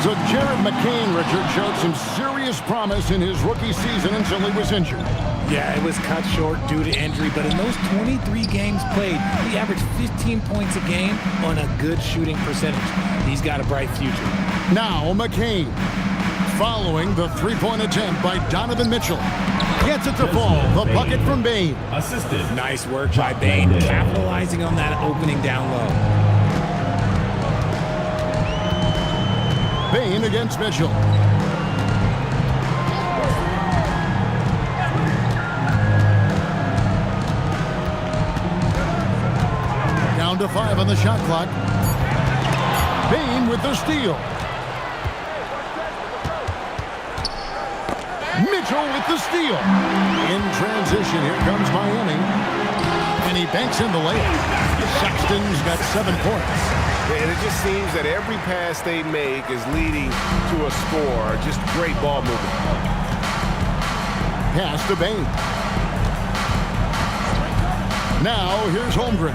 So Jared McCain, Richard, showed some serious promise in his rookie season until he was injured. Yeah, it was cut short due to injury, but in those 23 games played, he averaged 15 points a game on a good shooting percentage. He's got a bright future. Now McCain, following the 3-point attempt by Donovan Mitchell. Gets it to fall. The bucket from Bane. Assisted. Nice work by Bane, capitalizing on that opening down low. Bane against Mitchell. Down to 5 on the shot clock. Bane with the steal. Mitchell with the steal. In transition, here comes Miami. And he banks in the layup. Sexton's got 7 points. And it just seems that every pass they make is leading to a score. Just great ball movement. Pass to Bain. Now here's Holmgren.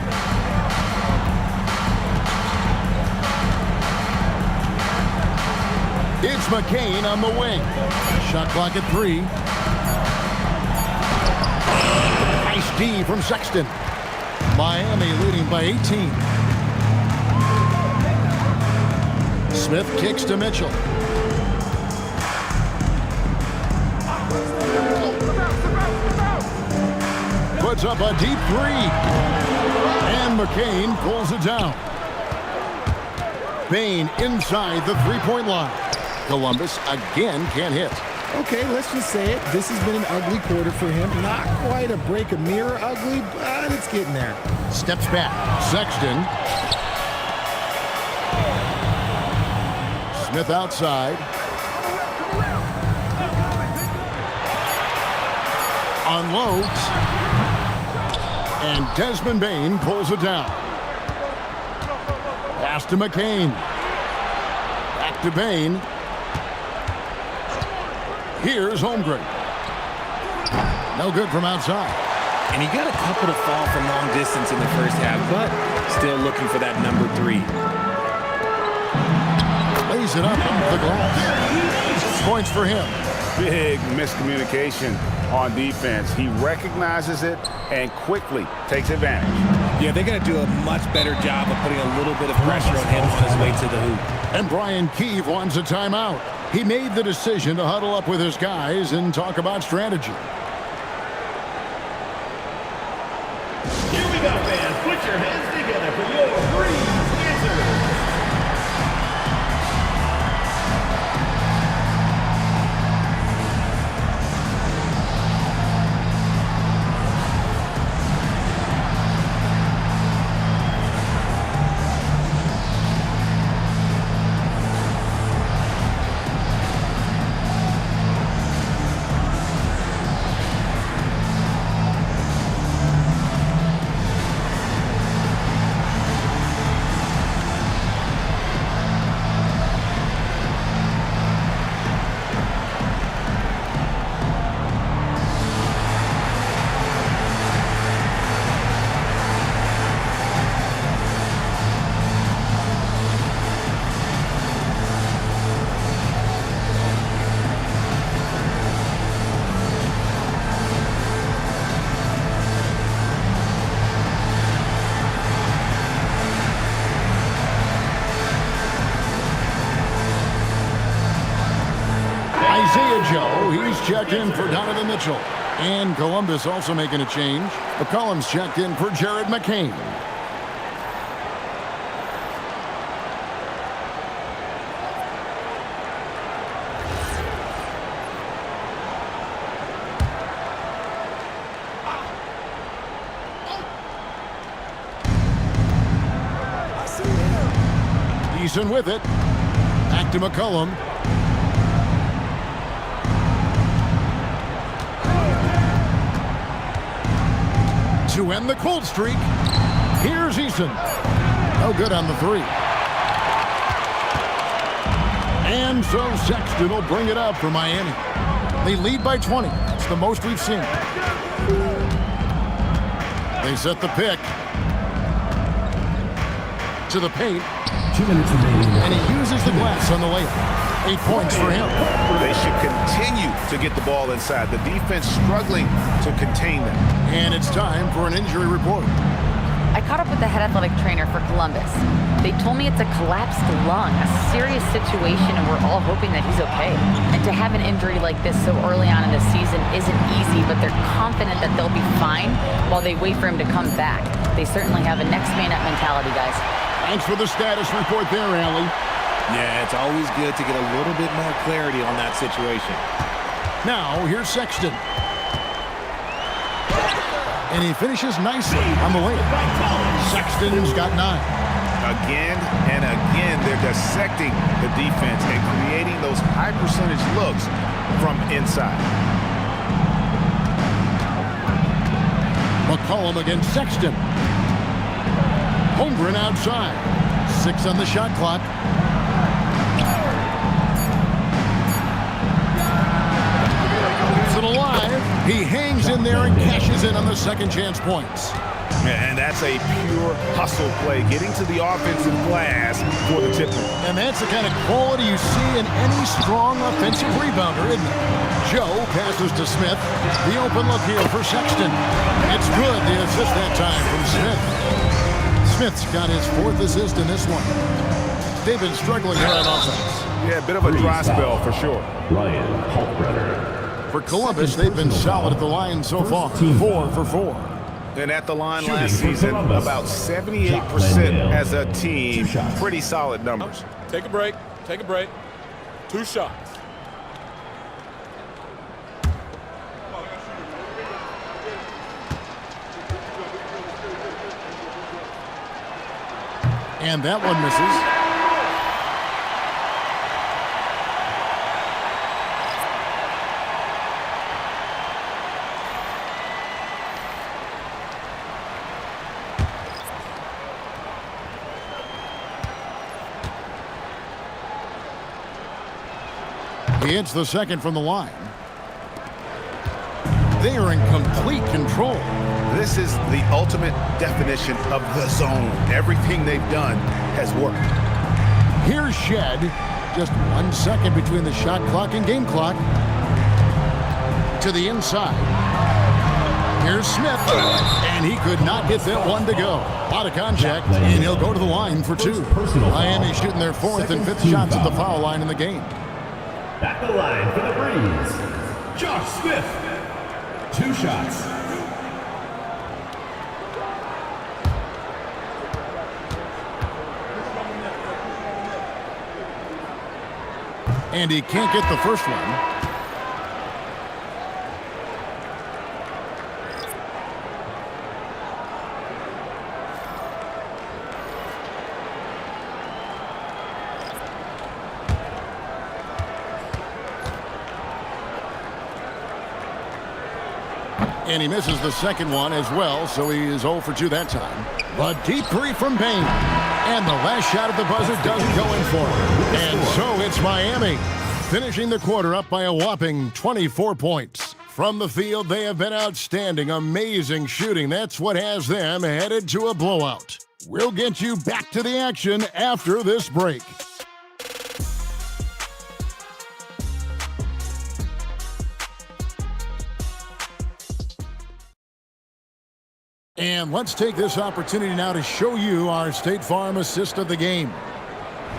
It's McCain on the wing. Shot clock at 3. Nice D from Sexton. Miami leading by 18. Smith kicks to Mitchell. Puts up a deep 3. And McCain pulls it down. Bain inside the three-point line. Columbus again can't hit. Okay, let's just say it. This has been an ugly quarter for him. Not quite a break a mirror ugly, but it's getting there. Steps back. Sexton. Smith outside. Unloads. And Desmond Bain pulls it down. Pass to McCain. Back to Bain. Here's Holmgren. No good from outside. And he got a couple to fall from long distance in the first half, but still looking for that number 3. Lays it up off the glass. Points for him. Big miscommunication on defense. He recognizes it and quickly takes advantage. Yeah, they're going to do a much better job of putting a little bit of pressure on him on his way to the hoop. And Brian Keefe wants a timeout. He made the decision to huddle up with his guys and talk about strategy. Here we go, fans. Put your hands together for your Breeze answers. Isaiah Joe, he's checked in for Donovan Mitchell. And Columbus also making a change. McCollum's checked in for Jared McCain. Eason with it. Back to McCollum. To end the cold streak, here's Eason. No good on the 3. And so Sexton will bring it up for Miami. They lead by 20. It's the most we've seen. They set the pick. To the paint. 2 minutes remaining. And he uses the glass on the layup. 8 points for him. They should continue to get the ball inside. The defense struggling to contain them. And it's time for an injury report. I caught up with the head athletic trainer for Columbus. They told me it's a collapsed lung, a serious situation, and we're all hoping that he's okay. And to have an injury like this so early on in the season isn't easy, but they're confident that they'll be fine while they wait for him to come back. They certainly have a next man up mentality, guys. Thanks for the status report there, Allie. Yeah, it's always good to get a little bit more clarity on that situation. Now, here's Sexton. And he finishes nicely on the layup. Sexton's got 9. Again and again, they're dissecting the defense and creating those high percentage looks from inside. McCollum against Sexton. Holmgren outside. 6 on the shot clock. Keeps it alive. He hangs in there and cashes in on the second chance points. And that's a pure hustle play, getting to the offensive glass for the tip. And that's the kind of quality you see in any strong offensive rebounder, isn't it? Joe passes to Smith. The open look here for Sexton. It's good, the assist that time from Smith. Smith's got his 4th assist in this one. They've been struggling here on offense. Yeah, a bit of a dry spell for sure. For Columbus, they've been solid at the line so far. 4 for 4. And at the line last season, about 78% as a team. Pretty solid numbers. Take a break. Take a break. 2 shots. And that one misses. He hits the second from the line. They are in complete control. This is the ultimate definition of the zone. Everything they've done has worked. Here's Shed. Just 1 second between the shot clock and game clock. To the inside. Here's Smith. And he could not get that one to go. A lot of contact, and he'll go to the line for 2. Miami shooting their 4th and 5th shots at the foul line in the game. Back the line for the Breeze, Josh Smith. 2 shots. And he can't get the first one. And he misses the second one as well, so he is 0 for 2 that time. A deep 3 from Bain. And the last shot at the buzzer doesn't go in for him. And so it's Miami, finishing the quarter up by a whopping 24 points. From the field, they have been outstanding, amazing shooting. That's what has them headed to a blowout. We'll get you back to the action after this break. And let's take this opportunity now to show you our State Farm assist of the game.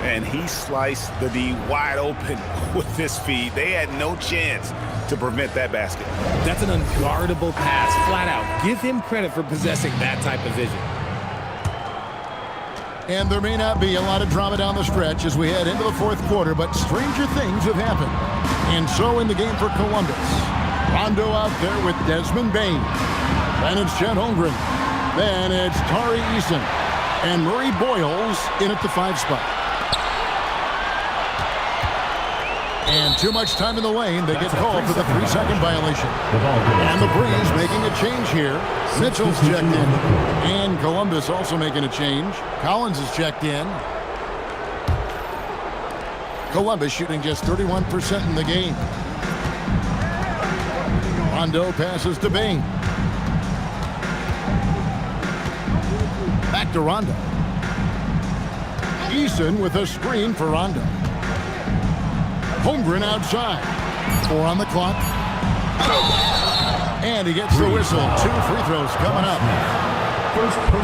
And he sliced the D wide open with this feed. They had no chance to prevent that basket. That's an unguardable pass, flat out. Give him credit for possessing that type of vision. And there may not be a lot of drama down the stretch as we head into the 4th quarter, but stranger things have happened. And so in the game for Columbus, Rondo out there with Desmond Bain. Then it's Chet Holmgren. Then it's Tari Eason. And Murray Boyles in at the 5 spot. And too much time in the lane. They get called for the 3-second violation. And the Breeze making a change here. Mitchell's checked in. And Columbus also making a change. Collins is checked in. Columbus shooting just 31% in the game. Rondo passes to Bain. Back to Rondo. Eason with a screen for Rondo. Holmgren outside. 4 on the clock. And he gets the whistle. 2 free throws coming up.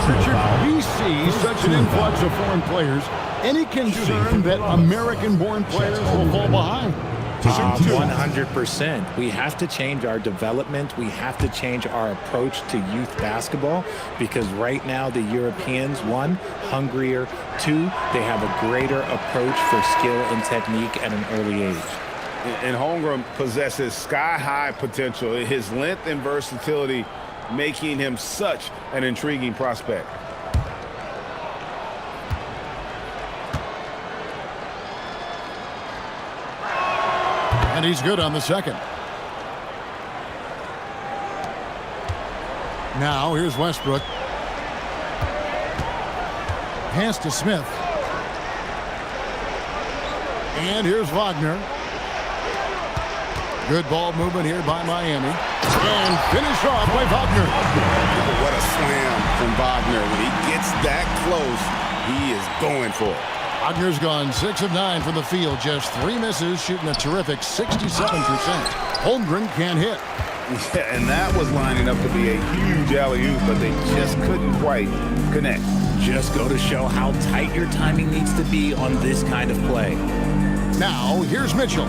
Richard, we see such an influx of foreign players. Any concern that American-born players will fall behind? 100%. We have to change our development. We have to change our approach to youth basketball because right now the Europeans, 1, hungrier, 2, they have a greater approach for skill and technique at an early age. And Holmgren possesses sky-high potential. His length and versatility making him such an intriguing prospect. And he's good on the second. Now here's Westbrook. Pass to Smith. And here's Wagner. Good ball movement here by Miami. And finished off by Wagner. What a slam from Wagner. When he gets that close, he is going for it. Wagner's gone 6 of 9 from the field. Just 3 misses, shooting a terrific 67%. Holmgren can't hit. Yeah, and that was lining up to be a huge alley-oop, but they just couldn't quite connect. Just go to show how tight your timing needs to be on this kind of play. Now, here's Mitchell.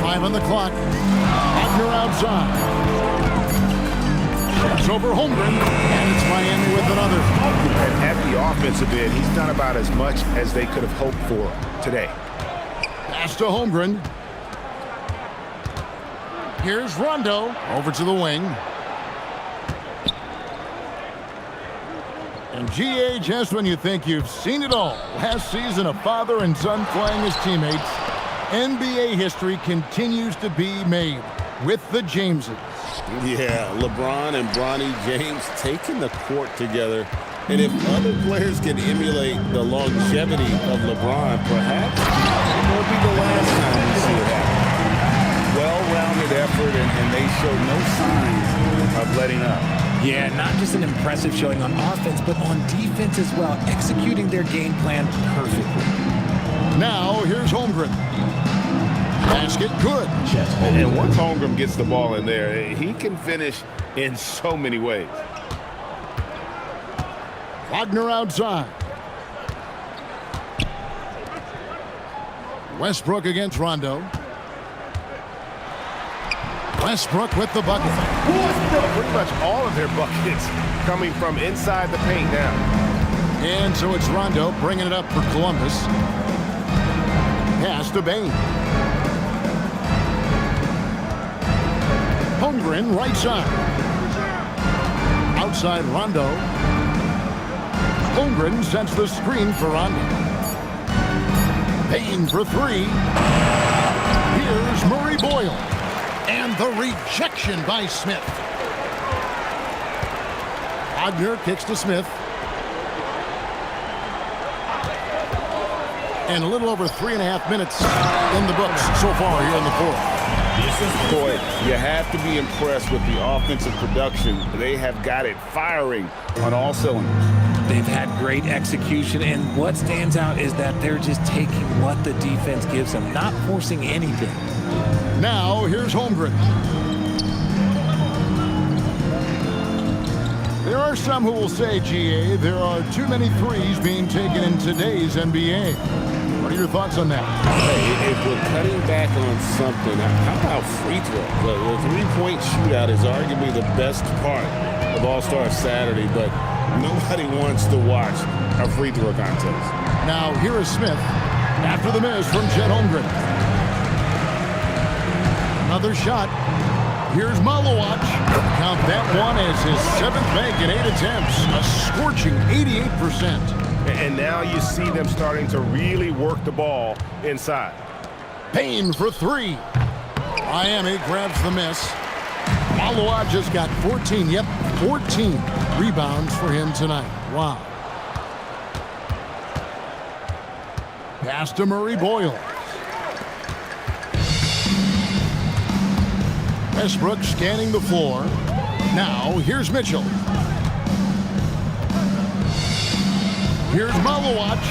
5 on the clock. Wagner outside. It's over Holmgren, and it's Miami with another. And at the offensive end, he's done about as much as they could have hoped for today. Pass to Holmgren. Here's Rondo over to the wing. And GA, just when you think you've seen it all. Last season, a father and son playing as teammates. NBA history continues to be made with the Jameses. Yeah, LeBron and Bronny James taking the court together. And if other players can emulate the longevity of LeBron, perhaps it won't be the last time we see it happen. Well-rounded effort, and they show no signs of letting up. Yeah, not just an impressive showing on offense, but on defense as well, executing their game plan perfectly. Now, here's Holmgren. Basket good. And once Holmgren gets the ball in there, he can finish in so many ways. Wagner outside. Westbrook against Rondo. Westbrook with the bucket. Pretty much all of their buckets coming from inside the paint now. And so it's Rondo bringing it up for Columbus. Pass to Bain. Holmgren right side. Outside Rondo. Holmgren sends the screen for Rondo. Bain for 3. Here's Murray Boyle. And the rejection by Smith. Wagner kicks to Smith. And a little over 3.5 minutes in the books so far here in the fourth. Boy, you have to be impressed with the offensive production. They have got it firing on all cylinders. They've had great execution, and what stands out is that they're just taking what the defense gives them, not forcing anything. Now, here's Holmgren. There are some who will say, GA, there are too many threes being taken in today's NBA. What are your thoughts on that? Hey, if we're cutting back on something, how about free throw? The three-point shootout is arguably the best part of All-Star Saturday, but nobody wants to watch a free throw contest. Now, here is Smith after the miss from Chet Holmgren. Another shot. Here's Malowacz. Count that one as his 7th bank in 8 attempts. A scorching 88%. And now you see them starting to really work the ball inside. Payne for 3. Miami grabs the miss. Malowacz just got 14. Yep, 14 rebounds for him tonight. Wow. Pass to Murray Boyle. Westbrook scanning the floor. Now, here's Mitchell. Here's Malowacz.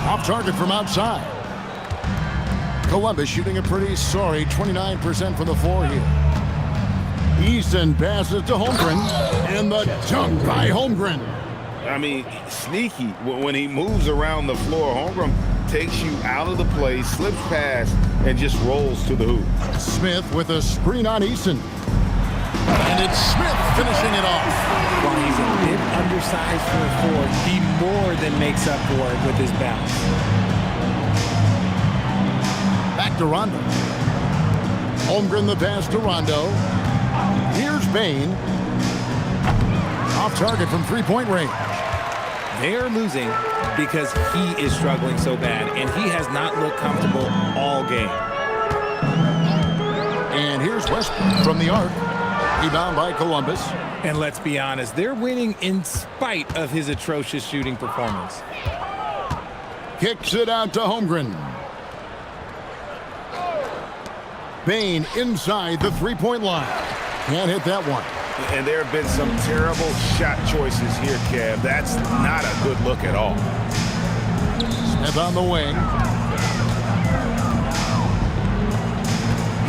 Off target from outside. Columbus shooting a pretty sorry 29% from the floor here. Easton passes to Holmgren. And the dunk by Holmgren. I mean, sneaky. When he moves around the floor, Holmgren takes you out of the play, slips past, and just rolls to the hoop. Smith with a screen on Easton. And it's Smith finishing it off. While he's a bit undersized for a forward, he more than makes up for it with his bounce. Back to Rondo. Holmgren the pass to Rondo. Here's Bain. Off target from three-point range. They are losing because he is struggling so bad, and he has not looked comfortable all game. And here's Westbrook from the arc. Rebound by Columbus. And let's be honest, they're winning in spite of his atrocious shooting performance. Kicks it out to Holmgren. Bain inside the three-point line. Can't hit that one. And there have been some terrible shot choices here, Kev. That's not a good look at all. Smith on the wing.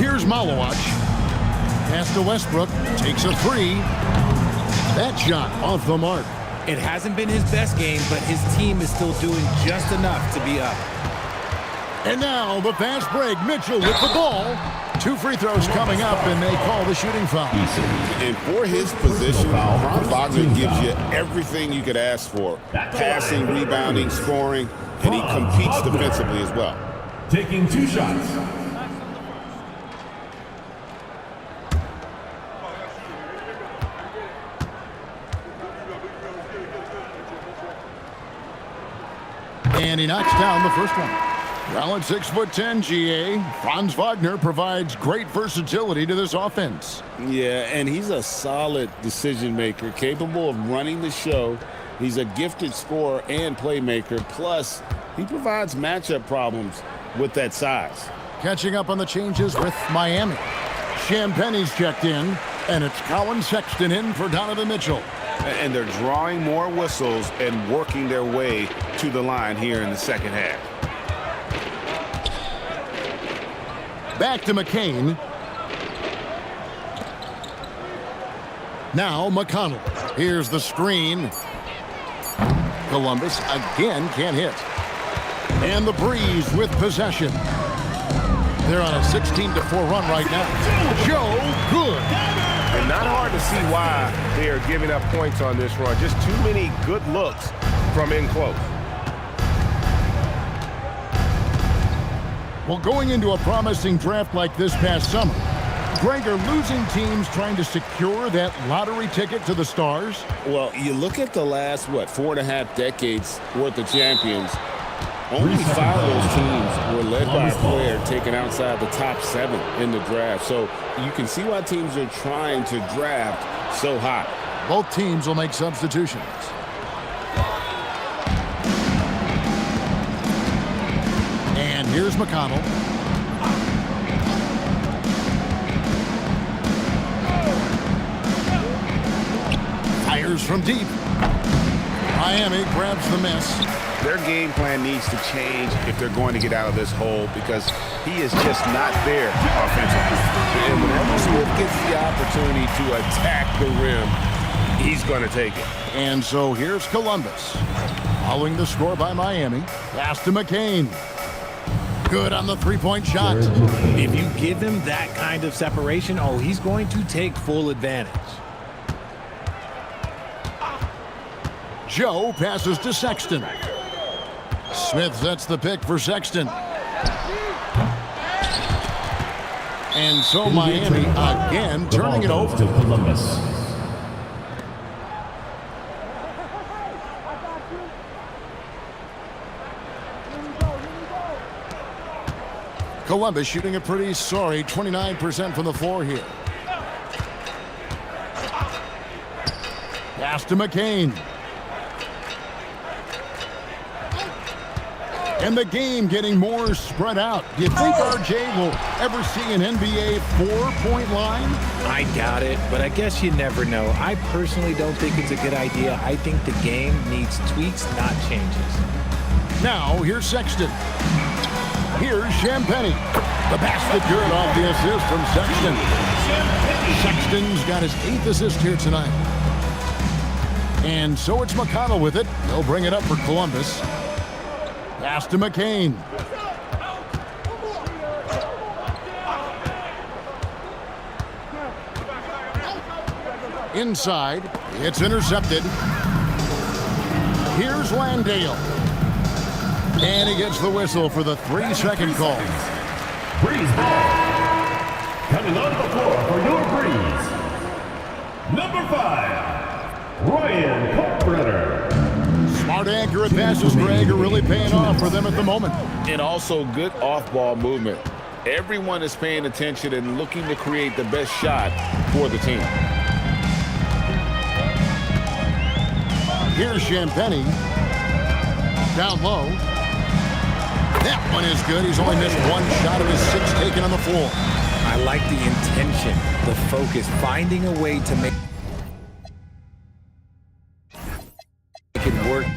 Here's Malowacz. Pass to Westbrook. Takes a three. That shot off the mark. It hasn't been his best game, but his team is still doing just enough to be up. And now the fast break. Mitchell with the ball. 2 free throws coming up, and they call the shooting foul. And for his position, Franz Wagner gives you everything you could ask for. Passing, rebounding, scoring, and he competes defensively as well. Taking 2 shots. And he knocks down the first one. Well, at 6'10", GA, Franz Wagner provides great versatility to this offense. Yeah, and he's a solid decision maker, capable of running the show. He's a gifted scorer and playmaker. Plus, he provides matchup problems with that size. Catching up on the changes with Miami. Champagne's checked in, and it's Colin Sexton in for Donovan Mitchell. And they're drawing more whistles and working their way to the line here in the second half. Back to McCain. Now McConnell. Here's the screen. Columbus again can't hit. And the Breeze with possession. They're on a 16-4 run right now. Joe Good. And not hard to see why they are giving up points on this run. Just too many good looks from in close. Well, going into a promising draft like this past summer, Greg, are losing teams trying to secure that lottery ticket to the stars? Well, you look at the last, 4.5 decades worth of champions. Only 5 of those teams were led by a player taken outside the top 7 in the draft. So you can see why teams are trying to draft so high. Both teams will make substitutions. And here's McConnell. Fires from deep. Miami grabs the miss. Their game plan needs to change if they're going to get out of this hole because he is just not there offensively. And whenever Smith gets the opportunity to attack the rim, he's going to take it. And so here's Columbus. Following the score by Miami. Pass to McCain. Good on the three-point shot. If you give him that kind of separation, he's going to take full advantage. Joe passes to Sexton. Smith sets the pick for Sexton. And so Miami again turning it over to Columbus. Columbus shooting a pretty sorry 29% from the floor here. Pass to McCain. And the game getting more spread out. Do you think RJ will ever see an NBA 4-point line? I doubt it, but I guess you never know. I personally don't think it's a good idea. I think the game needs tweaks, not changes. Now, here's Sexton. Here's Champagnie. The basket good off the assist from Sexton. Sexton's got his 8th assist here tonight. And so it's McConnell with it. They'll bring it up for Columbus. Pass to McCain. Inside. It's intercepted. Here's Landale. And he gets the whistle for the 3-second call. Breeze ball. Coming on the floor for your Breeze. Number 5, Ryan Kalkbrenner. Smart, accurate passes, Greg, are really paying off for them at the moment. And also good off-ball movement. Everyone is paying attention and looking to create the best shot for the team. Here's Champagnie. Down low. That one is good. He's only missed one shot of his 6 taken on the floor. I like the intention, the focus, finding a way to make it work.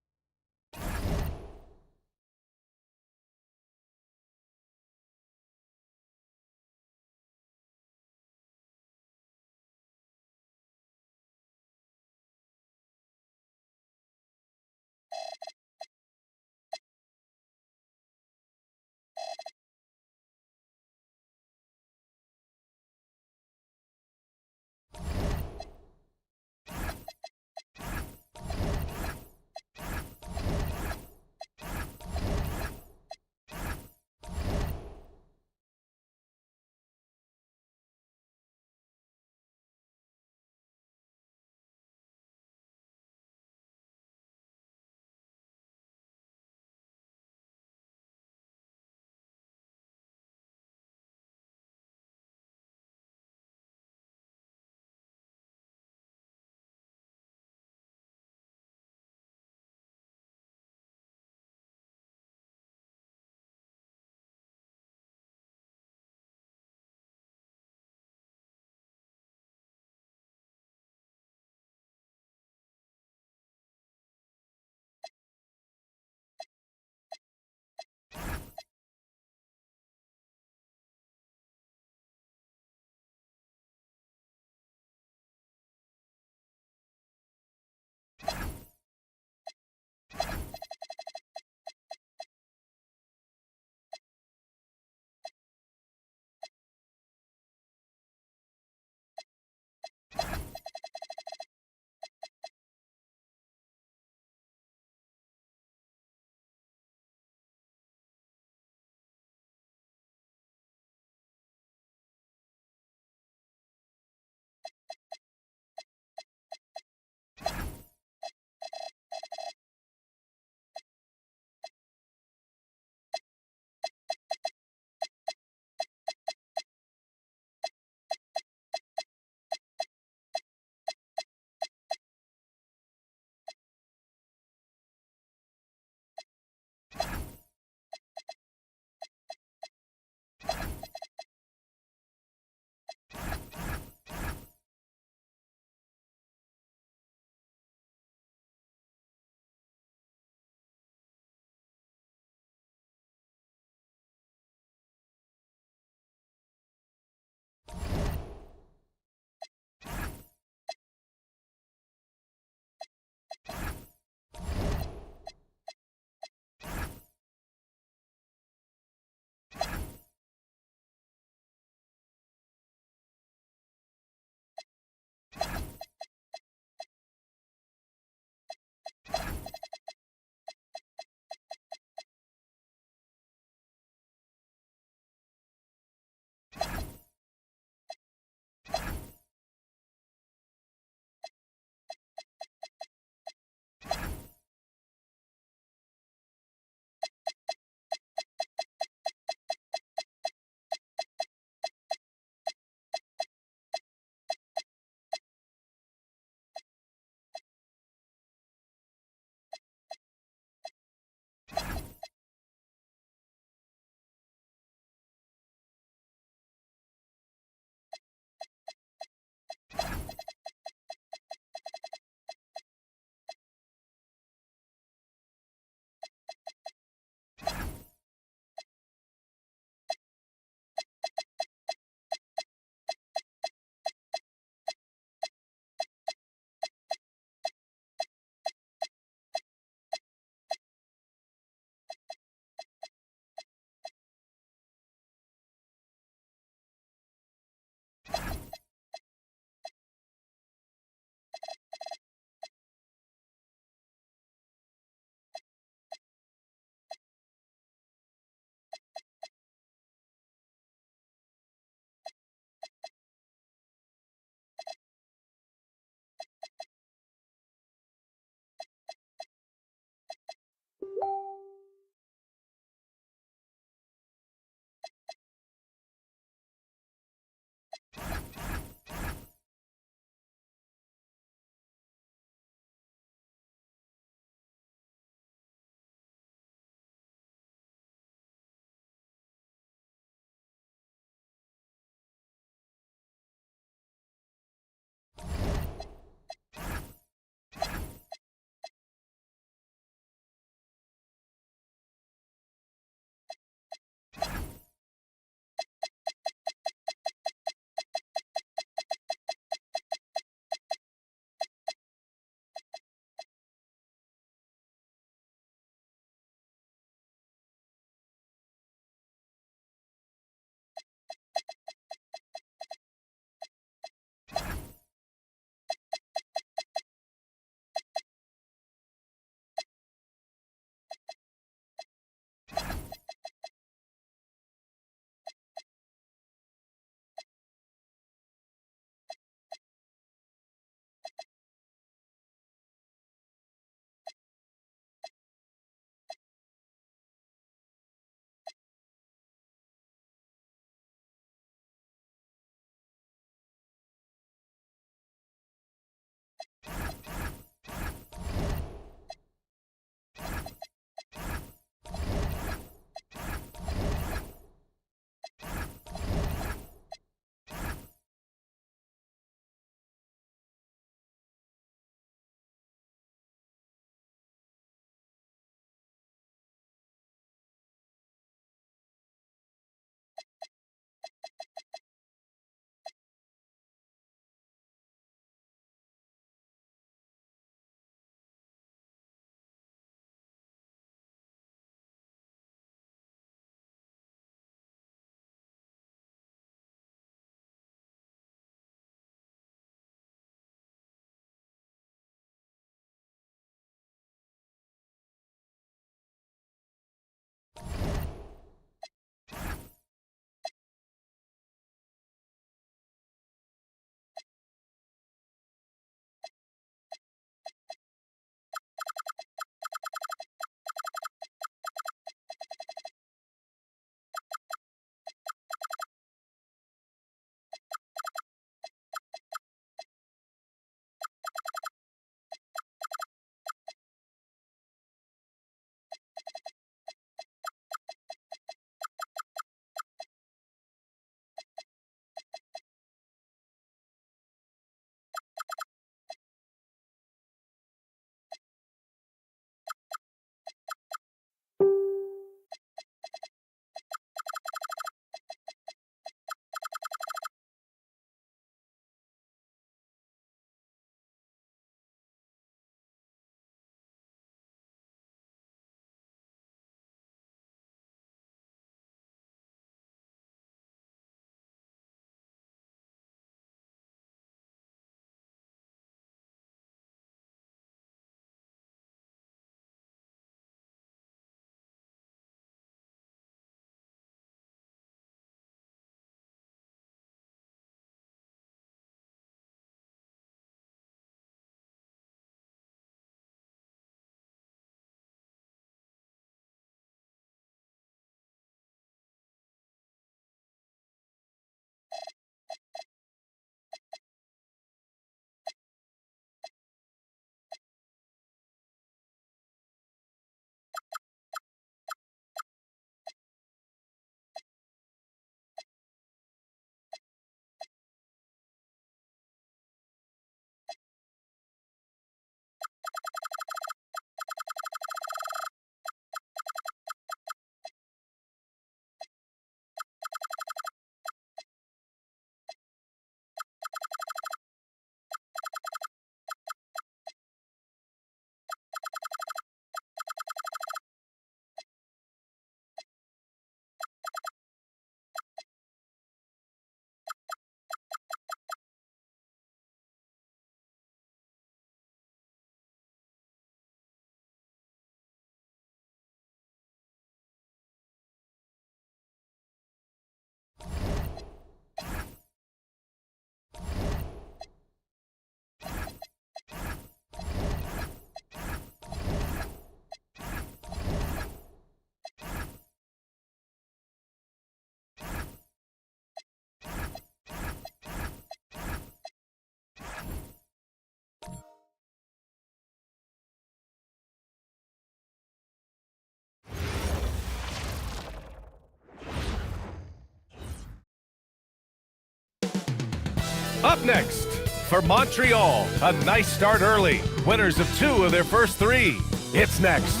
Up next, for Montreal, a nice start early. Winners of 2 of their first 3. It's next.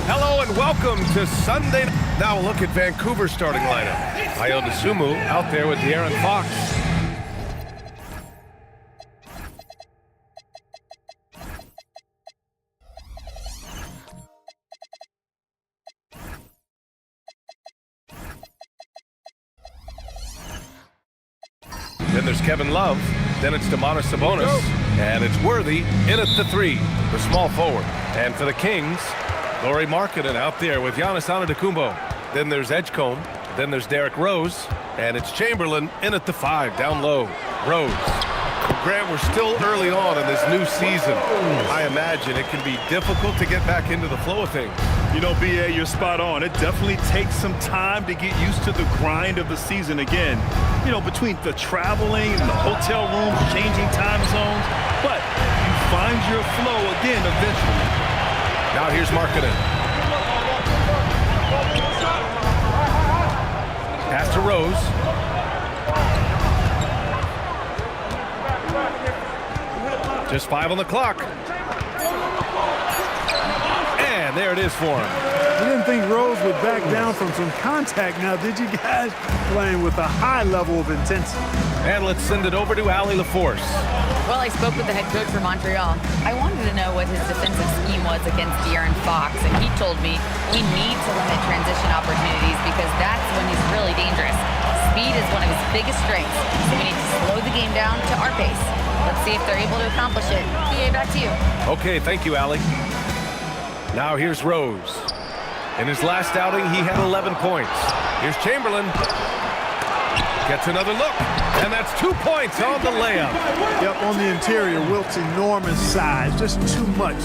Hello and welcome to Sunday. Now a look at Vancouver's starting lineup. Ayo Dosunmu out there with De'Aaron Fox. Then there's Kevin Love. Then it's Domantas Sabonis. And it's Worthy in at the 3, the small forward. And for the Kings, Lauri Markkanen out there with Giannis Antetokounmpo. Then there's Edgecombe. Then there's Derrick Rose. And it's Chamberlain in at the 5, down low. Rose. Grant, we're still early on in this new season. I imagine it can be difficult to get back into the flow of things. You know, B.A., you're spot on. It definitely takes some time to get used to the grind of the season again. You know, between the traveling and the hotel rooms, changing time zones. But you find your flow again eventually. Now here's Markkanen. Pass to Rose. Just 5 on the clock. And there it is for him. We didn't think Rose would back down from some contact now, did you guys? Playing with a high level of intensity. And let's send it over to Allie LaForce. Well, I spoke with the head coach for Montreal. I wanted to know what his defensive scheme was against De'Aaron Fox, and he told me we need to limit transition opportunities because that's when he's really dangerous. Speed is one of his biggest strengths, so we need to slow the game down to our pace. Let's see if they're able to accomplish it. BA, back to you. Okay, thank you, Allie. Now here's Rose. In his last outing, he had 11 points. Here's Chamberlain. Gets another look. And that's 2 points on the layup. Yep, on the interior, Wilt's enormous size. Just too much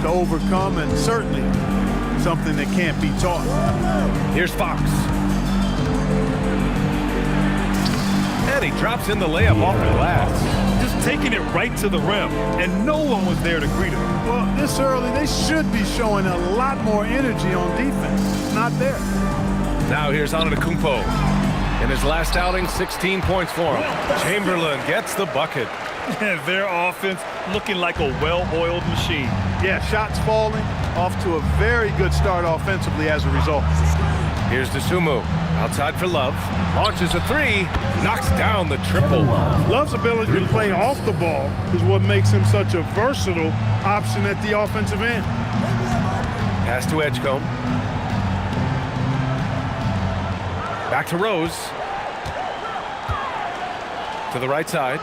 to overcome, and certainly something that can't be taught. Here's Fox. And he drops in the layup off the glass. Just taking it right to the rim, and no one was there to greet him. Well, this early, they should be showing a lot more energy on defense. It's not there. Now here's Antetokounmpo. In his last outing, 16 points for him. Chamberlain gets the bucket. Their offense looking like a well-oiled machine. Yeah, shots falling, off to a very good start offensively as a result. Here's Dosunmu. Outside for Love. Launches a 3. Knocks down the triple. Love's ability to play off the ball is what makes him such a versatile option at the offensive end. Pass to Edgecombe. Back to Rose. To the right side.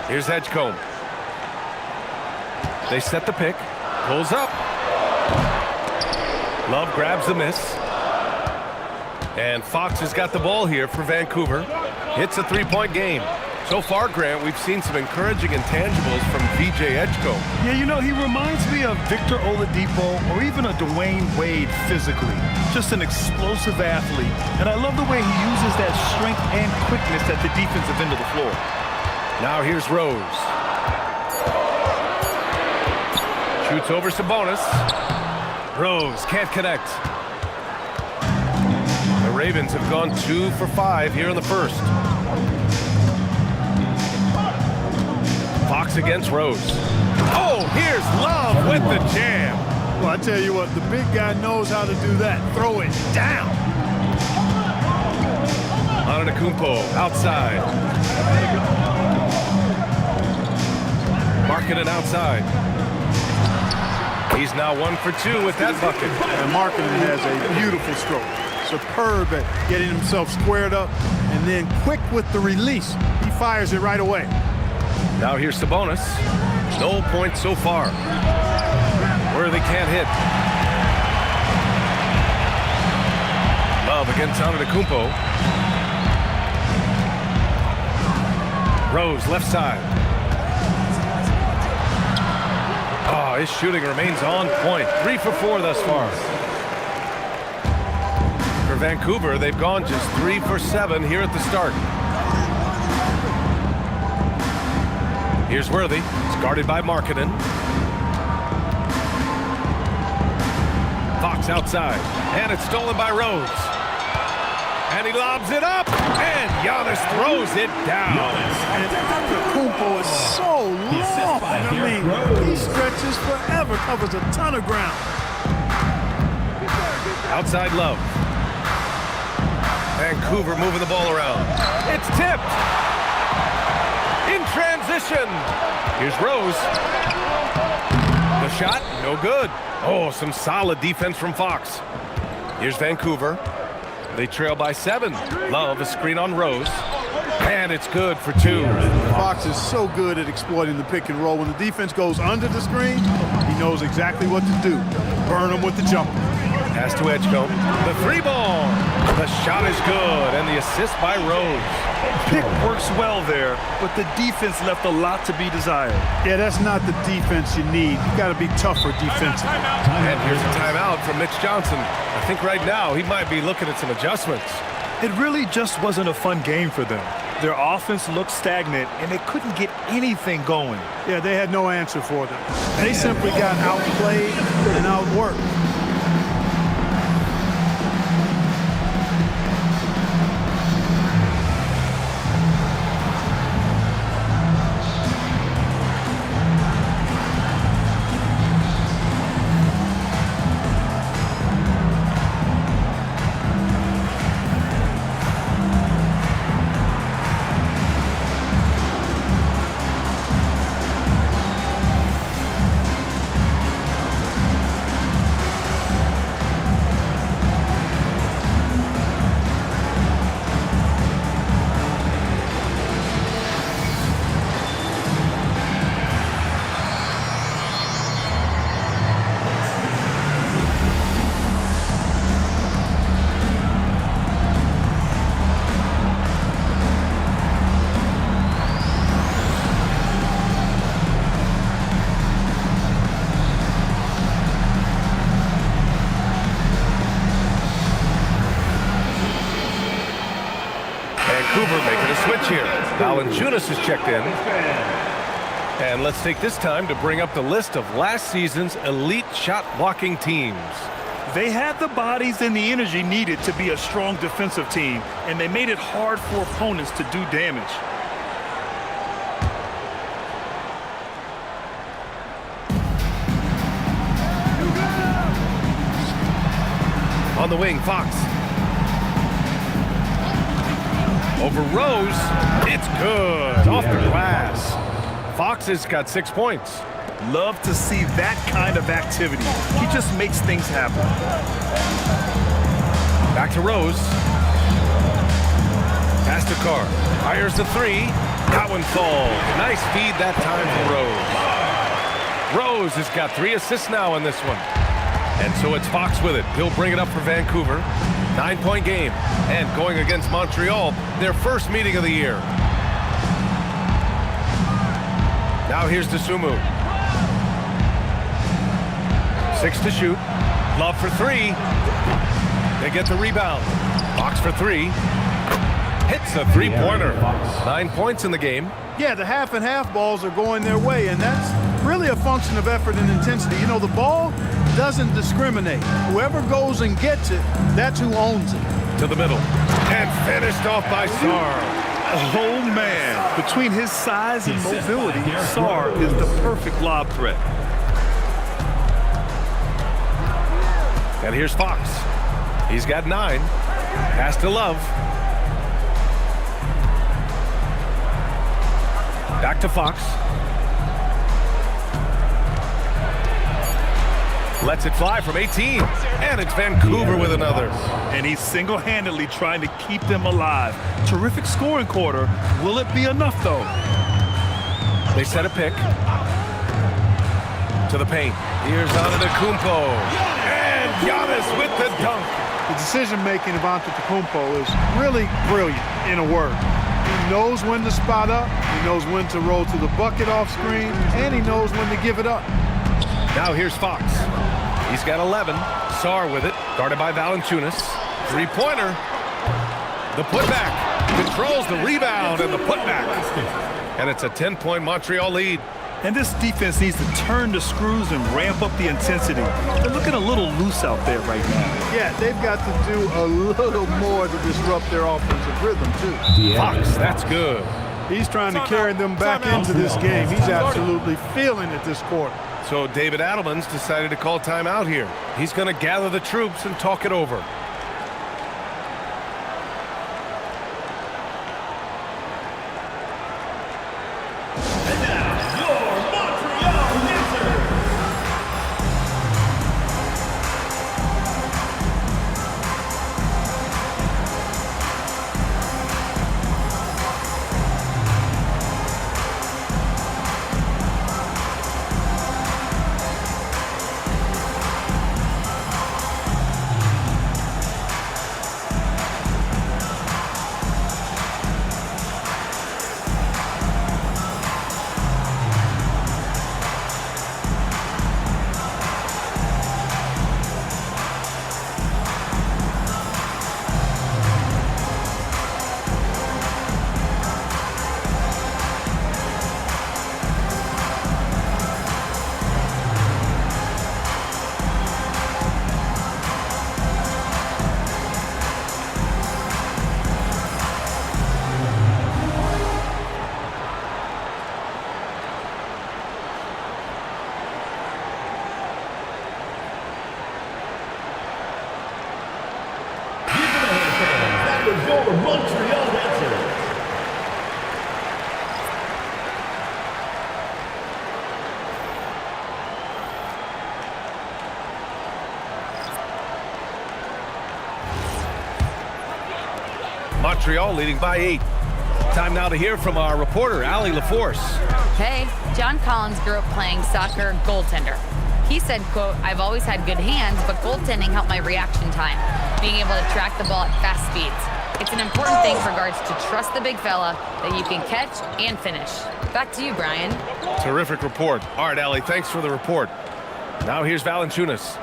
Here's Edgecombe. They set the pick. Pulls up. Love grabs the miss. And Fox has got the ball here for Vancouver. It's a 3-point game. So far, Grant, we've seen some encouraging intangibles from VJ Edgecombe. Yeah, you know, he reminds me of Victor Oladipo or even a Dwayne Wade physically. Just an explosive athlete. And I love the way he uses that strength and quickness at the defensive end of the floor. Now here's Rose. Shoots over Sabonis. Rose can't connect. The Ravens have gone 2 for 5 here in the first. Fox against Rose. Oh, here's Love with the jam. Well, I tell you what, the big guy knows how to do that. Throw it down. Antetokounmpo outside. Markkanen outside. He's now 1 for 2 with that bucket. And Markkanen has a beautiful stroke. Superb at getting himself squared up and then quick with the release. He fires it right away. Now here's Sabonis. No points so far. Worthy can't hit. Love against Antetokounmpo. Rose left side. Oh, his shooting remains on point. 3 for 4 thus far. For Vancouver, they've gone just 3 for 7 here at the start. Here's Worthy. It's guarded by Markkanen. Fox outside. And it's stolen by Rose. And he lobs it up, and Giannis throws it down. And Kumpo is so long. I mean, he stretches forever, covers a ton of ground. Outside Love. Vancouver moving the ball around. It's tipped. In transition. Here's Rose. The shot, no good. Oh, some solid defense from Fox. Here's Vancouver. They trail by 7. Love, a screen on Rose. And it's good for 2. Fox is so good at exploiting the pick and roll. When the defense goes under the screen, he knows exactly what to do. Burn them with the jumper. Pass to Edgecombe. The 3-ball. The shot is good, and the assist by Rose. Pick works well there, but the defense left a lot to be desired. Yeah, that's not the defense you need. You got to be tougher defensively. And here's a timeout from Mitch Johnson. I think right now he might be looking at some adjustments. It really just wasn't a fun game for them. Their offense looked stagnant, and they couldn't get anything going. Yeah, they had no answer for them. They simply got outplayed and outworked. Vancouver making a switch here. Valanciunas is checked in. And let's take this time to bring up the list of last season's elite shot blocking teams. They had the bodies and the energy needed to be a strong defensive team, and they made it hard for opponents to do damage. On the wing, Fox. Over Rose, it's good. Off the glass. Fox has got 6 points. Love to see that kind of activity. He just makes things happen. Back to Rose. Pass to Carr. Fires the 3. That one falls. Nice feed that time for Rose. Rose has got 3 assists now in this one. And so it's Fox with it. He'll bring it up for Vancouver. 9-point game. And going against Montreal, their first meeting of the year. Now here's Dosunmu. 6 to shoot. Love for 3. They get the rebound. Fox for 3. Hits a 3-pointer. 9 points in the game. Yeah, the half and half balls are going their way, and that's really a function of effort and intensity. You know, the ball doesn't discriminate. Whoever goes and gets it, that's who owns it. To the middle. And finished off by Sarr. Oh, man. Between his size and mobility, Sarr is the perfect lob threat. And here's Fox. He's got 9. Pass to Love. Back to Fox. Lets it fly from 18. And it's Vancouver with another. And he's single-handedly trying to keep them alive. Terrific scoring quarter. Will it be enough, though? They set a pick. To the paint. Here's Antetokounmpo. And Giannis with the dunk. The decision-making of Antetokounmpo is really brilliant, in a word. He knows when to spot up, he knows when to roll to the bucket off screen, and he knows when to give it up. Now here's Fox. He's got 11. Sarr with it, guarded by Valanciunas. 3-pointer. The putback. Controls the rebound and the putback. And it's a 10-point Montreal lead. And this defense needs to turn the screws and ramp up the intensity. They're looking a little loose out there right now. Yeah, they've got to do a little more to disrupt their offensive rhythm, too. Fox, that's good. He's trying to carry them back into this game. He's absolutely feeling it this quarter. So David Adelman's decided to call timeout here. He's going to gather the troops and talk it over. Montreal leading by 8. Time now to hear from our reporter, Allie LaForce. Hey, John Collins grew up playing soccer goaltender. He said, quote, "I've always had good hands, but goaltending helped my reaction time, being able to track the ball at fast speeds. It's an important thing for guards to trust the big fella that you can catch and finish." Back to you, Brian. Terrific report. All right, Allie, thanks for the report. Now here's Valanciunas.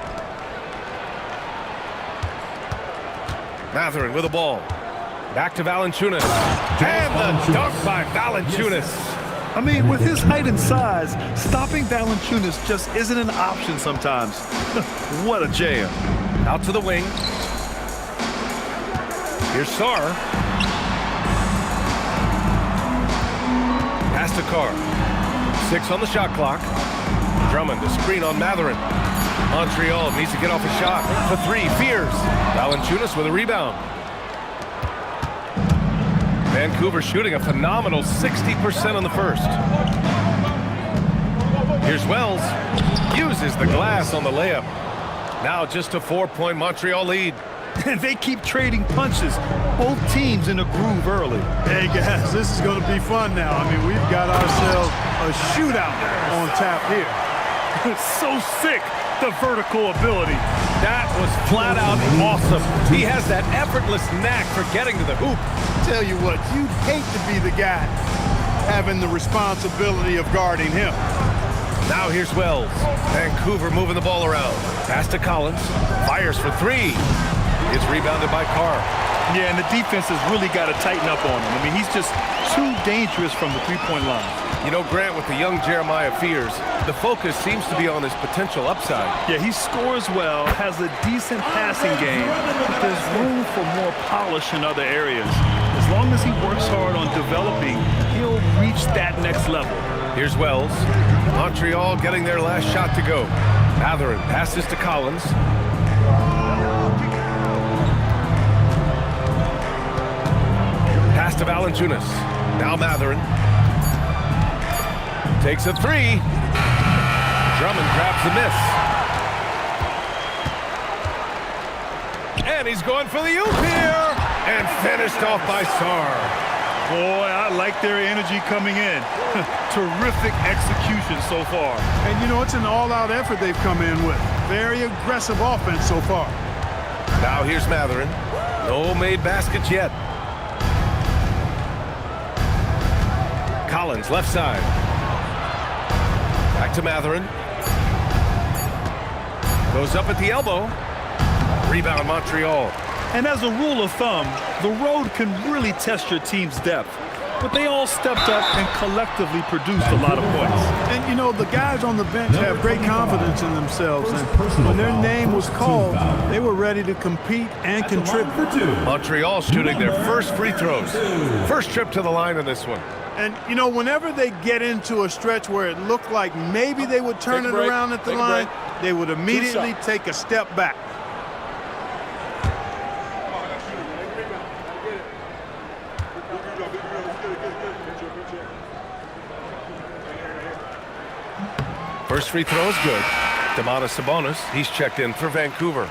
Matherin with the ball. Back to Valanciunas. And the dunk by Valanciunas. I mean, with his height and size, stopping Valanciunas just isn't an option sometimes. What a jam. Out to the wing. Here's Sarr. Pass to Carr. 6 on the shot clock. Drummond, the screen on Matherin. Montreal needs to get off a shot. For 3, Fears. Valanciunas with a rebound. Vancouver shooting a phenomenal 60% on the first. Here's Wells. Uses the glass on the layup. Now just a 4-point Montreal lead. And they keep trading punches. Both teams in a groove early. Hey, guys, this is going to be fun now. I mean, we've got ourselves a shootout on tap here. So sick, the vertical ability. That was flat out awesome. He has that effortless knack for getting to the hoop. Tell you what, you'd hate to be the guy having the responsibility of guarding him. Now here's Wells. Vancouver moving the ball around. Pass to Collins. Fires for 3. It's rebounded by Carr. Yeah, and the defense has really got to tighten up on him. I mean, he's just too dangerous from the three-point line. You know, Grant, with the young Jeremiah Fears, the focus seems to be on his potential upside. Yeah, he scores well, has a decent passing game, but there's room for more polish in other areas. As long as he works hard on developing, he'll reach that next level. Here's Wells. Montreal getting their last shot to go. Matherin passes to Collins. Pass to Valanciunas. Now Matherin. Takes a 3. Drummond grabs the miss. And he's going for the oop here. And finished off by Sarr. Boy, I like their energy coming in. Terrific execution so far. And, you know, it's an all-out effort they've come in with. Very aggressive offense so far. Now here's Matherin. No made baskets yet. Collins, left side. Back to Matherin. Goes up at the elbow. Rebound Montreal. And as a rule of thumb, the road can really test your team's depth. but they all stepped up and collectively produced a lot of points. And, you know, the guys on the bench have great confidence in themselves. And when their name was called, they were ready to compete and contribute. Montreal shooting their first free throws. First trip to the line in this one. And, you know, whenever they get into a stretch where it looked like maybe they would turn it around at the line, they would immediately take a step back. First free throw is good. Sabonis, he's checked in for Vancouver.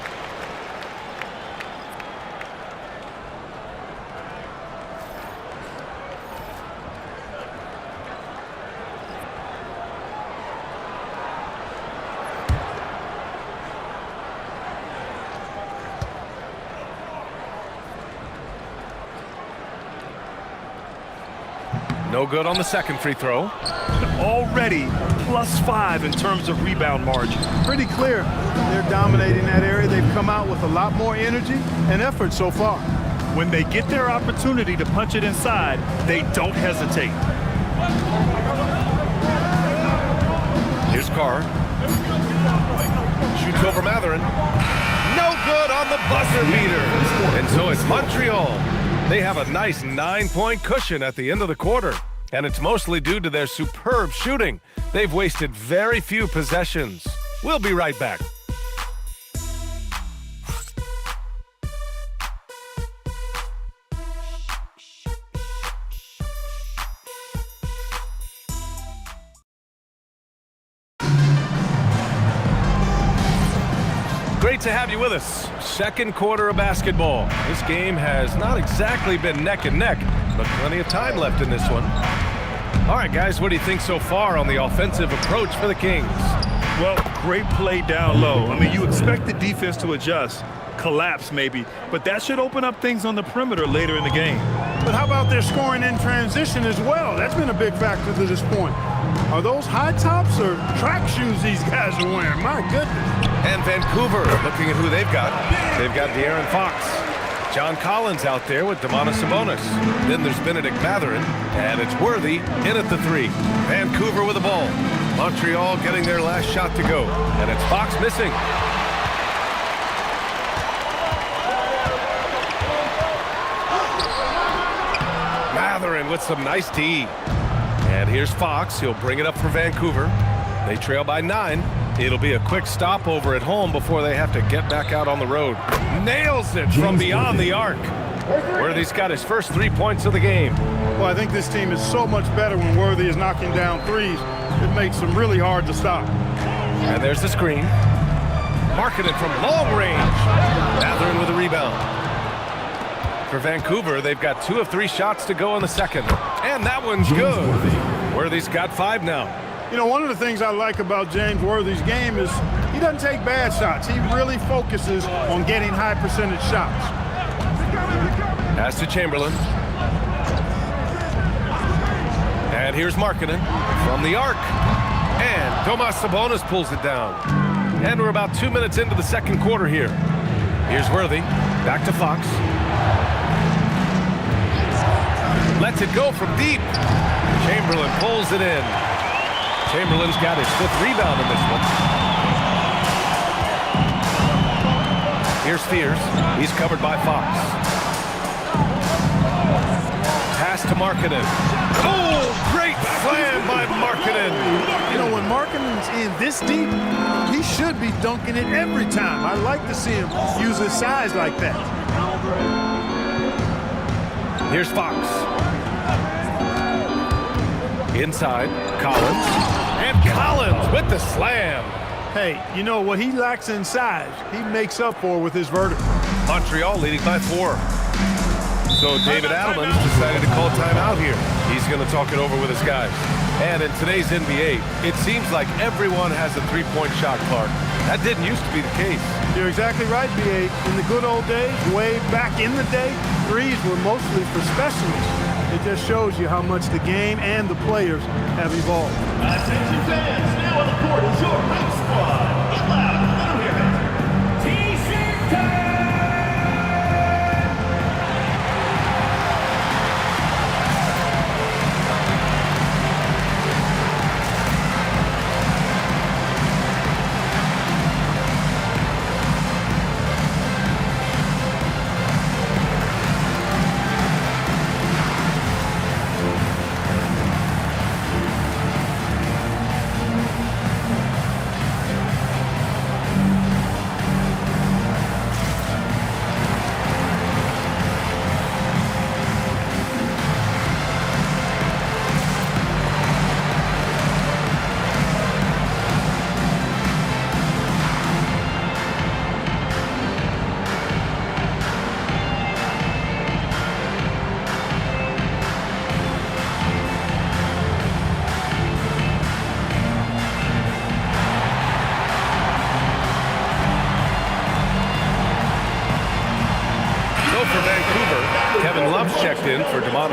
No good on the second free throw. Already +5 in terms of rebound margin. Pretty clear. They're dominating that area. They've come out with a lot more energy and effort so far. When they get their opportunity to punch it inside, they don't hesitate. Here's Carr. Shoots over Matherin. No good on the buzzer beater. And so it's Montreal. They have a nice 9-point cushion at the end of the quarter. And it's mostly due to their superb shooting. They've wasted very few possessions. We'll be right back. Great to have you with us. Second quarter of basketball. This game has not exactly been neck and neck, but plenty of time left in this one. All right, guys, what do you think so far on the offensive approach for the Kings? Well, great play down low. I mean, you expect the defense to adjust, collapse maybe, but that should open up things on the perimeter later in the game. But how about their scoring in transition as well? That's been a big factor to this point. Are those high tops or track shoes these guys are wearing? My goodness. And Vancouver, looking at who they've got. They've got De'Aaron Fox. John Collins out there with Sabonis. Then there's Benedict Matherin, and it's Worthy in at the 3. Vancouver with the ball. Montreal getting their last shot to go, and it's Fox missing. Matherin with some nice D. And here's Fox. He'll bring it up for Vancouver. They trail by 9. It'll be a quick stopover at home before they have to get back out on the road. Nails it from beyond the arc. Worthy's got his first 3 points of the game. Well, I think this team is so much better when Worthy is knocking down threes. It makes them really hard to stop. And there's the screen. Marketed from long range. Matherin with a rebound. For Vancouver, they've got 2 of 3 shots to go in the second. And that one's good. Worthy's got 5 now. You know, one of the things I like about James Worthy's game is he doesn't take bad shots. He really focuses on getting high percentage shots. Pass to Chamberlain. And here's Markkanen from the arc. And Sabonis pulls it down. And we're about 2 minutes into the second quarter here. Here's Worthy. Back to Fox. Lets it go from deep. Chamberlain pulls it in. Chamberlain's got his 5th rebound in this one. Here's Fears. He's covered by Fox. Pass to Markkanen. Oh, great slam by Markkanen. You know, when Markkanen's in this deep, he should be dunking it every time. I like to see him use his size like that. Here's Fox. Inside, Collins. And Collins with the slam. Hey, you know, what he lacks in size, he makes up for with his vertical. Montreal leading by 4. So David Adelman decided to call timeout here. He's going to talk it over with his guys. And in today's NBA, it seems like everyone has a 3-point shot, Clark. That didn't used to be the case. You're exactly right, B.A. In the good old days, way back in the day, threes were mostly for specialists. It just shows you how much the game and the players have evolved. Attention fans, now on the court is your hype squad. Get loud, let them hear it. T-shirt time!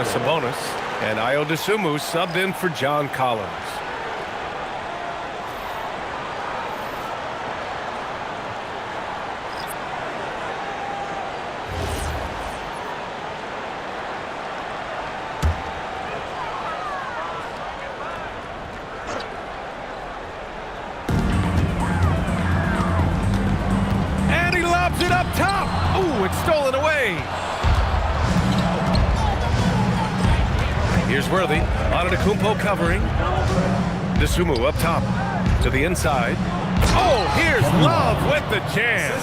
Domantas Sabonis, and Ayo Dosunmu subbed in for John Collins. And he lobs it up top. Ooh, it's stolen away. Here's Worthy. Antetokounmpo covering. Dosunmu up top to the inside. Oh, here's Love with the jam.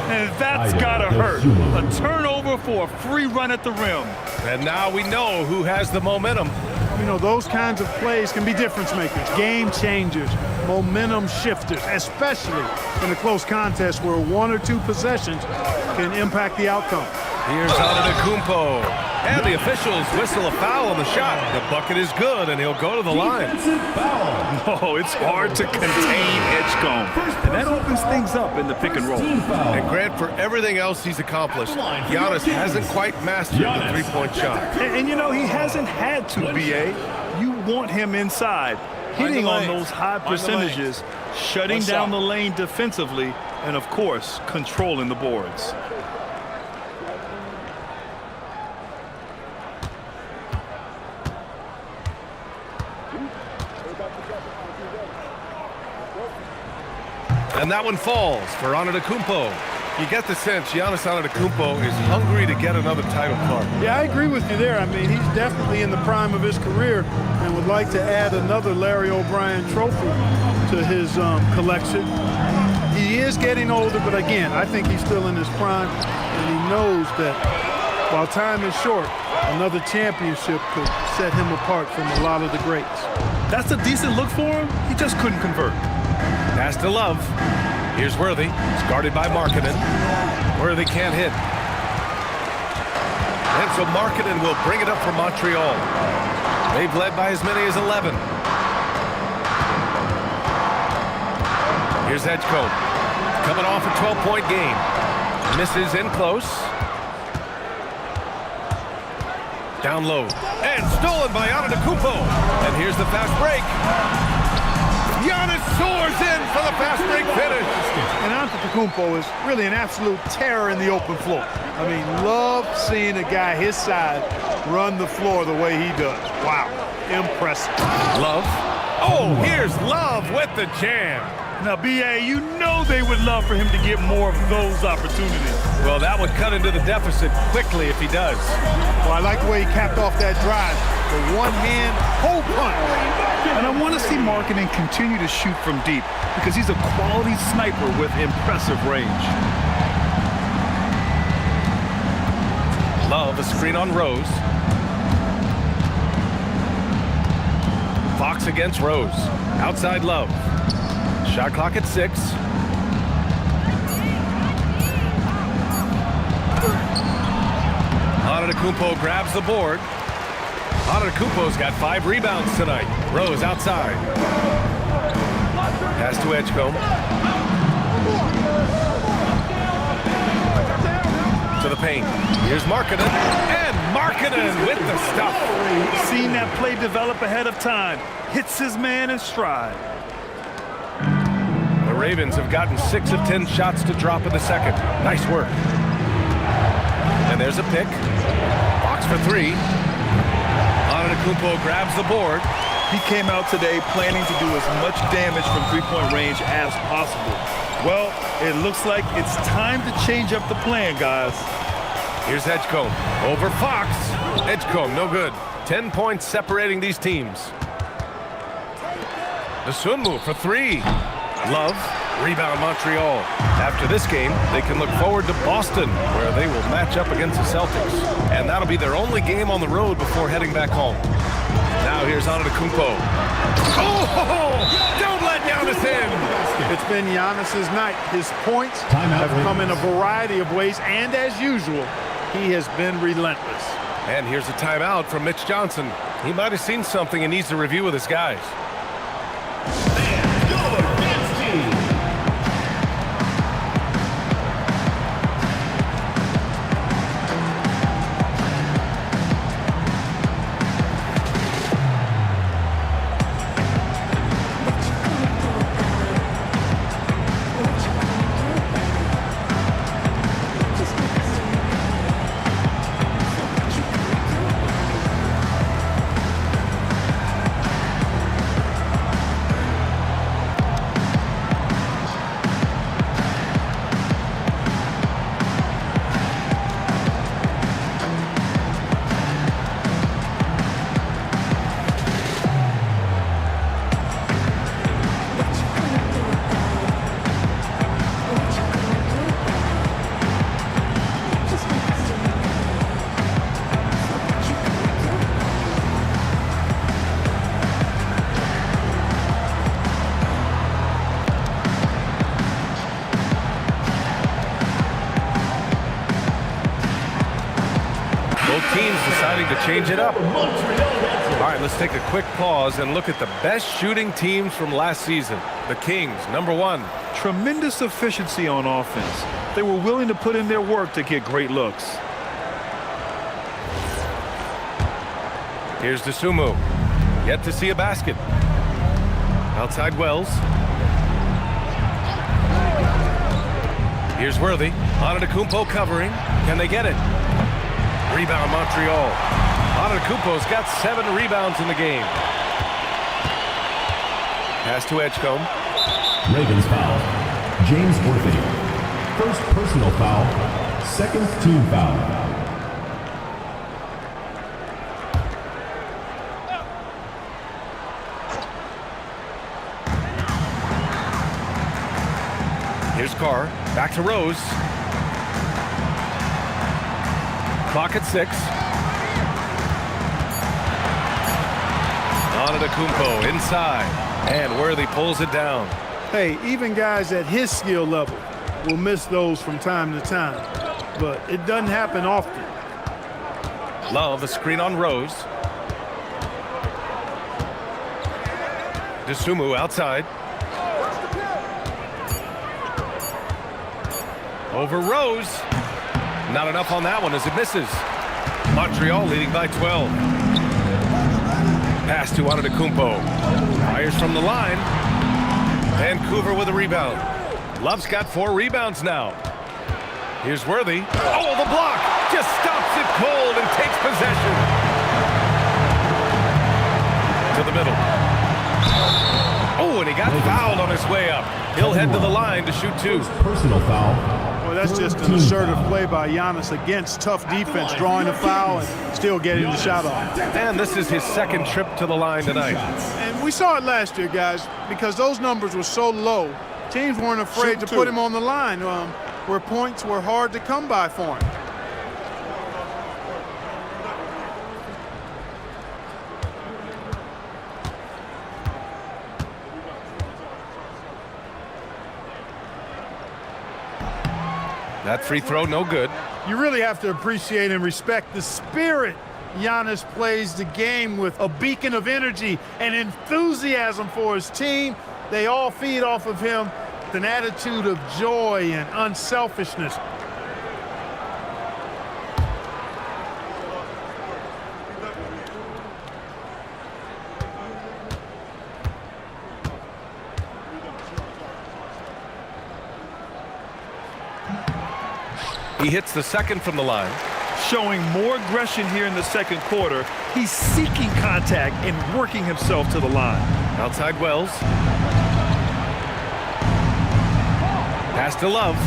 And that's gotta hurt. A turnover for a free run at the rim. And now we know who has the momentum. You know, those kinds of plays can be difference makers, game changers, momentum shifters, especially in a close contest where one or two possessions can impact the outcome. Here's Antetokounmpo. And the officials whistle a foul on the shot. The bucket is good, and he'll go to the line. Oh, it's hard to contain Edgecombe. And that opens things up in the pick and roll. And Grant, for everything else he's accomplished, Giannis hasn't quite mastered the three-point shot. And you know, he hasn't had to, B.A. You want him inside, hitting on those high percentages, shutting down the lane defensively, and, of course, controlling the boards. And that one falls for Antetokounmpo. You get the sense Giannis Antetokounmpo is hungry to get another title card. Yeah, I agree with you there. I mean, he's definitely in the prime of his career and would like to add another Larry O'Brien trophy to his collection. He is getting older, but again, I think he's still in his prime, and he knows that while time is short, another championship could set him apart from a lot of the greats. That's a decent look for him. He just couldn't convert. Pass to Love. Here's Worthy. It's guarded by Markkanen. Worthy can't hit. And so Markkanen will bring it up for Montreal. They've led by as many as 11. Here's Edgecombe. Coming off a 12-point game. Misses in close. Down low. And stolen by Antetokounmpo. And here's the fast break. Giannis soars in for the fast break finish. And Antetokounmpo is really an absolute terror in the open floor. I mean, love seeing a guy his side run the floor the way he does. Wow, impressive. Love. Oh, here's Love with the jam. Now, B.A., you know they would love for him to get more of those opportunities. Well, that would cut into the deficit quickly if he does. Well, I like the way he capped off that drive. The one-hand hole punch. And I want to see Markkanen continue to shoot from deep because he's a quality sniper with impressive range. Love, a screen on Rose. Fox against Rose. Outside Love. Shot clock at 6. Antetokounmpo grabs the board. Antetokounmpo's got 5 rebounds tonight. Rose outside. Pass to Edgecombe. To the paint. Here's Markkanen. And Markkanen with the stuff. Seen that play develop ahead of time. Hits his man in stride. The Ravens have gotten 6 of 10 shots to drop in the second. Nice work. And there's a pick. Fox for 3. Antetokounmpo grabs the board. He came out today planning to do as much damage from three-point range as possible. Well, it looks like it's time to change up the plan, guys. Here's Edgecombe over Fox. Edgecombe, no good. 10 points separating these teams. Dosunmu for 3. Love, rebound Montreal. After this game, they can look forward to Boston, where they will match up against the Celtics. And that'll be their only game on the road before heading back home. Now here's Antetokounmpo. Oh, don't let Giannis in. It's been Giannis's night. His points have come in a variety of ways, and as usual, he has been relentless. And here's a timeout from Mitch Johnson. He might have seen something and needs to review with his guys. it up. All right, let's take a quick pause and look at the best shooting teams from last season. The Kings, number 1. Tremendous efficiency on offense. They were willing to put in their work to get great looks. Here's DeSumo. Yet to see a basket. Outside Wells. Here's Worthy. Antetokounmpo covering. Can they get it? Rebound Montreal. Antetokounmpo's got 7 rebounds in the game. Pass to Edgecombe. Ravens foul. James Worthy. First personal foul. Second team foul. Here's Carr. Back to Rose. Clock at 6. Antetokounmpo inside. And Worthy pulls it down. Hey, even guys at his skill level will miss those from time to time. But it doesn't happen often. Love, a screen on Rose. DeSumo outside. Over Rose. Not enough on that one as it misses. Montreal leading by 12. Pass to Antetokounmpo. Fires from the line. Vancouver with a rebound. Love's got 4 rebounds now. Here's Worthy. Oh, the block! Just stops it cold and takes possession. To the middle. Oh, and he got fouled on his way up. He'll head to the line to shoot 2. Personal foul. Well, that's just an assertive play by Giannis against tough defense, drawing a foul and still getting the shot off. And this is his second trip to the line tonight. And we saw it last year, guys, because those numbers were so low. Teams weren't afraid to put him on the line where points were hard to come by for him. That free throw, no good. You really have to appreciate and respect the spirit Giannis plays the game with, a beacon of energy and enthusiasm for his team. They all feed off of him with an attitude of joy and unselfishness. He hits the second from the line. Showing more aggression here in the second quarter. He's seeking contact and working himself to the line. Outside Wells. Pass to Love.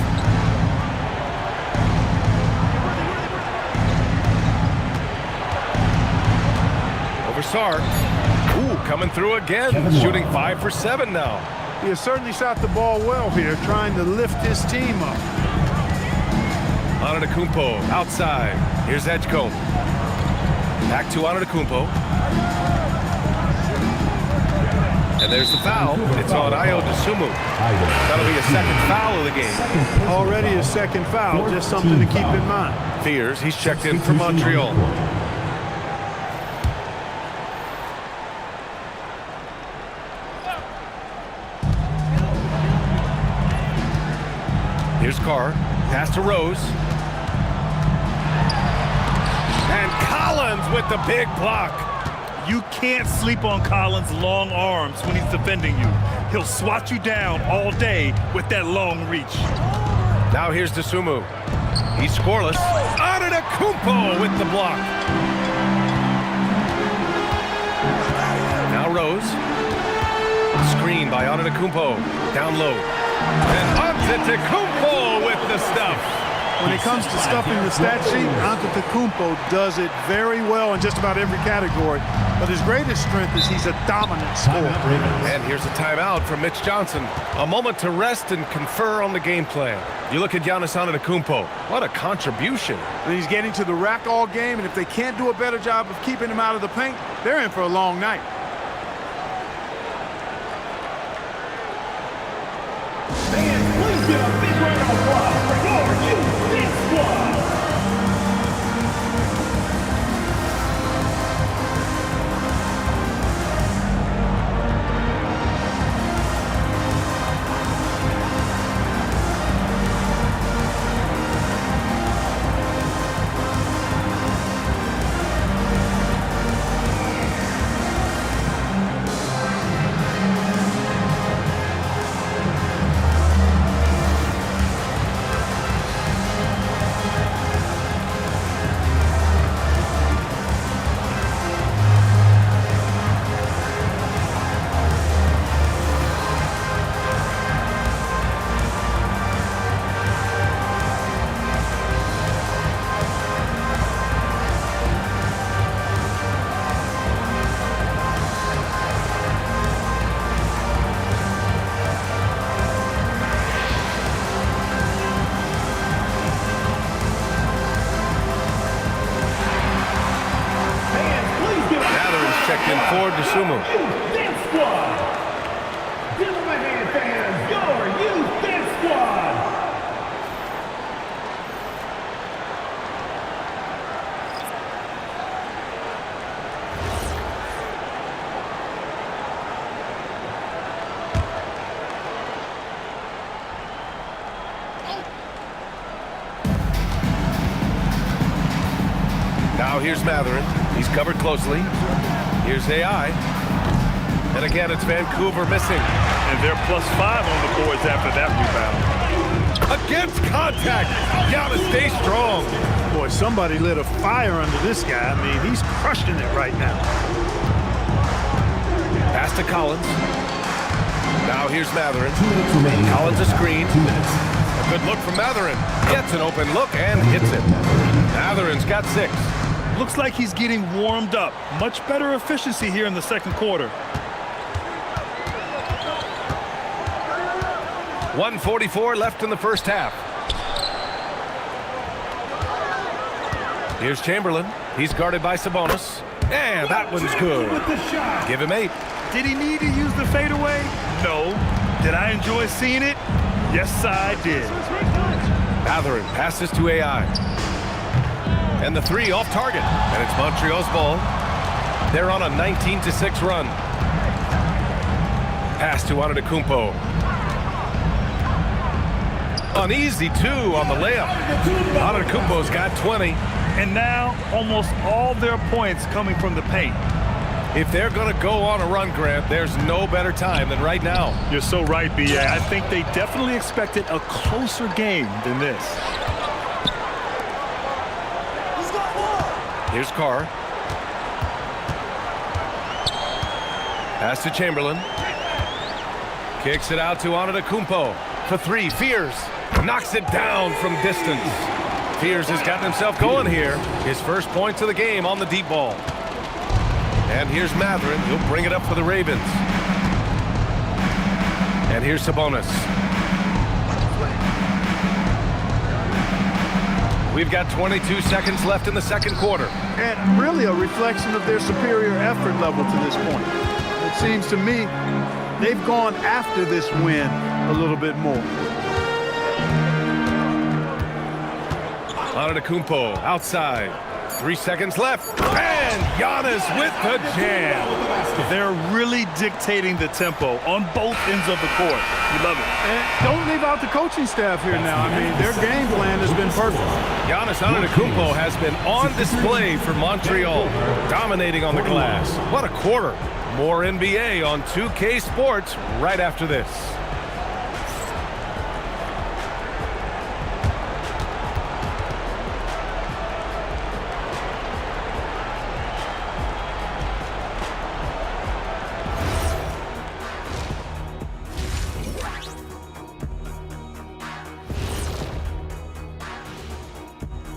Over Sark. Ooh, coming through again. Shooting 5 for 7 now. He has certainly shot the ball well here, trying to lift his team up. Antetokounmpo outside. Here's Edgecombe. Back to Antetokounmpo. And there's the foul. It's on Ayo DeSumo. That'll be a second foul of the game. Already a second foul, just something to keep in mind. Fears, he's checked in for Montreal. Here's Carr. Pass to Rose. And Collins with the big block. You can't sleep on Collins' long arms when he's defending you. He'll swat you down all day with that long reach. Now here's DeSumo. He's scoreless. Antetokounmpo with the block. Now Rose. Screen by Antetokounmpo. Down low. And Antetokounmpo with the stuff. When it comes to stuffing the stat sheet, Antetokounmpo does it very well in just about every category. But his greatest strength is he's a dominant scorer. And here's a timeout from Mitch Johnson. A moment to rest and confer on the game plan. You look at Giannis Antetokounmpo. What a contribution. And he's getting to the rack all game, and if they can't do a better job of keeping him out of the paint, they're in for a long night. Please give a big round of applause for your UC squad. checked in for DeSumo. Dance Squad. Give them a hand, fans. Your youth dance squad. Now here's Matherin. He's covered closely. Here's AI. And again, it's Vancouver missing. And they're +5 on the boards after that rebound. Against contact. Gotta stay strong. Boy, somebody lit a fire under this guy. I mean, he's crushing it right now. Pass to Collins. Now here's Matherin. Collins a screen. A good look from Matherin. Gets an open look and hits it. Matherin's got 6. Looks like he's getting warmed up. Much better efficiency here in the second quarter. 1:44 left in the first half. Here's Chamberlain. He's guarded by Sabonis. And that one's good. Give him 8. Did he need to use the fadeaway? No. Did I enjoy seeing it? Yes, I did. Matherin passes to AI. And the 3 off target. And it's Montreal's ball. They're on a 19-6 run. Pass to Antetokounmpo. An easy 2 on the layup. Antetokounmpo's got 20. And now almost all their points coming from the paint. If they're going to go on a run, Grant, there's no better time than right now. You're so right, B.A. I think they definitely expected a closer game than this. Here's Carr. Pass to Chamberlain. Kicks it out to Antetokounmpo for 3. Fears knocks it down from distance. Fears has gotten himself going here. His first points of the game on the deep ball. And here's Matherin. He'll bring it up for the Ravens. And here's Sabonis. We've got 22 seconds left in the second quarter. And really a reflection of their superior effort level to this point. It seems to me they've gone after this win a little bit more. Antetokounmpo outside. 3 seconds left. And Giannis with the jam. They're really dictating the tempo on both ends of the court. You love it. And don't leave out the coaching staff here now. I mean, their game plan has been perfect. Giannis Antetokounmpo has been on display for Montreal, dominating on the glass. What a quarter. More NBA on 2K Sports right after this.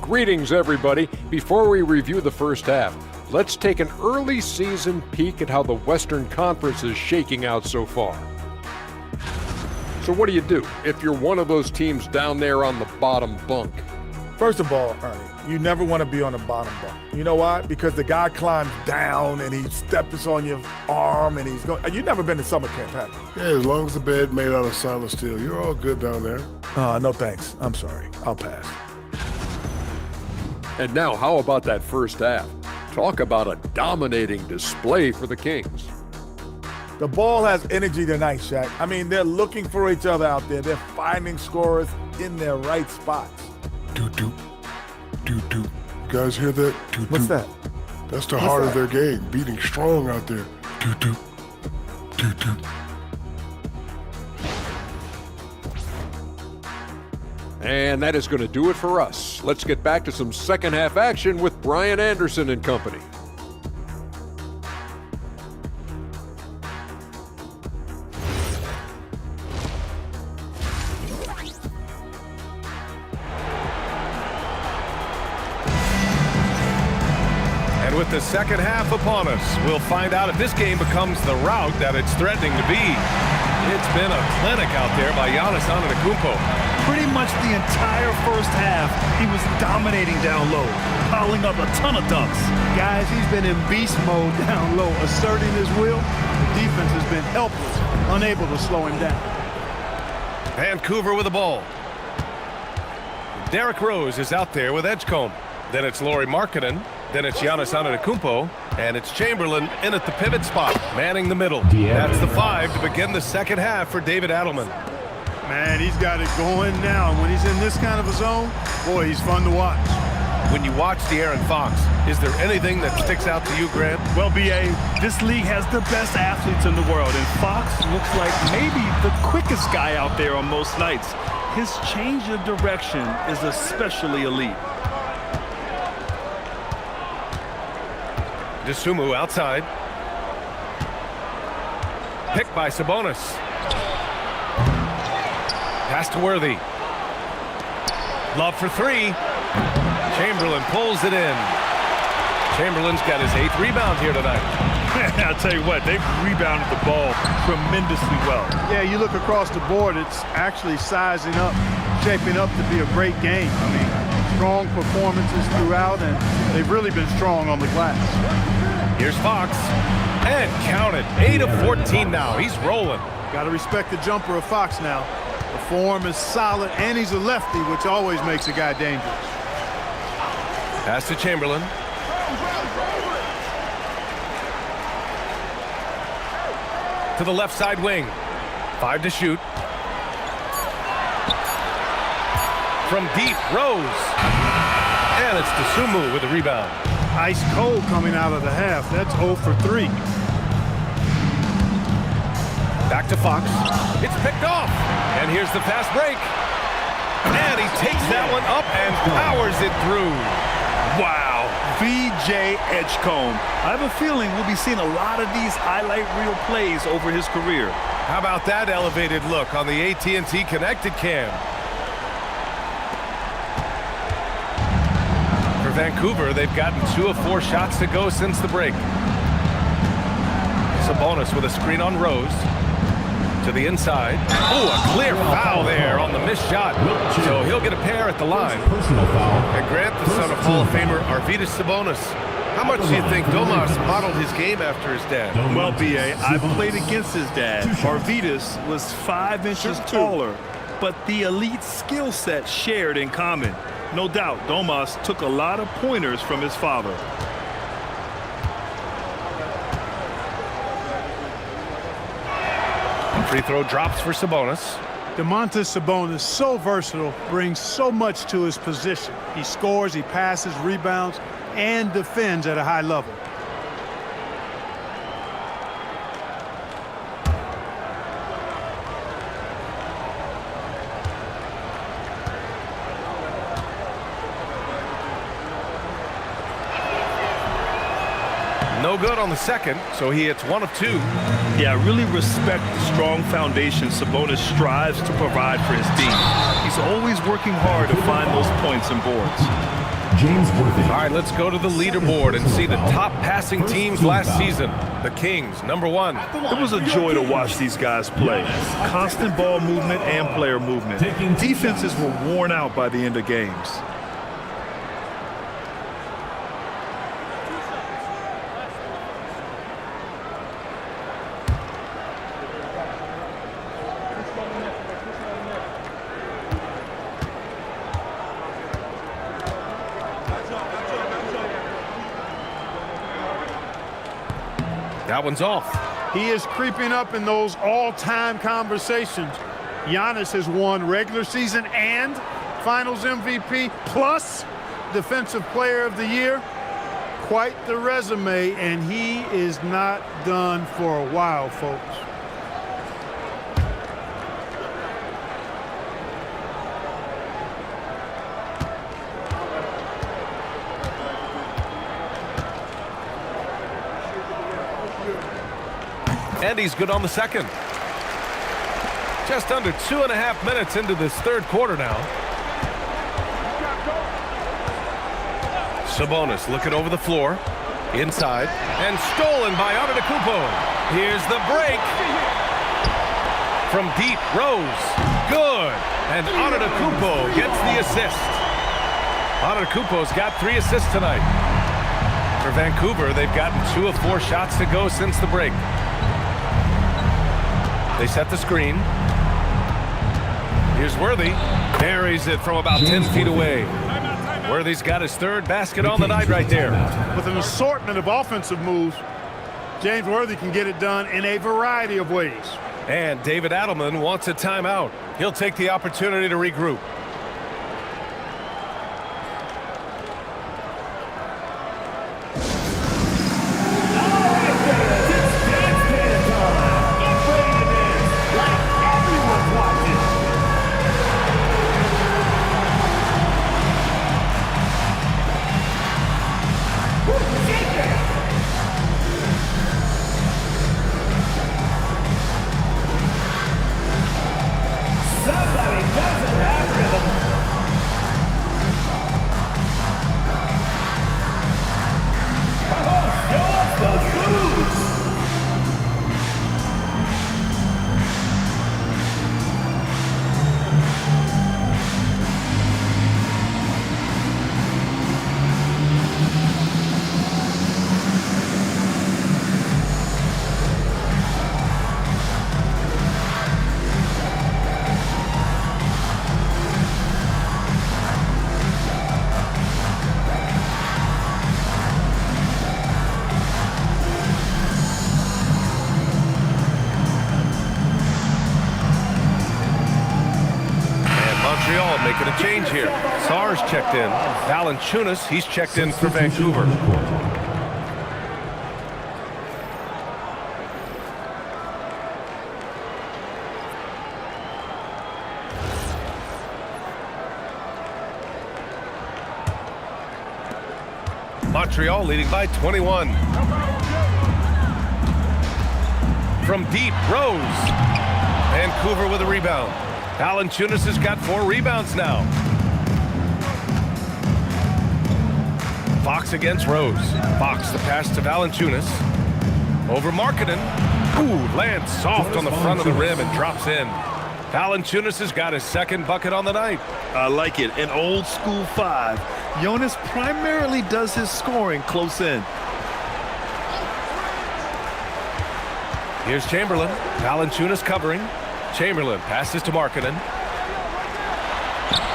Greetings, everybody. Before we review the first half, let's take an early season peek at how the Western Conference is shaking out so far. So what do you do if you're one of those teams down there on the bottom bunk? First of all, Ernie, you never want to be on the bottom bunk. You know why? Because the guy climbs down and he steps on your arm and he's going. You've never been to summer camp, have you? Yeah, as long as the bed made out of solid steel, you're all good down there. No thanks. I'm sorry. I'll pass. And now, how about that first half? Talk about a dominating display for the Kings. The ball has energy tonight, Shaq. I mean, they're looking for each other out there. They're finding scorers in their right spots. Doo-doo. Doo-doo. You guys hear that? Doo-doo. What's that? That's the heart of their game, beating strong out there. Doo-doo. Doo-doo. And that is going to do it for us. Let's get back to some second half action with Brian Anderson and company. And with the second half upon us, we'll find out if this game becomes the rout that it's threatening to be. It's been a clinic out there by Giannis Antetokounmpo. Pretty much the entire first half, he was dominating down low, piling up a ton of dunks. Guys, he's been in beast mode down low, asserting his will. The defense has been helpless, unable to slow him down. Vancouver with the ball. Derrick Rose is out there with Edgecombe. Then it's Lauri Markkanen. Then it's Giannis Antetokounmpo. And it's Chamberlain in at the pivot spot, manning the middle. That's the 5 to begin the second half for David Adelman. Man, he's got it going now. When he's in this kind of a zone, boy, he's fun to watch. When you watch De'Aaron Fox, is there anything that sticks out to you, Graham? Well, B.A., this league has the best athletes in the world, and Fox looks like maybe the quickest guy out there on most nights. His change of direction is especially elite. DeSumo outside. Picked by Sabonis. Pass to Worthy. Love for 3. Chamberlain pulls it in. Chamberlain's got his 8th rebound here tonight. I'll tell you what, they've rebounded the ball tremendously well. Yeah, you look across the board, it's actually sizing up, shaping up to be a great game. I mean, strong performances throughout, and they've really been strong on the glass. Here's Fox. And count it. 8 of 14 now. He's rolling. Got to respect the jumper of Fox now. The form is solid, and he's a lefty, which always makes a guy dangerous. Pass to Chamberlain. To the left side wing. 5 to shoot. From deep, Rose. And it's DeSumo with the rebound. Ice cold coming out of the half. That's 0 for 3. Back to Fox. It's picked off. And here's the fast break. And he takes that one up and powers it through. Wow, V.J. Edgecombe. I have a feeling we'll be seeing a lot of these highlight reel plays over his career. How about that elevated look on the AT&T Connected Cam? For Vancouver, they've gotten 2 of 4 shots to go since the break. Sabonis with a screen on Rose. To the inside. Oh, a clear foul there on the missed shot. So he'll get a pair at the line. And Grant, the son of Hall of Famer Arvydas Sabonis. How much do you think Domas modeled his game after his dad? Well, B.A., I played against his dad. Arvydas was 5 inches taller, but the elite skill set shared in common. No doubt, Domas took a lot of pointers from his father. Free throw drops for Sabonis. Domantas Sabonis, so versatile, brings so much to his position. He scores, he passes, rebounds, and defends at a high level. No good on the second, so he hits 1 of 2. Yeah, I really respect the strong foundation Sabonis strives to provide for his team. He's always working hard to find those points and boards. All right, let's go to the leaderboard and see the top passing teams last season. The Kings, number 1. It was a joy to watch these guys play. Constant ball movement and player movement. Defenses were worn out by the end of games. That one's off. He is creeping up in those all-time conversations. Giannis has won regular season and Finals MVP plus Defensive Player of the Year. Quite the resume, and he is not done for a while, folks. And he's good on the second. Just under 2.5 minutes into this third quarter now. Sabonis looking over the floor. Inside. And stolen by Antetokounmpo. Here's the break. From deep, Rose. Good. And Antetokounmpo gets the assist. Antetokounmpo's got 3 assists tonight. For Vancouver, they've gotten 2 of 4 shots to go since the break. They set the screen. Here's Worthy. Buries it from about 10 feet away. Worthy's got his 3rd basket on the night right there. With an assortment of offensive moves, James Worthy can get it done in a variety of ways. And David Adelman wants a timeout. He'll take the opportunity to regroup. Making a change here. Sarr's checked in. Valanciunas, he's checked in for Vancouver. Montreal leading by 21. From deep, Rose. Vancouver with a rebound. Valanciunas has got 4 rebounds now. Fox against Rose. Fox the pass to Valanciunas. Over Markkanen. Ooh, lands soft on the front of the rim and drops in. Valanciunas has got his 2nd bucket on the night. I like it. An old school 5. Jonas primarily does his scoring close in. Here's Chamberlain. Valanciunas covering. Chamberlain passes to Markkanen.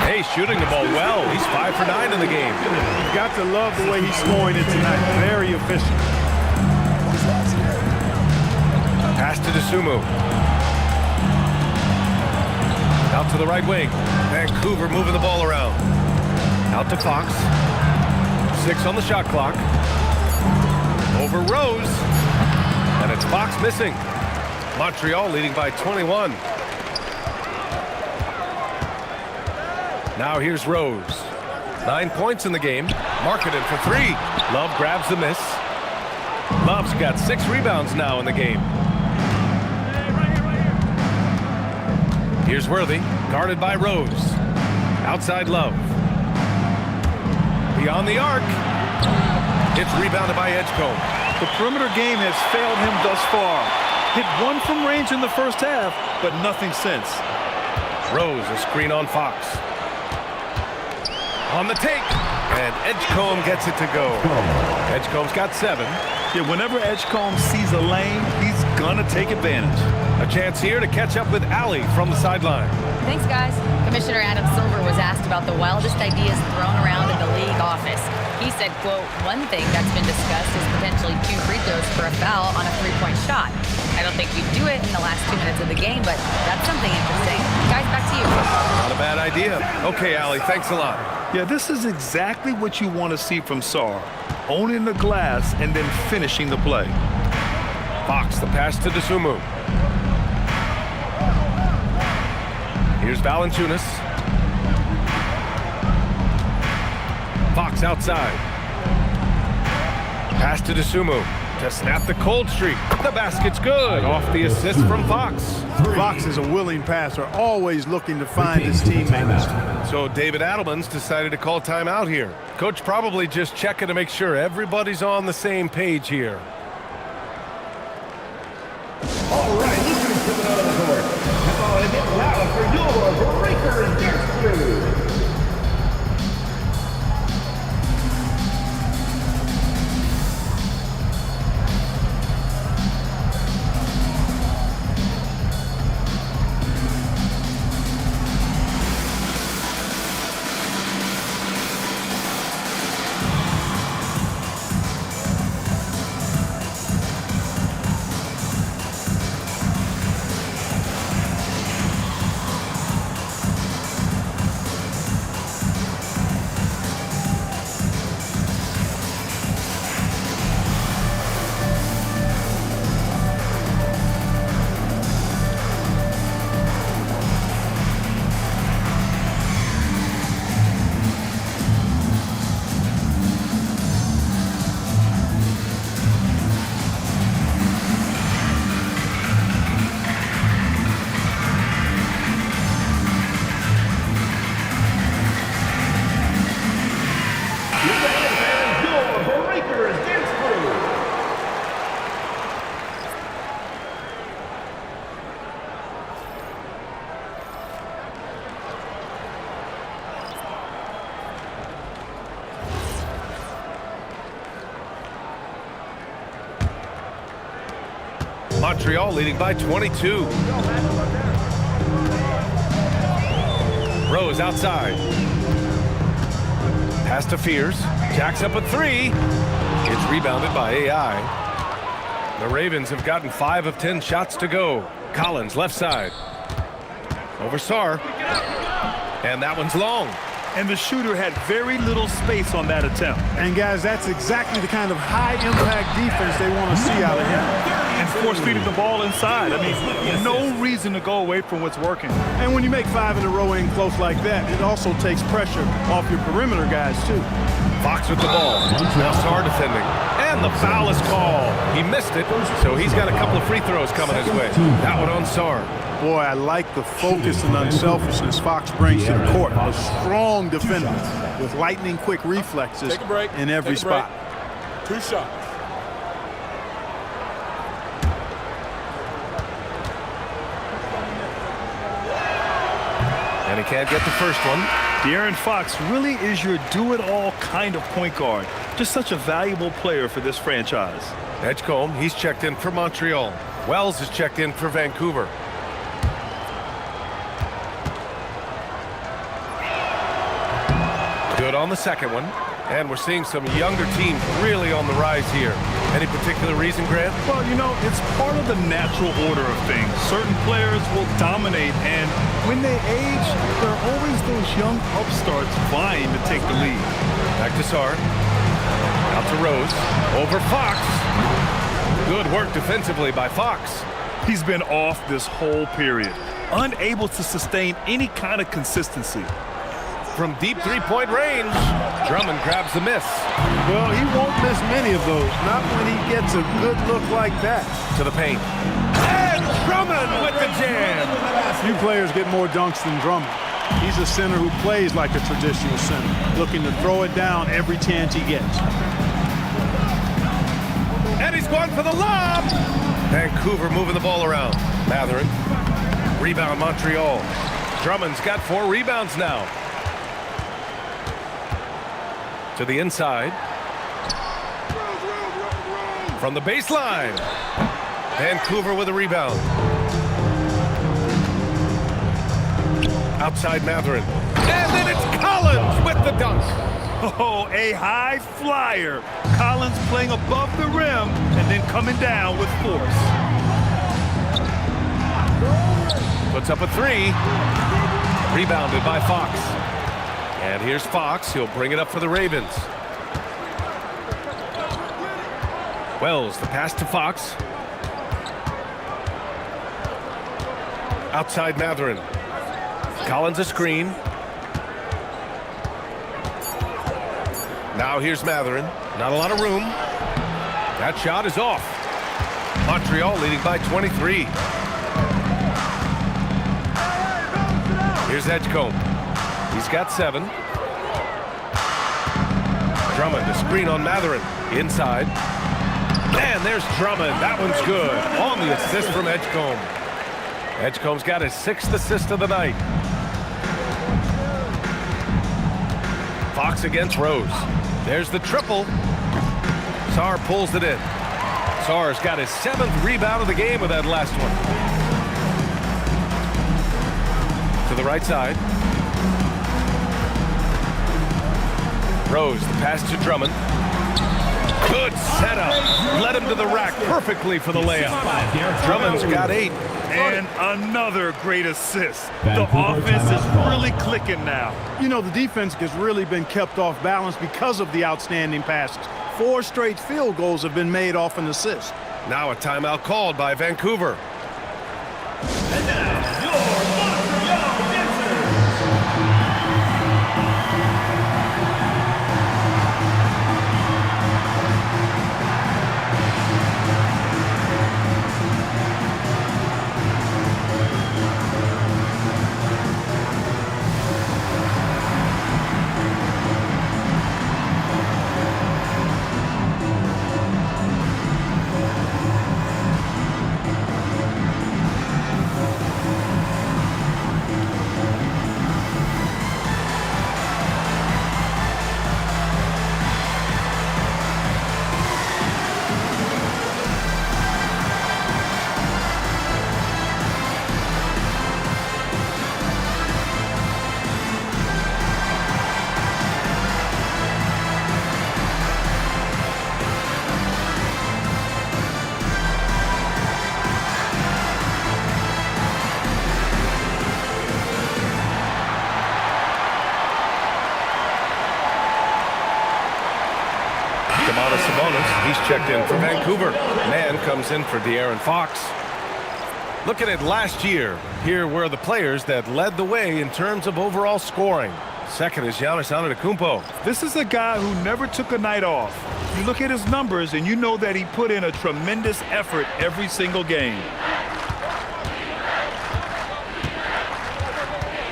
Hey, shooting the ball well. He's 5 for 9 in the game. You've got to love the way he's scoring it tonight. Very efficient. Pass to Dosunmu. Out to the right wing. Vancouver moving the ball around. Out to Fox. 6 on the shot clock. Over Rose. And it's Fox missing. Montreal leading by 21. Now here's Rose. 9 points in the game. Markkanen for 3. Love grabs the miss. Love's got 6 rebounds now in the game. Here's Worthy, guarded by Rose. Outside Love. Beyond the arc. It's rebounded by Edgecombe. The perimeter game has failed him thus far. Hit 1 from range in the first half, but nothing since. Rose, a screen on Fox. On the take, and Edgecombe gets it to go. Edgecombe's got 7. Yeah, whenever Edgecombe sees a lane, he's gonna take advantage. A chance here to catch up with Allie from the sideline. Thanks, guys. Commissioner Adam Silver was asked about the wildest ideas thrown around in the league office. He said, quote, "One thing that's been discussed is potentially 2 free throws for a foul on a 3-point shot. I don't think you'd do it in the last 2 minutes of the game, but that's something interesting." Guys, back to you. Not a bad idea. Okay, Allie, thanks a lot. Yeah, this is exactly what you want to see from Sarr. Owning the glass and then finishing the play. Fox, the pass to Dosunmu. Here's Valanciunas. Fox outside. Pass to Dosunmu to snap the cold streak. The basket's good. Off the assist from Fox. Fox is a willing passer, always looking to find his teammates. So David Adelman's decided to call timeout here. Coach probably just checking to make sure everybody's on the same page here. All right, listen to the court. Lakers against blue. Montreal leading by 22. Rose outside. Pass to Fears. Jacks up a three. It's rebounded by AI. The Ravens have gotten 5 of 10 shots to go. Collins left side. Over Sarr. And that one's long. And the shooter had very little space on that attempt. And guys, that's exactly the kind of high-impact defense they want to see out of him. And force-feeding the ball inside. I mean, no reason to go away from what's working. And when you make 5 in a row in close like that, it also takes pressure off your perimeter guys, too. Fox with the ball. Now Sarr defending. And the foul is called. He missed it, so he's got a couple of free throws coming his way. That one on Sarr. Boy, I like the focus and unselfishness Fox brings to the court. A strong defender with lightning-quick reflexes in every spot. 2 shots. And he can't get the first one. De'Aaron Fox really is your do-it-all kind of point guard. Just such a valuable player for this franchise. Edgecombe, he's checked in for Montreal. Wells is checked in for Vancouver. Good on the second one. And we're seeing some younger teams really on the rise here. Any particular reason, Grant? Well, you know, it's part of the natural order of things. Certain players will dominate, and when they age, there are always those young upstarts vying to take the lead. Back to Sarr. Out to Rose. Over Fox. Good work defensively by Fox. He's been off this whole period, unable to sustain any kind of consistency. From deep three-point range, Drummond grabs the miss. Well, he won't miss many of those, not when he gets a good look like that. To the paint. And Drummond with the jam. Few players get more dunks than Drummond. He's a center who plays like a traditional center, looking to throw it down every chance he gets. And he's going for the lob. Vancouver moving the ball around. Matherin. Rebound Montreal. Drummond's got 4 rebounds now. To the inside. From the baseline. Vancouver with a rebound. Outside Matherin. And then it's Collins with the dunk. Oh, a high flyer. Collins playing above the rim and then coming down with force. Puts up a 3. Rebounded by Fox. And here's Fox. He'll bring it up for the Ravens. Wells, the pass to Fox. Outside Matherin. Collins a screen. Now here's Matherin. Not a lot of room. That shot is off. Montreal leading by 23. Here's Edgecombe. He's got 7. Drummond, a screen on Matherin. Inside. And there's Drummond. That one's good. On the assist from Edgecombe. Edgecombe's got his 6th assist of the night. Fox against Rose. There's the triple. Sarr pulls it in. Sarr's got his 7th rebound of the game with that last one. To the right side. Rose, the pass to Drummond. Good setup. Led him to the rack perfectly for the layup. Drummond's got 8. And another great assist. The offense is really clicking now. You know, the defense has really been kept off balance because of the outstanding passes. 4 straight field goals have been made off an assist. Now a timeout called by Vancouver. And now, your Montreal dancers. He's checked in for Vancouver. Man comes in for De'Aaron Fox. Looking at last year, here were the players that led the way in terms of overall scoring. Second is Giannis Antetokounmpo. This is a guy who never took a night off. You look at his numbers and you know that he put in a tremendous effort every single game.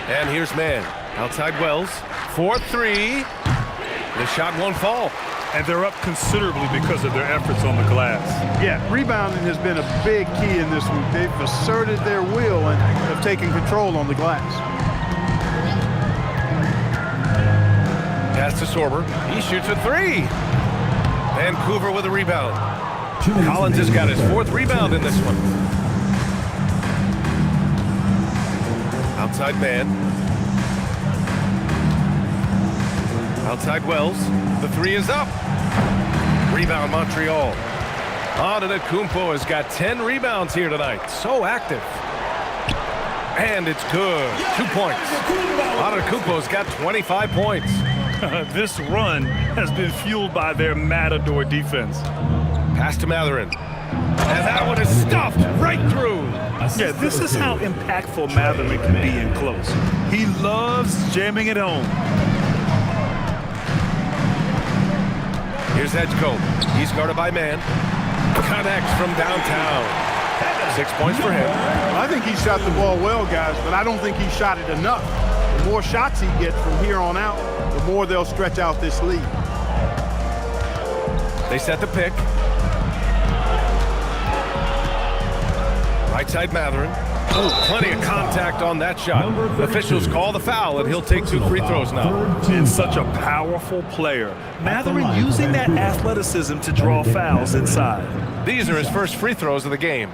And here's Man. Outside Wells. 4-3. The shot won't fall. And they're up considerably because of their efforts on the glass. Yeah, rebounding has been a big key in this one. They've asserted their will and have taken control on the glass. Pass to Sorber. He shoots a 3. Vancouver with a rebound. Collins has got his 4th rebound in this one. Outside Man. Outside Wells. The 3 is up. Rebound Montreal. Antetokounmpo has got 10 rebounds here tonight. So active. And it's good. 2 points. Antetokounmpo's got 25 points. This run has been fueled by their Matador defense. Pass to Mathurin. And that one is stuffed right through. Yeah, this is how impactful Mathurin can be in close. He loves jamming it home. Here's Edgecombe. He's guarded by Man. Connects from downtown. 6 points for him. I think he shot the ball well, guys, but I don't think he shot it enough. The more shots he gets from here on out, the more they'll stretch out this lead. They set the pick. Right side Mathurin. Oh, plenty of contact on that shot. Officials call the foul, and he'll take 2 free throws now. And such a powerful player. Mathurin using that athleticism to draw fouls inside. These are his first free throws of the game.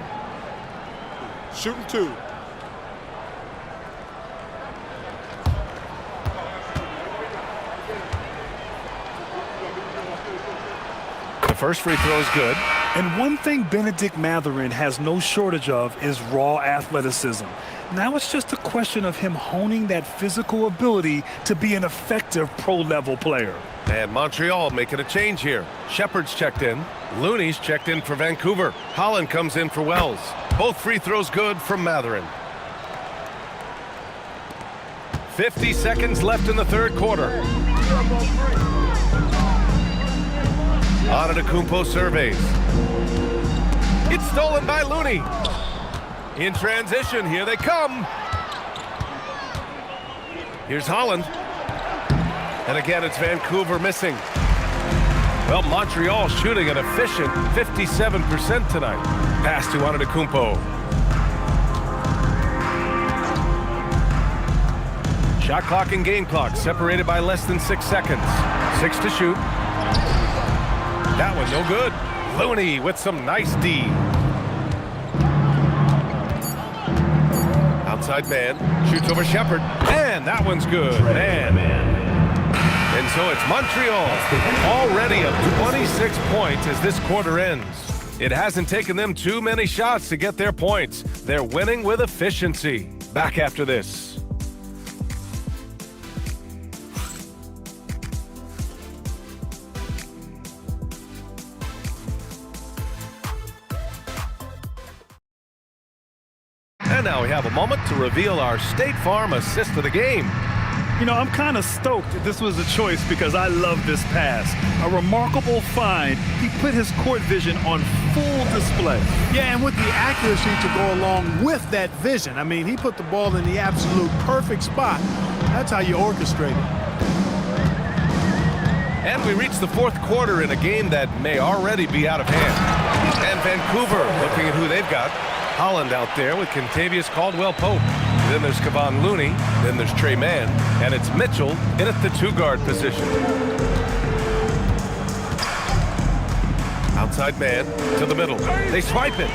Shooting 2. The first free throw is good. And one thing Benedict Mathurin has no shortage of is raw athleticism. Now it's just a question of him honing that physical ability to be an effective pro-level player. And Montreal making a change here. Shepard's checked in. Looney's checked in for Vancouver. Holland comes in for Wells. Both free throws good from Mathurin. 50 seconds left in the 3rd quarter. Antetokounmpo surveys. It's stolen by Looney. In transition, here they come. Here's Holland. And again, it's Vancouver missing. Well, Montreal shooting an efficient 57% tonight. Pass to Antetokounmpo. Shot clock and game clock separated by less than 6 seconds. 6 to shoot. That one no good. Looney with some nice D. Outside man, shoots over Shepard, and that one's good, man. And so it's Montreal, already up 26 points as this quarter ends. It hasn't taken them too many shots to get their points. They're winning with efficiency. Back after this. And now we have a moment to reveal our State Farm assist of the game. You know, I'm kind of stoked that this was a choice because I love this pass. A remarkable find. He put his court vision on full display. Yeah, and with the accuracy to go along with that vision. I mean, he put the ball in the absolute perfect spot. That's how you orchestrate it. And we reach the fourth quarter in a game that may already be out of hand. And Vancouver looking at who they've got. Holland out there with Kentavious Caldwell-Pope. Then there's Kevon Looney. Then there's Trey Mann. And it's Mitchell in at the 2-guard position. Outside man to the middle. They swipe it.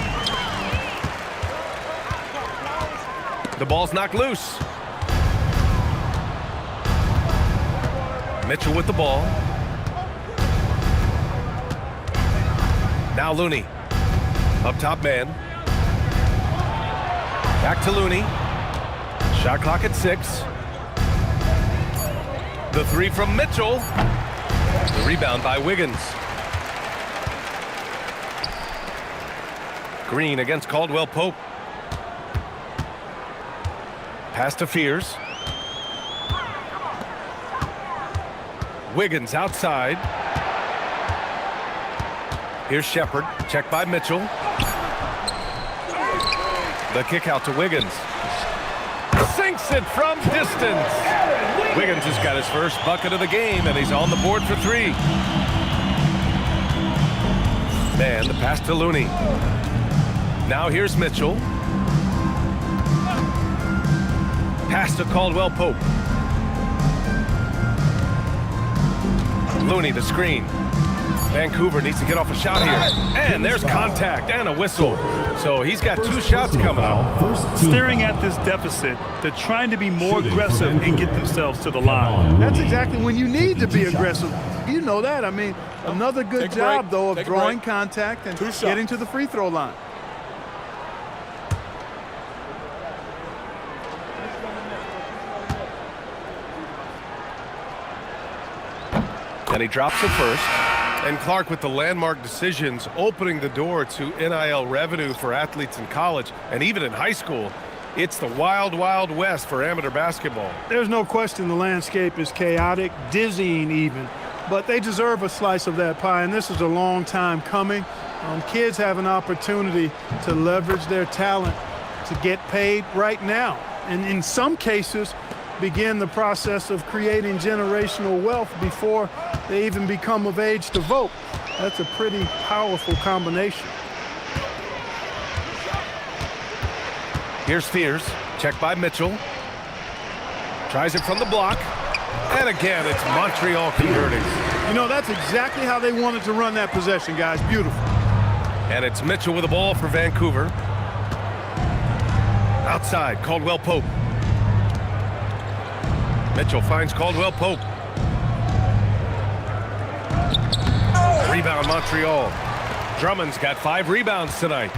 The ball's knocked loose. Mitchell with the ball. Now Looney. Up top man. Back to Looney. Shot clock at 6. The 3 from Mitchell. The rebound by Wiggins. Green against Caldwell-Pope. Pass to Fears. Wiggins outside. Here's Shepard. Checked by Mitchell. The kick out to Wiggins. Sinks it from distance. Wiggins has got his first bucket of the game, and he's on the board for 3. Man, the pass to Looney. Now here's Mitchell. Pass to Caldwell-Pope. Looney the screen. Vancouver needs to get off a shot here. And there's contact and a whistle. So he's got 2 shots coming up. Staring at this deficit, they're trying to be more aggressive and get themselves to the line. That's exactly when you need to be aggressive. You know that. I mean, another good job, though, of drawing contact and getting to the free throw line. And he drops it first. And Clark with the landmark decisions opening the door to NIL revenue for athletes in college and even in high school. It's the wild, wild west for amateur basketball. There's no question the landscape is chaotic, dizzying even, but they deserve a slice of that pie, and this is a long time coming. Kids have an opportunity to leverage their talent to get paid right now, and in some cases begin the process of creating generational wealth before they even become of age to vote. That's a pretty powerful combination. Here's Fears, checked by Mitchell. Tries it from the block. And again, it's Montreal converting. You know, that's exactly how they wanted to run that possession, guys. Beautiful. And it's Mitchell with the ball for Vancouver. Outside, Caldwell-Pope. Mitchell finds Caldwell-Pope. Rebound Montreal. Drummond's got 5 rebounds tonight.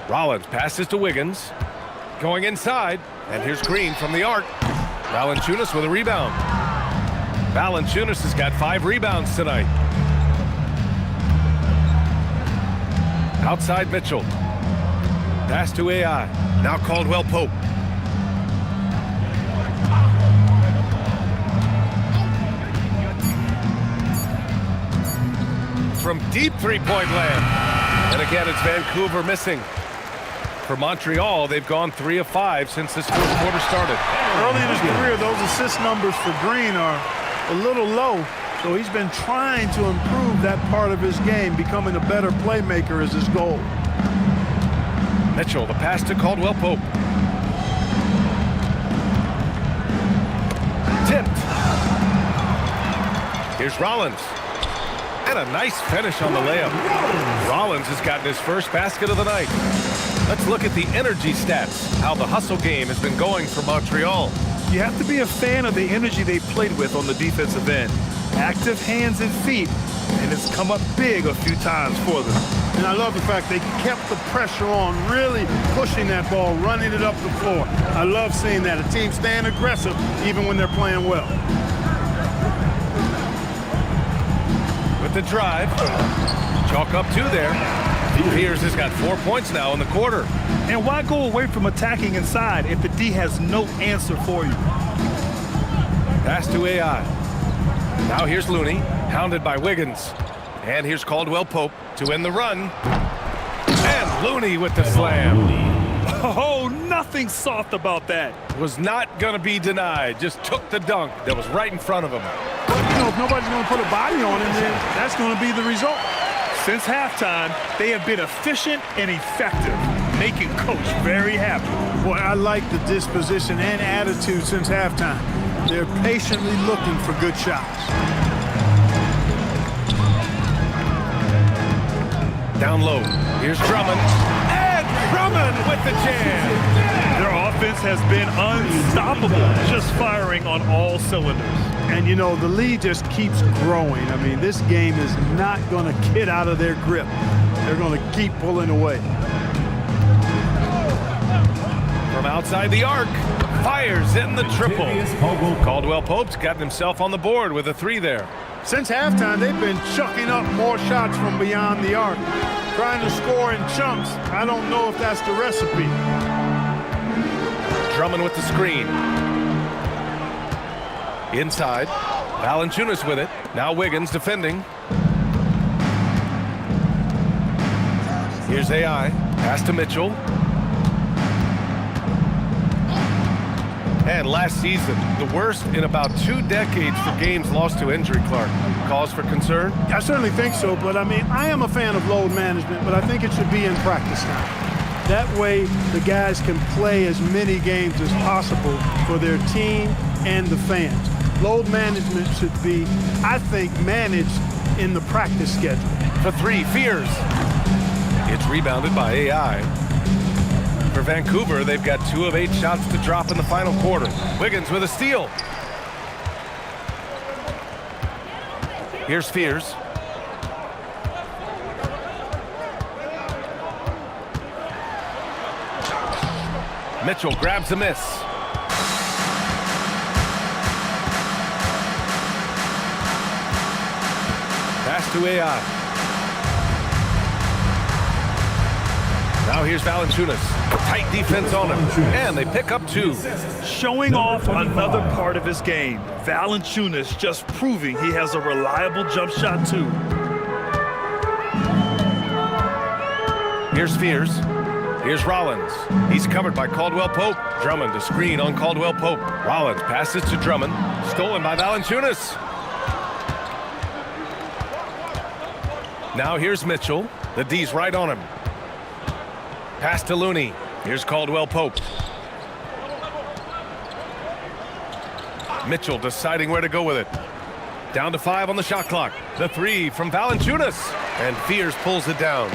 Rollins passes to Wiggins. Going inside. And here's Green from the arc. Valanciunas with a rebound. Valanciunas has got 5 rebounds tonight. Outside Mitchell. Pass to AI. Now Caldwell-Pope. From deep three-point land. And again, it's Vancouver missing. For Montreal, they've gone 3 of 5 since this fourth quarter started. Early in his career, those assist numbers for Green are a little low, so he's been trying to improve that part of his game. Becoming a better playmaker is his goal. Mitchell, the pass to Caldwell-Pope. Tipped. Here's Rollins. And a nice finish on the layup. Rollins has gotten his first basket of the night. Let's look at the energy stats, how the hustle game has been going for Montreal. You have to be a fan of the energy they played with on the defensive end. Active hands and feet, and it's come up big a few times for them. And I love the fact they kept the pressure on, really pushing that ball, running it up the floor. I love seeing that. A team staying aggressive even when they're playing well. With the drive, chalk up 2 there. Pierce has got 4 points now in the quarter. And why go away from attacking inside if the D has no answer for you? Pass to AI. Now here's Looney, hounded by Wiggins. And here's Caldwell Pope to end the run. And Looney with the slam. Oh, nothing soft about that. Was not going to be denied. Just took the dunk that was right in front of him. But, if nobody's going to put a body on him, then that's going to be the result. Since halftime, they have been efficient and effective, making Coach very happy. Boy, I like the disposition and attitude since halftime. They're patiently looking for good shots. Down low. Here's Drummond. And Drummond with the jam. Their offense has been unstoppable, just firing on all cylinders. And, the lead just keeps growing. I mean, this game is not going to get out of their grip. They're going to keep pulling away. From outside the arc, fires in the triple. Caldwell Pope's gotten himself on the board with a 3 there. Since halftime, they've been chucking up more shots from beyond the arc, trying to score in chunks. I don't know if that's the recipe. Drummond with the screen. Inside. Valanciunas with it. Now Wiggins defending. Here's AI. Pass to Mitchell. And last season, the worst in about 2 decades for games lost to injury, Clark. Cause for concern? I certainly think so, but I am a fan of load management, but I think it should be in practice time. That way, the guys can play as many games as possible for their team and the fans. Load management should be, I think, managed in the practice schedule. For 3, Fears. It's rebounded by AI. For Vancouver, they've got 2 of 8 shots to drop in the final quarter. Wiggins with a steal. Here's Fears. Mitchell grabs a miss. Pass to AI. Now here's Valanciunas. Tight defense on him. And they pick up 2. Showing off another part of his game. Valanciunas just proving he has a reliable jump shot too. Here's Fears. Here's Rollins. He's covered by Caldwell Pope. Drummond to screen on Caldwell Pope. Rollins passes to Drummond. Stolen by Valanciunas. Now here's Mitchell. The D's right on him. Pass to Looney. Here's Caldwell Pope. Mitchell deciding where to go with it. Down to 5 on the shot clock. The 3 from Valanciunas. And Fears pulls it down.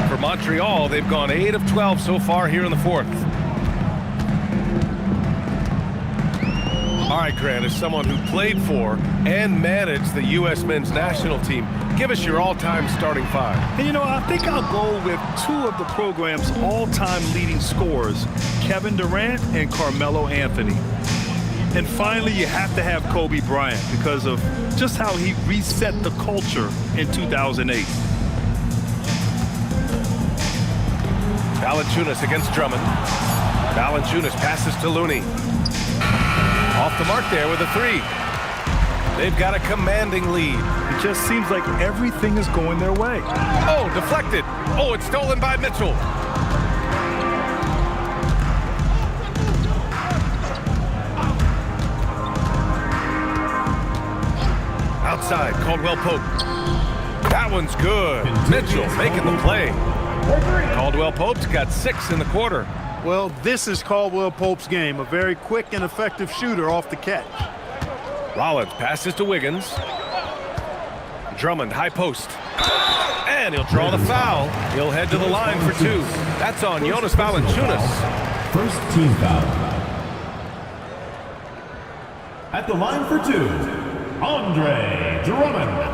For Montreal, they've gone 8 of 12 so far here in the 4th. All right, Grant, as someone who played for and managed the U.S. men's national team, give us your all-time starting 5. And I think I'll go with 2 of the program's all-time leading scorers, Kevin Durant and Carmelo Anthony. And finally, you have to have Kobe Bryant because of just how he reset the culture in 2008. Valanciunas against Drummond. Valanciunas passes to Looney. Off the mark there with a 3. They've got a commanding lead. It just seems like everything is going their way. Oh, deflected. Oh, it's stolen by Mitchell. Outside, Caldwell Pope. That one's good. Mitchell making the play. Caldwell Pope's got 6 in the quarter. Well, this is Caldwell Pope's game, a very quick and effective shooter off the catch. Rollins passes to Wiggins. Drummond, high post. And he'll draw the foul. He'll head to the line for 2. That's on Jonas Valanciunas. First team foul. At the line for 2, Andre Drummond.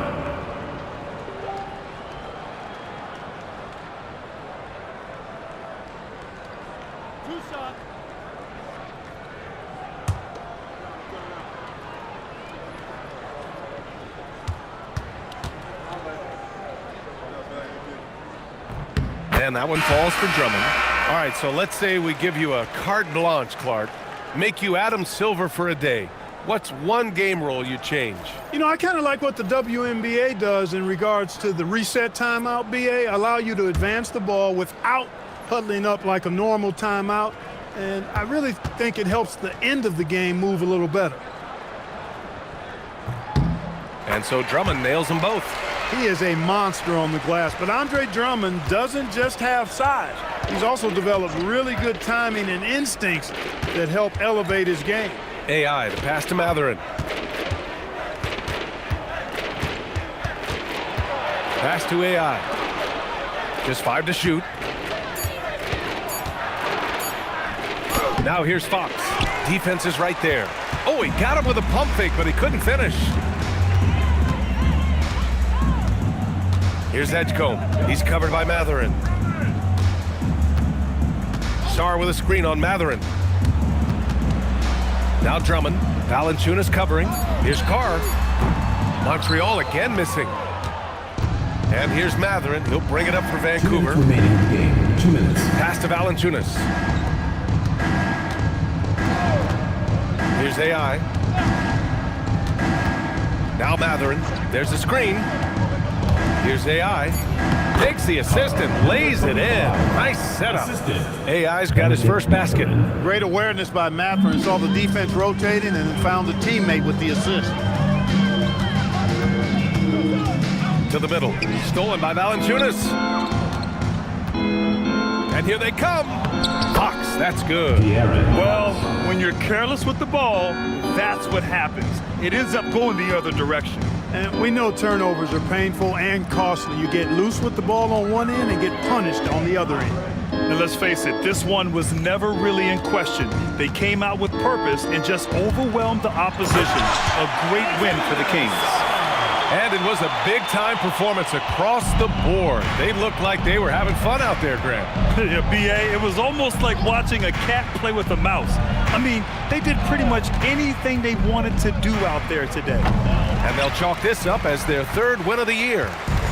And that one falls for Drummond. All right, so let's say we give you a carte blanche, Clark. Make you Adam Silver for a day. What's one game rule you change? You know, I kind of like what the WNBA does in regards to the reset timeout, BA. Allow you to advance the ball without huddling up like a normal timeout. And I really think it helps the end of the game move a little better. And so Drummond nails them both. He is a monster on the glass, but Andre Drummond doesn't just have size. He's also developed really good timing and instincts that help elevate his game. AI, the pass to Matherin. Pass to AI. Just 5 to shoot. Now here's Fox. Defense is right there. Oh, he got him with a pump fake, but he couldn't finish. Here's Edgecombe. He's covered by Matherin. Sarr with a screen on Matherin. Now Drummond. Valanciunas covering. Here's Carr. Montreal again missing. And here's Matherin. He'll bring it up for Vancouver. 2 minutes remaining in the game. 2 minutes. Pass to Valanciunas. Here's AI. Now Matherin. There's the screen. Here's AI. Takes the assist and lays it in. Nice setup. AI's got his first basket. Great awareness by Matherin. Saw the defense rotating and found a teammate with the assist. To the middle. Stolen by Valanciunas. And here they come. Fox, that's good. Well, when you're careless with the ball, that's what happens. It ends up going the other direction. And we know turnovers are painful and costly. You get loose with the ball on one end and get punished on the other end. And let's face it, this one was never really in question. They came out with purpose and just overwhelmed the opposition. A great win for the Kings. And it was a big-time performance across the board. They looked like they were having fun out there, Grant. Yeah, BA, it was almost like watching a cat play with a mouse. I mean, they did pretty much anything they wanted to do out there today. And they'll chalk this up as their 3rd win of the year.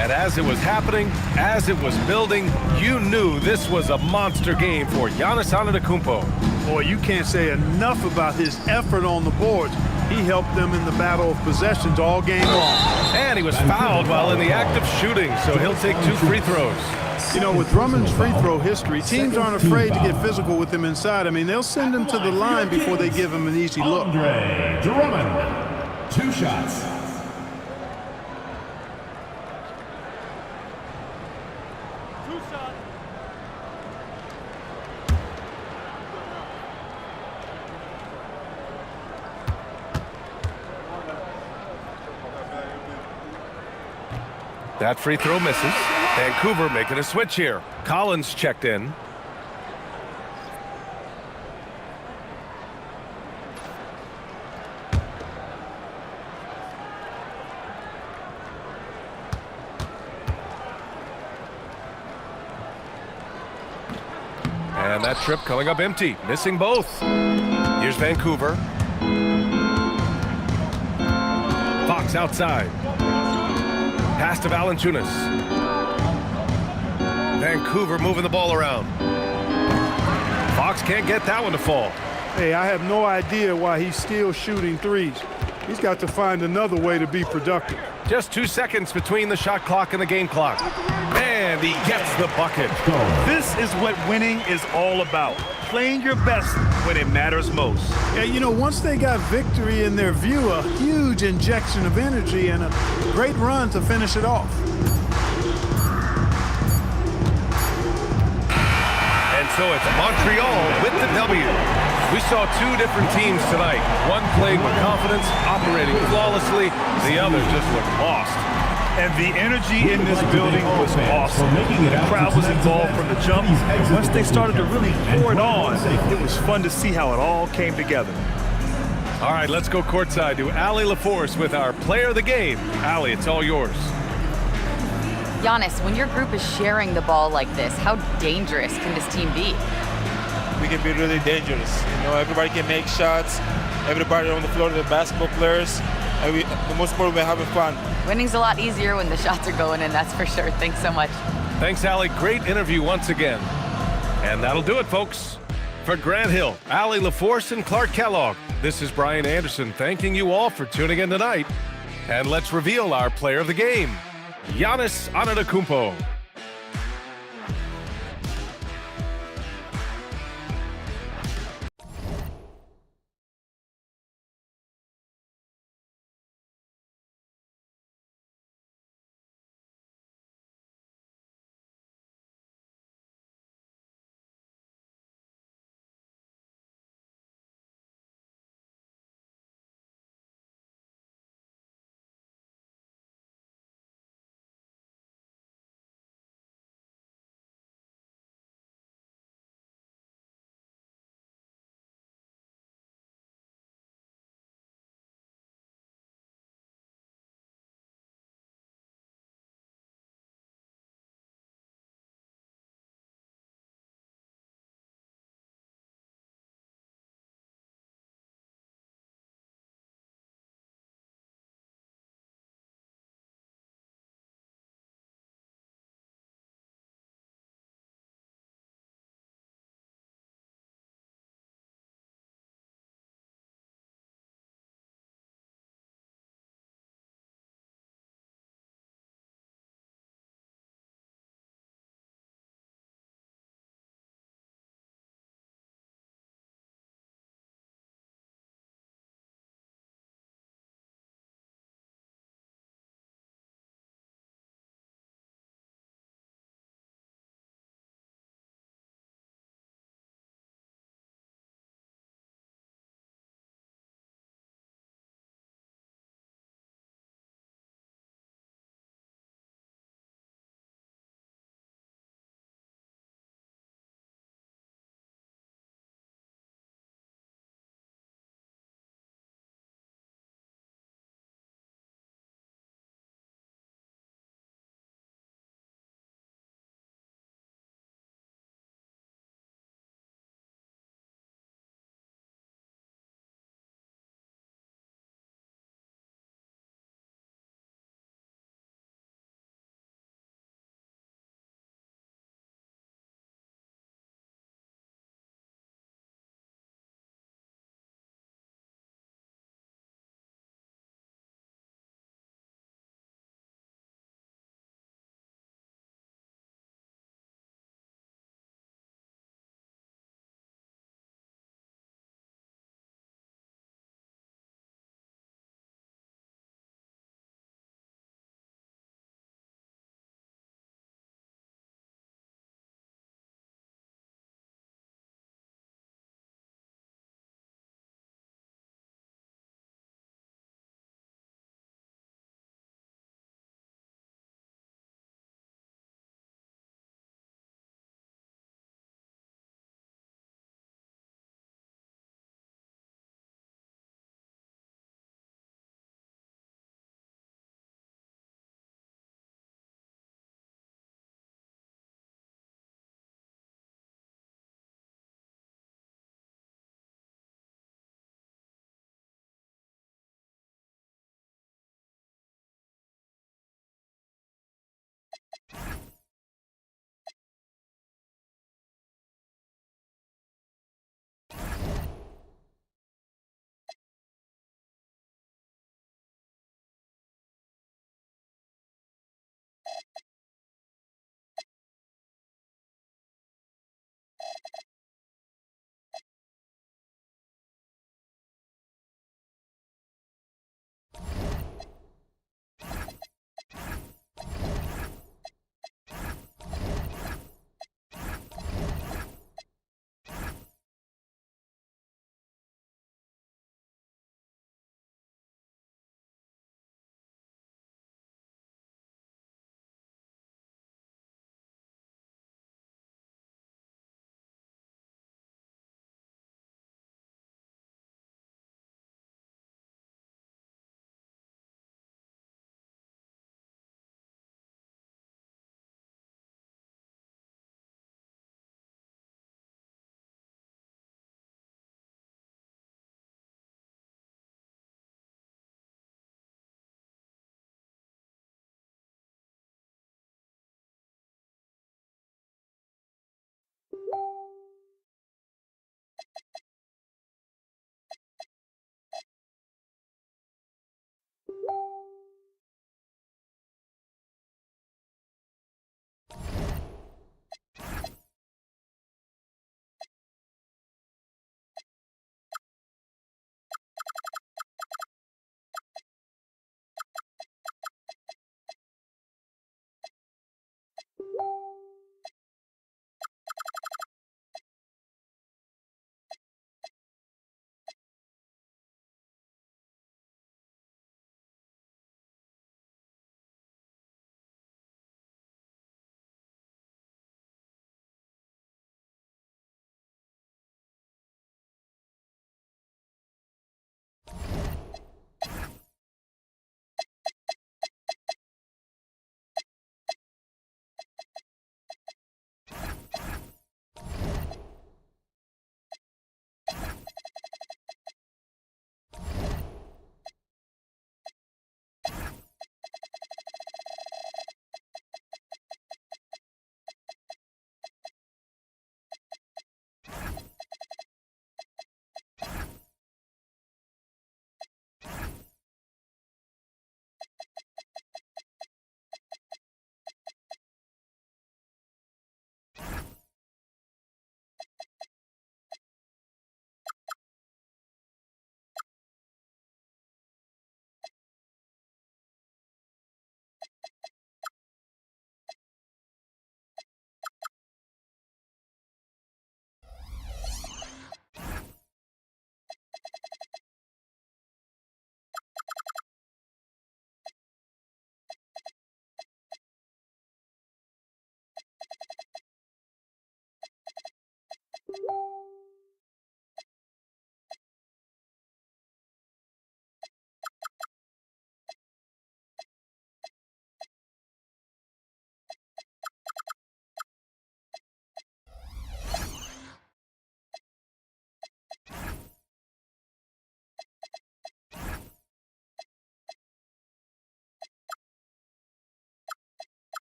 And as it was happening, as it was building, you knew this was a monster game for Giannis Antetokounmpo. Boy, you can't say enough about his effort on the boards. He helped them in the battle of possessions all game long. And he was fouled while in the act of shooting, so he'll take 2 free throws. You know, with Drummond's free throw history, teams aren't afraid to get physical with him inside. I mean, they'll send him to the line before they give him an easy look. Andre Drummond. 2 shots. That free throw misses. Vancouver making a switch here. Collins checked in. And that trip coming up empty, missing both. Here's Vancouver. Fox outside. Pass to Valanciunas. Vancouver moving the ball around. Fox can't get that one to fall. Hey, I have no idea why he's still shooting threes. He's got to find another way to be productive. Just 2 seconds between the shot clock and the game clock. And he gets the bucket. This is what winning is all about. Playing your best when it matters most. Yeah, you know, once they got victory in their view, a huge injection of energy and a great run to finish it off. And So it's Montreal with the W. We saw two different teams tonight. One played with confidence, operating flawlessly. The other just looked lost. And the energy in this building was awesome. The crowd was involved from the jump. And once they started to really pour it on, it was fun to see how it all came together. All right, let's go courtside to Allie LaForce with our player of the game. Allie, it's all yours. Giannis, when your group is sharing the ball like this, how dangerous can this team be? We can be really dangerous. Everybody can make shots. Everybody on the floor, the basketball players. And the most important, we're having fun. Winning's a lot easier when the shots are going in, that's for sure. Thanks so much. Thanks, Allie. Great interview once again. And that'll do it, folks. For Grant Hill, Allie LaForce, and Clark Kellogg, this is Brian Anderson thanking you all for tuning in tonight. And let's reveal our player of the game, Giannis Antetokounmpo.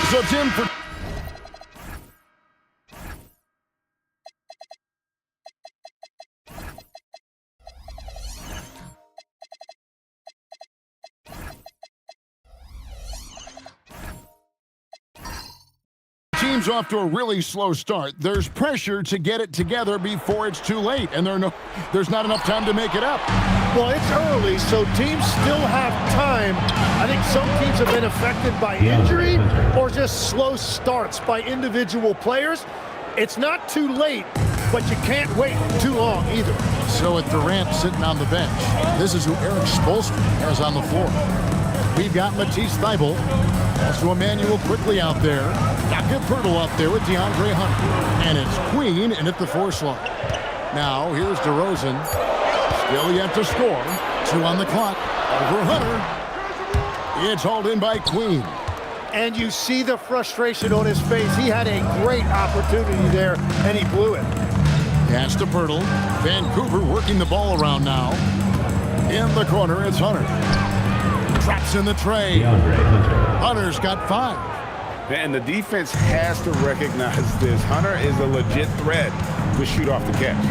So, Tim, for team's off to a really slow start. There's pressure to get it together before it's too late, and there's not enough time to make it up. Well, it's early, so teams still have time. I think some teams have been affected by injury or just slow starts by individual players. It's not too late, but you can't wait too long either. So with Durant sitting on the bench, this is who Eric Spoelstra has on the floor. We've got Matisse Thybulle, also Emmanuel quickly out there. Jakob Poeltl out there with DeAndre Hunter. And it's Queen in at the 4 slot. Now here's DeRozan. Still yet to score. 2 on the clock. Over Hunter. It's hauled in by Queen. And you see the frustration on his face. He had a great opportunity there, and he blew it. Pass to Poeltl. Vancouver working the ball around now. In the corner, it's Hunter. Drops in the tray. Hunter's got 5. And the defense has to recognize this. Hunter is a legit threat to shoot off the catch.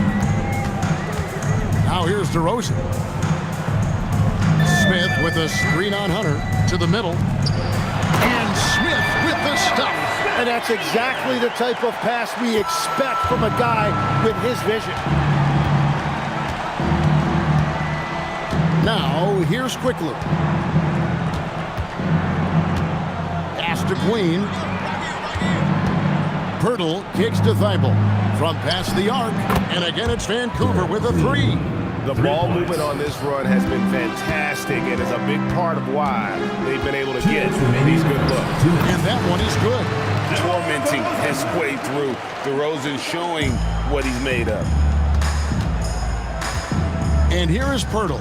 Now here's DeRozan. Smith with a screen on Hunter to the middle. And Smith with the stuff. And that's exactly the type of pass we expect from a guy with his vision. Now here's Quickly. Pass to Queen. Poeltl kicks to Thybulle. From past the arc. And again it's Vancouver with a 3. The ball movement on this run has been fantastic and is a big part of why they've been able to get these good looks. And that one is good. Tormenting his way through. DeRozan showing what he's made of. And here is Poeltl.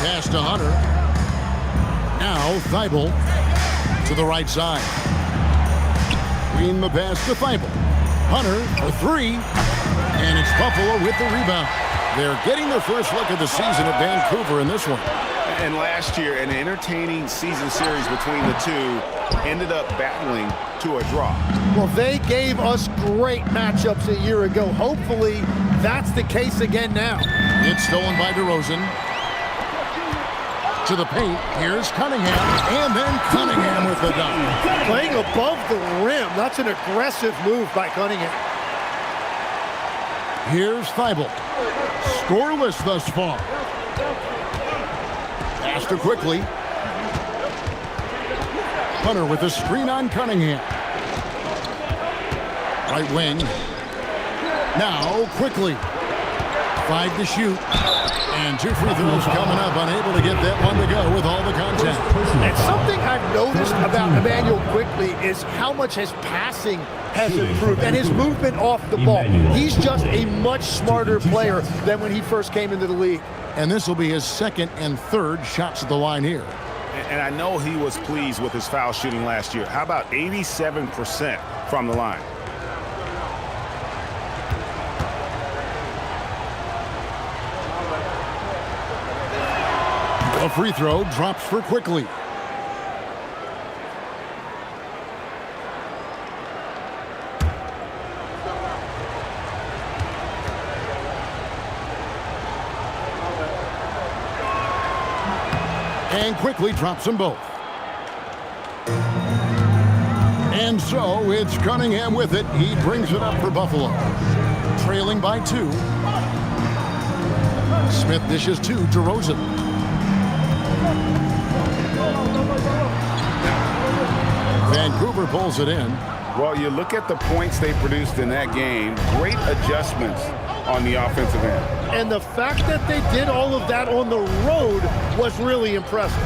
Pass to Hunter. Now Thybulle to the right side. Green the pass to Thybulle. Hunter for 3. And it's Buffalo with the rebound. They're getting their first look at the season at Vancouver in this one. And last year, an entertaining season series between the two ended up battling to a draw. Well, they gave us great matchups a year ago. Hopefully, that's the case again now. It's stolen by DeRozan. To the paint. Here's Cunningham. And then Cunningham with the dunk. Playing above the rim. That's an aggressive move by Cunningham. Here's Thybulle. Scoreless thus far. Pass to Quickly. Hunter with a screen on Cunningham. Right wing. Now Quickly. 5 to shoot. And 2 free throws coming up. Unable to get that one to go with all the content. And something I've noticed about Emmanuel Quickly is how much his passing has improved and his movement off the ball. He's just a much smarter player than when he first came into the league. And this will be his 2nd and 3rd shots at the line here. And I know he was pleased with his foul shooting last year. How about 87% from the line? A free throw drops for Quickly. And Quickly drops them both. And so it's Cunningham with it. He brings it up for Buffalo. Trailing by 2. Smith dishes to DeRozan. Vancouver pulls it in. Well, you look at the points they produced in that game. Great adjustments on the offensive end. And the fact that they did all of that on the road was really impressive.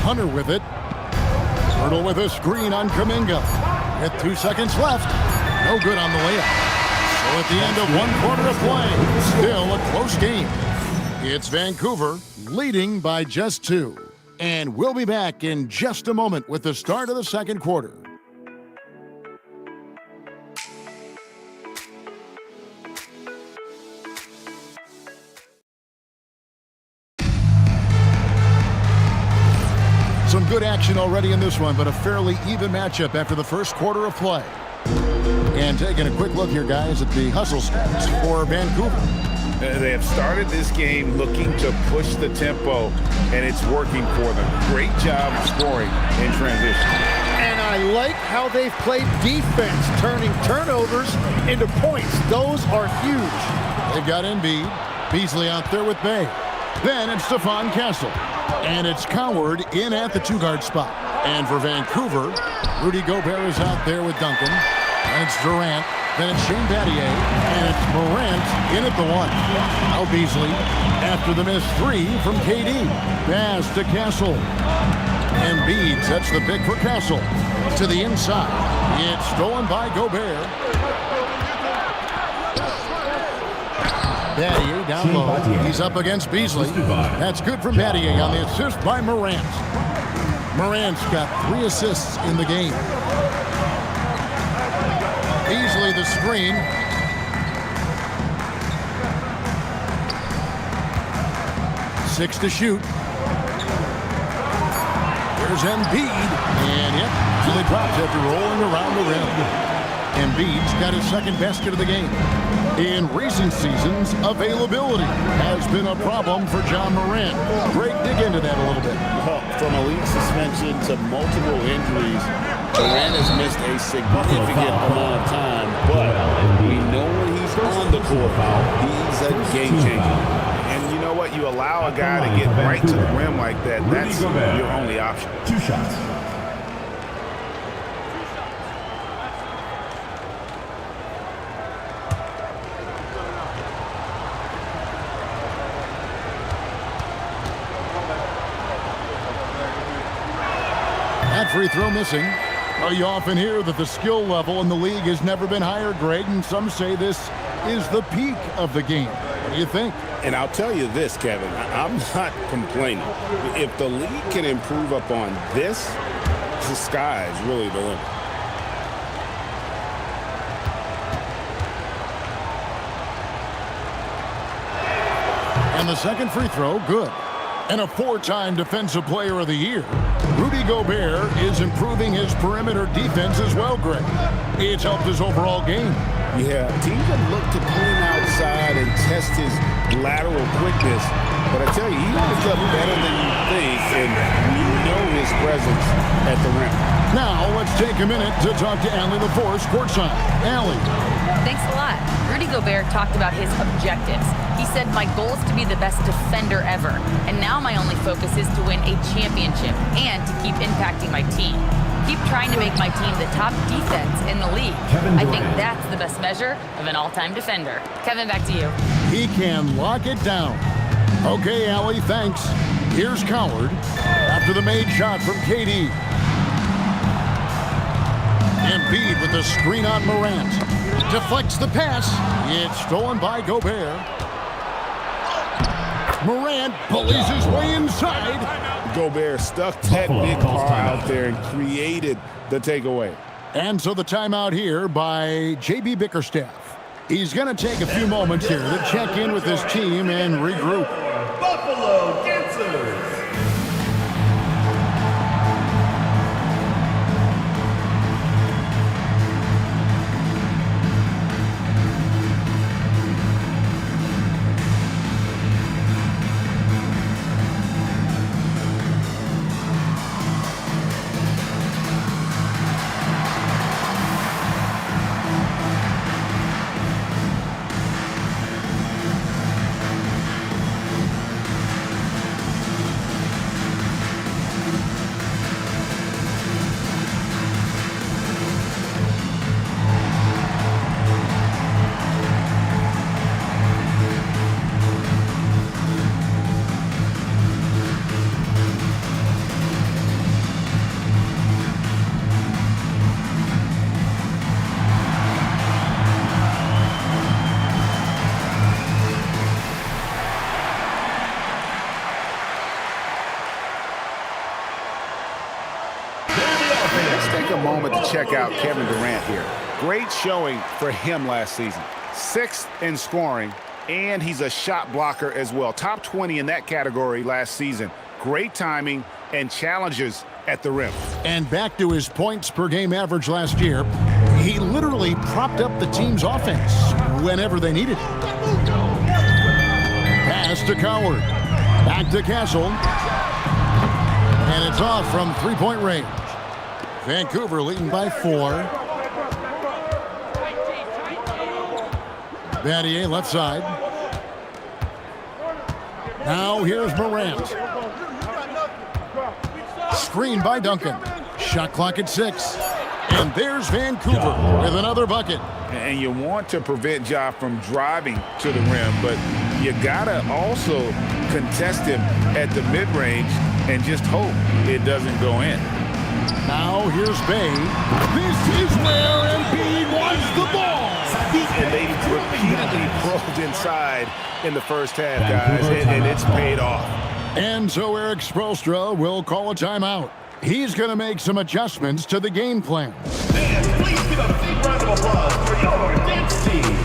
Hunter with it. Poeltl with a screen on Kuminga. With 2 seconds left. No good on the layup. So at the end of 1 quarter of play, still a close game. It's Vancouver leading by just 2. And we'll be back in just a moment with the start of the 2nd quarter. Good action already in this one, but a fairly even matchup after the first quarter of play. And taking a quick look here, guys, at the hustle stats for Vancouver. They have started this game looking to push the tempo, and it's working for them. Great job scoring in transition. And I like how they've played defense, turning turnovers into points. Those are huge. They've got Embiid. Beasley out there with Bay. Then it's Stephon Castle. And it's Coward in at the 2-guard spot. And for Vancouver, Rudy Gobert is out there with Duncan. And it's Durant. Then it's Shane Battier. And it's Morant in at the 1. Now Beasley after the missed 3 from KD. Pass to Castle. Embiid sets the pick for Castle. To the inside. It's stolen by Gobert. Battier down low. He's up against Beasley. That's good from Battier on the assist by Morant. Morant's got 3 assists in the game. Beasley the screen. Six to shoot. There's Embiid. And yep, Beasley drops after rolling around the rim. Embiid's got his second basket of the game. In recent seasons, availability has been a problem for John Morant. Greg, dig into that a little bit. Well, from a league suspension to multiple injuries, Morant has missed a significant amount of time, but we know when he's on the court, he's a game changer. And you know what? You allow a guy to get right to the rim like that, that's your only option. 2 shots. That free throw missing. Well, you often hear that the skill level in the league has never been higher, Greg, and some say this is the peak of the game. What do you think? And I'll tell you this, Kevin, I'm not complaining. If the league can improve upon this, the sky is really the limit. And the second free throw, good. And a 4-time Defensive Player of the Year. Rudy Gobert is improving his perimeter defense as well, Greg. It's helped his overall game. Yeah, teams have looked to pull him outside and test his lateral quickness. But I tell you, he holds up better than you think, and we know his presence at the rim. Now, let's take a minute to talk to Allie LaForce courtside. Allie. Thanks a lot. Rudy Gobert talked about his objectives. He said, my goal is to be the best defender ever. And now my only focus is to win a championship and to keep impacting my team. Keep trying to make my team the top defense in the league. I think that's the best measure of an all-time defender. Kevin, back to you. He can lock it down. Okay, Allie, thanks. Here's Coward after the made shot from KD. Embiid with the screen on Morant. Deflects the pass. It's stolen by Gobert. Morant bullies his way inside. Gobert stuck that big car out there and created the takeaway. And so the timeout here by J.B. Bickerstaff. He's going to take a few moments here to check in with his team and regroup. Buffalo Dancers. Check out Kevin Durant here. Great showing for him last season. 6th in scoring, and he's a shot blocker as well. Top 20 in that category last season. Great timing and challenges at the rim. And back to his points per game average last year, he literally propped up the team's offense whenever they needed it. Pass to Coward. Back to Castle. And it's off from three-point range. Vancouver leading by 4. Battier left side. Now here's Morant. Screen by Duncan. Shot clock at 6. And there's Vancouver with another bucket. And you want to prevent Ja from driving to the rim, but you gotta also contest him at the mid-range and just hope it doesn't go in. Now here's Bay. This is where Embiid wants the ball. And they repeatedly probed inside in the first half, guys, and it's paid off. And so Eric Spoelstra will call a timeout. He's going to make some adjustments to the game plan. Fans, please give a big round of applause for your dance team.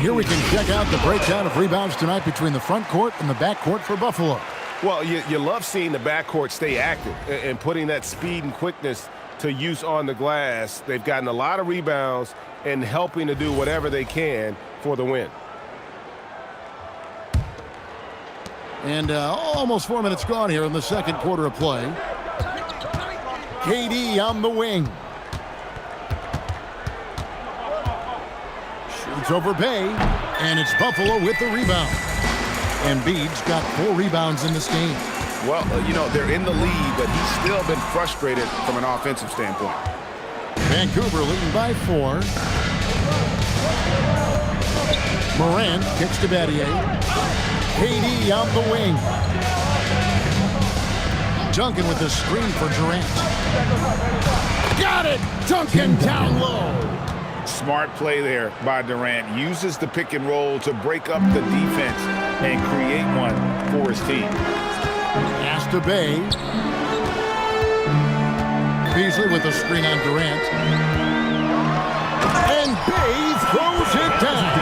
Here we can check out the breakdown of rebounds tonight between the front court and the back court for Buffalo. Well, you love seeing the backcourt stay active and putting that speed and quickness to use on the glass. They've gotten a lot of rebounds and helping to do whatever they can for the win. And almost 4 minutes gone here in the second quarter of play. KD on the wing. Shoots over Bay, and it's Buffalo with the rebound. Embiid's got 4 rebounds in this game. Well, they're in the lead, but he's still been frustrated from an offensive standpoint. Vancouver leading by 4. Morant kicks to Battier. KD on the wing. Duncan with the screen for Durant. Got it! Duncan down low. Smart play there by Durant. Uses the pick and roll to break up the defense and create one for his team. Pass to Bay. Beasley with the screen on Durant. And Bay throws it down.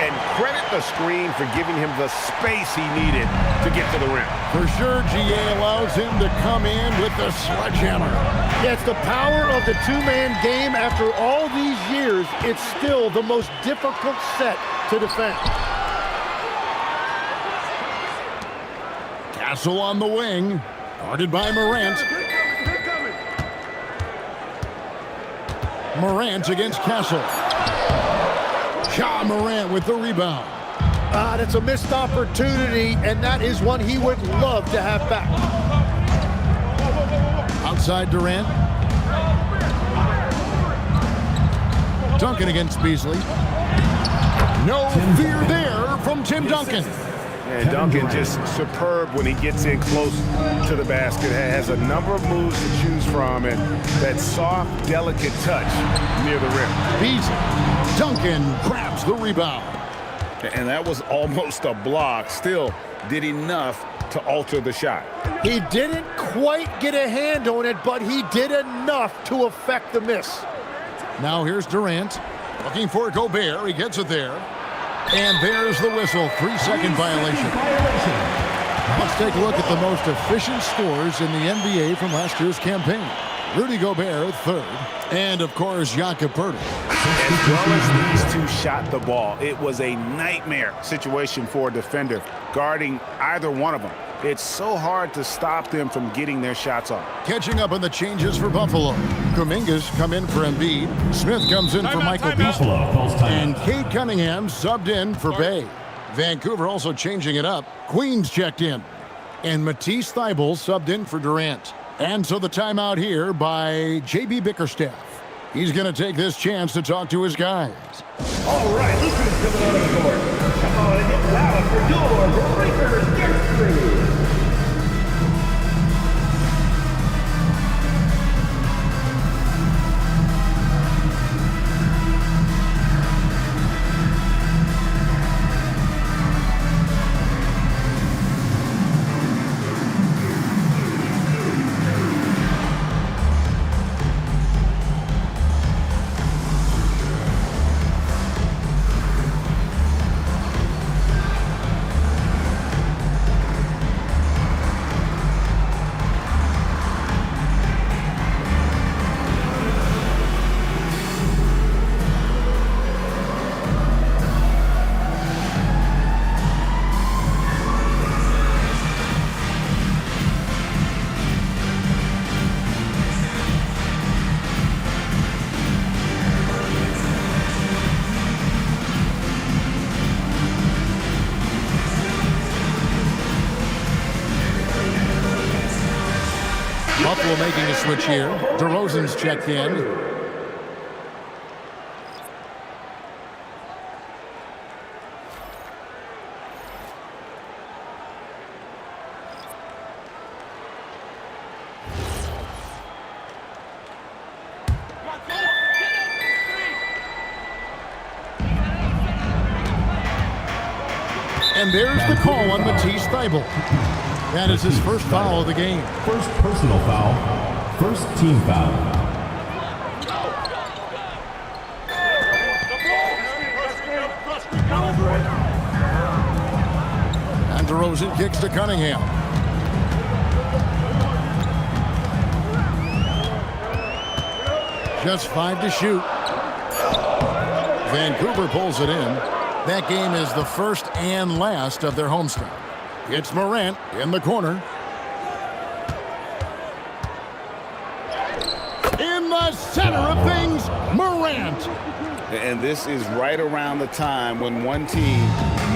And credit the screen for giving him the space he needed to get to the rim. For sure, GA allows him to come in with the sledgehammer. Yeah, it's the power of the two-man game. After all these years, it's still the most difficult set to defend. Castle on the wing, guarded by Morant. Morant against Castle. Ja Morant with the rebound. That's a missed opportunity, and that is one he would love to have back. Outside Durant. Duncan against Beasley. No fear there from Tim Duncan. And Duncan just superb when he gets in close to the basket. Has a number of moves to choose from, and that soft, delicate touch near the rim. Beasley. Duncan grabs the rebound. And that was almost a block. Still did enough to alter the shot. He didn't quite get a hand on it, but he did enough to affect the miss. Now here's Durant. Looking for Gobert. He gets it there. And there's the whistle. 3-second violation. Let's take a look at the most efficient scorers in the NBA from last year's campaign. Rudy Gobert, third. And, of course, Jakob Poeltl. As well as these two shot the ball, it was a nightmare situation for a defender guarding either one of them. It's so hard to stop them from getting their shots off. Catching up on the changes for Buffalo. Kuminga's come in for Embiid. Smith comes in for Michael Beasley. And Cade Cunningham subbed in for Bay. Vancouver also changing it up. Queens checked in. And Matisse Thybulle subbed in for Durant. And so the timeout here by J.B. Bickerstaff. He's going to take this chance to talk to his guys. All right, look who's coming on the court. Come on and get loud for your Breakers Get Free. Buffalo making a switch here. DeRozan's checked in. And there's the call on Matisse Thybulle. That is his first foul of the game. First personal foul. First team foul. And DeRozan kicks to Cunningham. Just 5 to shoot. Vancouver pulls it in. That game is the first and last of their homestand. It's Morant in the corner. In the center of things, Morant. And this is right around the time when one team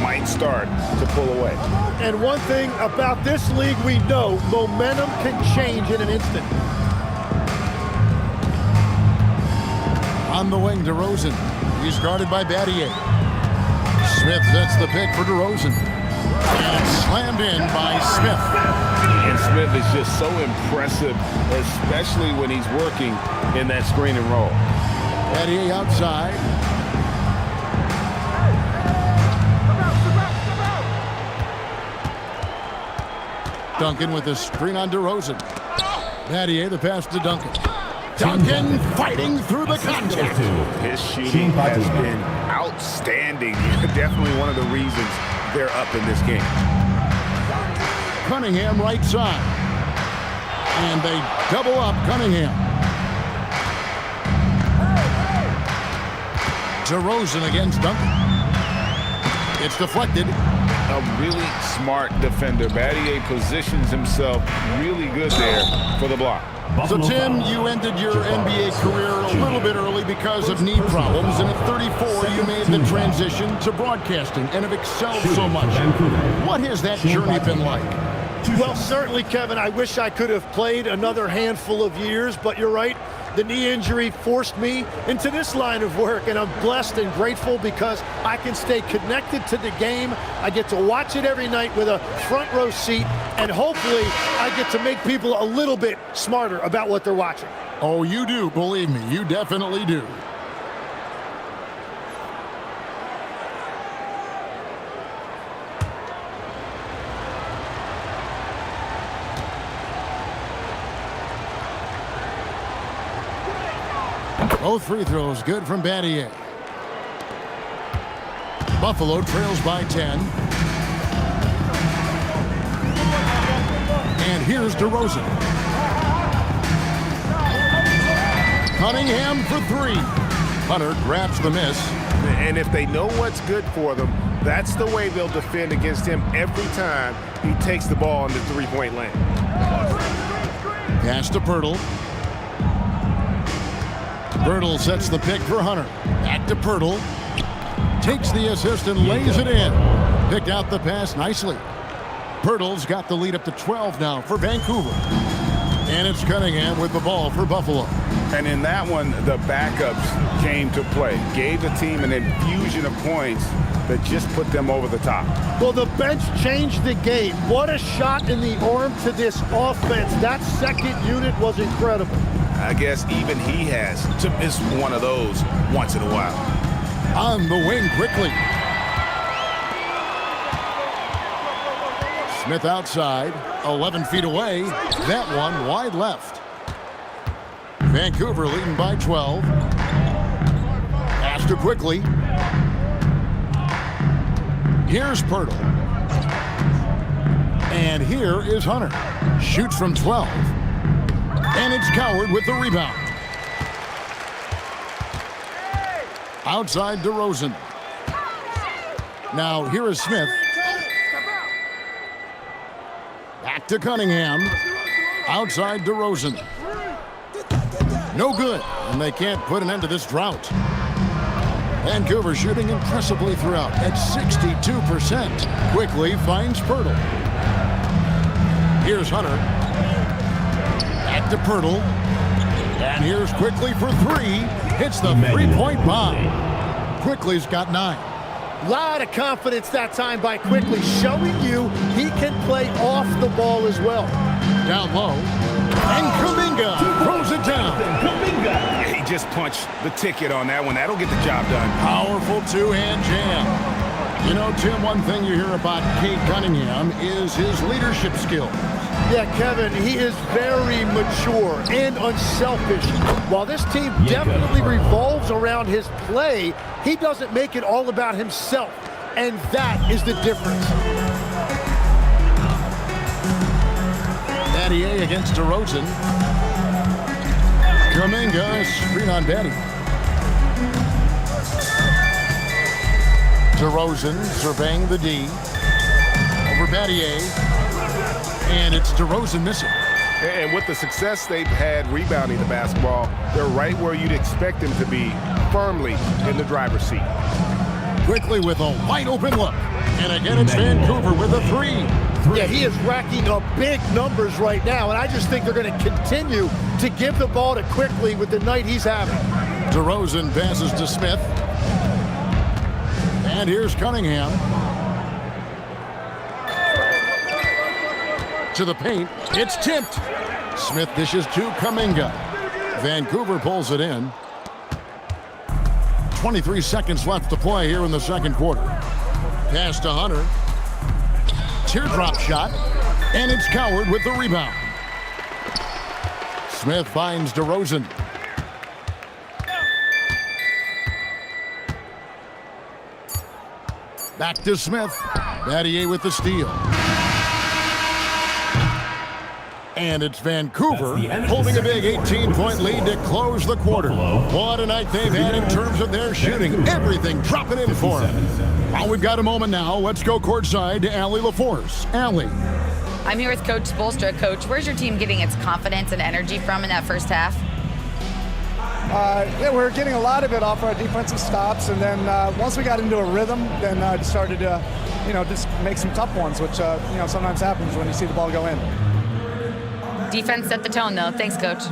might start to pull away. And one thing about this league we know, momentum can change in an instant. On the wing, DeRozan. He's guarded by Battier. Smith sets the pick for DeRozan. And slammed in by Smith. And Smith is just so impressive, especially when he's working in that screen and roll. Battier outside. Duncan with the screen on DeRozan. Battier, the pass to Duncan. Duncan fighting through the contact. His shooting has been outstanding. Definitely one of the reasons they're up in this game. Cunningham right side. And they double up Cunningham. DeRozan against Duncan. It's deflected. A really smart defender. Battier positions himself really good there for the block. So, Tim, you ended your NBA career a little bit early because of knee problems, and at 34, you made the transition to broadcasting and have excelled so much. What has that journey been like? Well, certainly, Kevin, I wish I could have played another handful of years, but you're right. The knee injury forced me into this line of work, and I'm blessed and grateful because I can stay connected to the game. I get to watch it every night with a front row seat, and hopefully I get to make people a little bit smarter about what they're watching. Oh, you do, believe me, you definitely do. Both free throws good from Battier. Buffalo trails by 10. And here's DeRozan. Cunningham for three. Hunter grabs the miss. And if they know what's good for them, that's the way they'll defend against him every time he takes the ball in the three-point lane. Pass to Pirtle. Pirtle sets the pick for Hunter. Back to Pirtle. Takes the assist and lays it in. Picked out the pass nicely. Pirtle's got the lead up to 12 now for Vancouver. And it's Cunningham with the ball for Buffalo. And in that one, the backups came to play. Gave the team an infusion of points that just put them over the top. Well, the bench changed the game. What a shot in the arm to this offense. That second unit was incredible. I guess even he has to miss one of those once in a while. On the wing quickly. Smith outside, 11 feet away. That one wide left. Vancouver leading by 12. Pass to quickly. Here's Pirtle. And here is Hunter. Shoots from 12. And it's Coward with the rebound. Outside DeRozan. Now here is Smith. Back to Cunningham. Outside DeRozan. No good, and they can't put an end to this drought. Vancouver shooting impressively throughout at 62%. Quickly finds Pirtle. Here's Hunter. Back to Pirtle. And here's Quickly for three. Hits the three-point bomb. Quickly's got 9. A lot of confidence that time by Quickly, showing you he can play off the ball as well. Down low. And Kuminga throws it down. Yeah, he just punched the ticket on that one. That'll get the job done. Powerful two-hand jam. You know, Tim, one thing you hear about Cade Cunningham is his leadership skills. Yeah, Kevin, he is very mature and unselfish. While this team definitely revolves around his play, he doesn't make it all about himself, and that is the difference. Battier against DeRozan. Kuminga, screen on Batty. DeRozan surveying the D. Over Battier. And it's DeRozan missing. And with the success they've had rebounding the basketball, they're right where you'd expect them to be, firmly in the driver's seat. Quickly with a wide open look. And again, it's Vancouver with a three. Yeah, he is racking up big numbers right now, and I just think they're going to continue to give the ball to Quickly with the night he's having. DeRozan passes to Smith. And here's Cunningham. To the paint. It's tipped. Smith dishes to Kuminga. Vancouver pulls it in. 23 seconds left to play here in the second quarter. Pass to Hunter. Teardrop shot. And it's Coward with the rebound. Smith finds DeRozan. Back to Smith. Battier with the steal. And it's Vancouver holding a big 18-point lead to close the quarter. What a night they've had in terms of their shooting. Everything dropping in for them. Well, we've got a moment now. Let's go courtside to Allie LaForce. Allie. I'm here with Coach Spoelstra. Coach, where's your team getting its confidence and energy from in that first half? Yeah, we're getting a lot of it off our defensive stops, and then once we got into a rhythm, then just started to, just make some tough ones, which sometimes happens when you see the ball go in. Defense set the tone, though. Thanks, Coach.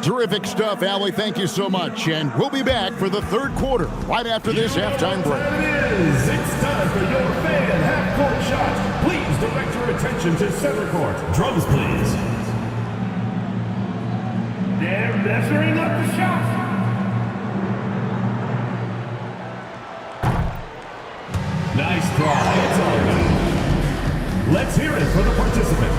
Terrific stuff, Allie. Thank you so much. And we'll be back for the third quarter right after this halftime break. It's time for your fan half-court shot. Please direct your attention to center court. Drums, please. They're measuring up the shot. Nice try. It's all good. Let's hear it for the participant.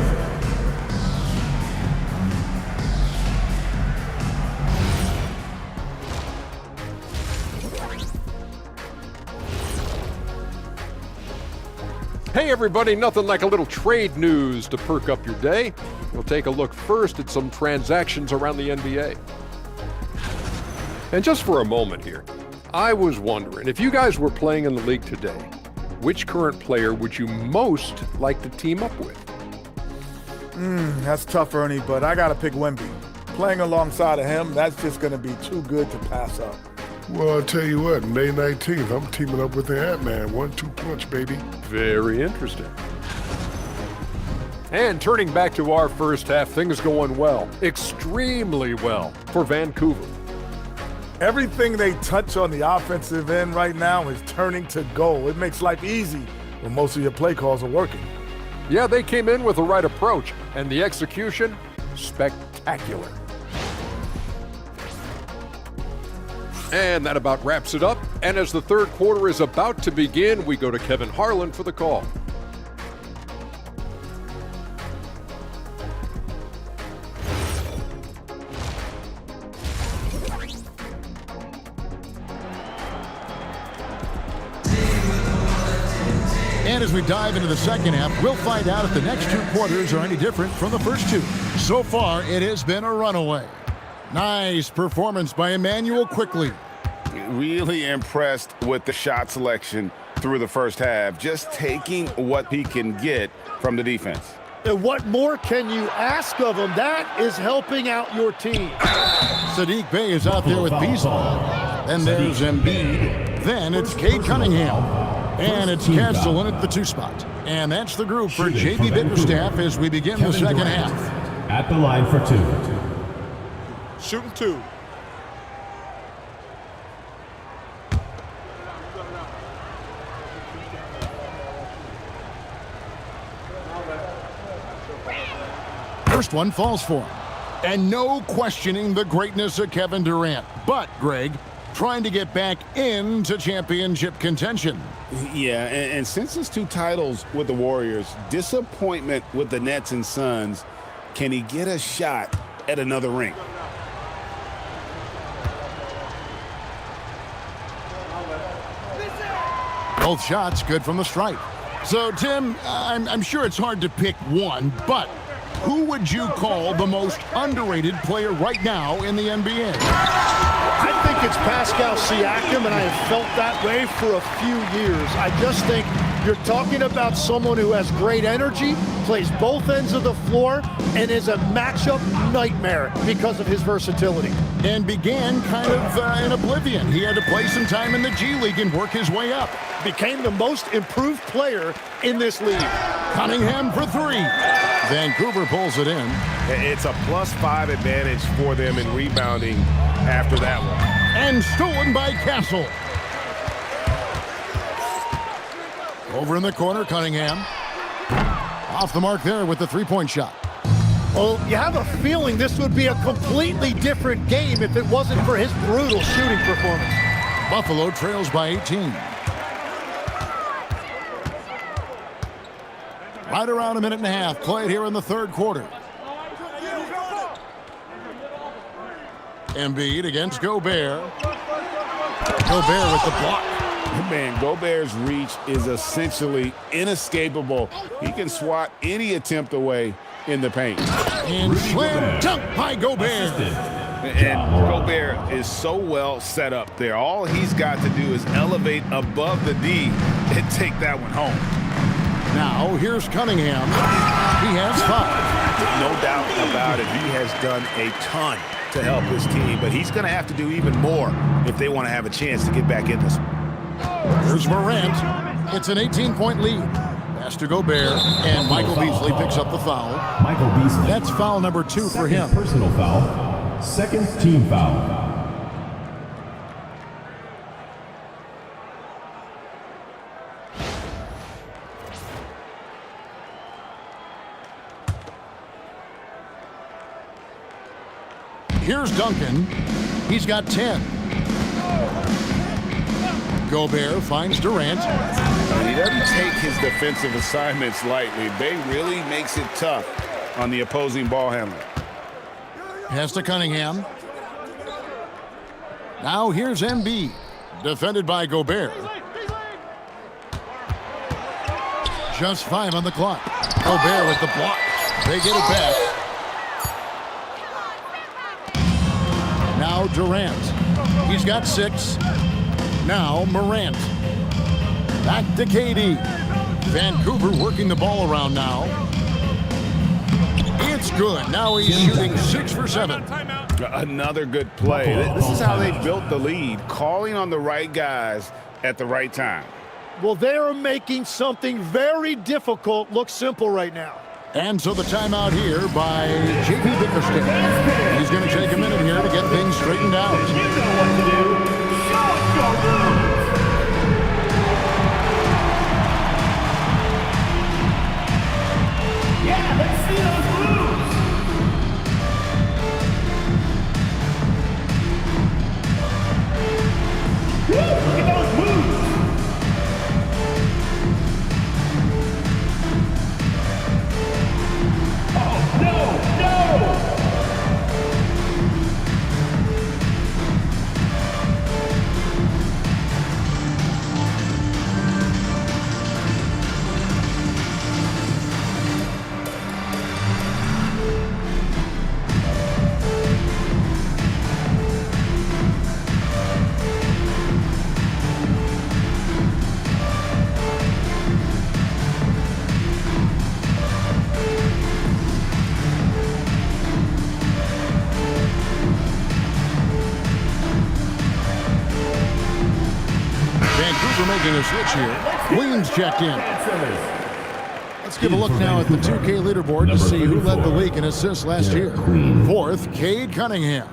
Hey everybody, nothing like a little trade news to perk up your day. We'll take a look first at some transactions around the NBA. And just for a moment here, I was wondering, if you guys were playing in the league today, which current player would you most like to team up with? That's tough, Ernie, but I got to pick Wemby. Playing alongside of him, that's just going to be too good to pass up. Well, I'll tell you what, May 19th, I'm teaming up with the Ant-Man. 1-2 punch, baby. Very interesting. And turning back to our first half, things going well, extremely well for Vancouver. Everything they touch on the offensive end right now is turning to goal. It makes life easy when most of your play calls are working. Yeah, they came in with the right approach, and the execution, spectacular. And that about wraps it up. And as the third quarter is about to begin, we go to Kevin Harlan for the call. And as we dive into the second half, we'll find out if the next two quarters are any different from the first two. So far, it has been a runaway. Nice performance by Emmanuel Quickly. Really impressed with the shot selection through the first half, just taking what he can get from the defense. And what more can you ask of him? That is helping out your team. Sadiq Bey is out there with Beasley. Then there's Embiid. Then it's Cade Cunningham. And it's Castellan at the 2 spot. And that's the group for J.B. Bickerstaff as we begin the second half. At the line for 2. Shooting 2. First one falls for him. And no questioning the greatness of Kevin Durant. But, Greg, trying to get back into championship contention. Yeah, and since his 2 titles with the Warriors, disappointment with the Nets and Suns, can he get a shot at another ring? Both shots good from the stripe. So, Tim, I'm sure it's hard to pick one, but who would you call the most underrated player right now in the NBA? I think it's Pascal Siakam, and I have felt that way for a few years. I just think you're talking about someone who has great energy, plays both ends of the floor, and is a matchup nightmare because of his versatility. And began kind of in oblivion. He had to play some time in the G League and work his way up. Became the most improved player in this league. Cunningham for 3. Vancouver pulls it in. It's a +5 advantage for them in rebounding after that one. And stolen by Castle. Over in the corner, Cunningham. Off the mark there with the 3-point shot. Well, you have a feeling this would be a completely different game if it wasn't for his brutal shooting performance. Buffalo trails by 18. Right around a minute and a half played here in the third quarter. Embiid against Gobert. Gobert with the block. Man, Gobert's reach is essentially inescapable. He can swat any attempt away in the paint. And slam dunk by Gobert. And Gobert is so well set up there. All he's got to do is elevate above the D and take that one home. Now, here's Cunningham. He has 5. No doubt about it. He has done a ton to help his team, but he's going to have to do even more if they want to have a chance to get back in this. Here's Morant. It's an 18-point lead. Pass to Gobert, and Michael Beasley picks up the foul. Michael Beasley. That's foul number 2 for him. Personal foul. Second team foul. Here's Duncan. He's got 10. Gobert finds Durant. He doesn't take his defensive assignments lightly. Bey really makes it tough on the opposing ball handler. Pass to Cunningham. Now here's Embiid. Defended by Gobert. Just 5 on the clock. Gobert with the block. They get it back. Now Durant. He's got 6. Now Morant. Back to KD. Vancouver working the ball around now. It's good. Now he's shooting 6 for 7. Another good play. This is how they built the lead, calling on the right guys at the right time. Well, they are making something very difficult look simple right now. And so the timeout here by J.P. Bickerstaff. He's going to take a minute here to get things straightened out. You know what to do. Show us your moves. Yeah, let's see those moves. Woo, look at those moves. Oh, no, no. Vancouver making a switch here. Queens checked in. Let's give a look now at the 2K leaderboard to see who led the league in assists last year. 4th, Cade Cunningham.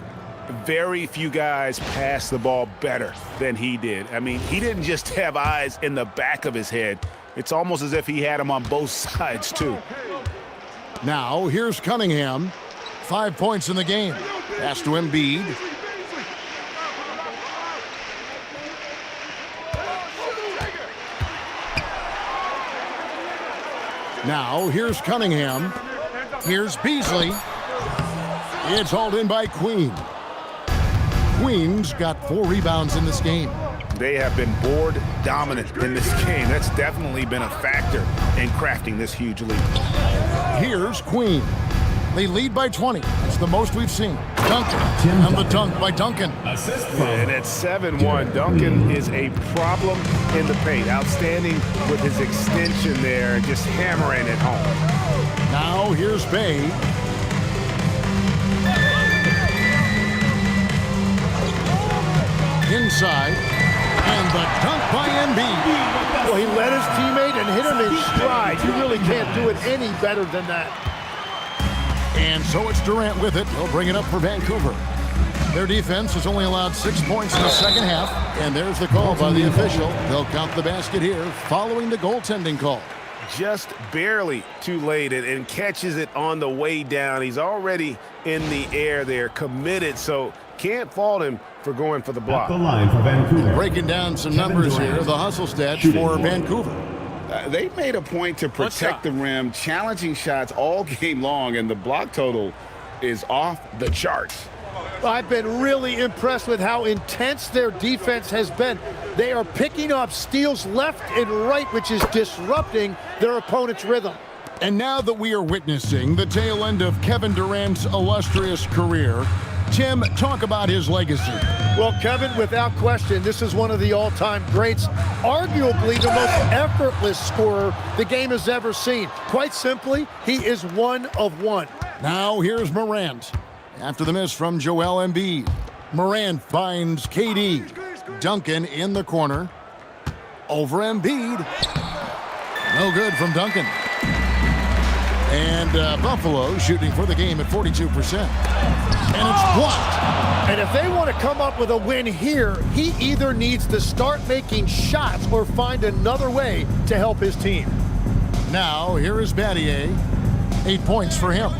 Very few guys pass the ball better than he did. I mean, he didn't just have eyes in the back of his head. It's almost as if he had them on both sides, too. Now, here's Cunningham. 5 points in the game. Pass to Embiid. Now, here's Cunningham. Here's Beasley. It's hauled in by Queen. Queens got 4 rebounds in this game. They have been board dominant in this game. That's definitely been a factor in crafting this huge lead. Here's Queen. They lead by 20. It's the most we've seen. Duncan. And the dunk by Duncan. And at 7-1, Duncan is a problem in the paint. Outstanding with his extension there, just hammering it home. Now here's Bay. Inside. And the dunk by Embiid. Well, he led his teammate and hit him in stride. You really can't do it any better than that. And so it's Durant with it. He'll bring it up for Vancouver. Their defense has only allowed 6 points in the second half. And there's the call by the official. They'll count the basket here following the goaltending call. Just barely too late and catches it on the way down. He's already in the air there, committed, so can't fault him for going for the block. At the line for Vancouver. Breaking down some numbers here, the hustle stats for Vancouver. They made a point to protect the rim, challenging shots all game long, and the block total is off the charts. I've been really impressed with how intense their defense has been. They are picking up steals left and right, which is disrupting their opponent's rhythm. And now that we are witnessing the tail end of Kevin Durant's illustrious career, Tim, talk about his legacy. Well, Kevin, without question, this is one of the all-time greats, arguably the most effortless scorer the game has ever seen. Quite simply, he is one of one. Now here's Morant. After the miss from Joel Embiid, Morant finds KD. Duncan in the corner. Over Embiid. No good from Duncan. And Buffalo shooting for the game at 42%. And it's blocked. And if they want to come up with a win here, he either needs to start making shots or find another way to help his team. Now, here is Battier. 8 points for him.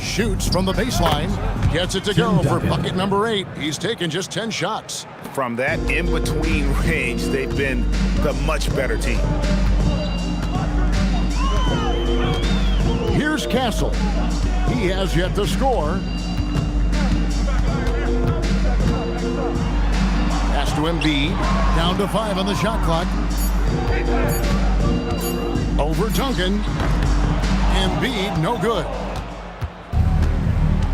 Shoots from the baseline. Gets it to go for bucket number 8. He's taken just 10 shots. From that in-between range, they've been the much better team. Here's Castle. He has yet to score. Pass to Embiid. Down to 5 on the shot clock. Over Duncan. Embiid, no good.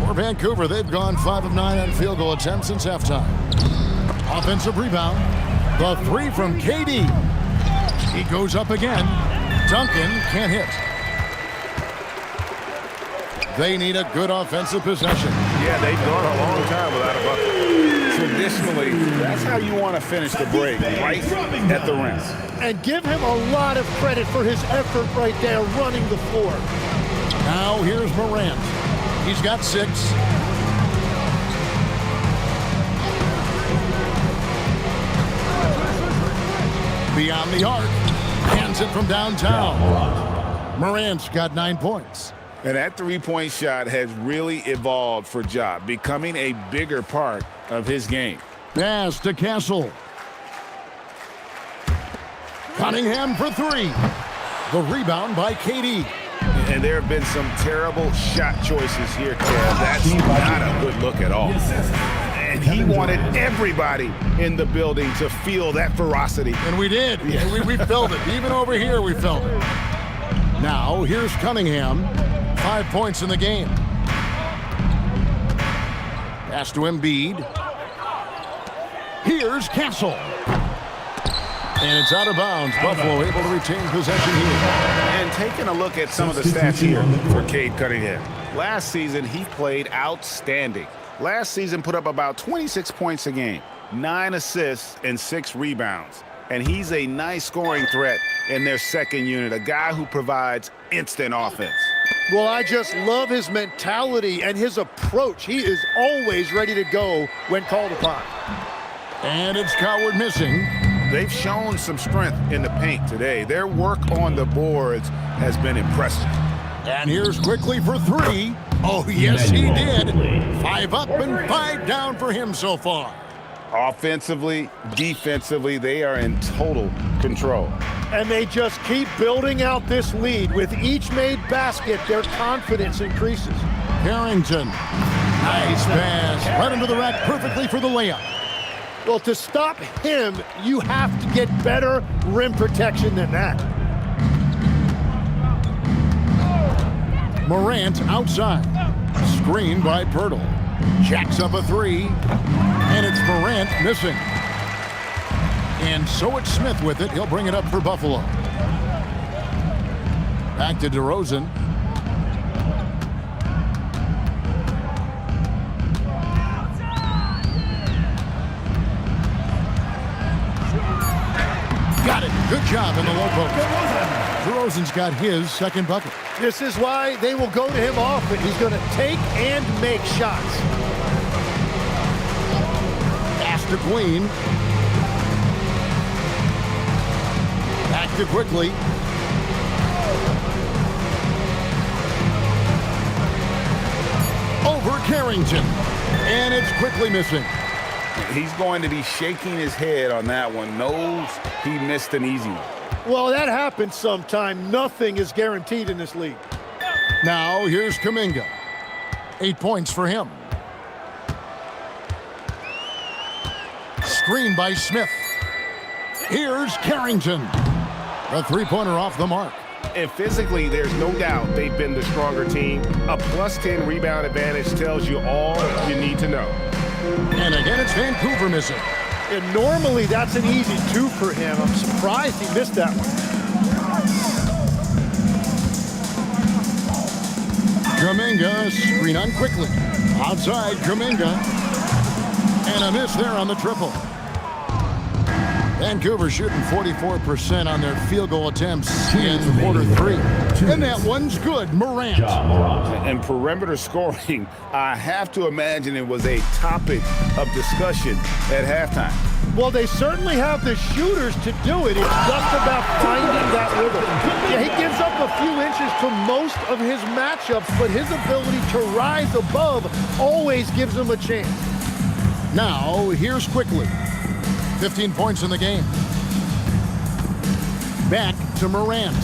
For Vancouver, they've gone 5 of 9 on field goal attempts since halftime. Offensive rebound. The three from KD. He goes up again. Duncan can't hit. They need a good offensive possession. Yeah, they've gone a long time without a bucket. Traditionally, that's how you want to finish the break, right at the rim. And give him a lot of credit for his effort right there running the floor. Now here's Morant. He's got 6. Beyond the arc. Hands it from downtown. Morant's got 9 points. And that three-point shot has really evolved for Ja, becoming a bigger part of his game. Pass to Castle. Cunningham for 3. The rebound by KD. And there have been some terrible shot choices here, Kev. That's not a good look at all. And he wanted everybody in the building to feel that ferocity. And we did. Yeah. We felt it. Even over here, we felt it. Now, here's Cunningham. 5 points in the game. Pass to Embiid. Here's Castle. And it's out of bounds. Buffalo able to retain possession here. And taking a look at some of the stats here for Cade Cunningham. Last season, he played outstanding. Last season put up about 26 points a game, 9 assists, and 6 rebounds. And he's a nice scoring threat in their second unit, a guy who provides instant offense. Well, I just love his mentality and his approach. He is always ready to go when called upon. And it's Coward missing. They've shown some strength in the paint today. Their work on the boards has been impressive. And here's Quickly for 3. Oh, yes, he did. 5 up and 5 down for him so far. Offensively, defensively, they are in total control. And they just keep building out this lead. With each made basket, their confidence increases. Carrington. Nice pass. Right into the rack perfectly for the layup. Well, to stop him, you have to get better rim protection than that. Morant outside. Screen by Pirtle. Jacks up a 3. And it's Morant missing. And so it's Smith with it. He'll bring it up for Buffalo. Back to DeRozan. Got it. Good job in the low post. DeRozan's got his second bucket. This is why they will go to him often. He's going to take and make shots. Pass to Queen. Back to Quickly. Over Carrington. And it's Quickly missing. He's going to be shaking his head on that one. Knows he missed an easy one. Well, that happens sometime. Nothing is guaranteed in this league. Now here's Kuminga. 8 points for him. Screen by Smith. Here's Carrington. A three-pointer off the mark. And physically, there's no doubt they've been the stronger team. A +10 rebound advantage tells you all you need to know. And again, it's Vancouver missing. And normally, that's an easy 2 for him. I'm surprised he missed that one. Kuminga, screen on Quickly. Outside, Kuminga. And a miss there on the triple. Vancouver shooting 44% on their field goal attempts in quarter 3. And that one's good, Morant. And perimeter scoring, I have to imagine it was a topic of discussion at halftime. Well, they certainly have the shooters to do it. It's just about finding that rhythm. Yeah, he gives up a few inches to most of his matchups, but his ability to rise above always gives him a chance. Now, here's Quickly. 15 points in the game. Back to Morant.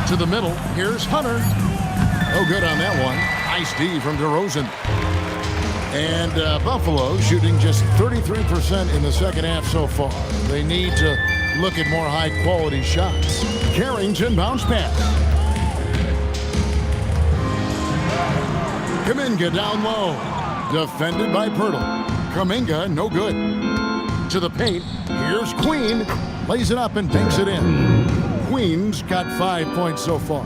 To the middle. Here's Hunter. No good on that one. Nice D from DeRozan. And Buffalo shooting just 33% in the second half so far. They need to look at more high-quality shots. Carrington bounce pass. Kuminga down low. Defended by Pirtle. Kuminga, no good. To the paint. Here's Queen. Lays it up and banks it in. Queen's got 5 points so far.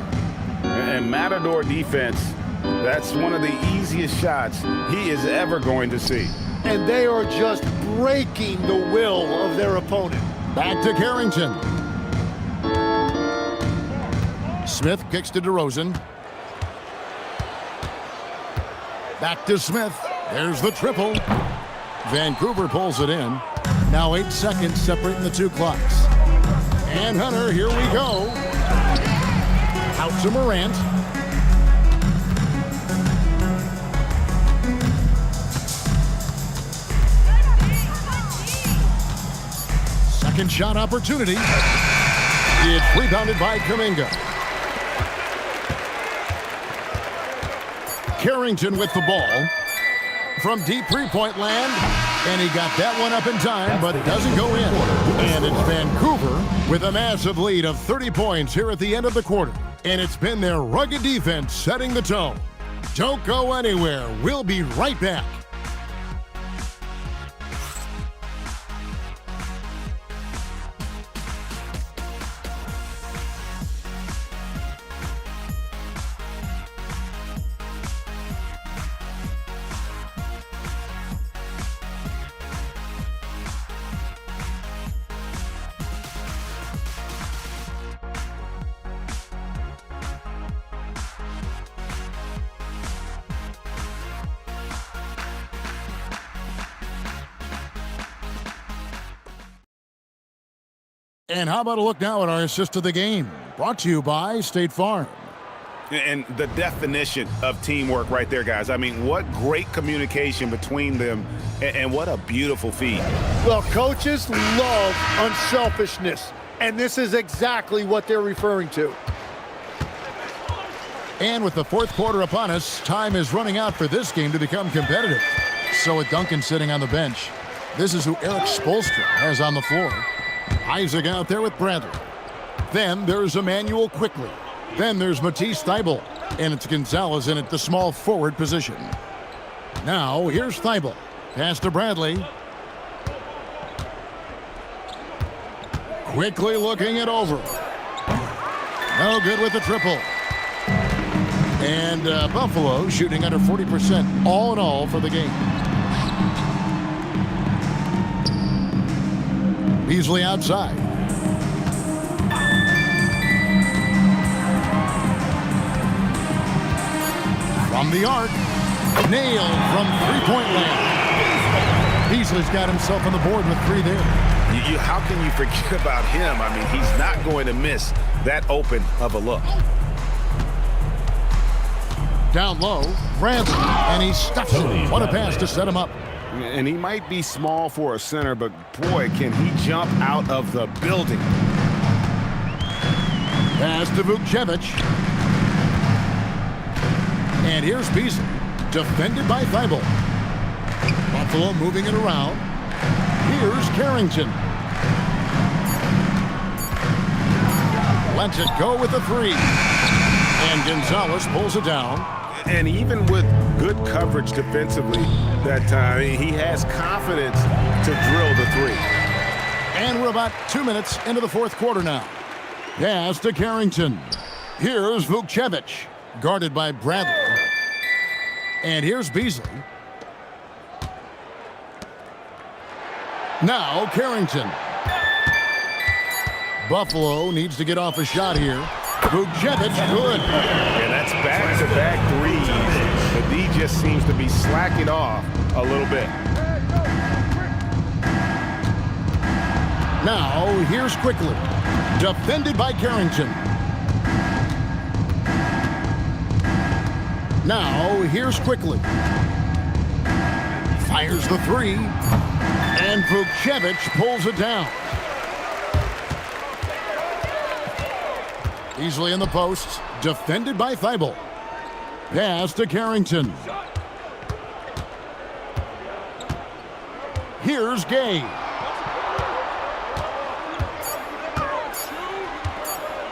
And Matador defense, that's one of the easiest shots he is ever going to see. And they are just breaking the will of their opponent. Back to Carrington. Smith kicks to DeRozan. Back to Smith. There's the triple. Vancouver pulls it in. Now 8 seconds separating the two clocks. And Hunter, here we go. Out to Morant. Second shot opportunity. It's rebounded by Kuminga. Carrington with the ball from deep three-point land, and he got that one up in time, but it doesn't go in. And it's Vancouver with a massive lead of 30 points here at the end of the quarter. And it's been their rugged defense setting the tone. Don't go anywhere. We'll be right back. And how about a look now at our assist of the game? Brought to you by State Farm. And the definition of teamwork right there, guys. I mean, what great communication between them, and what a beautiful feed. Well, coaches love unselfishness, and this is exactly what they're referring to. And with the fourth quarter upon us, time is running out for this game to become competitive. So with Duncan sitting on the bench, this is who Eric Spoelstra has on the floor. Isaac out there with Bradley. Then there's Emmanuel Quickly. Then there's Matisse Thybulle. And it's Gonzalez in at the small forward position. Now here's Thybulle. Pass to Bradley. Quickly looking it over. No good with the triple. And Buffalo shooting under 40% all in all for the game. Beasley outside. From the arc. Nailed from three-point land. Beasley's got himself on the board with 3 there. How can you forget about him? I mean, he's not going to miss that open of a look. Down low, Bradley, and he stuffs it. What a pass to set him up. And he might be small for a center, but boy, can he jump out of the building. Pass to Vukcevic. And here's Beasley, defended by Thybulle. Buffalo moving it around. Here's Carrington. Lets it go with the 3. And Gonzalez pulls it down. And even with good coverage defensively that time, he has confidence to drill the 3. And we're about 2 minutes into the fourth quarter now. Pass to Carrington. Here's Vukcevic, guarded by Bradley. And here's Beasley. Now Carrington. Buffalo needs to get off a shot here. Vukcevic, good. And that's back-to-back threes. But he just seems to be slacking off a little bit. Now, here's Quickly. Defended by Carrington. Now, here's Quickly. Fires the 3. And Vukcevic pulls it down. Easily in the post. Defended by Thybulle. Pass to Carrington. Here's Gay.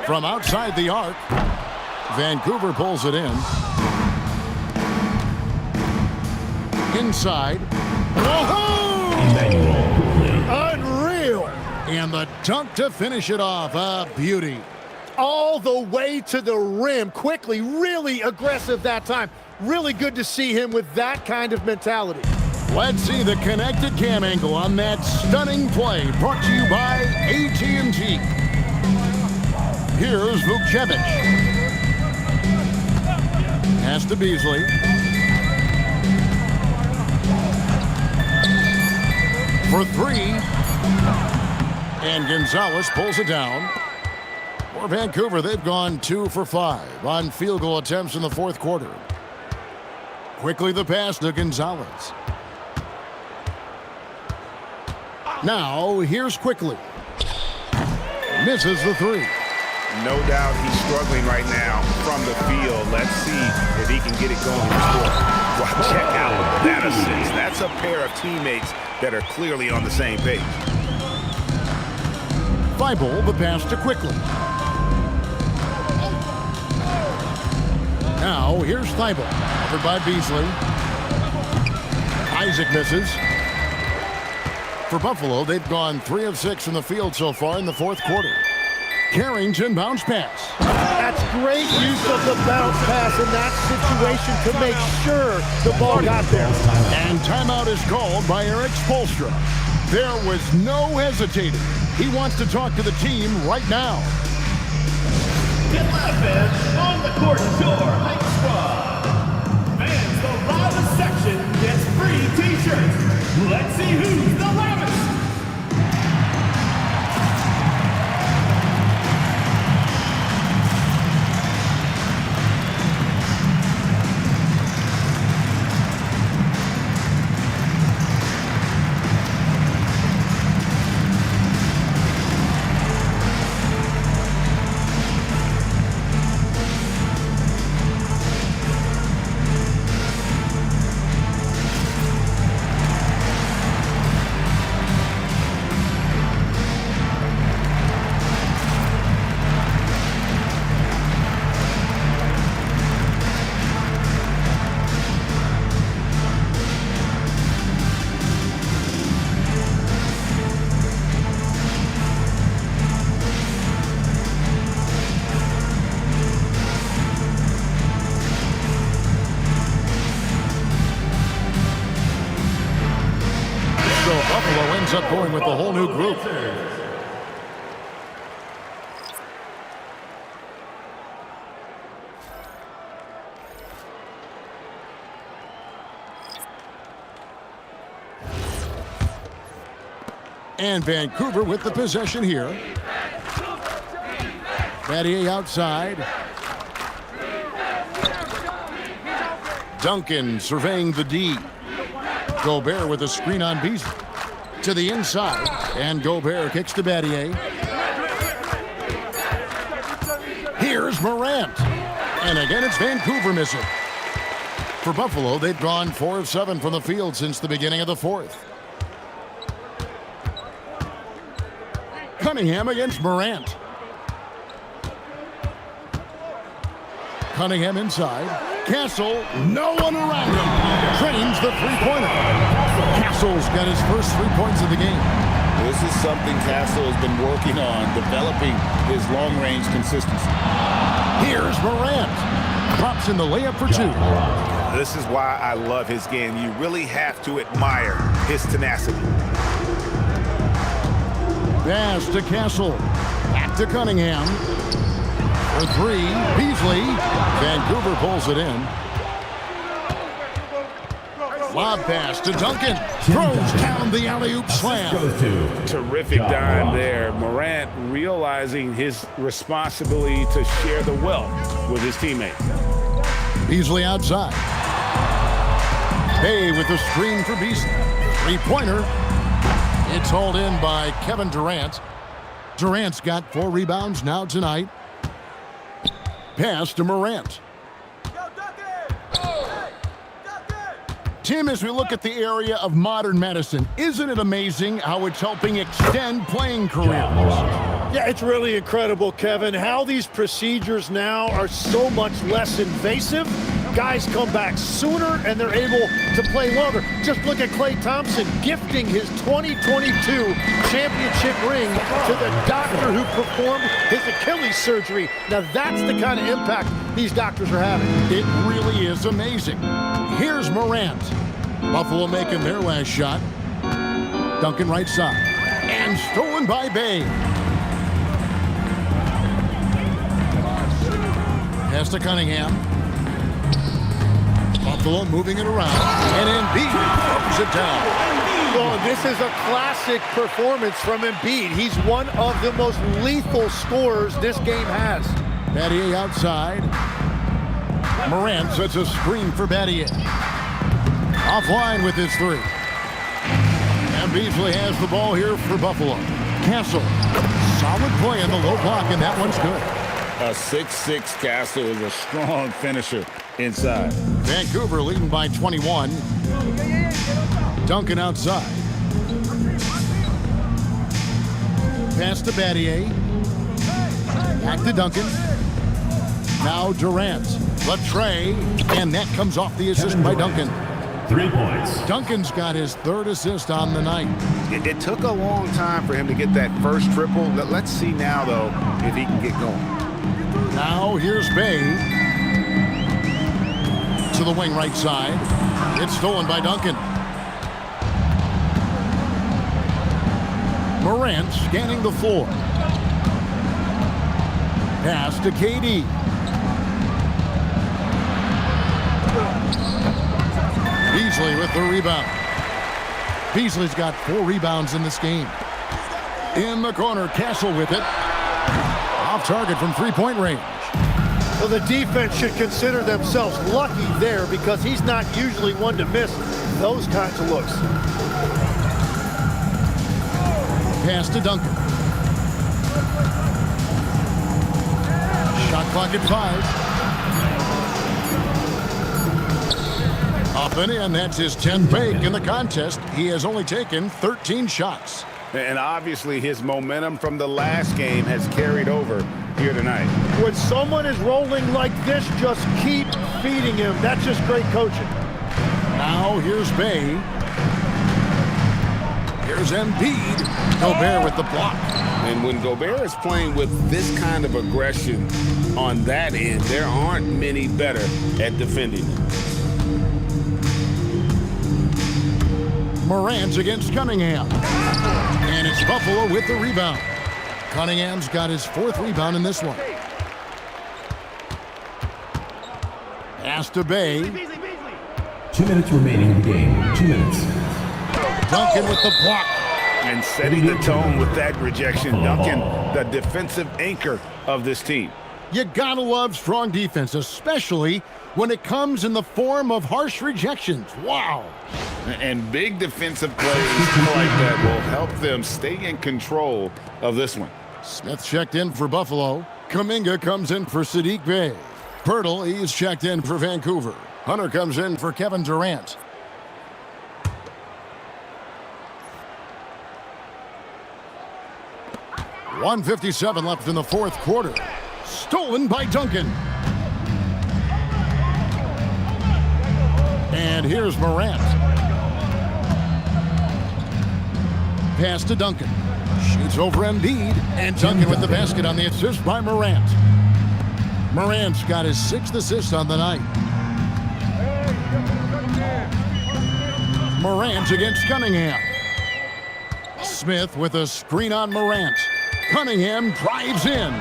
From outside the arc, Vancouver pulls it in. Inside. Whoa! Unreal! And the dunk to finish it off. A beauty. All the way to the rim. Quickly, really aggressive that time. Really good to see him with that kind of mentality. Let's see the connected cam angle on that stunning play, brought to you by AT&T. Here's Vukcevic. Pass to Beasley. For three. And Gonzalez pulls it down. For Vancouver, they've gone 2 for 5 on field goal attempts in the fourth quarter. Quickly the pass to Gonzalez. Now, here's Quickly. Misses the three. No doubt he's struggling right now from the field. Let's see if he can get it going before. Well, check out that assist. That's a pair of teammates that are clearly on the same page. Thibault, the pass to Quickly. Now, here's Thibault. Offered by Beasley. Isaac misses. For Buffalo, they've gone 3 of 6 from the field so far in the fourth quarter. Carrington bounce pass. That's great use of the bounce pass in that situation to make sure the ball got there. And timeout is called by Eric Spoelstra. There was no hesitating. He wants to talk to the team right now. Get loud, fans, on the court, Shore Hype Squad. Fans, the loudest section gets free t-shirts. Let's see who's the loudest. Buffalo ends up going with the whole new group. And Vancouver with the possession here. Battier outside. Duncan surveying the D. Gobert with a screen on Beasley. To the inside. And Gobert kicks to Battier. Here's Morant. And again, it's Vancouver missing. For Buffalo, they've gone 4 of 7 from the field since the beginning of the fourth. Cunningham against Morant. Cunningham inside. Castle, no one around him. Drains the three-pointer. Castle's got his first 3 points of the game. This is something Castle has been working on, developing his long-range consistency. Here's Morant. Drops in the layup for 2. This is why I love his game. You really have to admire his tenacity. Pass to Castle. Back to Cunningham. For 3, Beasley. Vancouver pulls it in. Lob pass to Duncan. Throws down the alley-oop slam. Terrific dime there. Morant realizing his responsibility to share the wealth with his teammate. Beasley outside. Bay with the screen for Beasley. Three-pointer. It's hauled in by Kevin Durant. Durant's got 4 rebounds now tonight. Pass to Morant. Tim, as we look at the area of modern medicine, isn't it amazing how it's helping extend playing careers? Yeah, it's really incredible, Kevin, how these procedures now are so much less invasive guys come back sooner and they're able to play longer. Just look at Klay Thompson gifting his 2022 championship ring to the doctor who performed his Achilles surgery. Now that's the kind of impact these doctors are having. It really is amazing. Here's Morant. Buffalo making their last shot. Duncan right side. And stolen by Bay. Pass to Cunningham. Buffalo moving it around. And Embiid throws it down. Well, this is a classic performance from Embiid. He's one of the most lethal scorers this game has. Battier outside. Morant sets a screen for Battier. Offline with his three. And Beasley has the ball here for Buffalo. Castle. Solid play in the low block, and that one's good. A 6'6" Castle is a strong finisher inside. Vancouver leading by 21. Duncan outside. Pass to Battier. Back to Duncan. Now Durant. Latrey. And that comes off the assist by Duncan. 3 points. Duncan's got his third assist on the night. It took a long time for him to get that first triple. Let's see now, though, if he can get going. Now here's Bay. To the wing right side. It's stolen by Duncan. Morant scanning the floor. Pass to KD. Beasley with the rebound. Beasley's got 4 rebounds in this game. In the corner, Castle with it. Off target from three-point range. Well, the defense should consider themselves lucky there because he's not usually one to miss those kinds of looks. Pass to Duncan. Shot clock at 5. Up and in, that's his 10th make in the contest. He has only taken 13 shots. And obviously his momentum from the last game has carried over here tonight. When someone is rolling like this, just keep feeding him. That's just great coaching. Now here's Bay. Here's Embiid. Gobert with the block. And when Gobert is playing with this kind of aggression on that end, there aren't many better at defending him. Morant against Cunningham. And it's Buffalo with the rebound. Cunningham's got his 4th rebound in this one. Pass to Bay. 2 minutes remaining in the game. 2 minutes. Duncan with the block. And setting the tone with that rejection. Duncan, the defensive anchor of this team. You gotta love strong defense, especially when it comes in the form of harsh rejections. Wow. And big defensive plays like that will help them stay in control of this one. Smith checked in for Buffalo. Kuminga comes in for Sadiq Bey. Pirtle, he's checked in for Vancouver. Hunter comes in for Kevin Durant. .157 left in the 4th quarter. Stolen by Duncan. And here's Morant. Pass to Duncan. Shoots over Embiid. And Duncan with the basket on the assist by Morant. Morant's got his 6th assist on the night. Morant against Cunningham. Smith with a screen on Morant. Cunningham drives in.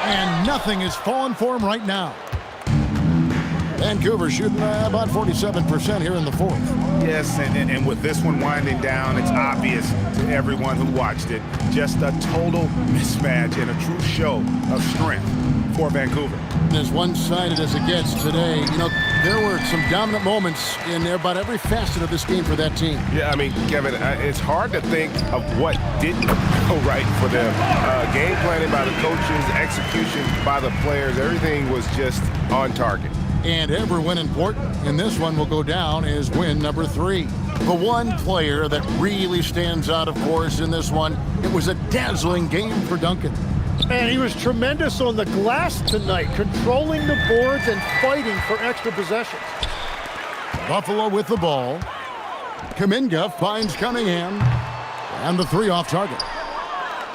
And nothing is falling for him right now. Vancouver shooting about 47% here in the 4th. Yes, and with this one winding down, it's obvious to everyone who watched it. Just a total mismatch and a true show of strength for Vancouver. As one-sided as it gets today, you know, there were some dominant moments in about every facet of this game for that team. Yeah, I mean, Kevin, it's hard to think of what didn't go right for them. Game planning by the coaches, execution by the players, everything was just on target. And every win important, and this one will go down as win number 3. The one player that really stands out, of course, in this one, it was a dazzling game for Duncan. And he was tremendous on the glass tonight, controlling the boards and fighting for extra possessions. Buffalo with the ball. Kuminga finds Cunningham. And the three off target.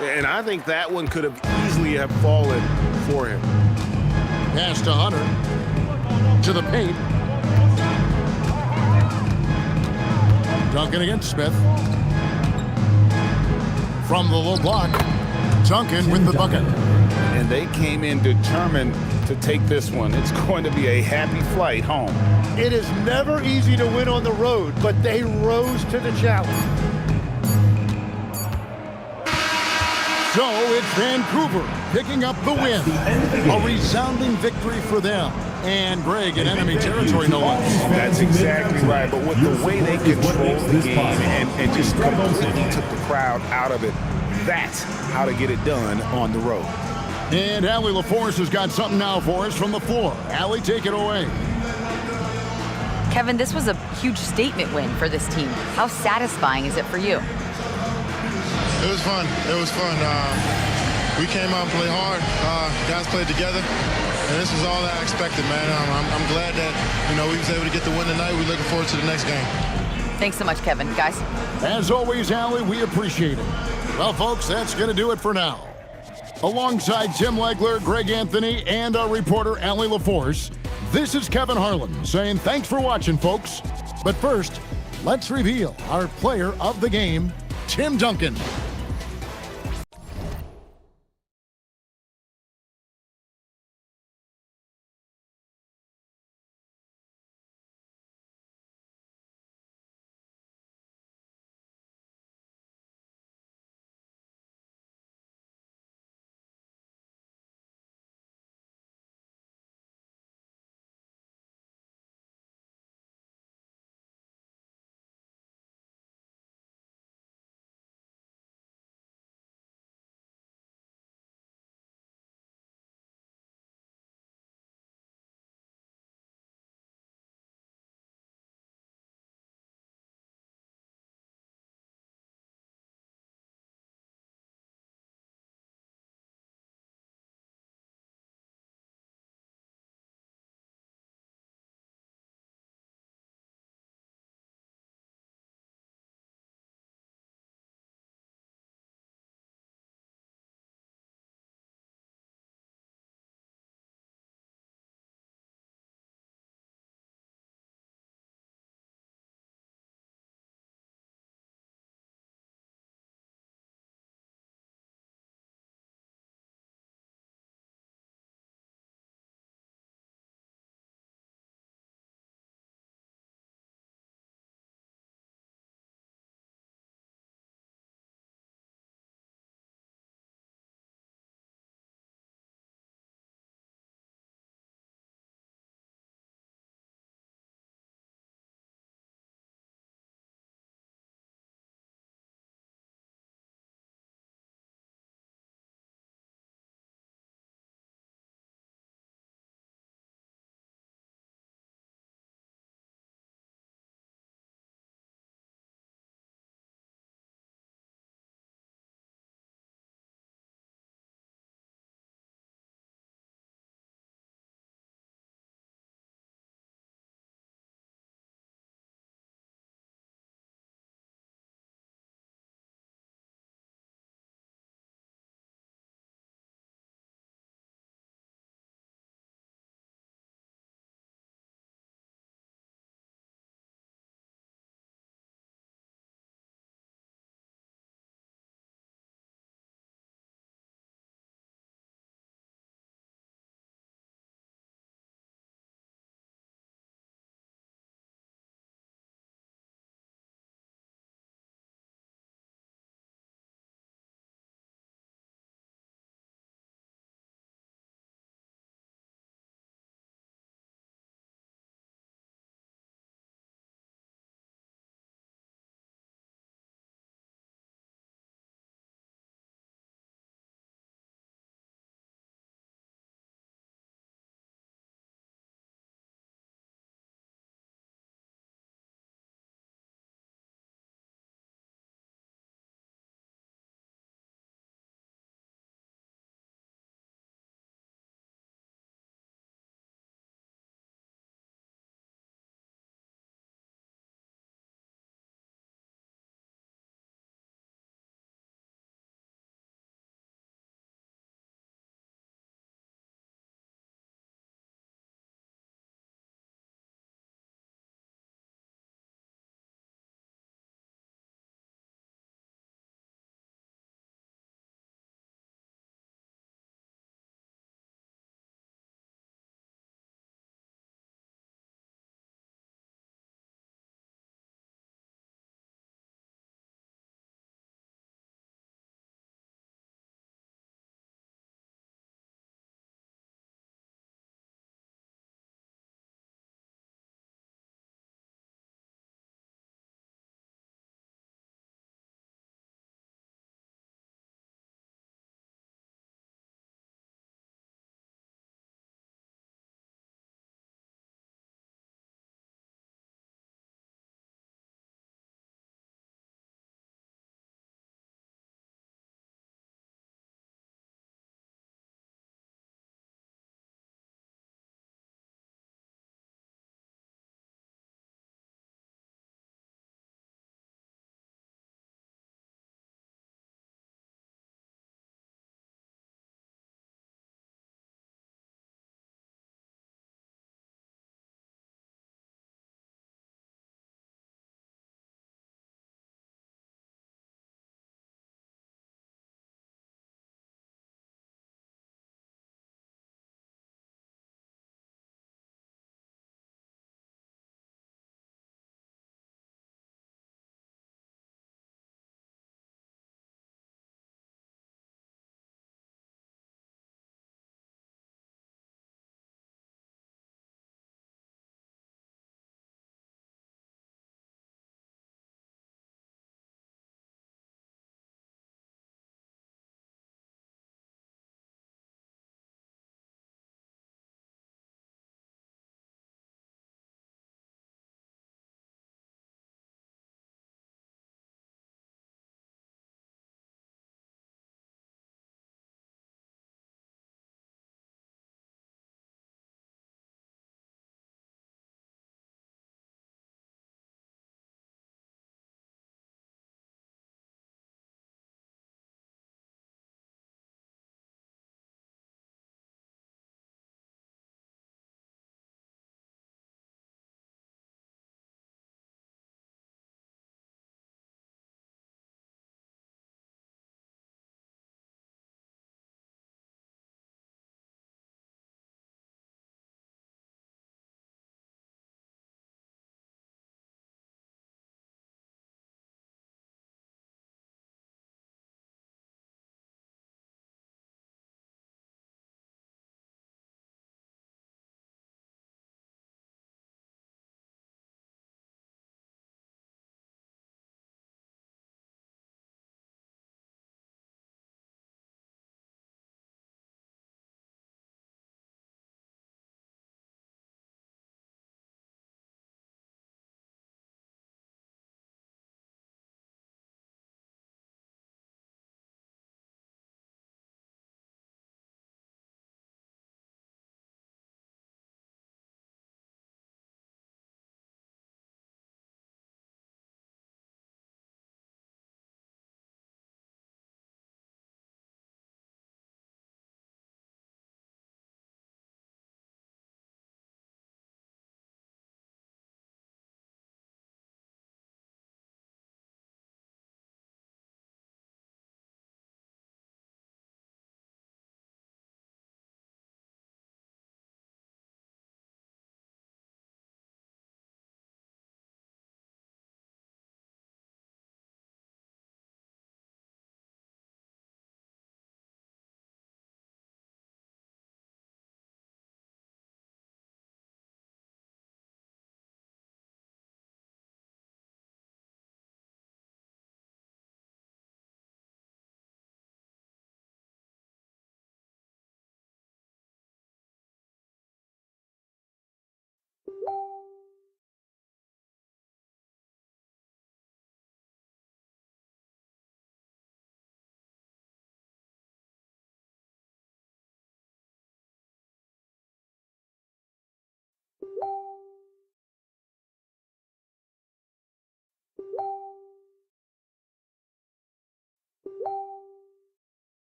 And I think that one could have easily have fallen for him. Pass to Hunter. To the paint. Duncan against Smith. From the low block. Duncan with the bucket. And they came in determined to take this one. It's going to be a happy flight home. It is never easy to win on the road, but they rose to the challenge. So it's Vancouver picking up the win. A resounding victory for them. And Greg in enemy territory, no less. That's exactly right. But with the way they controlled the game and just completely took the crowd out of it, that's how to get it done on the road. And Allie LaForce has got something now for us from the floor. Allie, take it away. Kevin, this was a huge statement win for this team. How satisfying is it for you? It was fun. It was fun. We came out and played hard. Guys played together, and this was all that I expected, man. I'm glad that we was able to get the win tonight. We're looking forward to the next game. Thanks so much, Kevin. Guys. As always, Allie, we appreciate it. Well, folks, that's going to do it for now. Alongside Tim Legler, Greg Anthony, and our reporter, Allie LaForce, this is Kevin Harlan saying thanks for watching, folks. But first, let's reveal our player of the game, Tim Duncan.